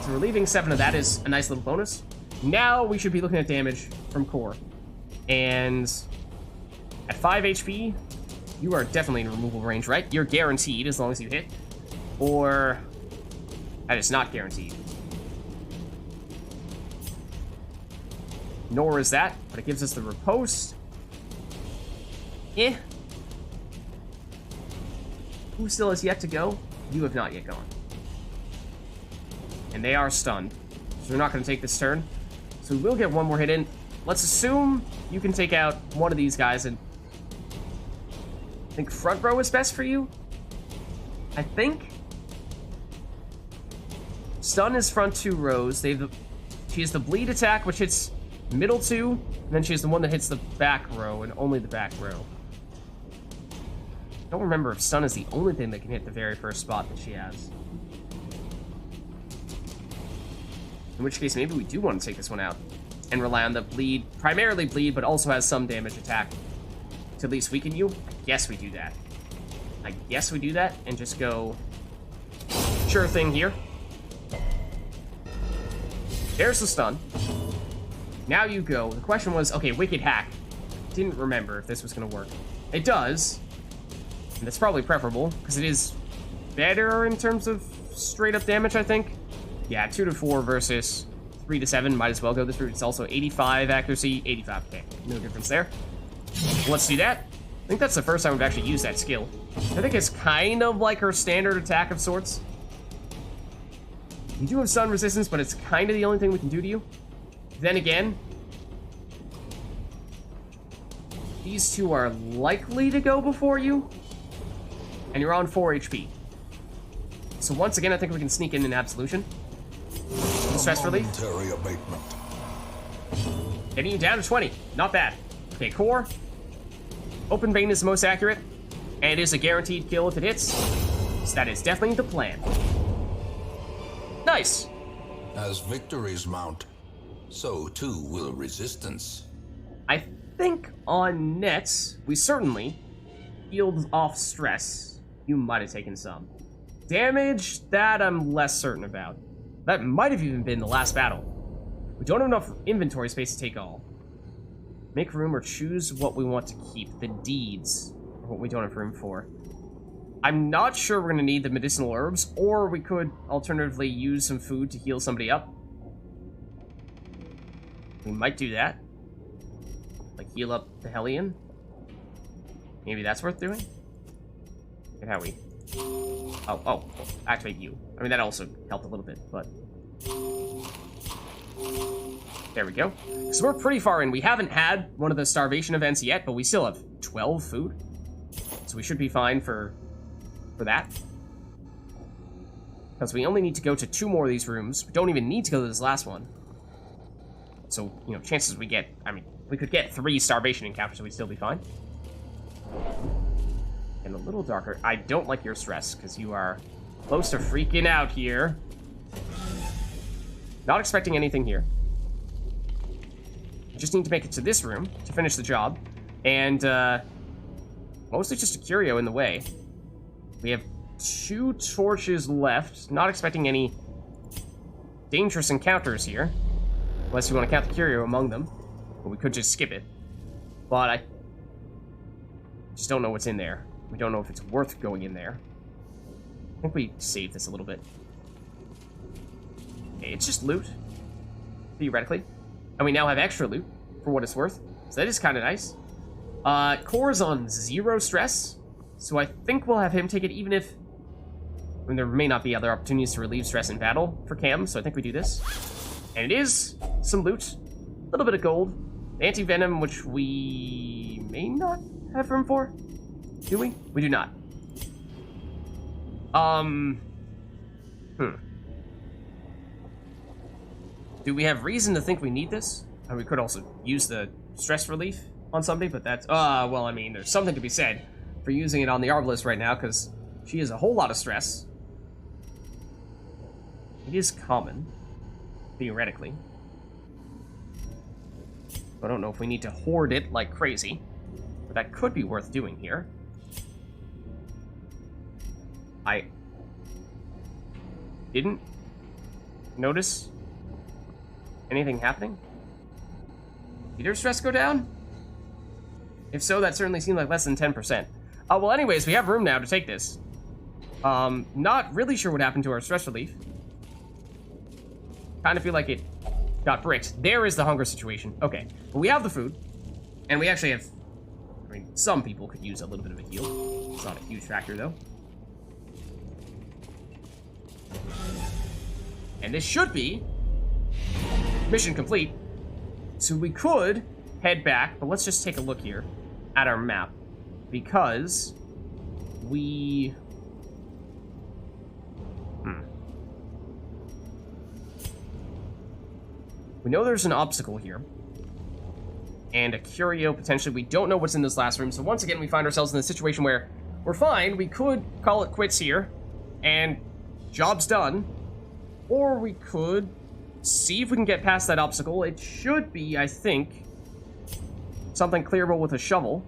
So relieving 7 of that is a nice little bonus. Now we should be looking at damage from Core. And at 5 HP, you are definitely in removal range, right? You're guaranteed as long as you hit. Or that is not guaranteed. nor is that, but it gives us the riposte. Who still has yet to go? You have not yet gone. And they are stunned, so we're not going to take this turn. So we will get one more hit in. Let's assume you can take out one of these guys, and I think front row is best for you. I think. Stun is front 2 rows. She has the bleed attack, which hits middle 2, and then she has the one that hits the back row, and only the back row. I don't remember if stun is the only thing that can hit the very first spot that she has. In which case, maybe we do want to take this one out and rely on the bleed, primarily bleed, but also has some damage attack to at least weaken you. I guess we do that. I guess we do that and just go sure thing here. There's the stun. Now you go. The question was, okay, Wicked Hack. Didn't remember if this was going to work. It does. And that's probably preferable, because it is better in terms of straight-up damage, I think. Yeah, 2 to 4 versus 3 to 7. Might as well go this route. It's also 85 accuracy, 85. Okay, no difference there. Let's do that. I think that's the first time we've actually used that skill. I think it's kind of like her standard attack of sorts. You do have stun resistance, but it's kind of the only thing we can do to you. Then again, these two are likely to go before you, and you're on 4 HP. So once again, I think we can sneak in an absolution. Stress relief. Momentary abatement. Getting you down to 20. Not bad. Okay, core. Open vein is the most accurate, and it is a guaranteed kill if it hits. So that is definitely the plan. Nice. As victories mount, so too will resistance. I think on nets, we certainly healed off stress. You might have taken some. Damage, that I'm less certain about. That might have even been the last battle. We don't have enough inventory space to take all. Make room or choose what we want to keep. The deeds are what we don't have room for. I'm not sure we're going to need the medicinal herbs, or we could alternatively use some food to heal somebody up. We might do that. Like heal up the Hellion. Maybe that's worth doing. Look at how we... Oh, activate you. I mean, that also helped a little bit, but... There we go. So we're pretty far in. We haven't had one of the starvation events yet, but we still have 12 food. So we should be fine for that. Because we only need to go to 2 more of these rooms. We don't even need to go to this last one. So, you know, chances we get... I mean, we could get 3 starvation encounters, so we'd still be fine. And a little darker. I don't like your stress, because you are close to freaking out here. Not expecting anything here. Just need to make it to this room to finish the job. And, mostly just a curio in the way. We have 2 torches left. Not expecting any dangerous encounters here. Unless you want to count the curio among them. But we could just skip it. But I just don't know what's in there. We don't know if it's worth going in there. I think we save this a little bit. Okay, it's just loot. Theoretically. And we now have extra loot, for what it's worth. So that is kind of nice. Core's on 0 stress. So I think we'll have him take it even if... I mean, there may not be other opportunities to relieve stress in battle for Cam, so I think we do this. And it is some loot. A little bit of gold. Anti-venom, which we may not have room for. Do we? We do not. Do we have reason to think we need this? And we could also use the stress relief on somebody, but that's... well, I mean, there's something to be said for using it on the Arbalist right now, because she has a whole lot of stress. It is common, theoretically. I don't know if we need to hoard it like crazy, but that could be worth doing here. I didn't notice anything happening. Did your stress go down? If so, that certainly seemed like less than 10%. Well, anyways, we have room now to take this. Not really sure what happened to our stress relief. Kind of feel like it got bricks. There is the hunger situation. Okay, but we have the food, and we actually have, I mean, some people could use a little bit of a heal. It's not a huge factor, though. And this should be mission complete. So we could head back, but let's just take a look here at our map, because we... We know there's an obstacle here, and a curio potentially. We don't know what's in this last room, so once again we find ourselves in a situation where we're fine. We could call it quits here, and job's done, or we could see if we can get past that obstacle. It should be, I think, something clearable with a shovel,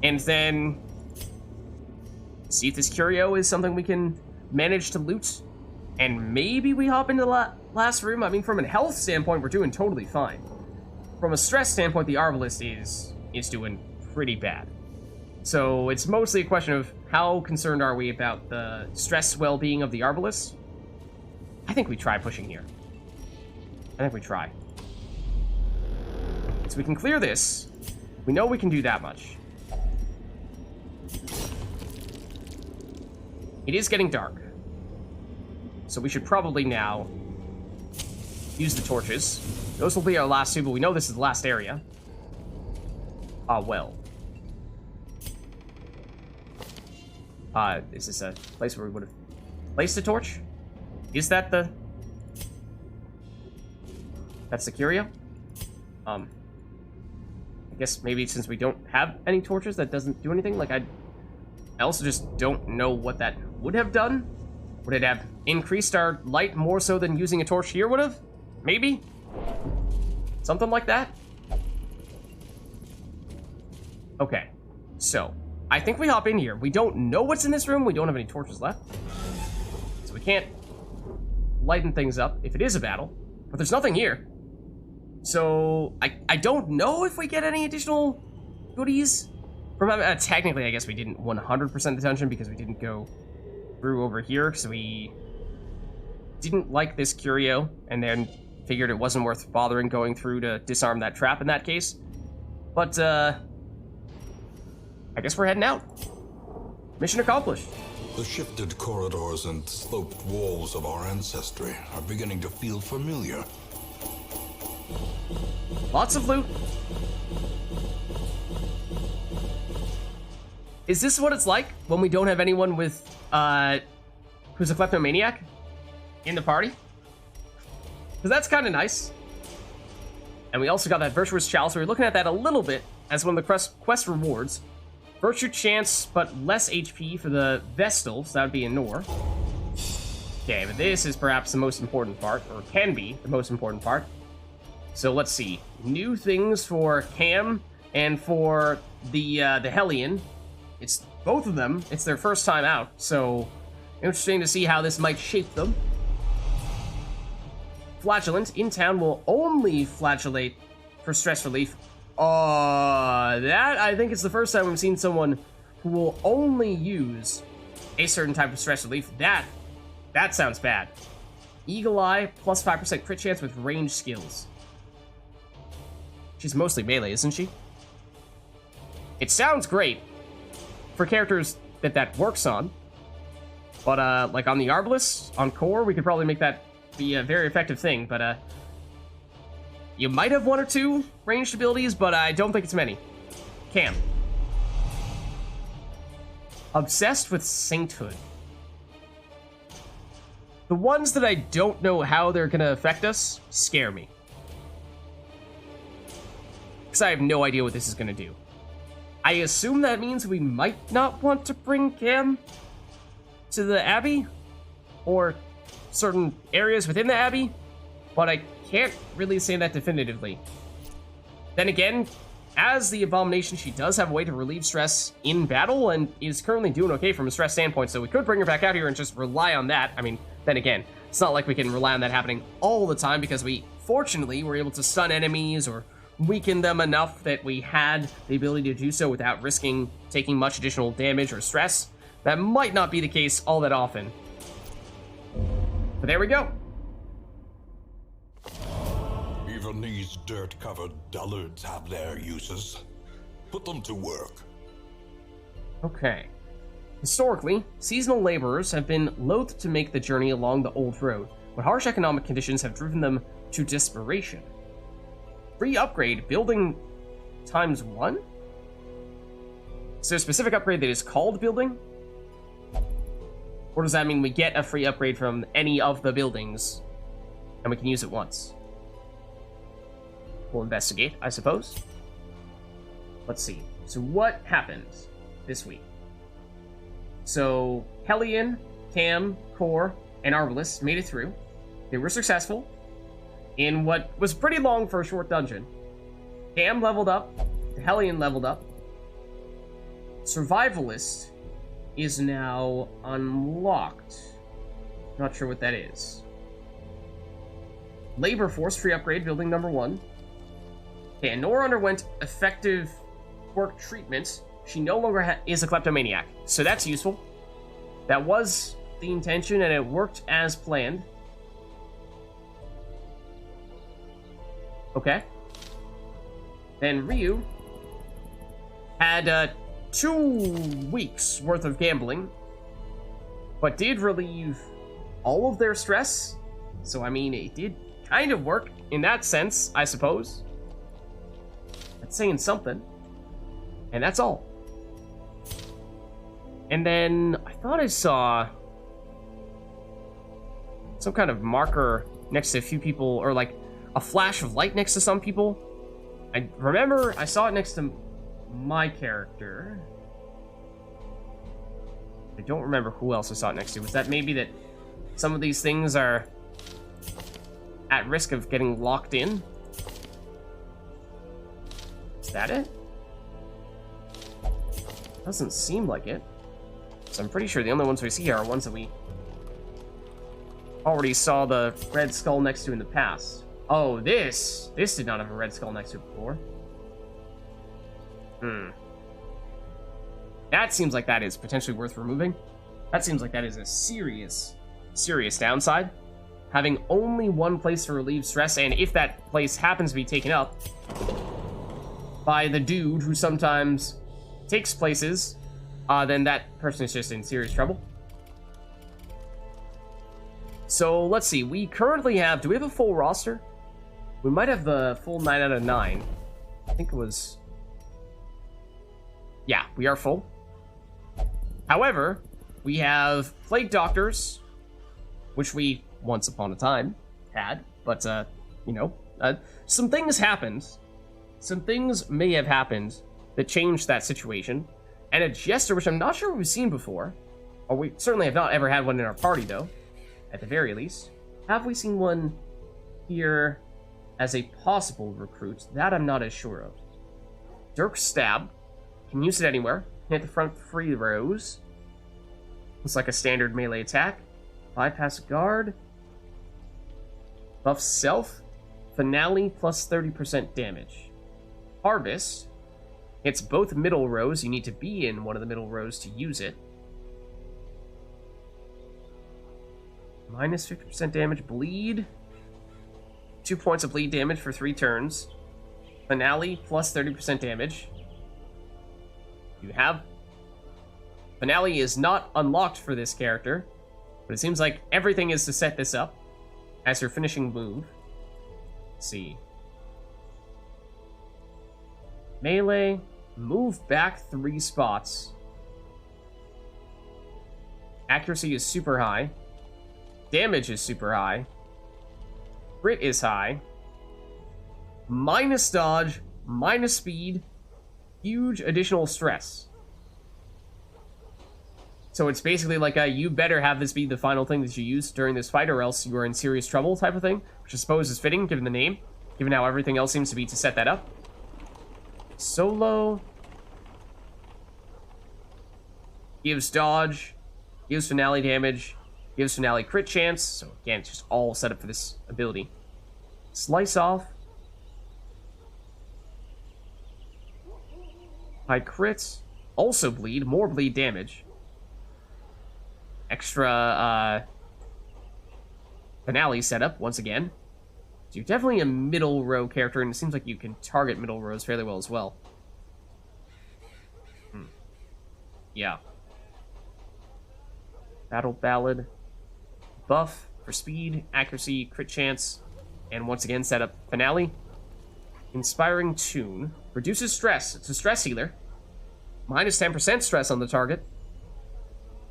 and then see if this curio is something we can manage to loot, and maybe we hop into the last room. I mean, from a health standpoint, we're doing totally fine. From a stress standpoint, the Arbalist is doing pretty bad. So it's mostly a question of how concerned are we about the stress well-being of the Arbalist. I think we try pushing here. I think we try. So we can clear this. We know we can do that much. It is getting dark, so we should probably now use the torches. Those will be our last two, but we know this is the last area. Well. Is this a place where we would have placed a torch? Is that the... That's the curio? I guess maybe since we don't have any torches, that doesn't do anything. Like, I also just don't know what that would have done. Would it have increased our light more so than using a torch here would have? Maybe? Something like that? Okay, so I think we hop in here. We don't know what's in this room. We don't have any torches left, so we can't lighten things up if it is a battle, but there's nothing here. So I don't know if we get any additional goodies from technically, I guess we didn't 100% attention because we didn't go through over here, so we didn't like this curio, and then figured it wasn't worth bothering going through to disarm that trap in that case. But, I guess we're heading out. Mission accomplished. The shifted corridors and sloped walls of our ancestry are beginning to feel familiar. Lots of loot. Is this what it's like when we don't have anyone with, who's a kleptomaniac in the party? Because that's kind of nice. And we also got that Virtuous Chalice, so we're looking at that a little bit as one of the quest rewards. Virtue Chance, but less HP for the Vestal, so that would be a Nor. Okay, but this is perhaps the most important part, or can be the most important part. So let's see. New things for Cam and for the Hellion. It's both of them. It's their first time out, so interesting to see how this might shape them. Flagellant in town will only flagellate for stress relief. That I think is the first time we've seen someone who will only use a certain type of stress relief. That sounds bad. Eagle Eye, plus 5% crit chance with ranged skills. She's mostly melee, isn't she? It sounds great for characters that works on, but like on the Arbalist, on core, we could probably make that be a very effective thing, but you might have one or two ranged abilities, but I don't think it's many. Cam. Obsessed with Sainthood. The ones that I don't know how they're gonna affect us scare me, because I have no idea what this is gonna do. I assume that means we might not want to bring Cam to the Abbey, or certain areas within the Abbey, but I can't really say that definitively. Then again, as the Abomination, she does have a way to relieve stress in battle, and is currently doing okay from a stress standpoint, so we could bring her back out here and just rely on that. I mean, then again, it's not like we can rely on that happening all the time, because we, fortunately, were able to stun enemies or weaken them enough that we had the ability to do so without risking taking much additional damage or stress. That might not be the case all that often. But there we go. Even these dirt-covered dullards have their uses. Put them to work. Okay. Historically, seasonal laborers have been loath to make the journey along the old road, but harsh economic conditions have driven them to desperation. Free upgrade, building times 1? Is there a specific upgrade that is called building? Or does that mean we get a free upgrade from any of the buildings, and we can use it once? We'll investigate, I suppose. Let's see. So what happened this week? So, Hellion, Cam, Core, and Arbalest made it through. They were successful in what was pretty long for a short dungeon. Cam leveled up, the Hellion leveled up. Survivalist is now unlocked. Not sure what that is. Labor Force free upgrade, building number 1. Okay, and Nora underwent effective quirk treatment. She no longer is a kleptomaniac, so that's useful. That was the intention, and it worked as planned. Okay. Then Ryu had 2 weeks worth of gambling, but did relieve all of their stress. So, I mean, it did kind of work in that sense, I suppose. That's saying something. And that's all. And then I thought I saw some kind of marker next to a few people, or like a flash of light next to some people. I remember I saw it next to my character. I don't remember who else I saw it next to. Was that maybe that some of these things are at risk of getting locked in? Is that it? Doesn't seem like it. So I'm pretty sure the only ones we see here are ones that we already saw the red skull next to in the past. Oh, this did not have a red skull next to it before. That seems like that is potentially worth removing. That seems like that is a serious downside. Having only one place to relieve stress, and if that place happens to be taken up by the dude who sometimes takes places, then that person is just in serious trouble. So let's see, we currently have, do we have a full roster? We might have the full 9 out of 9. I think it was, yeah, we are full. However, we have Plague Doctors, which we once upon a time had, but some things happened. Some things may have happened that changed that situation. And a Jester, which I'm not sure we've seen before. Or we certainly have not ever had one in our party, though. At the very least. Have we seen one here as a possible recruit? That I'm not as sure of. Dirk Stab. Can use it anywhere. Hit the front 3 rows. Looks like a standard melee attack. Bypass guard. Buff self. Finale plus 30% damage. Harvest. Hits both middle rows. You need to be in one of the middle rows to use it. Minus 50% damage. Bleed. 2 points of bleed damage for 3 turns. Finale plus 30% damage. You have... Finale is not unlocked for this character, but it seems like everything is to set this up as your finishing move. Let's see. Melee, move back 3 spots. Accuracy is super high. Damage is super high. Crit is high. Minus dodge, minus speed, huge additional stress. So it's basically like a, you better have this be the final thing that you use during this fight or else you are in serious trouble type of thing, which I suppose is fitting given the name, given how everything else seems to be to set that up. Solo gives dodge, gives finale damage, gives finale crit chance. So again, it's just all set up for this ability. Slice off. High crits. Also bleed, more bleed damage. Extra finale setup once again. So you're definitely a middle row character, and it seems like you can target middle rows fairly well as well. Yeah. Battle Ballad. Buff for speed, accuracy, crit chance, and once again set up Finale. Inspiring Tune. Reduces stress. It's a stress healer. Minus 10% stress on the target.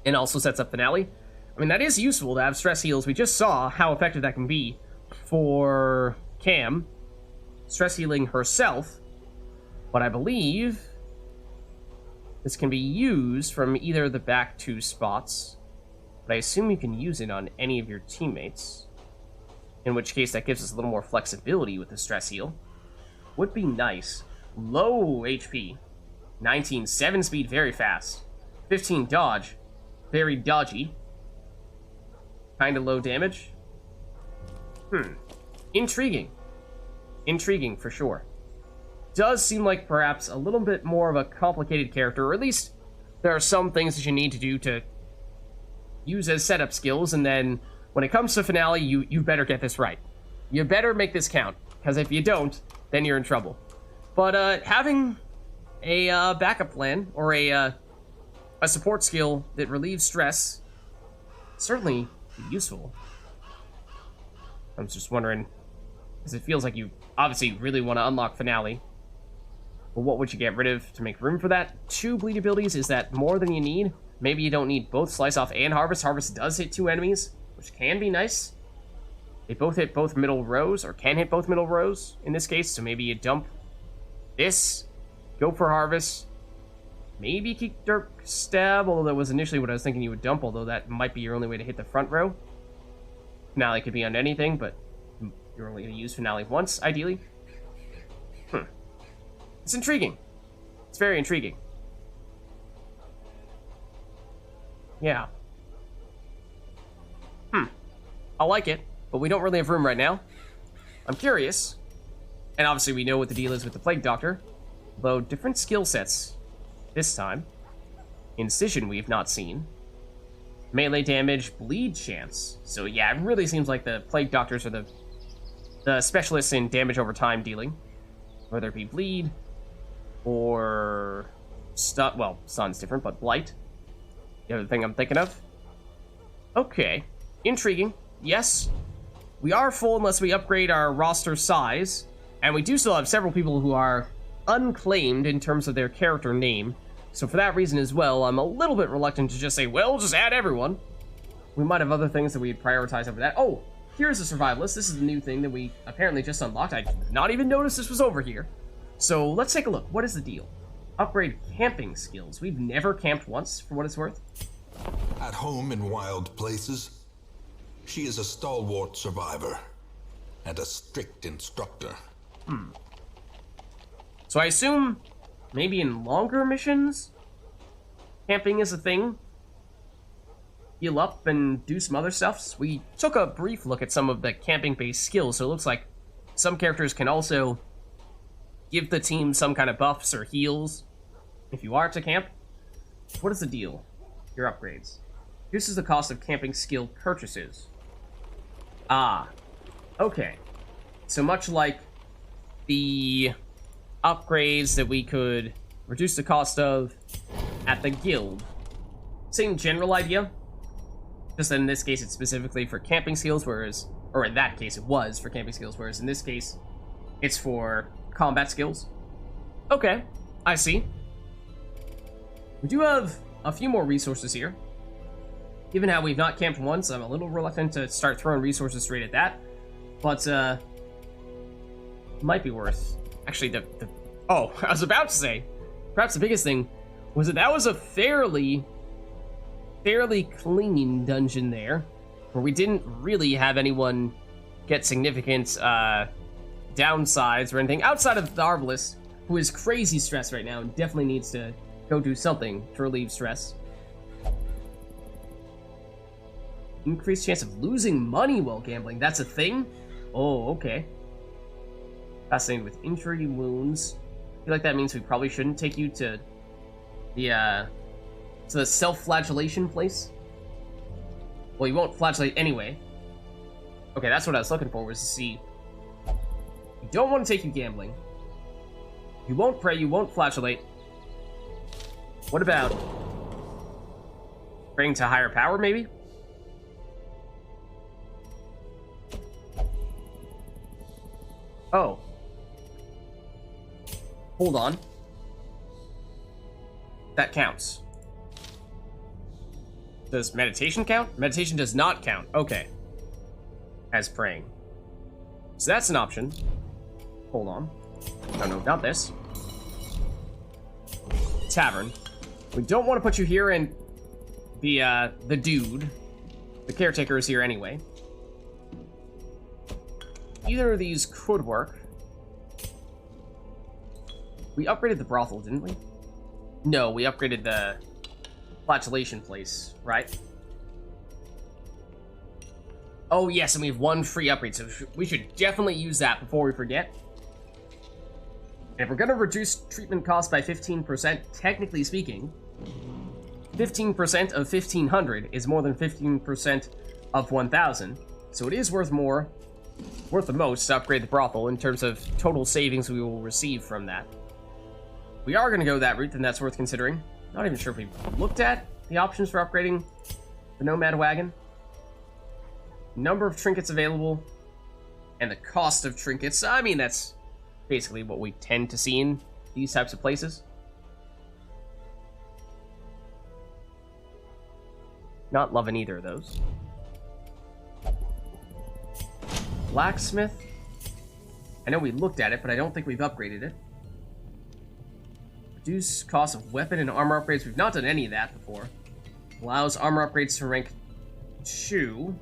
And also sets up Finale. I mean, that is useful to have stress heals. We just saw how effective that can be for Cam. Stress healing herself. But I believe this can be used from either of the back 2 spots. But I assume you can use it on any of your teammates. In which case, that gives us a little more flexibility with the stress heal. Would be nice. Low HP. 19, 7 speed, very fast. 15 dodge, very dodgy. Kinda low damage. Intriguing. Intriguing, for sure. Does seem like perhaps a little bit more of a complicated character, or at least there are some things that you need to do to use as setup skills, and then when it comes to Finale, you better get this right. You better make this count, because if you don't, then you're in trouble. But having a backup plan, or a support skill that relieves stress, certainly useful. I'm just wondering, because it feels like you obviously really want to unlock Finale. But what would you get rid of to make room for that? 2 bleed abilities, is that more than you need? Maybe you don't need both Slice Off and Harvest. Harvest does hit 2 enemies, which can be nice. They both hit both middle rows, or can hit both middle rows in this case, so maybe you dump this, go for Harvest, maybe keep Dirk Stab, although that was initially what I was thinking you would dump, although that might be your only way to hit the front row. Finale could be on anything, but you're only going to use Finale once, ideally. It's intriguing. It's very intriguing. Yeah. I like it, but we don't really have room right now. I'm curious. And obviously we know what the deal is with the Plague Doctor. Though different skill sets this time. Incision we've not seen. Melee damage, bleed chance. So yeah, it really seems like the Plague Doctors are the specialists in damage over time dealing. Whether it be bleed or stun, well, stun's different, but blight. The other thing I'm thinking of. Okay. Intriguing. Yes. We are full unless we upgrade our roster size. And we do still have several people who are unclaimed in terms of their character name. So for that reason as well, I'm a little bit reluctant to just say, well, just add everyone. We might have other things that we'd prioritize over that. Oh, here's a survivalist. This is a new thing that we apparently just unlocked. I did not even notice this was over here. So let's take a look. What is the deal? Upgrade camping skills. We've never camped once, for what it's worth. At home in wild places, she is a stalwart survivor and a strict instructor. So I assume maybe in longer missions, camping is a thing. Heal up and do some other stuff. We took a brief look at some of the camping-based skills, so it looks like some characters can also give the team some kind of buffs or heals if you are to camp. What is the deal? Your upgrades. This is the cost of camping skill purchases. Ah, okay. So much like the upgrades that we could reduce the cost of at the guild. Same general idea. Just that in this case it's specifically for camping skills, whereas, or in that case it was for camping skills, whereas in this case it's for combat skills. Okay, I see. We do have a few more resources here. Given how we've not camped once, I'm a little reluctant to start throwing resources straight at that. But, might be worth. Actually, oh, I was about to say, perhaps the biggest thing was that was a fairly clean dungeon there, where we didn't really have anyone get significant, downsides or anything, outside of the Arbalest, who is crazy stressed right now and definitely needs to go do something to relieve stress. Increased chance of losing money while gambling. That's a thing? Oh, okay. Fascinating with injury wounds. I feel like that means we probably shouldn't take you to the self-flagellation place. Well, you won't flagellate anyway. Okay, that's what I was looking for, was to see Don't want to take you gambling. You won't pray, you won't flatulate. What about praying to higher power, maybe? Oh. Hold on. That counts. Does meditation count? Meditation does not count. Okay. As praying. So that's an option. Hold on. No, not this. Tavern. We don't want to put you here, and the dude, the caretaker, is here anyway. Either of these could work. We upgraded the brothel, didn't we? No, we upgraded the flatulation place, right? Oh, yes, and we have one free upgrade, so we should definitely use that before we forget. And if we're going to reduce treatment costs by 15%, technically speaking, 15% of 1,500 is more than 15% of 1,000. So it is worth the most to upgrade the brothel in terms of total savings we will receive from that. We are going to go that route, then that's worth considering. Not even sure if we've looked at the options for upgrading the Nomad Wagon. Number of trinkets available, and the cost of trinkets. I mean, that's basically what we tend to see in these types of places. Not loving either of those. Blacksmith. I know we looked at it, but I don't think we've upgraded it. Reduce cost of weapon and armor upgrades. We've not done any of that before. Allows armor upgrades to rank 2.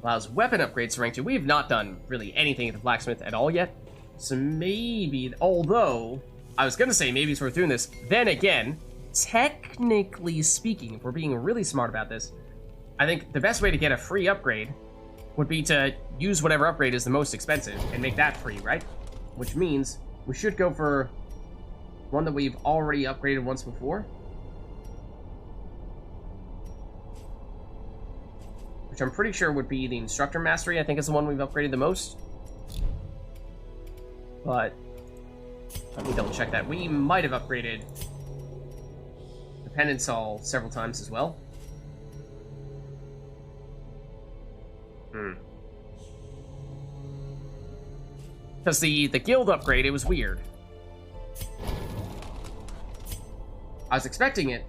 Allows weapon upgrades to rank 2. We have not done really anything at the blacksmith at all yet. So maybe, although, I was going to say maybe it's worth doing this. Then again, technically speaking, if we're being really smart about this, I think the best way to get a free upgrade would be to use whatever upgrade is the most expensive and make that free, right? Which means we should go for one that we've already upgraded once before. Which I'm pretty sure would be the Instructor Mastery, I think is the one we've upgraded the most. But let me double check that. We might have upgraded the Penance Hall several times as well. Because the guild upgrade, it was weird. I was expecting it.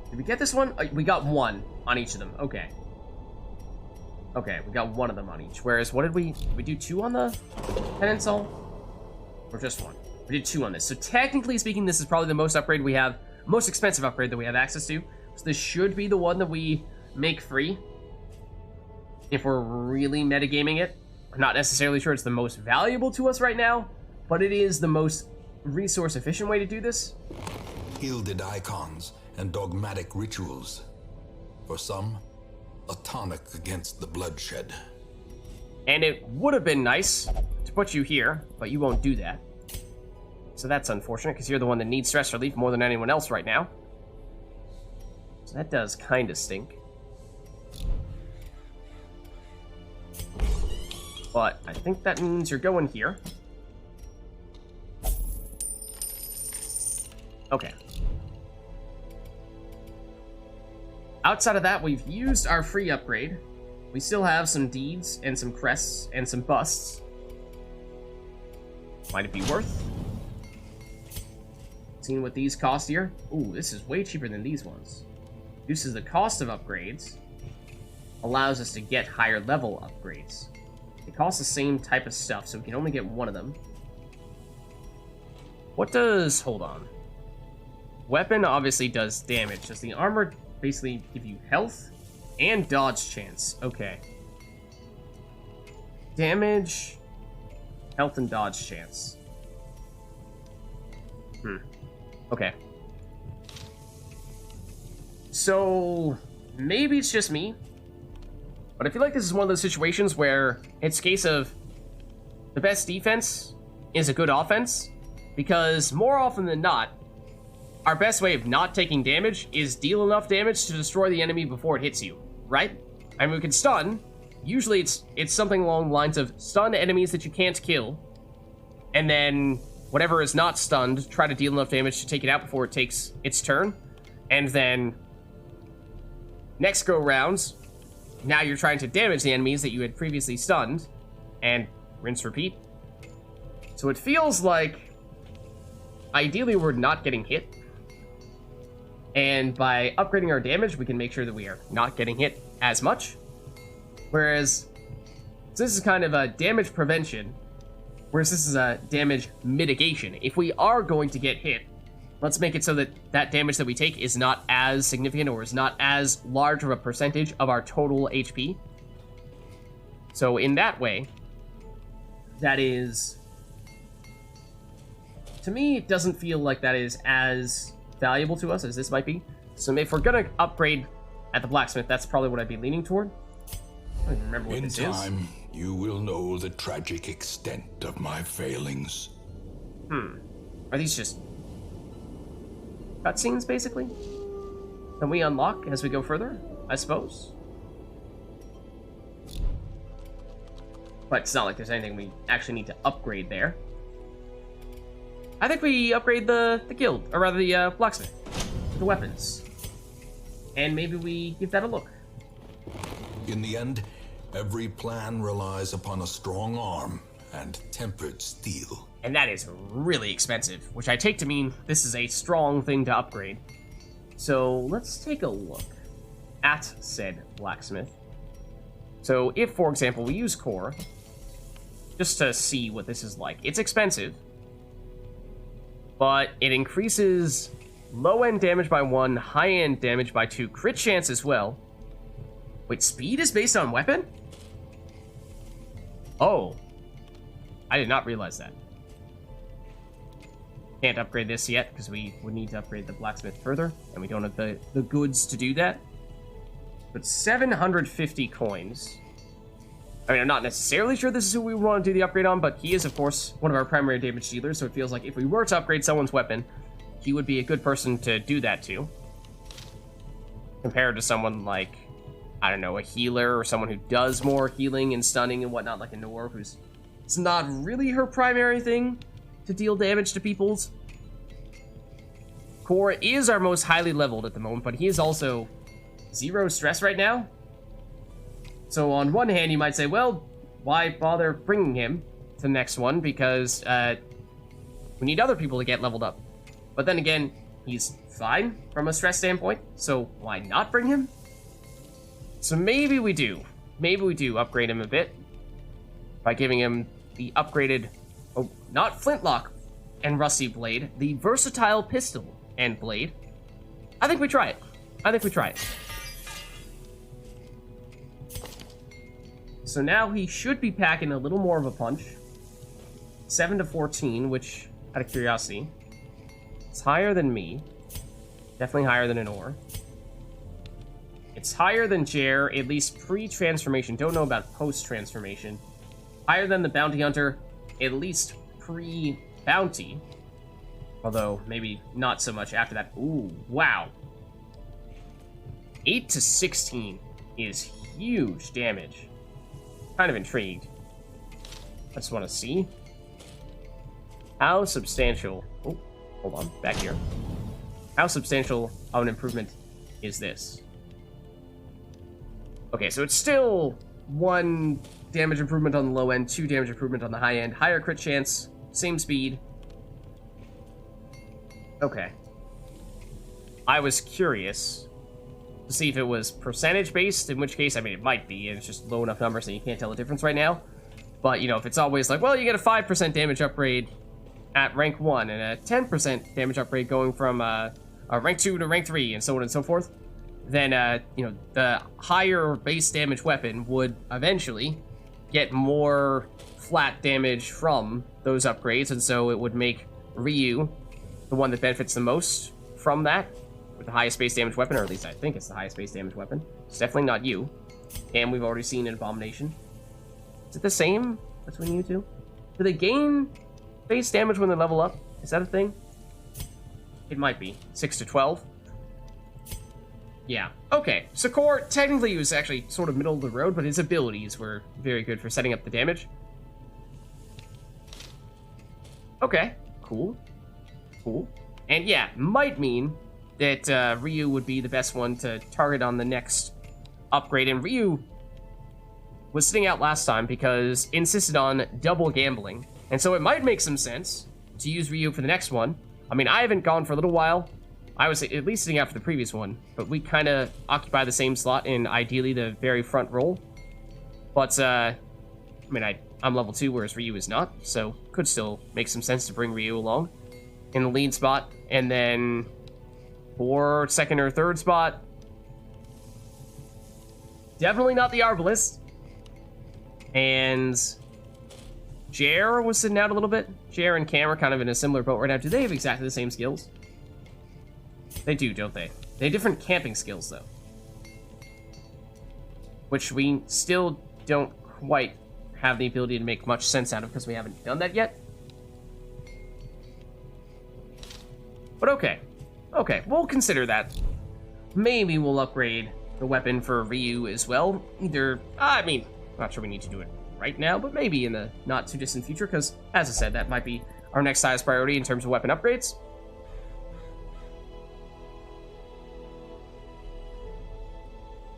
Did we get this one? We got one on each of them. Okay. Okay, we got one of them on each. Whereas, what did we do 2 on the Penance Hall? Or just 1? We did 2 on this. So technically speaking, this is probably the most upgrade we have, most expensive upgrade that we have access to. So this should be the one that we make free. If we're really metagaming it. I'm not necessarily sure it's the most valuable to us right now, but it is the most resource efficient way to do this. Gilded icons and dogmatic rituals. For some, a tonic against the bloodshed. And it would have been nice to put you here, but you won't do that. So that's unfortunate, because you're the one that needs stress relief more than anyone else right now. So that does kind of stink. But I think that means you're going here. Okay. Outside of that, we've used our free upgrade. We still have some deeds and some crests and some busts. Might it be worth seeing what these cost here? Ooh, this is way cheaper than these ones. Reduces the cost of upgrades. Allows us to get higher level upgrades. It costs the same type of stuff, so we can only get one of them. What does... hold on. Weapon obviously does damage. Does the armor basically give you health and dodge chance? Okay. Damage, health, and dodge chance. Okay. So, maybe it's just me, but I feel like this is one of those situations where it's a case of the best defense is a good offense, because more often than not, our best way of not taking damage is deal enough damage to destroy the enemy before it hits you, right? I mean, we can stun. Usually it's something along the lines of stun enemies that you can't kill, and then whatever is not stunned, try to deal enough damage to take it out before it takes its turn. And then next go rounds, now you're trying to damage the enemies that you had previously stunned, and rinse repeat. So it feels like ideally we're not getting hit, and by upgrading our damage we can make sure that we are not getting hit as much. Whereas this is kind of a damage prevention, whereas this is a damage mitigation. If we are going to get hit, let's make it so that that damage that we take is not as significant or is not as large of a percentage of our total HP. So in that way, that is, to me, it doesn't feel like that is as valuable to us as this might be. So if we're gonna upgrade at the blacksmith, that's probably what I'd be leaning toward. I don't even remember what this is. In time, you will know the tragic extent of my failings. Are these just cutscenes, basically? Can we unlock as we go further, I suppose? But it's not like there's anything we actually need to upgrade there. I think we upgrade the guild, or rather the blacksmith, the weapons. And maybe we give that a look. In the end, every plan relies upon a strong arm and tempered steel. And that is really expensive, which I take to mean this is a strong thing to upgrade. So let's take a look at said blacksmith. So if, for example, we use core, just to see what this is like. It's expensive, but it increases low-end damage by 1, high-end damage by 2, crit chance as well. Wait, speed is based on weapon? Oh. I did not realize that. Can't upgrade this yet, because we would need to upgrade the blacksmith further, and we don't have the goods to do that. But 750 coins. I mean, I'm not necessarily sure this is who we want to do the upgrade on, but he is, of course, one of our primary damage dealers, so it feels like if we were to upgrade someone's weapon, he would be a good person to do that to. Compared to someone like, I don't know, a healer, or someone who does more healing and stunning and whatnot, like a Nor, who's... It's not really her primary thing to deal damage to people's. Core is our most highly leveled at the moment, but he is also 0 stress right now. So on one hand, you might say, well, why bother bringing him to the next one? Because we need other people to get leveled up. But then again, he's fine from a stress standpoint, so why not bring him? So maybe we do. Maybe we do upgrade him a bit by giving him the upgraded, oh, not flintlock and rusty blade, the versatile pistol and blade. I think we try it. I think we try it. So now he should be packing a little more of a punch. 7 to 14, which, out of curiosity, it's higher than me. Definitely higher than an Or. It's higher than Jer, at least pre-transformation. Don't know about post-transformation. Higher than the Bounty Hunter, at least pre-bounty. Although, maybe not so much after that. Ooh, wow. 8 to 16 is huge damage. Kind of intrigued. I just want to see how substantial... Oh, hold on, back here. How substantial of an improvement is this? Okay, so it's still 1 damage improvement on the low end, 2 damage improvement on the high end, higher crit chance, same speed. Okay. I was curious to see if it was percentage based, in which case, I mean, it might be, and it's just low enough numbers that you can't tell the difference right now. But, you know, if it's always like, well, you get a 5% damage upgrade at rank 1 and a 10% damage upgrade going from a rank 2 to rank 3 and so on and so forth, then, you know, the higher base damage weapon would eventually get more flat damage from those upgrades, and so it would make Ryu the one that benefits the most from that, with the highest base damage weapon, or at least I think it's the highest base damage weapon. It's definitely not you. And we've already seen an Abomination. Is it the same between you two? Do they gain base damage when they level up? Is that a thing? It might be. 6 to 12? Yeah. Okay. So Core, technically he was actually sort of middle of the road, but his abilities were very good for setting up the damage. Okay, cool. And yeah, might mean that Ryu would be the best one to target on the next upgrade. And Ryu was sitting out last time because insisted on double gambling. And so it might make some sense to use Ryu for the next one. I mean, I haven't gone for a little while. I was at least sitting out for the previous one, but we kind of occupy the same slot in ideally the very front row. But, I mean, I'm level 2, whereas Ryu is not, so could still make some sense to bring Ryu along in the lead spot. And then for second or third spot, definitely not the Arbalist. And Jer was sitting out a little bit. Jer and Cam are kind of in a similar boat right now. Do they have exactly the same skills? They do, don't they? They have different camping skills, though. Which we still don't quite have the ability to make much sense out of because we haven't done that yet. But okay. Okay, we'll consider that. Maybe we'll upgrade the weapon for Ryu as well. Either, I mean, not sure we need to do it right now, but maybe in the not too distant future, because, as I said, that might be our next highest priority in terms of weapon upgrades.